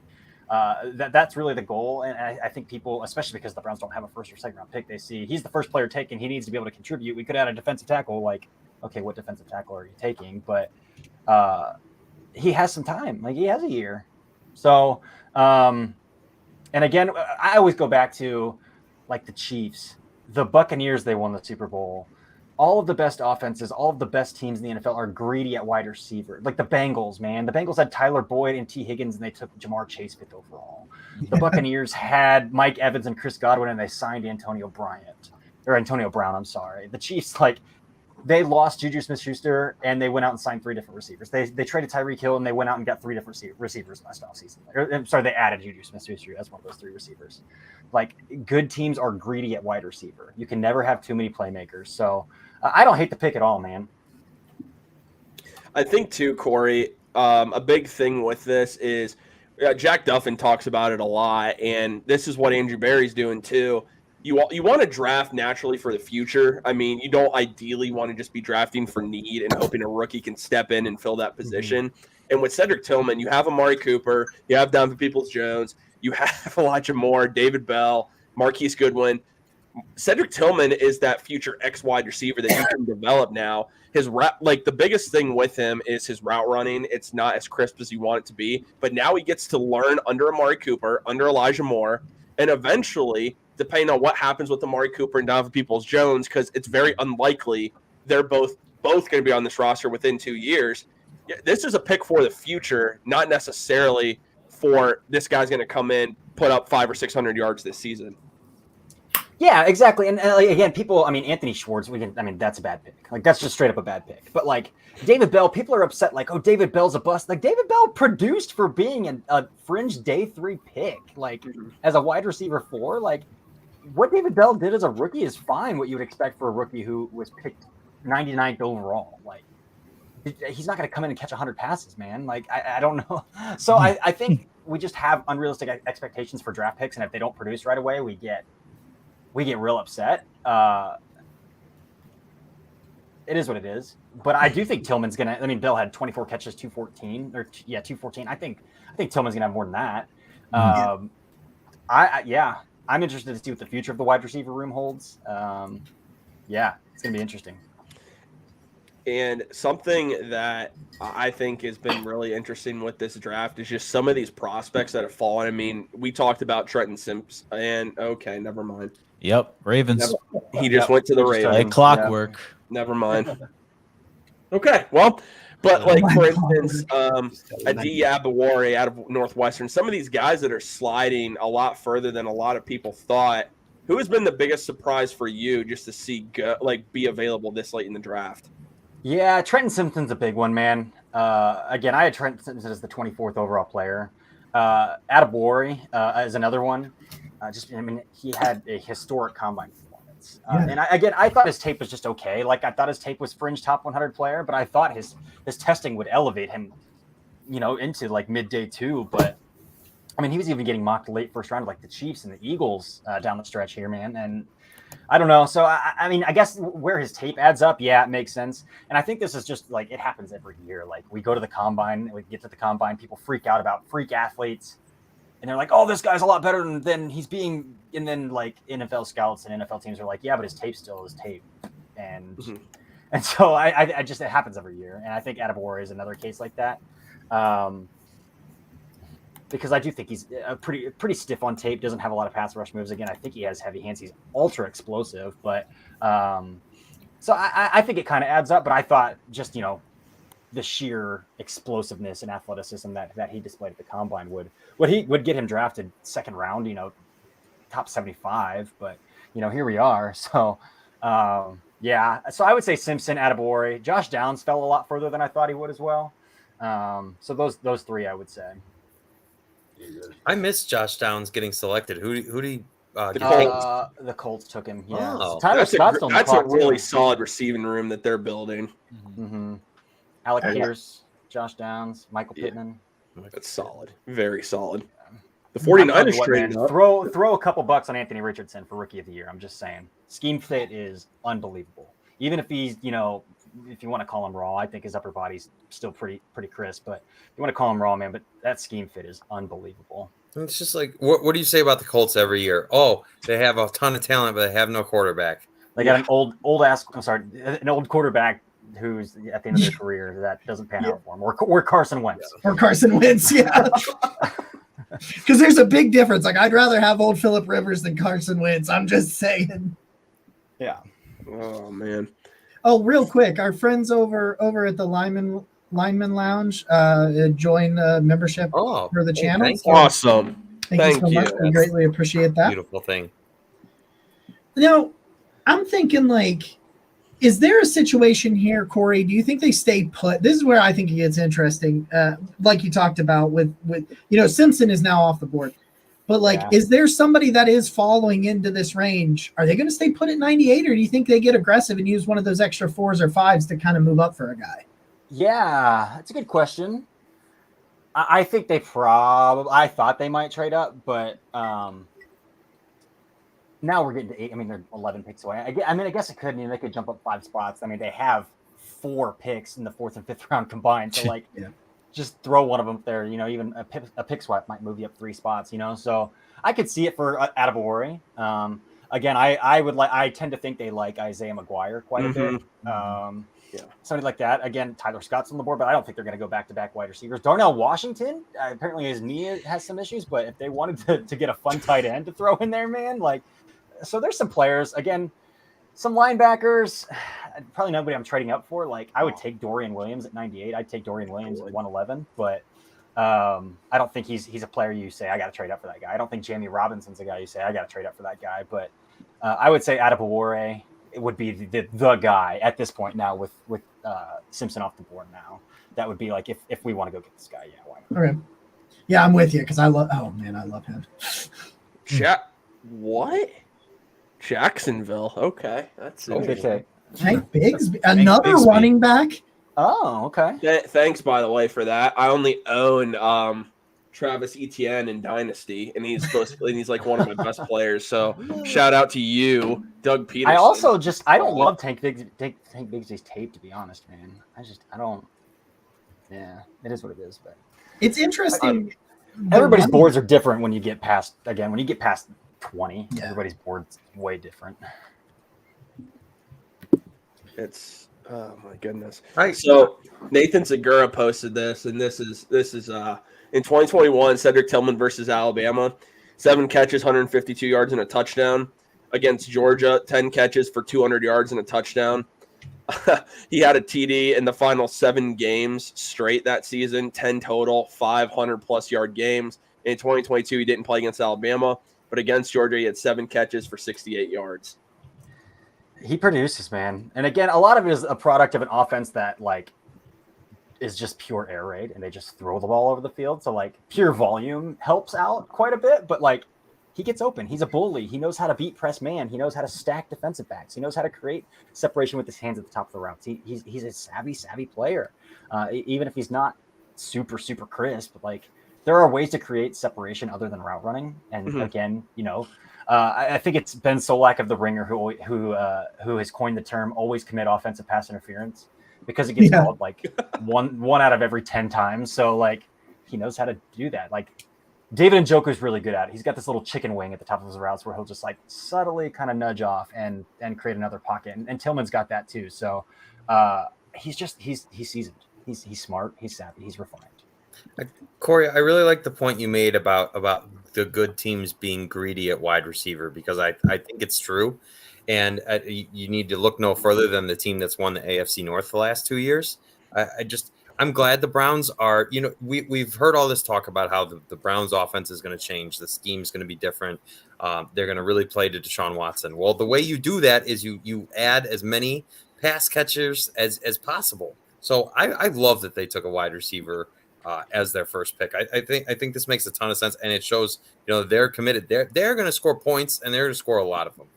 that's really the goal. And I think people, especially because the Browns don't have a first or second round pick, they see he's the first player taken. He needs to be able to contribute. We could add a defensive tackle. Like, okay, what defensive tackle are you taking? But he has some time. Like, he has a year. So, and again, I always go back to like the Chiefs, the Buccaneers. They won the Super Bowl. All of the best offenses, all of the best teams in the NFL are greedy at wide receiver. Like the Bengals, man. The Bengals had Tyler Boyd and T. Higgins, and they took Jamar Chase 5th overall. The Buccaneers had Mike Evans and Chris Godwin, and they signed Antonio Brown. I'm sorry. The Chiefs, like, they lost Juju Smith-Schuster, and they went out and signed 3 different receivers. They traded Tyreek Hill, and they went out and got 3 different receivers last offseason. I'm sorry, they added Juju Smith-Schuster as one of those 3 receivers. Like, good teams are greedy at wide receiver. You can never have too many playmakers. So I don't hate the pick at all, man. I think too, Corey, a big thing with this is Jack Duffin talks about it a lot, and this is what Andrew Berry's doing too. You want to draft naturally for the future. I mean, you don't ideally want to just be drafting for need and hoping a rookie can step in and fill that position. And with Cedric Tillman, you have Amari Cooper, you have Donovan Peoples-Jones, you have Elijah Moore, David Bell, Marquise Goodwin. Cedric Tillman is that future X wide receiver that you can develop now. His the biggest thing with him is his route running. It's not as crisp as you want it to be, but now he gets to learn under Amari Cooper, under Elijah Moore, and eventually, depending on what happens with Amari Cooper and Donovan Peoples-Jones, because it's very unlikely they're both going to be on this roster within 2 years. This is a pick for the future, not necessarily for this guy's going to come in, put up 500 or 600 yards this season. Yeah, exactly. And again, people, I mean, Anthony Schwartz, that's a bad pick. Like, that's just straight up a bad pick. But like David Bell, people are upset, like, oh, David Bell's a bust. Like, David Bell produced for being a fringe day 3 pick, like, as a wide receiver 4. Like, what David Bell did as a rookie is fine, what you would expect for a rookie who was picked 99th overall. Like, he's not going to come in and catch 100 passes, man. Like, I don't know. So I think we just have unrealistic expectations for draft picks, and if they don't produce right away, we get real upset. It is what it is. But I do think Tillman's going to – I mean, Bell had 24 catches, 214. I think Tillman's going to have more than that. I'm interested to see what the future of the wide receiver room holds. Yeah, it's gonna be interesting. And something that I think has been really interesting with this draft is just some of these prospects that have fallen. I mean, we talked about Trenton Simpson, and okay, never mind. Yep, Ravens. He just went to the Just Ravens. Like clockwork. Never mind. Okay, well, but like for instance, Adi Abawari out of Northwestern, some of these guys that are sliding a lot further than a lot of people thought. Who has been the biggest surprise for you just to see be available this late in the draft? Yeah, Trenton Simpson's a big one, man. Again, I had Trenton Simpson as the 24th overall player. Adebawore is another one. He had a historic combine performance. And I thought his tape was just okay. Like, I thought his tape was fringe top 100 player, but I thought his testing would elevate him, into like mid-day 2. But I mean, he was even getting mocked late first round, like the Chiefs and the Eagles down the stretch here, man. And I don't know. So, I mean, I guess where his tape adds up, yeah, it makes sense. And I think this is just like it happens every year. Like, we go to the combine, we get to the combine, people freak out about freak athletes. And they're like, oh, this guy's a lot better than he's being. And then, like, NFL scouts and NFL teams are like, yeah, but his tape still is tape. And and so I just, it happens every year. And I think Adebawore is another case like that. Because I do think he's pretty stiff on tape, doesn't have a lot of pass rush moves. Again, I think he has heavy hands. He's ultra explosive. But so I think it kind of adds up. But I thought just, the sheer explosiveness and athleticism that he displayed at the combine would get him drafted second round, top 75. But here we are. So yeah. So I would say Simpson, Adebawore. Josh Downs fell a lot further than I thought he would as well. So those three I would say. I miss Josh Downs getting selected. Who do you? The Colts took him. Yeah, Oh. Tyler Scott's on the That's a clock, really too. solid receiving room that they're building. Mm-hmm. Alec Pierce, Josh Downs, Michael Pittman. That's solid. Very solid. The I'll tell 49ers you what, traded man, up. throw a couple bucks on Anthony Richardson for Rookie of the Year. I'm just saying. Scheme fit is unbelievable. Even if he's, if you want to call him raw, I think his upper body's still pretty crisp. But you want to call him raw, man. But that scheme fit is unbelievable. It's just like, what do you say about the Colts every year? Oh, they have a ton of talent, but they have no quarterback. They got an old quarterback who's at the end of their career that doesn't pan out for him, or Carson Wentz. Or Carson Wentz, yeah. Because there's a big difference. Like, I'd rather have old Phillip Rivers than Carson Wentz. I'm just saying. Yeah. Oh, man. Oh, real quick, our friends over at the Lineman Lounge joined membership for the channel. Thank So Awesome. thank you so much. We greatly appreciate that. Beautiful thing. I'm thinking, like, is there a situation here, Corey? Do you think they stay put? This is where I think it gets interesting. Like you talked about with Simpson is now off the board. But, like, is there somebody that is following into this range? Are they going to stay put at 98, or do you think they get aggressive and use one of those extra 4s or 5s to kind of move up for a guy? Yeah, that's a good question. I think they I thought they might trade up, but now we're getting to 8. I mean, they're 11 picks away. I guess it could. I mean, they could jump up 5 spots. I mean, they have 4 picks in the 4th and 5th round combined. So, like, just throw one of them there. Even a pick swap might move you up 3 spots. So I could see it for Adebawore. Again, I tend to think they like Isaiah McGuire quite a bit. Somebody like that. Again, Tyler Scott's on the board, but I don't think they're going to go back-to-back wide receivers. Darnell Washington, apparently his knee has some issues, but if they wanted to get a fun tight end to throw in there, man, like, so there's some players. Again, some linebackers, probably nobody I'm trading up for. Like, I would take Dorian Williams at 98. I'd take Dorian Williams at 111, but I don't think he's a player you say, I got to trade up for that guy. I don't think Jamie Robinson's a guy you say, I got to trade up for that guy, but I would say Adebawore it would be the guy at this point now with Simpson off the board now. That would be like, if we want to go get this guy, yeah, why not? Okay. Yeah, I'm with you because I love him. What? Jacksonville. Okay. That's interesting. Hank Biggs, another running back. Oh, okay. Thanks, by the way, for that. I only own Travis Etienne in Dynasty, and he's like one of my best players. So shout out to you, Doug Peterson. I also I don't love Tank Bigsby's tape, to be honest, man. I don't. Yeah, it is what it is. But it's interesting. Everybody's boards are different when you get past 20. Yeah. Everybody's board's way different. It's oh my goodness. Right. So Nathan Segura posted this, and this is in 2021 Cedric Tillman versus Alabama, 7 catches, 152 yards and a touchdown. Against Georgia, 10 catches for 200 yards and a touchdown. He had a TD in the final 7 games straight that season, 10 total, 500+ yard games. In 2022, he didn't play against Alabama, but against Georgia, he had 7 catches for 68 yards. He produces, man. And again, a lot of it is a product of an offense that like is just pure air raid and they just throw the ball over the field. So like pure volume helps out quite a bit, but like he gets open. He's a bully. He knows how to beat press man. He knows how to stack defensive backs. He knows how to create separation with his hands at the top of the routes. He's a savvy player. Even if he's not super crisp, like there are ways to create separation other than route running. And again, you know, I think it's Ben Solak of The Ringer who has coined the term "always commit offensive pass interference" because it gets called like one out of every 10 times. So like he knows how to do that. Like David Njoku's really good at it. He's got this little chicken wing at the top of his routes where he'll just like subtly kind of nudge off and create another pocket. And Tillman's got that too. So he's seasoned. He's smart. He's savvy. He's refined. Corey, I really like the point you made about the good teams being greedy at wide receiver because I think it's true. And you need to look no further than the team that's won the AFC North the last 2 years. I'm glad the Browns are, you know, we've heard all this talk about how the Browns offense is going to change. The scheme's going to be different. They're going to really play to Deshaun Watson. Well, the way you do that is you add as many pass catchers as possible. So I love that they took a wide receiver as their first pick. I think this makes a ton of sense, and it shows, you know, they're committed. They're going to score points, and they're going to score a lot of them.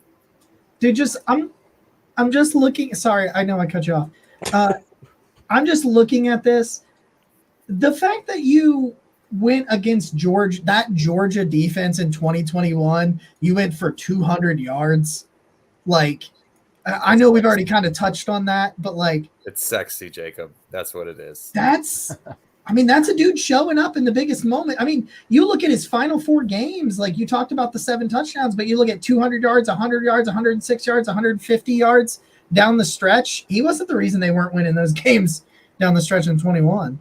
Dude, I'm just looking. Sorry, I know I cut you off. I'm just looking at this. The fact that you went against that Georgia defense in 2021, you went for 200 yards. Like, I know we've already kind of touched on that, but like, it's sexy, Jacob. That's what it is. That's a dude showing up in the biggest moment. I mean, you look at his final 4 games, like you talked about the 7 touchdowns, but you look at 200 yards, 100 yards, 106 yards, 150 yards down the stretch. He wasn't the reason they weren't winning those games down the stretch in 21.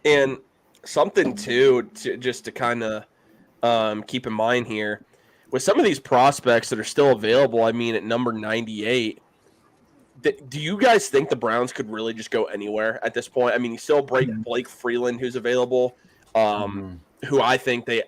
And something too, to kind of keep in mind here, with some of these prospects that are still available, I mean, at number 98, do you guys think the Browns could really just go anywhere at this point? I mean, you still Blake Freeland, who's available, who I think they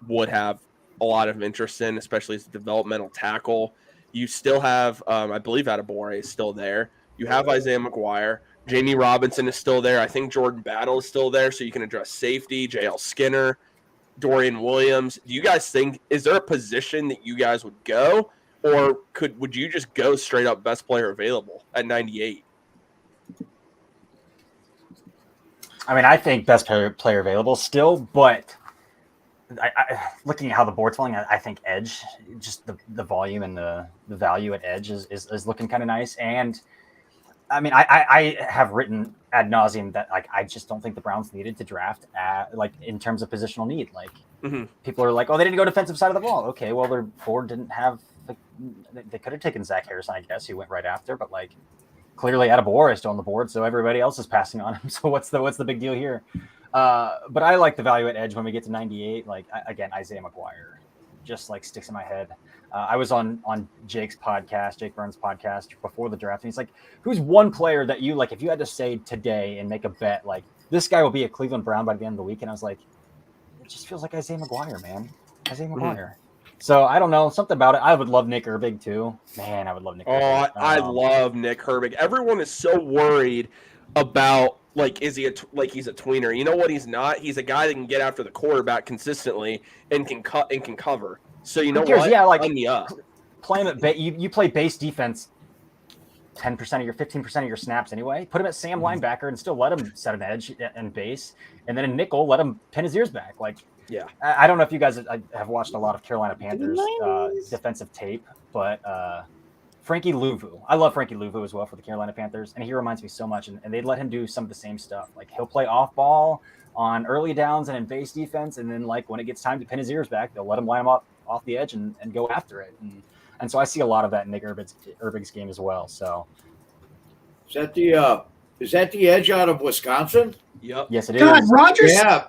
would have a lot of interest in, especially as a developmental tackle. You still have, I believe, Adebawore is still there. You have Isaiah McGuire. Jamie Robinson is still there. I think Jordan Battle is still there, so you can address safety. JL Skinner, Dorian Williams. Do you guys think, is there a position that you guys would go? Or would you just go straight up best player available at 98? I mean, I think best player available still, but looking at how the board's falling, I think edge, just the volume and the value at edge is looking kind of nice. And I mean, I have written ad nauseum that like I just don't think the Browns needed to draft like in terms of positional need. Like people are like, oh, they didn't go defensive side of the ball. Okay, well, their board didn't have. They could have taken Zach Harrison, I guess, who went right after, but like clearly Adebawore is still on the board, so everybody else is passing on him. So what's the big deal here? But I like the value at edge when we get to 98. Like again, Isaiah McGuire just like sticks in my head. I was on Jake's podcast, Jake Burns' podcast before the draft, and he's like, "Who's one player that you like? If you had to say today and make a bet, like this guy will be a Cleveland Brown by the end of the week," and I was like, "It just feels like Isaiah McGuire, man. Isaiah McGuire." So I don't know, something about it. I would love Nick Herbig too. Man, I would love Nick Herbig. I love Nick Herbig. Everyone is so worried about like, is he he's a tweener? You know what? He's not. He's a guy that can get after the quarterback consistently and can cut and can cover. So you know what? Yeah, like play him at you play base defense 10% of your 15% of your snaps anyway. Put him at Sam linebacker and still let him set an edge and base, and then a nickel, let him pin his ears back. Like, yeah, I don't know if you guys have watched a lot of Carolina Panthers defensive tape, but Frankie Louvu, I love Frankie Louvu as well for the Carolina Panthers, and he reminds me so much. And they let him do some of the same stuff. Like he'll play off ball on early downs and in base defense, and then like when it gets time to pin his ears back, they'll let him line him up off the edge and go after it. And so I see a lot of that in Nick Herbig's game as well. So Is that the edge out of Wisconsin? Yep. yes, it is. God, Rogers. Yeah.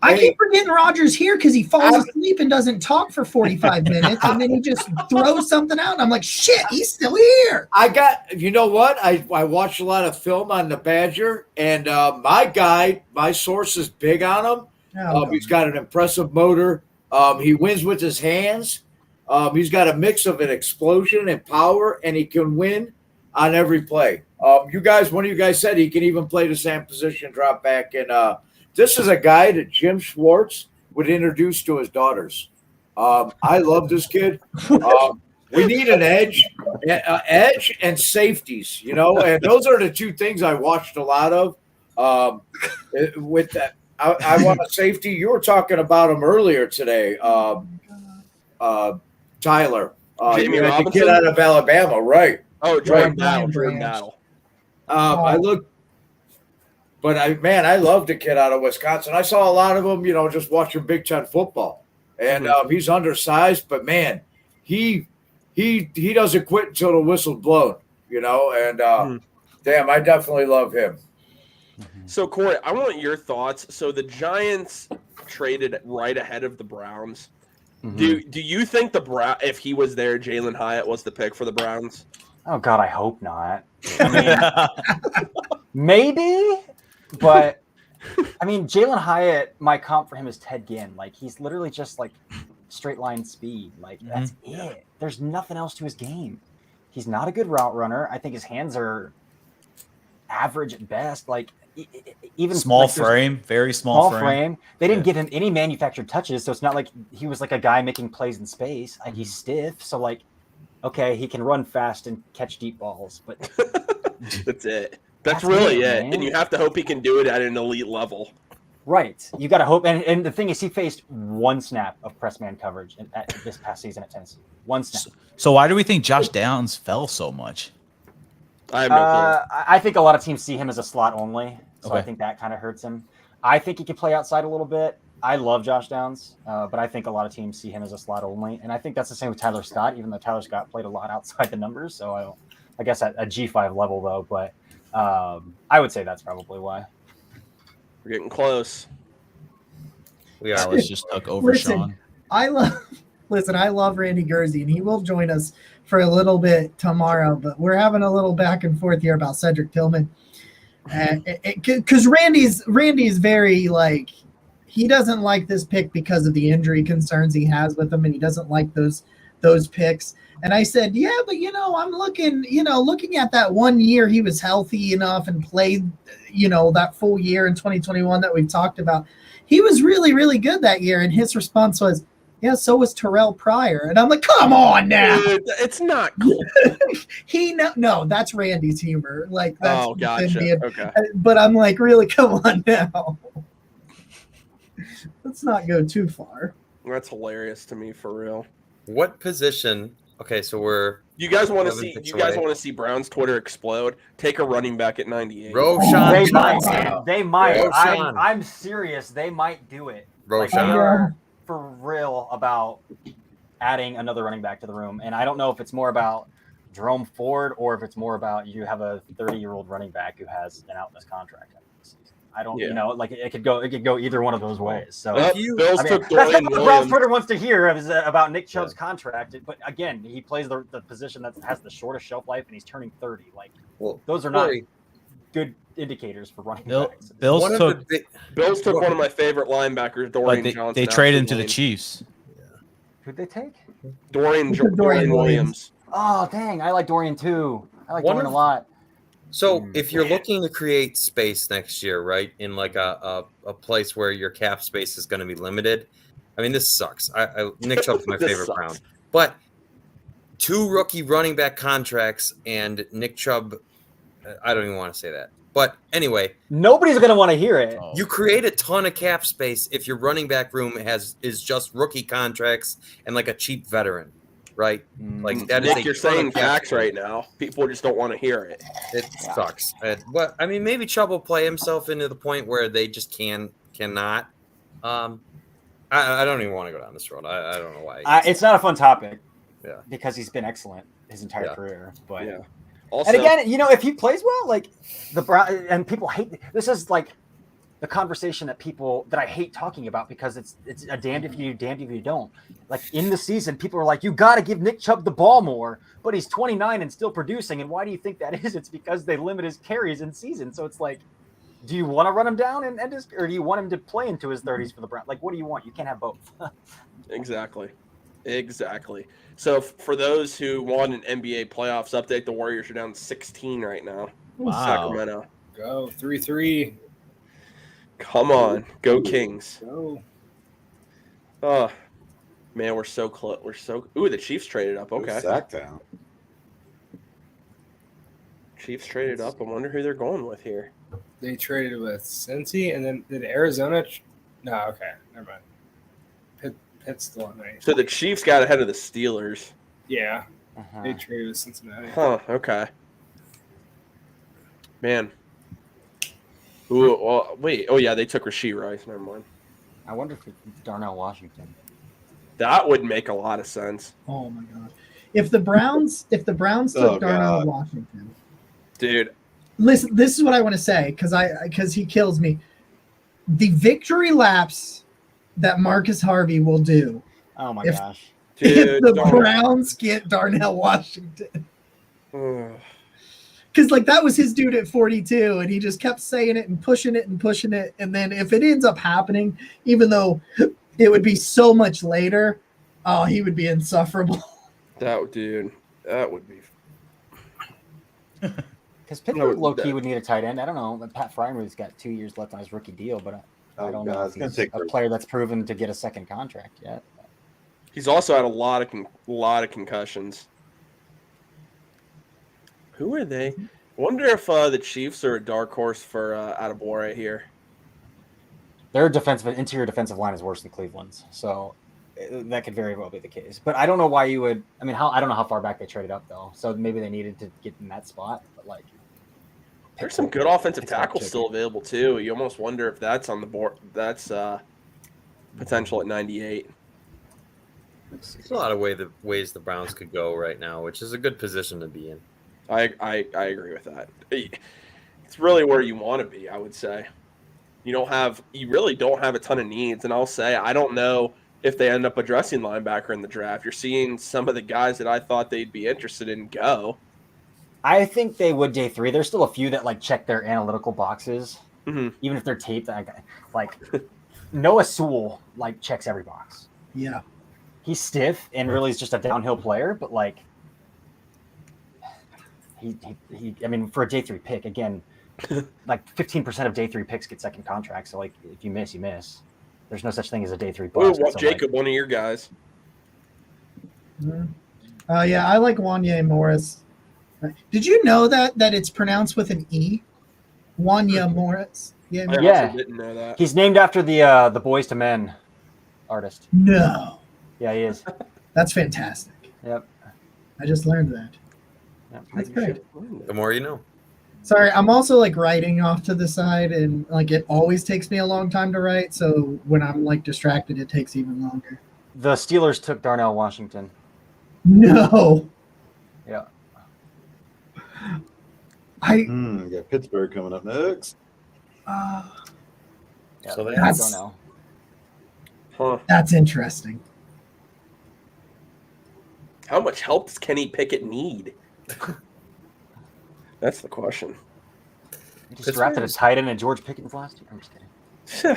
I Hey. keep forgetting Rogers here because he falls asleep and doesn't talk for 45 minutes, and then he just throws something out. And I'm like, shit, he's still here. I got, you know what? I watched a lot of film on the Badger, and my source is big on him. He's got an impressive motor. He wins with his hands. He's got a mix of an explosion and power, and he can win on every play. One of you guys said he can even play the same position, drop back, and this is a guy that Jim Schwartz would introduce to his daughters. I love this kid. We need an edge and safeties, and those are the two things I watched a lot of. With that, I want a safety. You were talking about him earlier today, Tyler. Jamie The Robinson? kid out of Alabama, right? Oh, Jordan Brian Battle. Branch. I look, but I love the kid out of Wisconsin. I saw a lot of him, just watching Big Ten football, and he's undersized, but man, he doesn't quit until the whistle's blown, and damn, I definitely love him. So, Corey, I want your thoughts. So the Giants traded right ahead of the Browns. Do you think if he was there, Jalen Hyatt was the pick for the Browns? Oh God, I hope not. I mean, maybe, but I mean, Jalen Hyatt, my comp for him is Ted Ginn. Like, he's literally just like straight line speed. Like, that's it. There's nothing else to his game. He's not a good route runner. I think his hands are average at best. Like, even Small like, frame, very small frame. They didn't give him any manufactured touches, so it's not like he was like a guy making plays in space. Like, he's stiff, so like, okay, he can run fast and catch deep balls, but That's it. That's really it. man. And you have to hope he can do it at an elite level. right, you got to hope. And the thing is, he faced one snap of press man coverage at this past season at Tennessee. One snap. So why do we think Josh Downs fell so much? I have no clue. I think a lot of teams see him as a slot only, so I Okay. think that kind of hurts him. I think he can play outside a little bit. I love Josh Downs, but I think a lot of teams see him as a slot only, and I think that's the same with Tyler Scott. Even though Tyler Scott played a lot outside the numbers, so I guess at a G5 level though. But I would say that's probably why. We're getting close. We are. Dallas just took over Listen, Sean. I love Randy Gurzy, and he will join us for a little bit tomorrow. But we're having a little back and forth here about Cedric Tillman, because Randy's very like, he doesn't like this pick because of the injury concerns he has with him, and he doesn't like those picks. And I said, yeah, but I'm looking at that 1 year he was healthy enough and played, that full year in 2021 that we've talked about. He was really, really good that year. And his response was, yeah, so was Terrell Pryor. And I'm like, come on now. Dude, it's not cool. No, that's Randy's humor. Like, that's Oh, gotcha. Okay. But I'm like, really, come on now. Let's not go too far. That's hilarious to me, for real. What position? Okay, so we're You guys want to 11 see? picks You guys away. want to see Brown's Twitter explode? Take a running back at 98. Roshan They Johnson. might. They might. Roshan. I'm serious. They might do it. Like, Roshan. they are for real about adding another running back to the room. And I don't know if it's more about Jerome Ford or if it's more about you have a 30-year-old running back who has an outless contract. I don't, like it could go either one of those ways. So Well, Bills took that's not Dorian what the Browns Williams. Twitter wants to hear is about Nick Chubb's contract. But again, he plays the position that has the shortest shelf life, and he's turning 30. Like, Well, those are not Corey, good indicators for running Bills one took, of the Bills took one of my favorite linebackers, but Dorian they Johnson. traded out him to the Tulane. Chiefs. Who'd they take? Dorian Dorian Williams. Oh, dang. I like Dorian too. I like One Dorian a of- lot. So if you're looking to create space next year, right, in like a place where your cap space is going to be limited, I mean, this sucks. Nick Chubb's my This favorite sucks. Brown, but 2 rookie running back contracts and Nick Chubb, I don't even want to say that. But anyway, Nobody's going to want to hear it. Oh. you create a ton of cap space if your running back room is just rookie contracts and like a cheap veteran, right? Like that is Nick, a you're ton of saying cap facts space. right now. People just don't want to hear it. It sucks. But I mean, maybe Chubb will play himself into the point where they just cannot. I I don't even want to go down this road. I don't know why. It's not a fun topic. Yeah. Because he's been excellent his entire career. But Yeah. Also, and again, if he plays well, like the Brown and people hate this is like the conversation that I hate talking about because it's a damned if you do, damned if you don't. Like in the season, people are like, you got to give Nick Chubb the ball more, but he's 29 and still producing. And why do you think that is? It's because they limit his carries in season. So it's like, do you want to run him down or do you want him to play into his 30s for the Browns? Like, what do you want? You can't have both. Exactly. So for those who want an NBA playoffs update, the Warriors are down 16 right now. Wow. Sacramento. Go 3-3. Come on, go Kings. Go. Oh man, we're so close. Ooh, the Chiefs traded up. Okay, Sacktown. Chiefs traded up. I wonder who they're going with here. They traded with Cincy, and then did Arizona? No, okay, never mind. Pitt's the one. Right? So the Chiefs got ahead of the Steelers. Yeah, Uh-huh. they traded with Cincinnati. Huh. Okay. Man. Ooh. Well, wait. Oh yeah, they took Rashee Rice. Never mind. I wonder if it's Darnell Washington. That would make a lot of sense, Oh my god! If the Browns took Oh, Darnell God. Washington, dude. listen, this is what I want to say because he kills me. The victory laps that Marcus Harvey will do Oh my If- gosh. Dude, if the don't- Browns get Darnell Washington. Ugh. Because like that was his dude at 42, and he just kept saying it and pushing it and pushing it. And then if it ends up happening, even though it would be so much later, oh, he would be insufferable. That would be. Because Pittsburgh No, low key that- would need a tight end. I don't know. Pat Fryermuth's got 2 years left on his rookie deal, but I Oh, don't God, know if it's gonna he's take a their- player that's proven to get a second contract yet. He's also had a lot of concussions. Who are they? Wonder if the Chiefs are a dark horse for Adebawore here. Their interior defensive line is worse than Cleveland's, so that could very well be the case. But I don't know why you would. I mean, I don't know how far back they traded up though. So maybe they needed to get in that spot. But like, There's some good offensive Pittsburgh tackles chicken. still available too. You almost wonder if that's on the board. That's potential at 98. There's a lot of ways the Browns could go right now, which is a good position to be in. I agree with that. It's really where you want to be, I would say. You really don't have a ton of needs, and I'll say I don't know if they end up addressing linebacker in the draft. You're seeing some of the guys that I thought they'd be interested in go. I think they would day 3. There's still a few that like check their analytical boxes, Mhm. even if they're taped. Like Noah Sewell like checks every box. Yeah. He's stiff and really is just a downhill player, but like he I mean, for a day 3 pick, again, like 15% of day 3 picks get second contracts. So like if you miss, you miss. There's no such thing as a day 3 Ooh, bust. So, Jacob, one of your guys. Yeah, I like Wanya Morris. Did you know that it's pronounced with an E? Wanya Morris. Yeah. I Yeah. also didn't know that. he's named after the Boys to Men artist. No, Yeah, he is. that's fantastic. Yep. I just learned that. Yep. That's You great. should learn that. The more you know. Sorry, I'm also like writing off to the side, and like it always takes me a long time to write. So when I'm like distracted, it takes even longer. The Steelers took Darnell Washington. No, Yeah. You got Pittsburgh coming up next. Yeah, So they That's- Darnell. Huh. that's interesting. How much help does Kenny Pickett need? That's the question. He just drafted a tight end and George Pickens last year. I'm just kidding.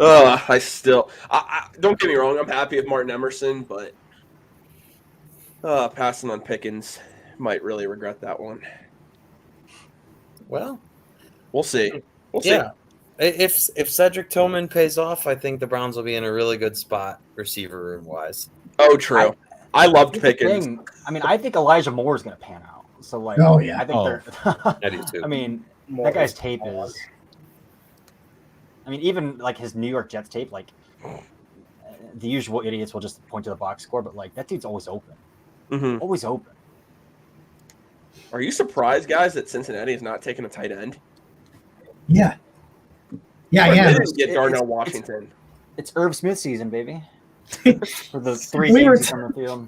I don't get me wrong. I'm happy with Martin Emerson, but passing on Pickens might really regret that one. Well, We'll see. We'll see. yeah. If Cedric Tillman pays off, I think the Browns will be in a really good spot, receiver room wise. Oh, true. I loved Here's the Pickens. thing. I mean, I think Elijah Moore is going to pan out. So, like, Oh, yeah. I think they're. I do too. I mean, More that guy's is tape baller. is. I mean, even like his New York Jets tape, like the usual idiots will just point to the box score, but like that dude's always open. Mhm. Always open. Are you surprised, guys, that Cincinnati is not taking a tight end? Yeah, yeah, Or yeah. They didn't get It's- Darnell it's- Washington. It's Irv Smith season, baby. For the three We were games on the field.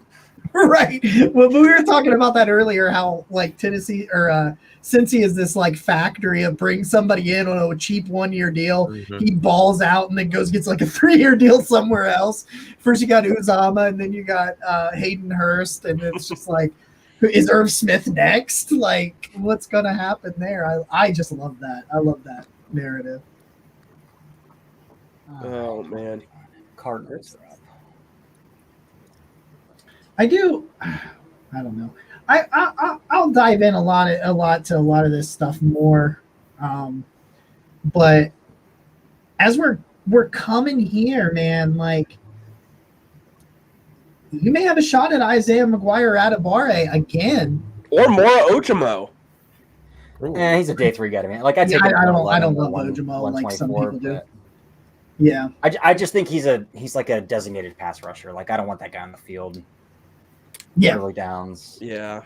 Right. Well, we were talking about that earlier, how like Tennessee or Cincy is this like factory of bring somebody in on a cheap 1-year deal. Mhm. He balls out and then gets like a 3-year deal somewhere else. First you got Uzama and then you got Hayden Hurst, and it's just like, is Irv Smith next? Like, what's gonna happen there? I just love that. I love that narrative. Oh man. Cardinals are up. I do. I don't know. I'll dive in a lot to a lot of this stuff more, but as we're coming here, man, like you may have a shot at Isaiah McGuire Atabare again. Or Mora Ochimo. Yeah, he's a day 3 guy to me. Like I take. I him don't at 11, love one- Ojimo like some 124, people do. but Yeah, I just think he's like a designated pass rusher. Like I don't want that guy on the field. yeah. Early downs. Yeah,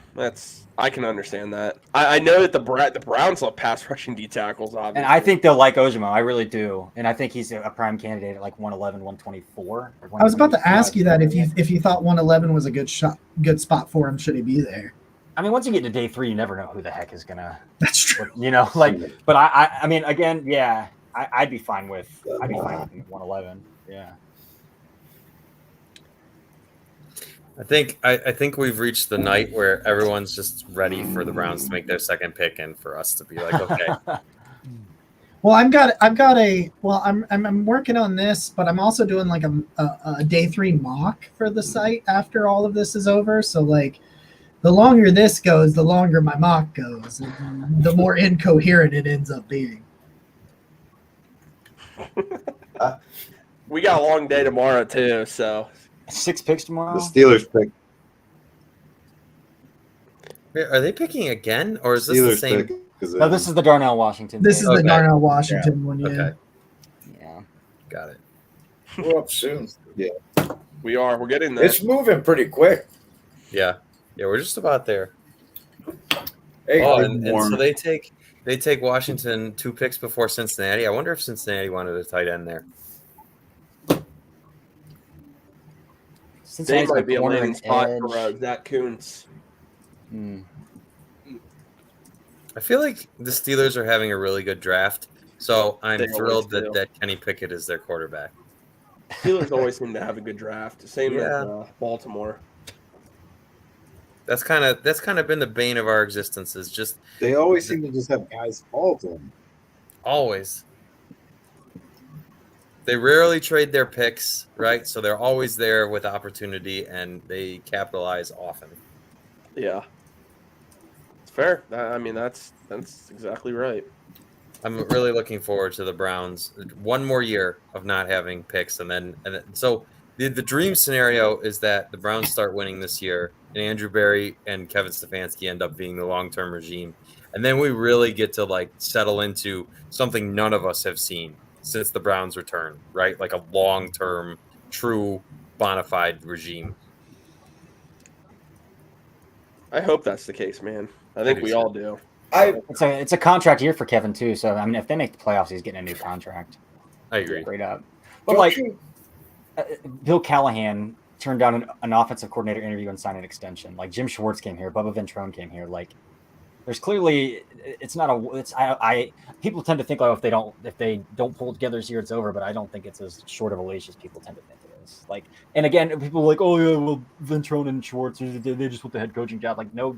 I can understand that. I know that the Browns love pass rushing D tackles, obviously. And I think they'll like Ojimo. I really do. And I think he's a prime candidate at like 111, 124. I was about to ask you that if you thought 111 was a good spot for him, should he be there? I mean, once you get to day 3, you never know who the heck is gonna. That's true. You know, like. But I mean, again, yeah, I'd be fine with. I'd be fine with 111. Yeah. I think we've reached the night where everyone's just ready for the Browns to make their second pick and for us to be like, okay, Well, I'm working on this, but I'm also doing like a day 3 mock for the site after all of this is over. So like, the longer this goes, the longer my mock goes, and the more incoherent it ends up being. We got a long day tomorrow too, so 6 picks tomorrow. The Steelers pick. Wait, are they picking again, or is this the Steelers same? pick. No, this is the Darnell Washington. This is game. the Okay. Darnell Washington one, yeah. Okay, Yeah. got it. We're up soon. we're getting there. It's moving pretty quick. Yeah, we're just about there. Hey, Oh, and so they take Washington 2 picks before Cincinnati. I wonder if Cincinnati wanted a tight end there. They Cincinnati's might got be a corner landing and spot edge. for Zach Kuntz. Hmm. I feel like the Steelers are having a really good draft, so I'm They always thrilled do. that Kenny Pickett is their quarterback. Steelers always seem to have a good draft. Same Yeah. as Baltimore. That's kind of been the bane of our existence. Is just They always seem to just have guys fall to them. always. They rarely trade their picks, right? So they're always there with opportunity, and they capitalize often. Yeah, it's fair. I mean, that's exactly right. I'm really looking forward to the Browns. One more year of not having picks, and then so the dream scenario is that the Browns start winning this year, and Andrew Berry and Kevin Stefanski end up being the long-term regime, and then we really get to like settle into something none of us have seen since the Browns return, right? Like a long-term, true, bona fide regime. I hope that's the case, man. I think do we too. all do. It's a contract year for Kevin too. So I mean, if they make the playoffs, he's getting a new contract. I agree. Straight up. But like Bill Callahan turned down an offensive coordinator interview and signed an extension. Like Jim Schwartz came here, Bubba Ventrone came here. Like there's clearly it's not a it's I people tend to think like if they don't pull it together this year it's over, but I don't think it's as short of a leash as people tend to think it is. Like, and again, people are like, oh yeah, well Ventrone and Schwartz they just want the head coaching job. Like no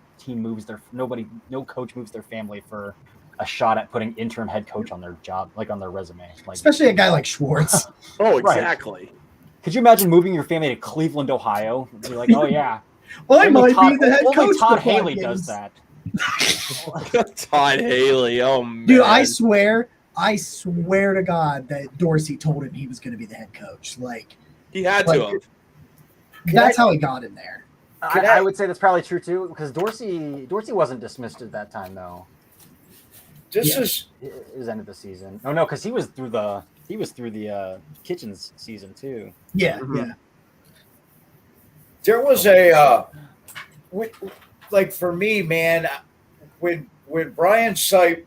coach moves their family for a shot at putting interim head coach on their job, like on their resume. Like Especially a guy like Schwartz. Oh, Right. Exactly. Could you imagine moving your family to Cleveland, Ohio? And be like, oh yeah, Well, I Only might be the head only coach. Todd for 5 Haley games. does that. Todd Haley. Oh man, Dude, I swear to God that Dorsey told him he was going to be the head coach. Like, he had like, to have. that's how he got in there. I would say that's probably true too, because Dorsey wasn't dismissed at that time though. this Yeah. is His end of the season. Oh no, because he was through the Kitchens season too. Yeah, Mhm. yeah. there was a like for me, man, when Brian Sipe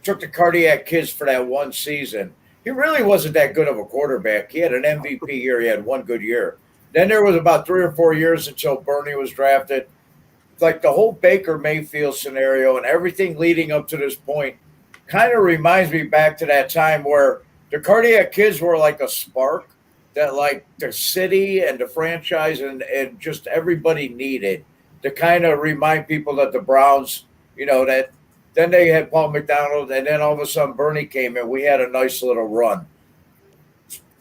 took the cardiac kids for that one season, he really wasn't that good of a quarterback. He had an MVP year. He had one good year. Then there was about 3 or 4 years until Bernie was drafted. Like the whole Baker Mayfield scenario and everything leading up to this point kind of reminds me back to that time where the Cardiac Kids were like a spark that like the city and the franchise and just everybody needed to kind of remind people that the Browns, that then they had Paul McDonald and then all of a sudden Bernie came in. We had a nice little run.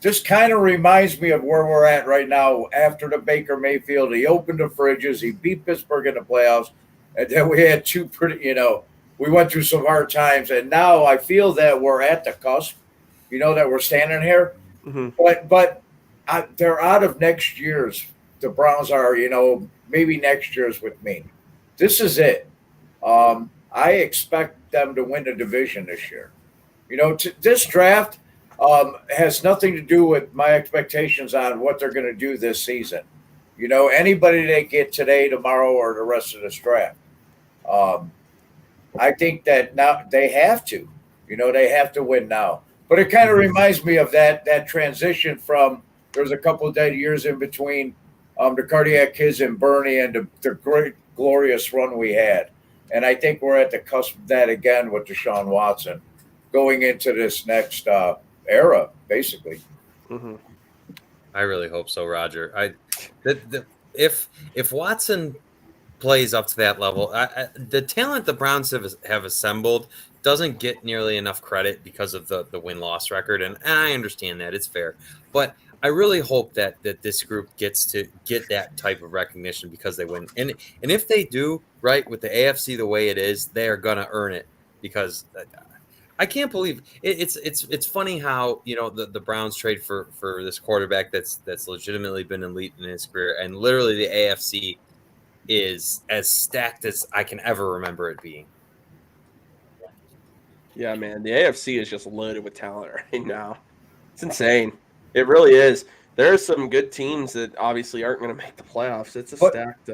This kind of reminds me of where we're at right now after the Baker Mayfield. He opened the fridges. He beat Pittsburgh in the playoffs. And then we had two pretty, we went through some hard times. And now I feel that we're at the cusp, that we're standing here. Mm-hmm. But they're out of next year's. The Browns are, maybe next year's with me. This is it. I expect them to win the division this year. This draft has nothing to do with my expectations on what they're going to do this season. Anybody they get today, tomorrow, or the rest of this draft. I think that now they have to. They have to win now. But it kind of reminds me of that transition from there's a couple of dead years in between the Cardiac Kids and Bernie and the great, glorious run we had. And I think we're at the cusp of that again with Deshaun Watson going into this next era, basically. Mm-hmm. I really hope so, Roger. If Watson plays up to that level, the talent the Browns have assembled doesn't get nearly enough credit because of the win-loss record, and I understand that. It's fair. But I really hope that this group gets to get that type of recognition because they win. And if they do, right, with the AFC the way it is, they are going to earn it because I can't believe it's funny how the Browns trade for this quarterback that's legitimately been elite in his career, and literally the AFC is as stacked as I can ever remember it being. Yeah, man, the AFC is just loaded with talent right now. It's insane. It really is. There are some good teams that obviously aren't going to make the playoffs. It's a stacked.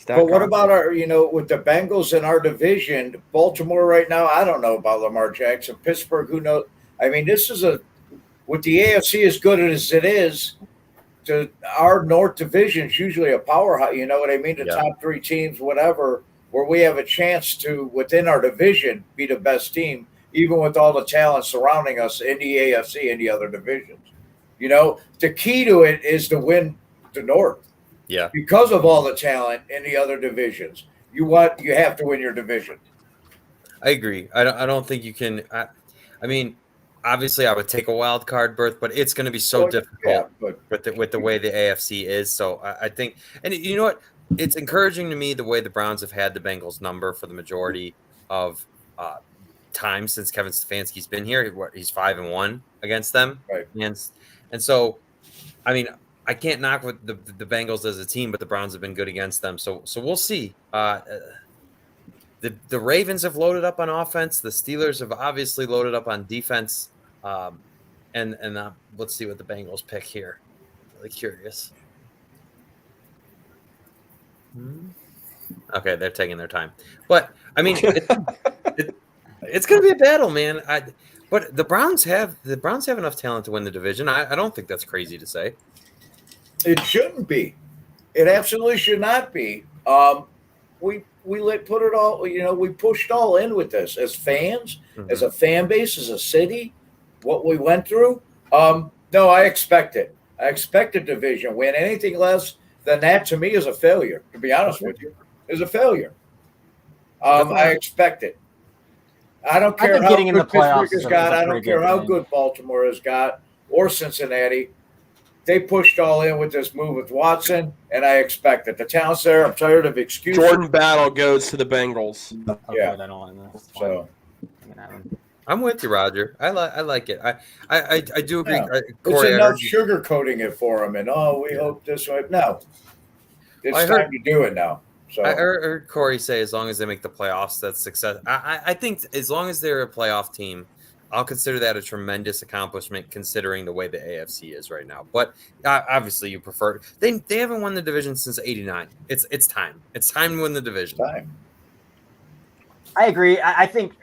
But what about our, with the Bengals in our division, Baltimore right now? I don't know about Lamar Jackson. Pittsburgh, who knows? I mean, this is with the AFC as good as it is, to our North division is usually a powerhouse. You know what I mean? The top three teams, whatever, where we have a chance to, within our division, be the best team, even with all the talent surrounding us in the AFC and the other divisions. The key to it is to win the North. Yeah. Because of all the talent in the other divisions. You have to win your division. I agree. I don't think you can. I mean, obviously, I would take a wild card berth, but it's going to be so difficult with the way the AFC is. So I think, and you know what? It's encouraging to me the way the Browns have had the Bengals number for the majority of time since Kevin Stefanski's been here. He's 5-1 against them, right? And so, I mean, I can't knock with the Bengals as a team, but the Browns have been good against them. So we'll see. The Ravens have loaded up on offense. The Steelers have obviously loaded up on defense. And let's see what the Bengals pick here. Really curious. Okay, they're taking their time. But, I mean, it's going to be a battle, man. But the Browns have enough talent to win the division. I don't think that's crazy to say. It shouldn't be. It absolutely should not be. We put it all. We pushed all in with this as fans, as a fan base, as a city. What we went through. No, I expect it. I expect a division win. Anything less than that to me is a failure. To be honest with you, is a failure. I expect it. I don't care how good Pittsburgh has got. I don't care how good Baltimore has got or Cincinnati. They pushed all in with this move with Watson, and I expect it. The talent's there. I'm tired of excuses. Jordan Battle goes to the Bengals. Yeah. So I'm with you, Roger. I like it. I do agree. Yeah. Corey, it's enough sugarcoating it for him, and we hope this way. No, it's time to do it now. So I heard Corey say as long as they make the playoffs, that's success. I think as long as they're a playoff team, I'll consider that a tremendous accomplishment considering the way the AFC is right now. But obviously, you prefer they haven't won the division since '89. It's time. It's time to win the division. Time. I agree. I think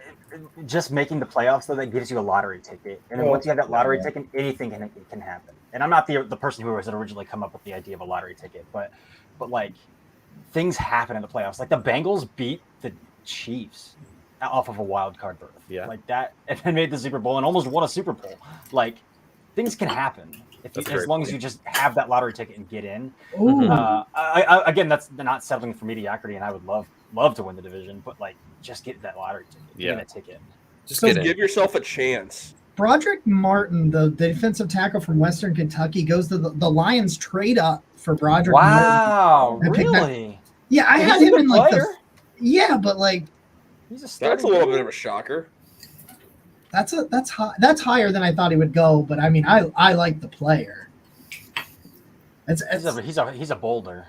just making the playoffs, though, that gives you a lottery ticket. And then once you have that lottery ticket, anything can happen. And I'm not the person who was originally come up with the idea of a lottery ticket, but like things happen in the playoffs. Like the Bengals beat the Chiefs off of a wild card berth. Yeah. Like that, and then made the Super Bowl and almost won a Super Bowl. Like things can happen as long as you just have that lottery ticket and get in. Ooh. Again, that's not settling for mediocrity, and I would love to win the division, but like just get that lottery ticket, get a ticket. Just So get in. Give yourself a chance. Broderick Martin, the defensive tackle from Western Kentucky, goes to the Lions trade up for Broderick Martin. Wow, I picked that- really? Yeah, I He's had a him good in like player. yeah, but like He's a That's starting a little dude. bit of a shocker. that's higher than I thought he would go. But I mean, I like the player. He's a boulder.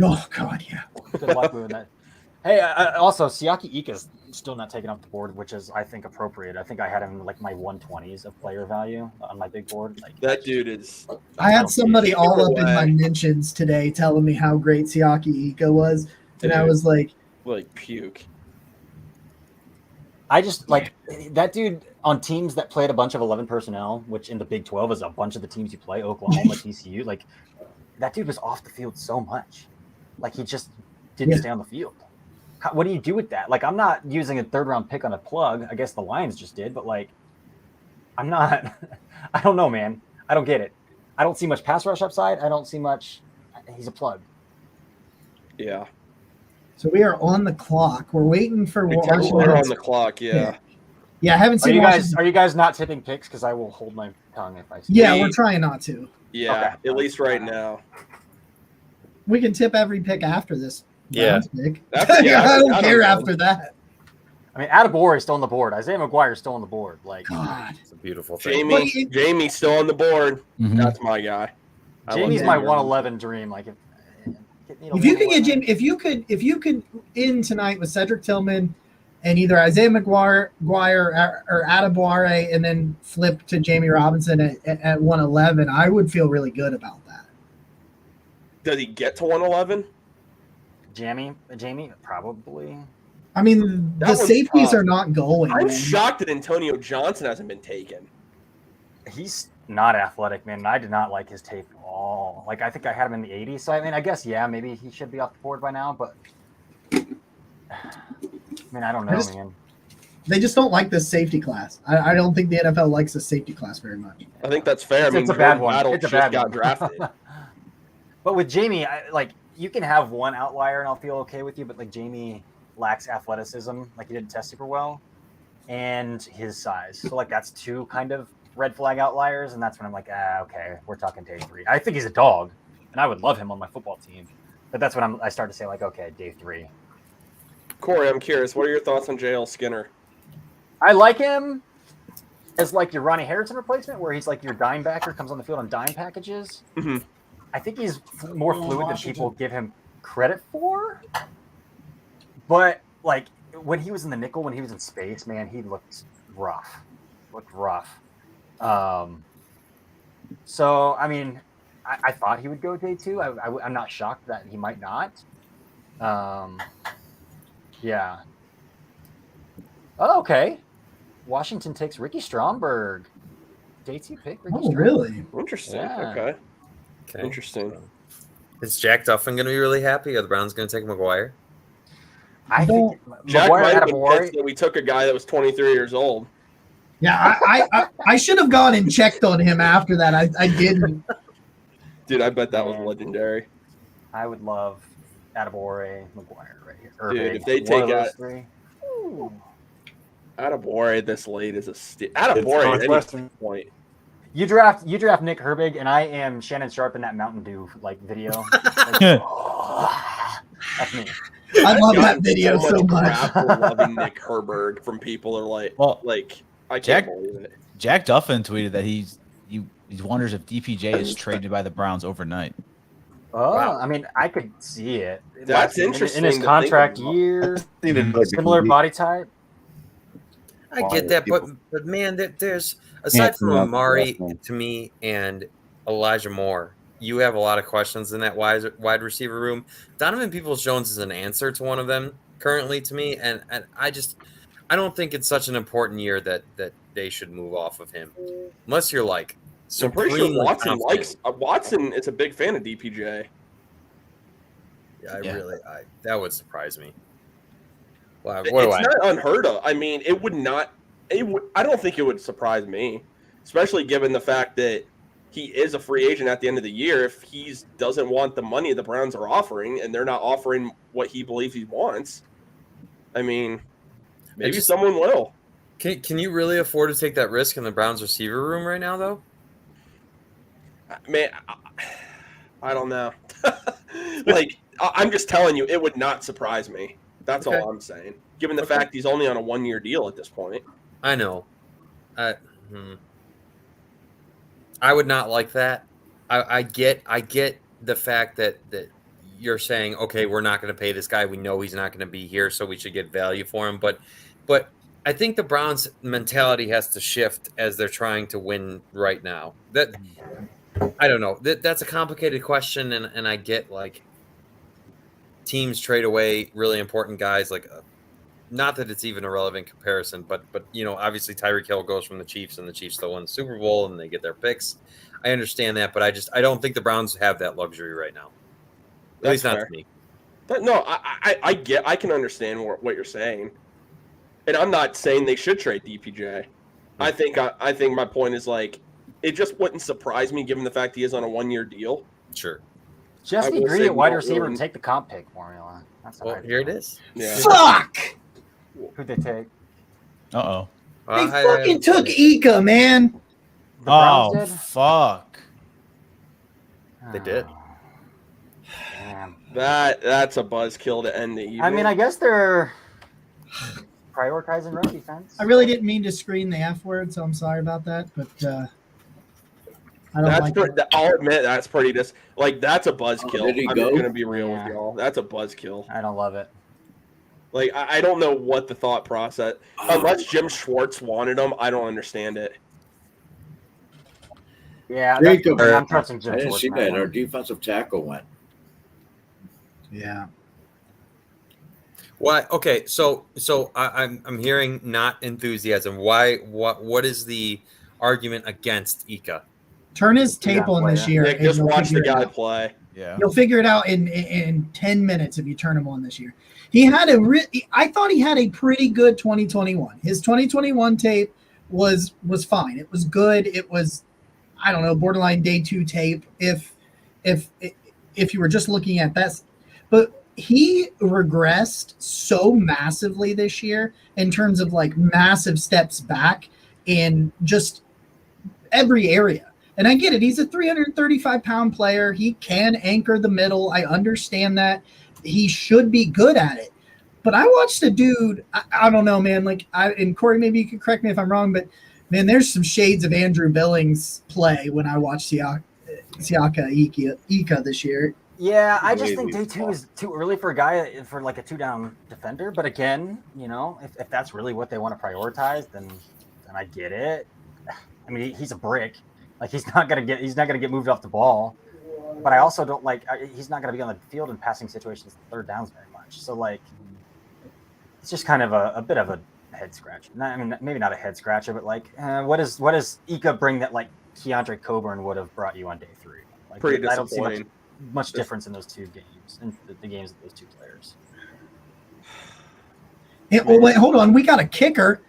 Oh god, yeah. Good luck with that. Hey, also Siaki Ika's still not taken off the board, which is I think appropriate. I think I had him in like my 120s of player value on my big board. Like That dude is. I had somebody all up in my Way. mentions today telling me how great Siaki Ika was, and I Dude. was like, Puke. I just like that dude on teams that played a bunch of 11 personnel, which in the Big 12 is a bunch of the teams you play, Oklahoma, TCU. Like that dude was off the field so much, like he just didn't stay on the field. What do you do with that? Like I'm not using a 3rd round pick on a plug. I guess the Lions just did, but like I'm not. I don't know, man. I don't get it. I don't see much pass rush upside. I don't see much. He's a plug. Yeah. so we are on the clock. We're waiting for We're Washington. on the clock. Yeah. Yeah, I haven't Are seen you Washington. guys not tipping picks? Because I will hold my tongue if I see. Yeah, We- we're trying not to. Yeah. Okay. At least right now. We can tip every pick after this. Yeah. Browns pick. After- yeah, I don't I don't care know. after that. I mean, Atabor is still on the board. Isaiah McGuire is still on the board. Like God. It's a beautiful thing. Jamie's still on the board. Mhm. That's my guy. I love Jamie's my Jamie. 111 dream. Like If you could get Jim, if you could end tonight with Cedric Tillman and either Isaiah McGuire or Adebawore and then flip to Jamie Robinson at 111, I would feel really good about that. Does he get to 111? Jamie, probably. I mean, That the one's safeties tough. are not going. I'm man. shocked that Antonio Johnson hasn't been taken. He's not athletic, man. And I did not like his tape at all. Like I think I had him in the 80s. So I mean, I guess maybe he should be off the board by now. But I mean, I don't know, man. They just don't like this safety class. I don't think the NFL likes the safety class very much. I think that's fair. It's a Jordan bad one. Battle It's a just bad got one. drafted. But with Jamie, you can have one outlier and I'll feel okay with you. But like Jamie lacks athleticism, like he didn't test super well, and his size. So like that's two kind of red flag outliers, and that's when I'm like, okay, we're talking day 3. I think he's a dog, and I would love him on my football team. But that's when I start to say like, okay, day 3. Corey, I'm curious. What are your thoughts on JL Skinner? I like him as like your Ronnie Harrison replacement, where he's like your dime backer, comes on the field on dime packages. Mhm. I think he's more fluid than people give him credit for. But like when he was in the nickel, when he was in space, man, he looked rough. So I mean, I thought he would go day 2. I'm not shocked that he might not. Yeah. Oh, okay. Washington takes Ricky Stromberg. Day 2 pick. Ricky Oh, Stromberg. really? Interesting. Yeah. Okay. Okay. Interesting. Is Jack Duffin going to be really happy? Are the Browns going to take McGuire? I think Jack McGuire might had have a been boy. pissed that we took a guy that was 23 years old. Yeah, I should have gone and checked on him after that. I didn't. Dude, I bet that was legendary. I would love Atabore, McGuire right here. Dude, Irving, if they one take of those out- 3. Atabore this late is a Atabore at any Northwestern. point. You draft Nick Herbig, and I am Shannon Sharp in that Mountain Dew like video. Like, that's me. I love I've that gotten video so much. crap for loving Nick Herberg from people are like, Well, I can't Jack- believe it. Jack Duffin tweeted that he wonders if DPJ is traded by the Browns overnight. Oh, Wow. I mean, I could see it. That's In interesting his to think contract about. year, similar body type. I get that, but man, there's aside from Amari to me and Elijah Moore, you have a lot of questions in that wide receiver room. Donovan Peoples-Jones is an answer to one of them currently to me, and I I don't think it's such an important year that they should move off of him, unless you're like. I'm pretty sure supremely Watson confident. likes Watson is a big fan of DPJ. Yeah, Yeah. That would surprise me. Wow, It's what do I? not unheard of. I mean, it would not. I don't think it would surprise me, especially given the fact that he is a free agent at the end of the year. If he doesn't want the money the Browns are offering, and they're not offering what he believes he wants, I mean, maybe someone will. Can you really afford to take that risk in the Browns receiver room right now, though? Man, I don't know. Like, I'm just telling you, it would not surprise me. That's Okay. all I'm saying. Given the fact he's only on a 1-year deal at this point. I know. I would not like that. I get the fact that you're saying, okay, we're not going to pay this guy. We know he's not going to be here, so we should get value for him. But I think the Browns' mentality has to shift as they're trying to win right now. That I don't know. That's a complicated question, and I get like teams trade away really important guys. Like, not that it's even a relevant comparison, but obviously Tyreek Hill goes from the Chiefs, and the Chiefs still win the Super Bowl, and they get their picks. I understand that, but I don't think the Browns have that luxury right now. At least not fair. to me. But no, I can understand what you're saying, and I'm not saying they should trade DPJ. I think my point is like, it just wouldn't surprise me given the fact he is on a 1-year deal. Sure. Just I will agree say at wide no, receiver and Jordan. take the comp pick formula. That's what Well, I'd here it do. is. Yeah. Fuck! Who'd they take? Uh-oh. They fucking took Ika, man. The Browns Oh, did? fuck. They did. Damn. That's a buzzkill to end the evening. I mean, I guess they're prioritizing run defense. I really didn't mean to scream the F word, so I'm sorry about that. But I don't like it. I'll admit that's pretty that's a buzzkill. did he I'm go? gonna be real Yeah. with y'all. That's a buzzkill. I don't love it. Like I don't know what the thought process. Unless Jim Schwartz wanted him, I don't understand it. Yeah, Jacob, I'm trusting Jim I didn't Schwartz see on that. one. Our defensive tackle went. Yeah. Why? Okay, so I'm hearing not enthusiasm. Why? What is the argument against Ika? Turn his tape on this year. Nick, and just you'll watch the figure it guy out. play. Yeah. You'll figure it out in 10 minutes if you turn him on this year. He had I thought he had a pretty good 2021. His 2021 tape was fine. It was good. It was, I don't know, borderline day 2 tape if you were just looking at that. But he regressed so massively this year in terms of like massive steps back in just every area. And I get it. He's a 335-pound player. He can anchor the middle. I understand that. He should be good at it. But I watched a dude, I don't know, man. Like, and Corey, maybe you can correct me if I'm wrong, but man, there's some shades of Andrew Billings play when I watched Siaka Ika this year. Yeah, I just think day 2 is too early for a guy for like a 2-down defender. But again, if that's really what they want to prioritize, then I get it. I mean, he's a brick. Like he's not gonna get moved off the ball. But I also don't like he's not gonna be on the field in passing situations, third downs very much. So like, it's just kind of a bit of a head scratch. I mean, maybe not a head scratcher, but like, what does Ika bring that like Keandre Coburn would have brought you on day 3? Like, Pretty I don't see disappointing. much difference in those two games, in the games of those two players. Well, wait, hold on. We got a kicker.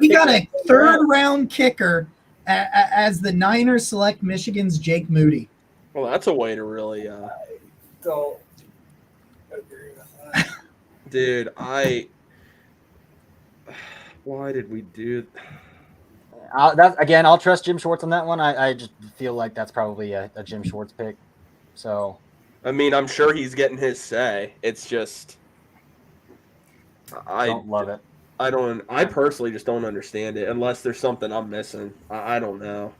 We got a third-round kicker as the Niners select Michigan's Jake Moody. Well, that's a way to really. Don't agree with that. Dude, why did we do? I'll trust Jim Schwartz on that one. I just feel like that's probably a Jim Schwartz pick. So, I mean, I'm sure he's getting his say. It's just, I don't love it. I personally just don't understand it unless there's something I'm missing. I don't know.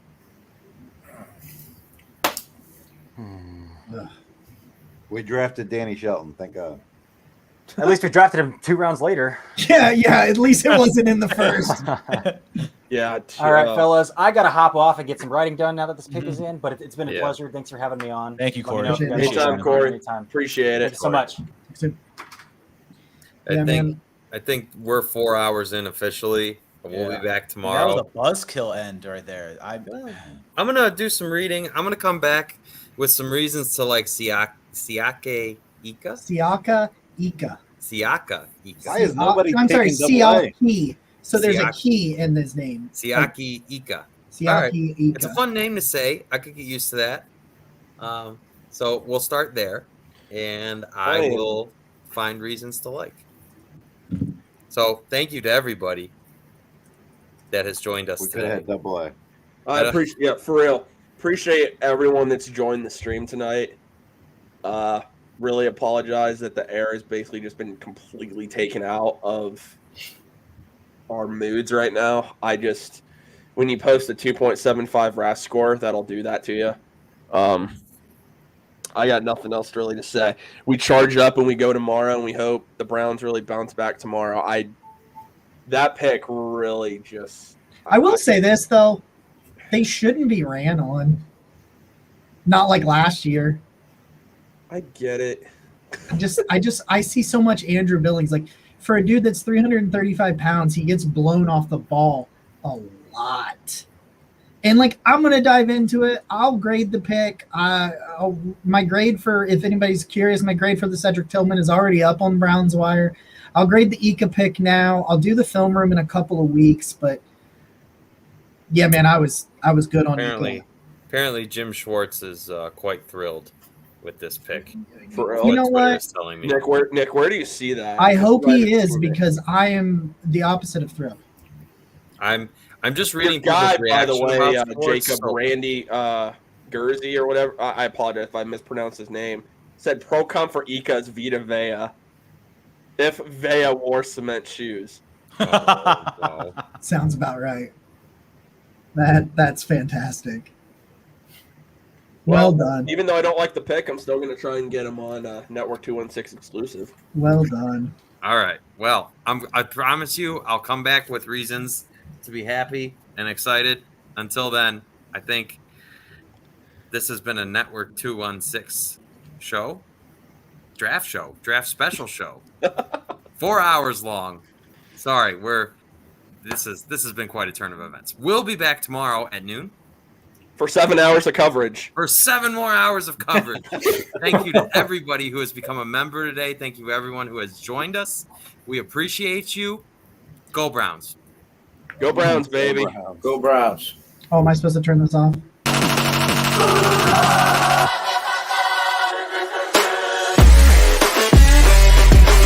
We drafted Danny Shelton. Thank God. At least we drafted him 2 rounds later. Yeah. At least it wasn't in the first. Yeah. All right, fellas. I got to hop off and get some writing done now that this pick Mm-hmm. is in, but it's been a pleasure. Thanks for having me on. Thank you, Let me Corey. know if you guys Appreciate want Anytime, to Corey. anytime. Appreciate Thank it. you so much. I Yeah, think man. I think we're 4 hours in officially. We'll Yeah. be back That tomorrow. was a buzzkill end right there. I'm gonna do some reading. I'm gonna come back with some reasons to like Siaka Ika. Siaka Ika. Siaka Ika. Why is nobody I'm sorry, taking double A? Siaki. So there's a Siaki. key in his name. Siaki Ika. Siaki Ika. It's a fun name to say. I could get used to that. So we'll start there, and I Right. will find reasons to like. So thank you to everybody that has joined us We could have today. had double A. I appreciate, yeah, for real. Appreciate everyone that's joined the stream tonight. Really apologize that the air has basically just been completely taken out of our moods right now. When you post a 2.75 RAS score, that'll do that to you. I got nothing else really to say. We charge up and we go tomorrow, and we hope the Browns really bounce back tomorrow. That pick really just. I will say this though, they shouldn't be ran on. Not like last year. I get it. I see so much Andrew Billings. Like for a dude that's 335 pounds, he gets blown off the ball a lot. And like I'm gonna dive into it. I'll grade the pick. My grade for, if anybody's curious, my grade for the Cedric Tillman is already up on Browns Wire. I'll grade the Ika pick now. I'll do the film room in a couple of weeks, but yeah, man, I was good on Ika. Apparently, Jim Schwartz is quite thrilled with this pick. For real. You know Twitter what? is telling me. Nick, where do you see that? I hope Right he in is, front of me. because I am the opposite of thrilled. I'm just Your reading guy, people's by the reaction way, about sports, Jacob so- Randy Gurzy or whatever. I apologize if I mispronounced his name. Said pro comp for Ika is Vita Vea. If Vea wore cement shoes. Oh, wow. Sounds about right. That's fantastic. Well done. Even though I don't like the pick, I'm still going to try and get him on Network 216 exclusive. Well done. All right. Well, I promise you, I'll come back with reasons to be happy and excited. Until then, I think this has been a Network 216 draft special show, 4 hours long. Sorry, this has been quite a turn of events. We'll be back tomorrow at noon For 7 hours of coverage. for 7 more hours of coverage. Thank you to everybody who has become a member today. Thank you to everyone who has joined us. We appreciate you. Go Browns. Go Browns, baby. Go Browns. Oh, am I supposed to turn this off?